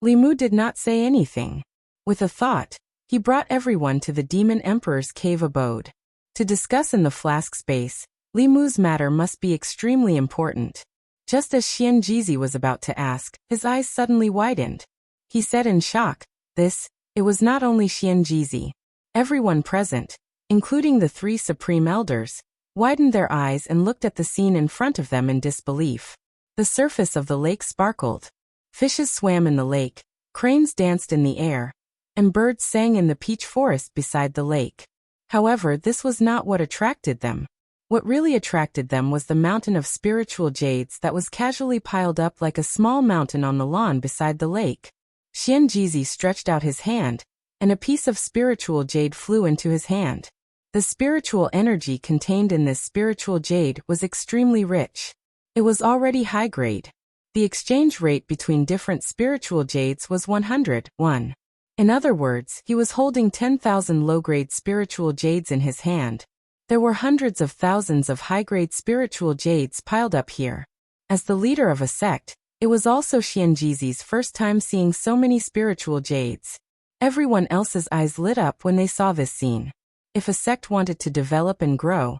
Li Mu did not say anything. With a thought, he brought everyone to the Demon Emperor's cave abode. To discuss in the flask space, Li Mu's matter must be extremely important. Just as Xianjizi was about to ask, his eyes suddenly widened. He said in shock, it was not only Xianjizi. Everyone present, including the 3 supreme elders, widened their eyes and looked at the scene in front of them in disbelief. The surface of the lake sparkled. Fishes swam in the lake, cranes danced in the air, and birds sang in the peach forest beside the lake. However, this was not what attracted them. What really attracted them was the mountain of spiritual jades that was casually piled up like a small mountain on the lawn beside the lake. Xianjizi stretched out his hand, and a piece of spiritual jade flew into his hand. The spiritual energy contained in this spiritual jade was extremely rich. It was already high grade. The exchange rate between different spiritual jades was 100:1. In other words, he was holding 10,000 low-grade spiritual jades in his hand. There were hundreds of thousands of high-grade spiritual jades piled up here. As the leader of a sect, it was also Xianjizi's first time seeing so many spiritual jades. Everyone else's eyes lit up when they saw this scene. If a sect wanted to develop and grow,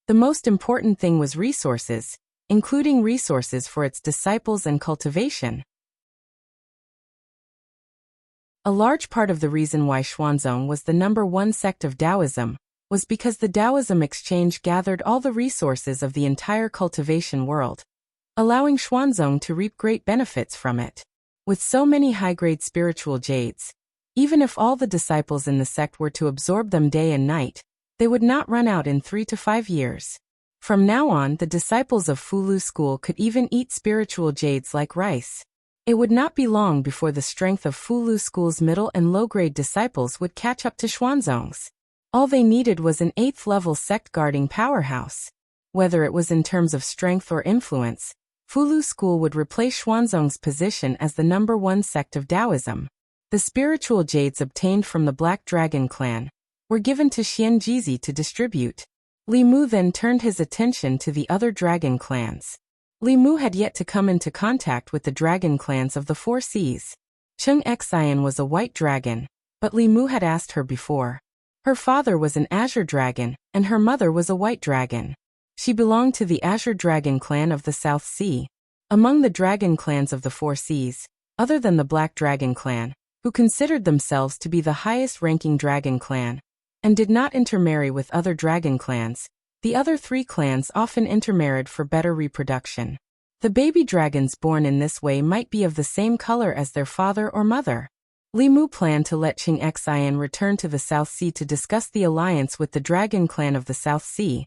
the most important thing was resources, including resources for its disciples and cultivation. A large part of the reason why Xuanzong was the #1 sect of Taoism was because the Taoism exchange gathered all the resources of the entire cultivation world, allowing Xuanzong to reap great benefits from it. With so many high-grade spiritual jades, even if all the disciples in the sect were to absorb them day and night, they would not run out in 3 to 5 years. From now on, the disciples of Fulu school could even eat spiritual jades like rice. It would not be long before the strength of Fulu school's middle and low-grade disciples would catch up to Xuanzong's. All they needed was an 8th-level sect-guarding powerhouse. Whether it was in terms of strength or influence, Fulu school would replace Xuanzong's position as the #1 sect of Taoism. The spiritual jades obtained from the Black Dragon clan were given to Xianjizi to distribute. Li Mu then turned his attention to the other dragon clans. Li Mu had yet to come into contact with the dragon clans of the 4 seas. Cheng Xian was a white dragon, but Li Mu had asked her before. Her father was an azure dragon, and her mother was a white dragon. She belonged to the azure dragon clan of the South Sea. Among the dragon clans of the 4 seas, other than the Black Dragon clan, who considered themselves to be the highest-ranking dragon clan, and did not intermarry with other dragon clans, the other 3 clans often intermarried for better reproduction. The baby dragons born in this way might be of the same color as their father or mother. Li Mu planned to let Cheng Xian return to the South Sea to discuss the alliance with the dragon clan of the South Sea,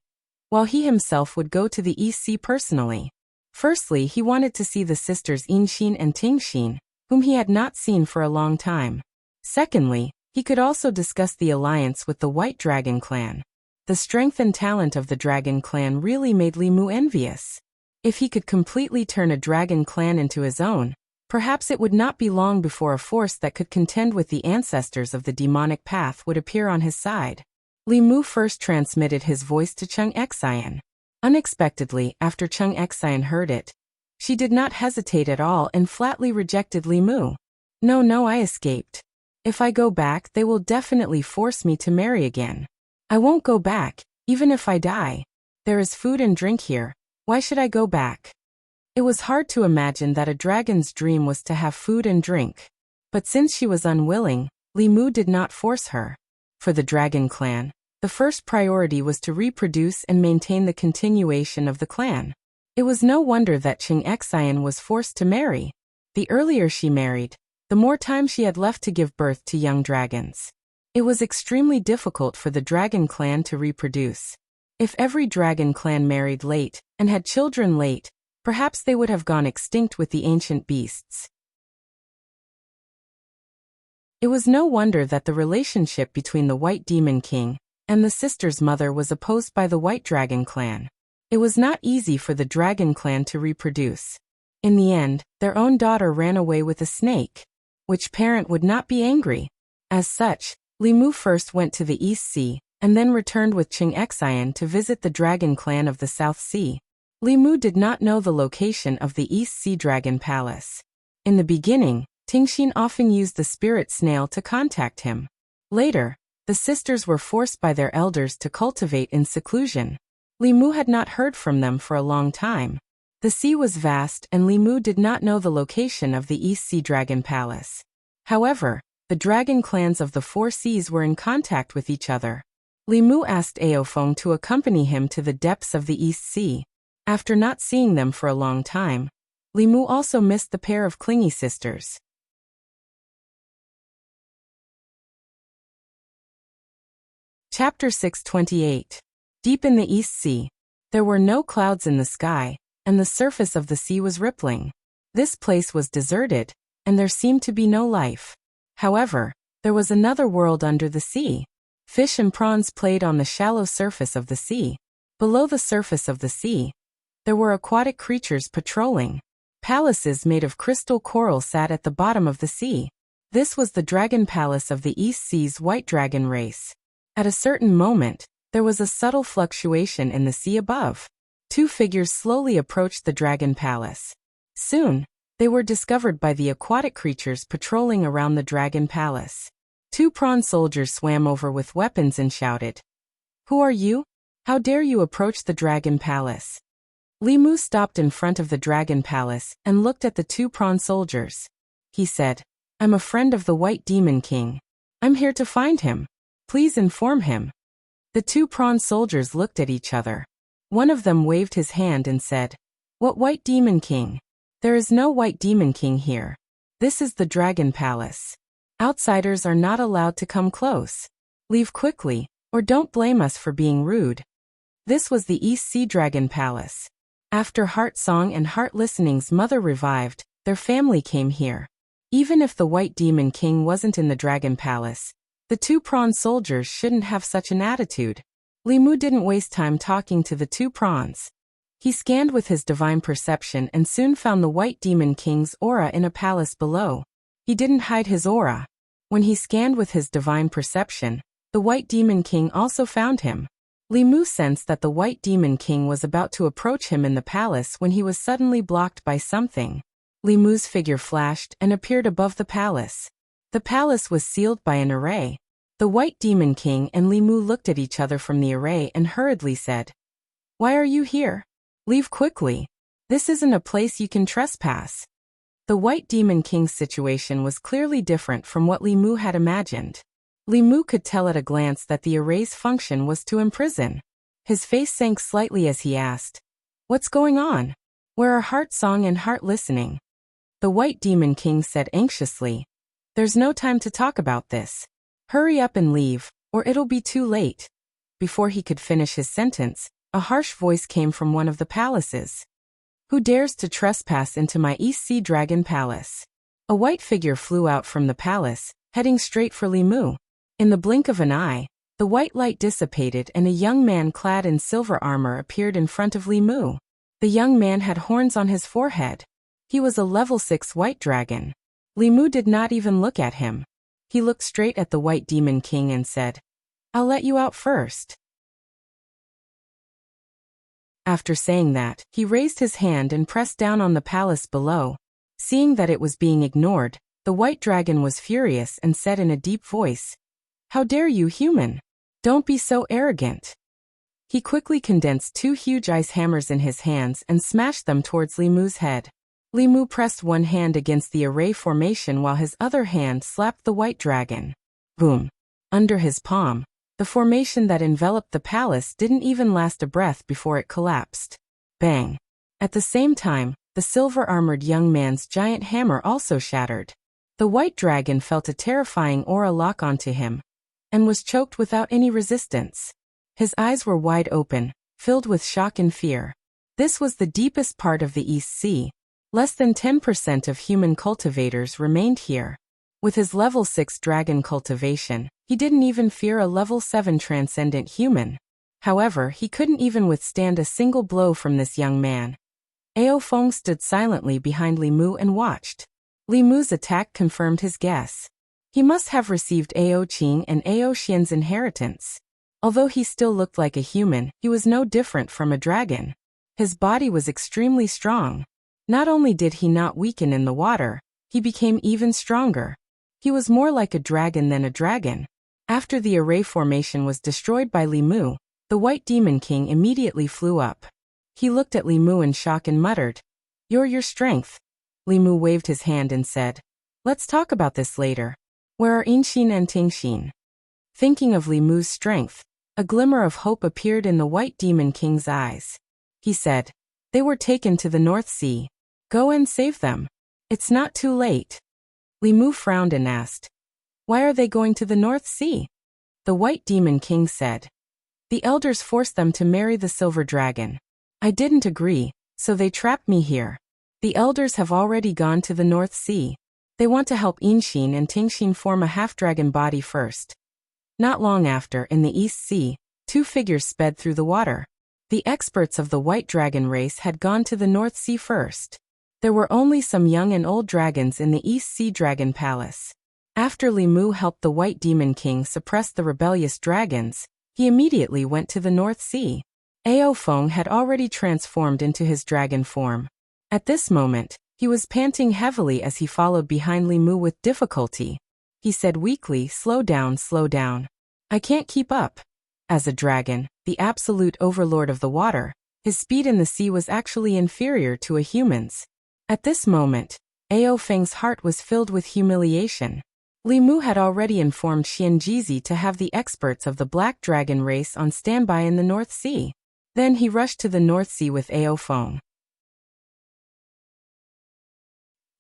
while he himself would go to the East Sea personally. Firstly, he wanted to see the sisters Yinxin and Tingxin, whom he had not seen for a long time. Secondly, he could also discuss the alliance with the White Dragon clan. The strength and talent of the Dragon clan really made Li Mu envious. If he could completely turn a dragon clan into his own, perhaps it would not be long before a force that could contend with the ancestors of the demonic path would appear on his side. Li Mu first transmitted his voice to Cheng Xian. Unexpectedly, after Cheng Xian heard it, she did not hesitate at all and flatly rejected Li Mu. No, I escaped. If I go back, they will definitely force me to marry again. I won't go back, even if I die. There is food and drink here. Why should I go back? It was hard to imagine that a dragon's dream was to have food and drink. But since she was unwilling, Li Mu did not force her. For the dragon clan, the first priority was to reproduce and maintain the continuation of the clan. It was no wonder that Cheng Xian was forced to marry. The earlier she married, the more time she had left to give birth to young dragons. It was extremely difficult for the dragon clan to reproduce. If every dragon clan married late and had children late, perhaps they would have gone extinct with the ancient beasts. It was no wonder that the relationship between the White Demon King and the sister's mother was opposed by the White Dragon clan. It was not easy for the dragon clan to reproduce. In the end, their own daughter ran away with a snake. Which parent would not be angry? As such, Li Mu first went to the East Sea, and then returned with Cheng Xian to visit the dragon clan of the South Sea. Li Mu did not know the location of the East Sea Dragon Palace. In the beginning, Tingxin often used the spirit snail to contact him. Later, the sisters were forced by their elders to cultivate in seclusion. Li Mu had not heard from them for a long time. The sea was vast and Li Mu did not know the location of the East Sea Dragon Palace. However, the dragon clans of the 4 seas were in contact with each other. Li Mu asked Aofeng to accompany him to the depths of the East Sea. After not seeing them for a long time, Li Mu also missed the pair of clingy sisters. Chapter 628. Deep in the East Sea. There were no clouds in the sky, and the surface of the sea was rippling. This place was deserted, and there seemed to be no life. However, there was another world under the sea. Fish and prawns played on the shallow surface of the sea. Below the surface of the sea, there were aquatic creatures patrolling. Palaces made of crystal coral sat at the bottom of the sea. This was the dragon palace of the East Sea's white dragon race. At a certain moment, there was a subtle fluctuation in the sea above. Two figures slowly approached the dragon palace. Soon, they were discovered by the aquatic creatures patrolling around the dragon palace. Two prawn soldiers swam over with weapons and shouted, "Who are you? How dare you approach the dragon palace?" Limu stopped in front of the dragon palace and looked at the two prawn soldiers. He said, "I'm a friend of the White Demon King. I'm here to find him. Please inform him." The two prawn soldiers looked at each other. One of them waved his hand and said, "What White Demon King? There is no White Demon King here. This is the Dragon Palace. Outsiders are not allowed to come close. Leave quickly, or don't blame us for being rude." This was the East Sea Dragon Palace. After Heart Song and Heart Listening's mother revived, their family came here. Even if the White Demon King wasn't in the Dragon Palace, the two prawn soldiers shouldn't have such an attitude. Limu didn't waste time talking to the two prawns. He scanned with his divine perception and soon found the White Demon King's aura in a palace below. He didn't hide his aura. When he scanned with his divine perception, the White Demon King also found him. Limu sensed that the White Demon King was about to approach him in the palace when he was suddenly blocked by something. Limu's figure flashed and appeared above the palace. The palace was sealed by an array. The White Demon King and Limu looked at each other from the array and hurriedly said, "Why are you here? Leave quickly. This isn't a place you can trespass." The White Demon King's situation was clearly different from what Limu had imagined. Limu could tell at a glance that the array's function was to imprison. His face sank slightly as he asked, "What's going on? Where are Heart Song and Heart Listening?" The White Demon King said anxiously, "There's no time to talk about this. Hurry up and leave, or it'll be too late." Before he could finish his sentence, a harsh voice came from one of the palaces. "Who dares to trespass into my East Sea Dragon Palace?" A white figure flew out from the palace, heading straight for Limu. In the blink of an eye, the white light dissipated and a young man clad in silver armor appeared in front of Limu. The young man had horns on his forehead. He was a level 6 white dragon. Limu did not even look at him. He looked straight at the White Demon King and said, "I'll let you out first." After saying that, he raised his hand and pressed down on the palace below. Seeing that it was being ignored, the white dragon was furious and said in a deep voice, "How dare you, human? Don't be so arrogant." He quickly condensed two huge ice hammers in his hands and smashed them towards Limu's head. Limu pressed one hand against the array formation while his other hand slapped the white dragon. Boom! Under his palm, the formation that enveloped the palace didn't even last a breath before it collapsed. Bang! At the same time, the silver-armored young man's giant hammer also shattered. The white dragon felt a terrifying aura lock onto him, and was choked without any resistance. His eyes were wide open, filled with shock and fear. This was the deepest part of the East Sea. Less than 10% of human cultivators remained here. With his level 6 dragon cultivation, he didn't even fear a level 7 transcendent human. However, he couldn't even withstand a single blow from this young man. Ao Feng stood silently behind Limu and watched. Limu's attack confirmed his guess. He must have received Ao Qing and Ao Xian's inheritance. Although he still looked like a human, he was no different from a dragon. His body was extremely strong. Not only did he not weaken in the water, he became even stronger. He was more like a dragon than a dragon. After the array formation was destroyed by Limu, the White Demon King immediately flew up. He looked at Limu in shock and muttered, "You're your strength." Limu waved his hand and said, "Let's talk about this later. Where are Inxin and Tingxin?" Thinking of Limu's strength, a glimmer of hope appeared in the White Demon King's eyes. He said, "They were taken to the North Sea. Go and save them. It's not too late." Limu frowned and asked, "Why are they going to the North Sea?" The White Demon King said, "The elders forced them to marry the silver dragon. I didn't agree, so they trapped me here. The elders have already gone to the North Sea. They want to help Enchanting and Tingxin form a half-dragon body first. Not long after, in the East Sea, two figures sped through the water. The experts of the White Dragon race had gone to the North Sea first. There were only some young and old dragons in the East Sea Dragon Palace. After Li Mu helped the White Demon King suppress the rebellious dragons, he immediately went to the North Sea. Ao Feng had already transformed into his dragon form. At this moment, he was panting heavily as he followed behind Li Mu with difficulty. He said weakly, slow down, slow down. I can't keep up. As a dragon, the absolute overlord of the water, his speed in the sea was actually inferior to a human's. At this moment, Ao Feng's heart was filled with humiliation. Li Mu had already informed Xianjizi to have the experts of the Black Dragon race on standby in the North Sea. Then he rushed to the North Sea with Ao Feng.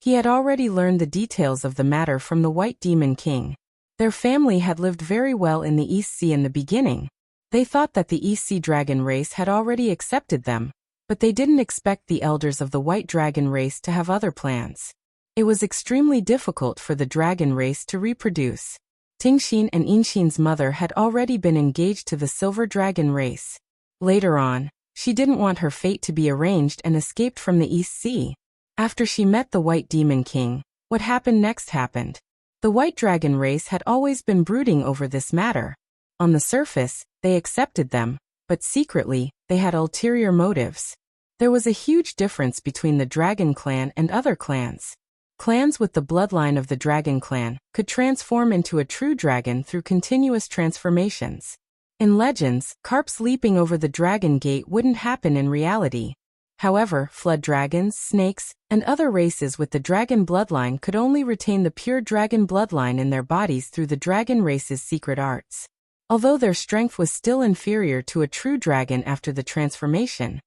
He had already learned the details of the matter from the White Demon King. Their family had lived very well in the East Sea in the beginning. They thought that the East Sea Dragon race had already accepted them, but they didn't expect the elders of the White Dragon race to have other plans. It was extremely difficult for the dragon race to reproduce. Tingxin and Enchanting's mother had already been engaged to the Silver Dragon race. Later on, she didn't want her fate to be arranged and escaped from the East Sea. After she met the White Demon King, what happened next happened. The White Dragon race had always been brooding over this matter. On the surface, they accepted them, but secretly, they had ulterior motives. There was a huge difference between the Dragon Clan and other clans. Clans with the bloodline of the Dragon Clan could transform into a true dragon through continuous transformations. In legends, carps leaping over the Dragon Gate wouldn't happen in reality. However, flood dragons, snakes, and other races with the dragon bloodline could only retain the pure dragon bloodline in their bodies through the dragon race's secret arts. Although their strength was still inferior to a true dragon after the transformation,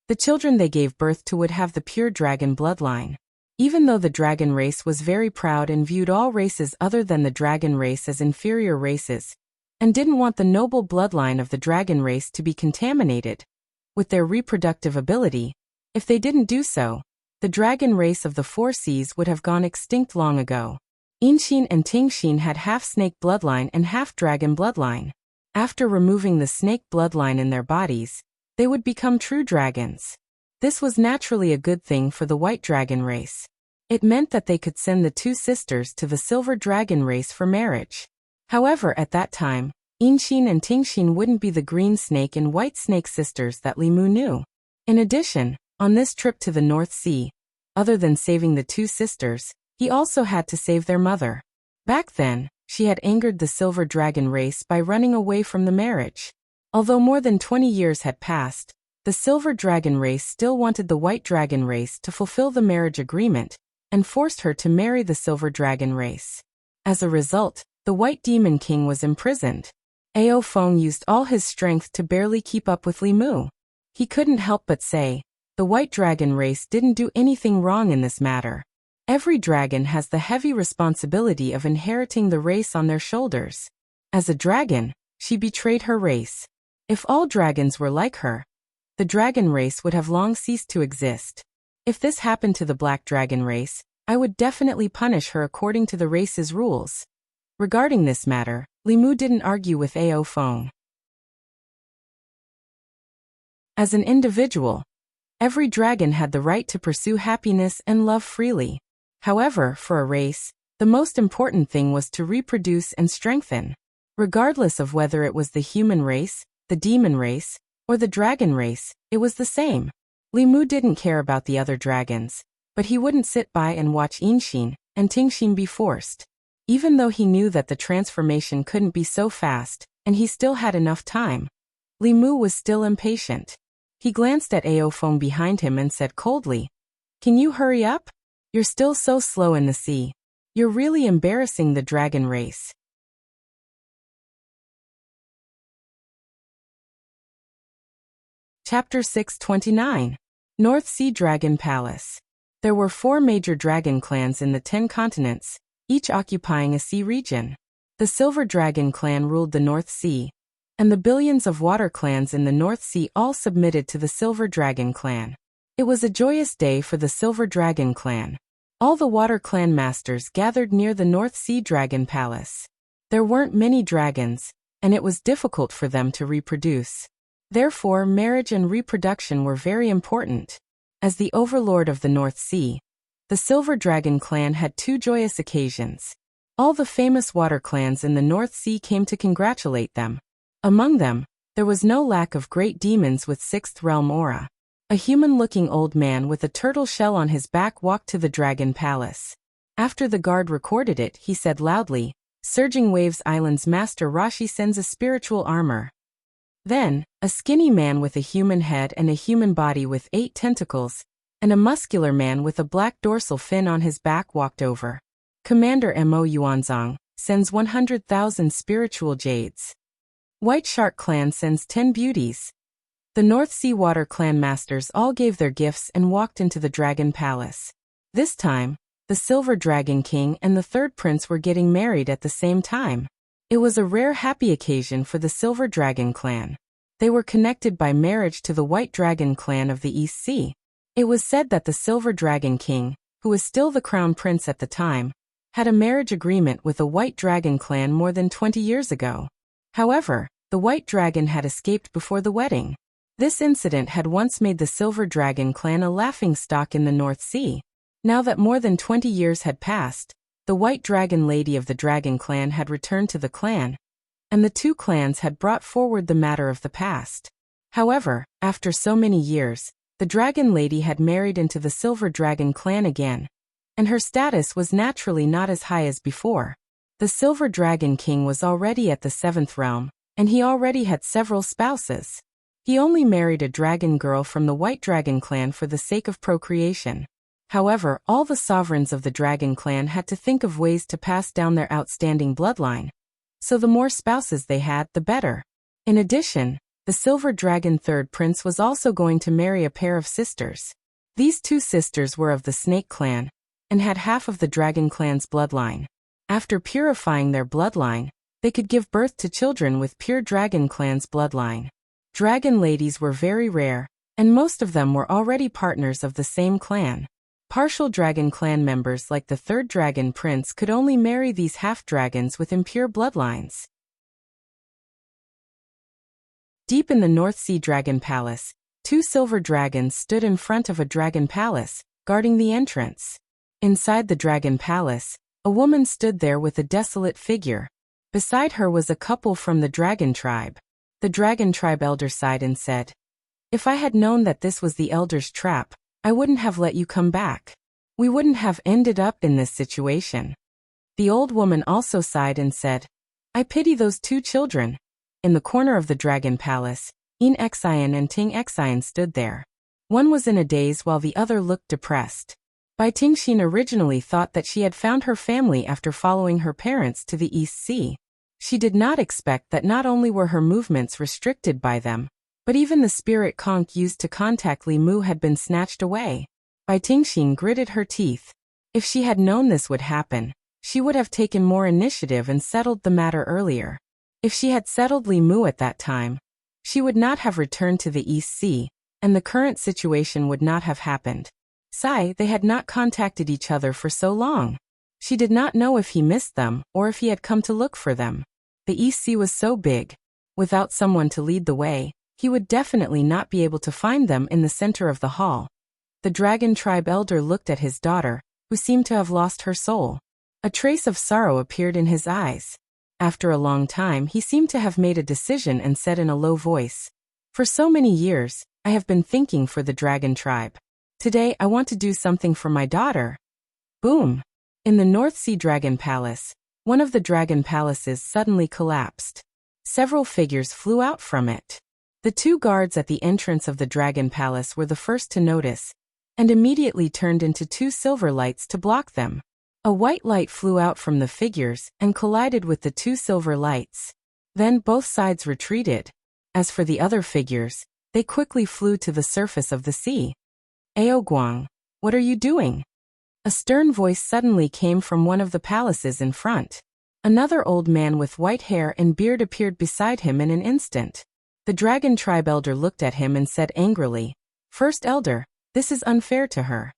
the children they gave birth to would have the pure dragon bloodline. Even though the dragon race was very proud and viewed all races other than the dragon race as inferior races, and didn't want the noble bloodline of the dragon race to be contaminated with their reproductive ability, if they didn't do so, the dragon race of the Four Seas would have gone extinct long ago. Enchanting and Tingxin had half-snake bloodline and half-dragon bloodline. After removing the snake bloodline in their bodies, they would become true dragons. This was naturally a good thing for the White Dragon race. It meant that they could send the two sisters to the Silver Dragon race for marriage. However, at that time, Enchanting and Tingxin wouldn't be the green snake and white snake sisters that Li Mu knew. In addition, on this trip to the North Sea, other than saving the two sisters, he also had to save their mother. Back then, she had angered the Silver Dragon race by running away from the marriage. Although more than 20 years had passed, the Silver Dragon race still wanted the White Dragon race to fulfill the marriage agreement, and forced her to marry the Silver Dragon race. As a result, the White Demon King was imprisoned. Ao Feng used all his strength to barely keep up with Li Mu. He couldn't help but say, the White Dragon race didn't do anything wrong in this matter. Every dragon has the heavy responsibility of inheriting the race on their shoulders. As a dragon, she betrayed her race. If all dragons were like her, the dragon race would have long ceased to exist. If this happened to the Black Dragon race, I would definitely punish her according to the race's rules. Regarding this matter, Li Mu didn't argue with Ao Feng. As an individual, every dragon had the right to pursue happiness and love freely. However, for a race, the most important thing was to reproduce and strengthen. Regardless of whether it was the human race, the demon race, or the dragon race, it was the same. Li Mu didn't care about the other dragons, but he wouldn't sit by and watch Enchanting and Tingxin be forced. Even though he knew that the transformation couldn't be so fast, and he still had enough time, Li Mu was still impatient. He glanced at Ao Feng behind him and said coldly, "Can you hurry up? You're still so slow in the sea. You're really embarrassing the dragon race." Chapter 629. North Sea Dragon Palace. There were 4 major dragon clans in the 10 continents, each occupying a sea region. The Silver Dragon clan ruled the North Sea, and the billions of water clans in the North Sea all submitted to the Silver Dragon clan. It was a joyous day for the Silver Dragon clan. All the Water Clan masters gathered near the North Sea Dragon Palace. There weren't many dragons, and it was difficult for them to reproduce. Therefore, marriage and reproduction were very important. As the overlord of the North Sea, the Silver Dragon clan had two joyous occasions. All the famous water clans in the North Sea came to congratulate them. Among them, there was no lack of great demons with sixth realm aura. A human-looking old man with a turtle shell on his back walked to the Dragon Palace. After the guard recorded it, he said loudly, "Surging Waves Island's master Rashi sends a spiritual armor." Then, a skinny man with a human head and a human body with 8 tentacles, and a muscular man with a black dorsal fin on his back walked over. "Commander Mo Yuanzong sends 100,000 spiritual jades. White Shark Clan sends 10 beauties." The North Sea Water Clan masters all gave their gifts and walked into the Dragon Palace. This time, the Silver Dragon King and the third prince were getting married at the same time. It was a rare happy occasion for the Silver Dragon clan. They were connected by marriage to the White Dragon clan of the East Sea. It was said that the Silver Dragon King, who was still the crown prince at the time, had a marriage agreement with the White Dragon clan more than 20 years ago. However, the White Dragon had escaped before the wedding. This incident had once made the Silver Dragon clan a laughingstock in the North Sea. Now that more than 20 years had passed, the White Dragon Lady of the Dragon Clan had returned to the clan, and the two clans had brought forward the matter of the past. However, after so many years, the Dragon Lady had married into the Silver Dragon clan again, and her status was naturally not as high as before. The Silver Dragon King was already at the 7th realm, and he already had several spouses. He only married a dragon girl from the White Dragon clan for the sake of procreation. However, all the sovereigns of the Dragon clan had to think of ways to pass down their outstanding bloodline. So the more spouses they had, the better. In addition, the Silver Dragon third prince was also going to marry a pair of sisters. These two sisters were of the Snake clan, and had half of the Dragon clan's bloodline. After purifying their bloodline, they could give birth to children with pure Dragon clan's bloodline. Dragon ladies were very rare, and most of them were already partners of the same clan. Partial Dragon clan members like the third Dragon Prince could only marry these half-dragons with impure bloodlines. Deep in the North Sea Dragon Palace, 2 silver dragons stood in front of a dragon palace, guarding the entrance. Inside the Dragon Palace, a woman stood there with a desolate figure. Beside her was a couple from the Dragon Tribe. The Dragon Tribe elder sighed and said, "If I had known that this was the elder's trap, I wouldn't have let you come back. We wouldn't have ended up in this situation." The old woman also sighed and said, "I pity those 2 children." In the corner of the Dragon Palace, Enchanting and Ting stood there. One was in a daze while the other looked depressed. Bai Tingxin originally thought that she had found her family after following her parents to the East Sea. She did not expect that not only were her movements restricted by them, but even the spirit conch used to contact Li Mu had been snatched away. Bai Tingxin gritted her teeth. If she had known this would happen, she would have taken more initiative and settled the matter earlier. If she had settled Li Mu at that time, she would not have returned to the East Sea, and the current situation would not have happened. They had not contacted each other for so long. She did not know if he missed them or if he had come to look for them. The East Sea was so big. Without someone to lead the way, he would definitely not be able to find them in the center of the hall. The Dragon Tribe elder looked at his daughter, who seemed to have lost her soul. A trace of sorrow appeared in his eyes. After a long time, he seemed to have made a decision and said in a low voice, "For so many years, I have been thinking for the Dragon Tribe. Today, I want to do something for my daughter." Boom! In the North Sea Dragon Palace, one of the Dragon Palaces suddenly collapsed. Several figures flew out from it. The 2 guards at the entrance of the Dragon Palace were the first to notice, and immediately turned into 2 silver lights to block them. A white light flew out from the figures and collided with the 2 silver lights. Then both sides retreated. As for the other figures, they quickly flew to the surface of the sea. "Ao Guang, what are you doing?" A stern voice suddenly came from one of the palaces in front. Another old man with white hair and beard appeared beside him in an instant. The Dragon Tribe elder looked at him and said angrily, "First elder, this is unfair to her."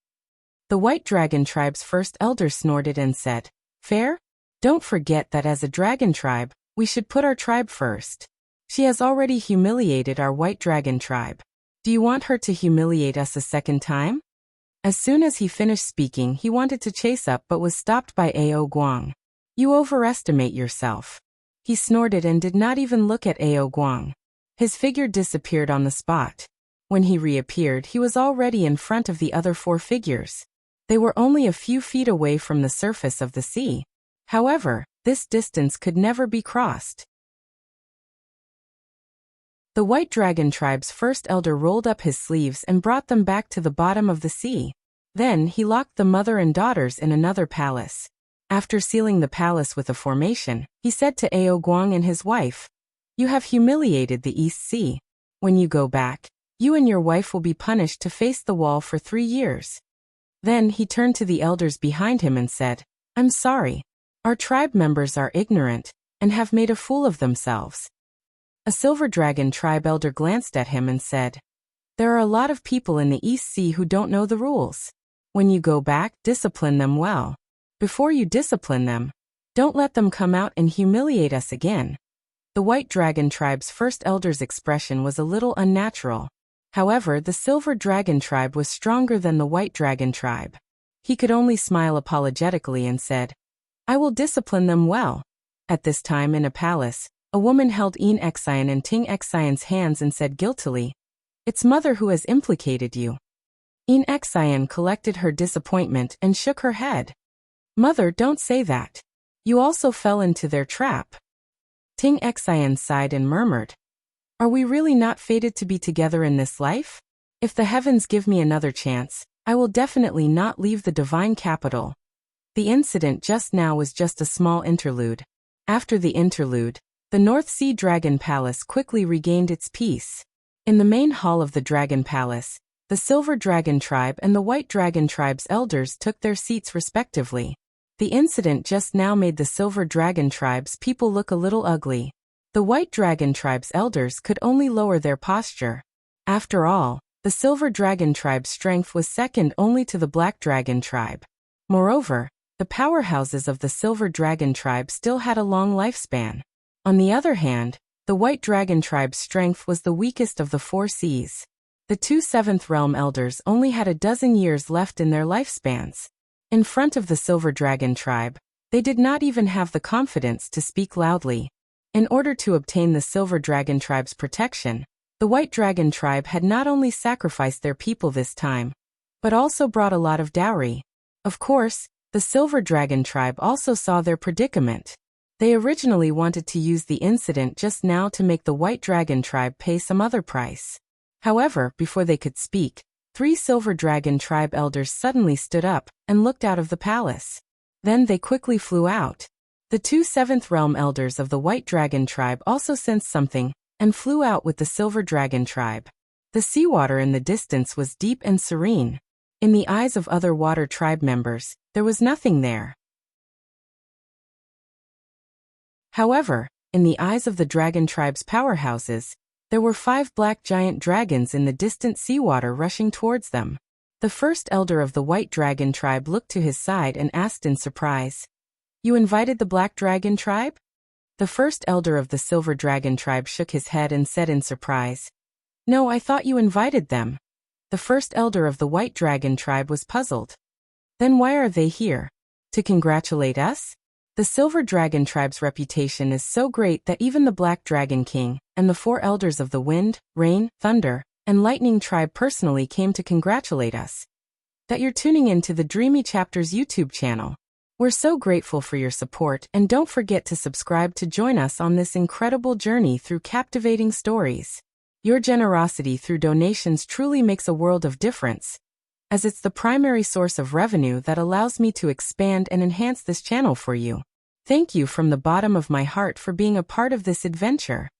The White Dragon tribe's first elder snorted and said, "Fair? Don't forget that as a dragon tribe, we should put our tribe first. She has already humiliated our White Dragon tribe. Do you want her to humiliate us a second time?" As soon as he finished speaking, he wanted to chase up but was stopped by Ao Guang. "You overestimate yourself." He snorted and did not even look at Ao Guang. His figure disappeared on the spot. When he reappeared, he was already in front of the other 4 figures. They were only a few feet away from the surface of the sea. However, this distance could never be crossed. The White Dragon tribe's first elder rolled up his sleeves and brought them back to the bottom of the sea. Then he locked the mother and daughters in another palace. After sealing the palace with a formation, he said to Ao Guang and his wife, "You have humiliated the East Sea. When you go back, you and your wife will be punished to face the wall for 3 years." Then he turned to the elders behind him and said, "I'm sorry. Our tribe members are ignorant and have made a fool of themselves." A Silver Dragon tribe elder glanced at him and said, "There are a lot of people in the East Sea who don't know the rules. When you go back, discipline them well. Before you discipline them, don't let them come out and humiliate us again." The White Dragon tribe's first elder's expression was a little unnatural. However, the Silver Dragon tribe was stronger than the White Dragon tribe. He could only smile apologetically and said, "I will discipline them well." At this time in a palace, a woman held Enrich and Ting Xian's hands and said guiltily, "It's mother who has implicated you." Enrich collected her disappointment and shook her head. "Mother, don't say that. You also fell into their trap." Ting Xian sighed and murmured, "Are we really not fated to be together in this life? If the heavens give me another chance, I will definitely not leave the divine capital." The incident just now was just a small interlude. After the interlude, the North Sea Dragon Palace quickly regained its peace. In the main hall of the Dragon Palace, the Silver Dragon tribe and the White Dragon tribe's elders took their seats respectively. The incident just now made the Silver Dragon tribe's people look a little ugly. The White Dragon tribe's elders could only lower their posture. After all, the Silver Dragon tribe's strength was second only to the Black Dragon tribe. Moreover, the powerhouses of the Silver Dragon tribe still had a long lifespan. On the other hand, the White Dragon tribe's strength was the weakest of the 4 seas. The 2 Seventh Realm elders only had a dozen years left in their lifespans. In front of the Silver Dragon tribe, they did not even have the confidence to speak loudly. In order to obtain the Silver Dragon tribe's protection, the White Dragon tribe had not only sacrificed their people this time, but also brought a lot of dowry. Of course, the Silver Dragon tribe also saw their predicament. They originally wanted to use the incident just now to make the White Dragon tribe pay some other price. However, before they could speak, 3 Silver Dragon tribe elders suddenly stood up and looked out of the palace. Then they quickly flew out. The 2 Seventh Realm elders of the White Dragon tribe also sensed something and flew out with the Silver Dragon tribe. The seawater in the distance was deep and serene. In the eyes of other water tribe members, there was nothing there. However, in the eyes of the Dragon tribe's powerhouses, there were 5 black giant dragons in the distant seawater rushing towards them. The first elder of the White Dragon tribe looked to his side and asked in surprise, "You invited the Black Dragon tribe?" The first elder of the Silver Dragon tribe shook his head and said in surprise, "No, I thought you invited them." The first elder of the White Dragon tribe was puzzled. "Then why are they here? To congratulate us?" The Silver Dragon tribe's reputation is so great that even the Black Dragon King and the 4 elders of the Wind, Rain, Thunder, and Lightning tribe personally came to congratulate us. That you're tuning in to the Dreamy Chapters YouTube channel. We're so grateful for your support, and don't forget to subscribe to join us on this incredible journey through captivating stories. Your generosity through donations truly makes a world of difference, as it's the primary source of revenue that allows me to expand and enhance this channel for you. Thank you from the bottom of my heart for being a part of this adventure.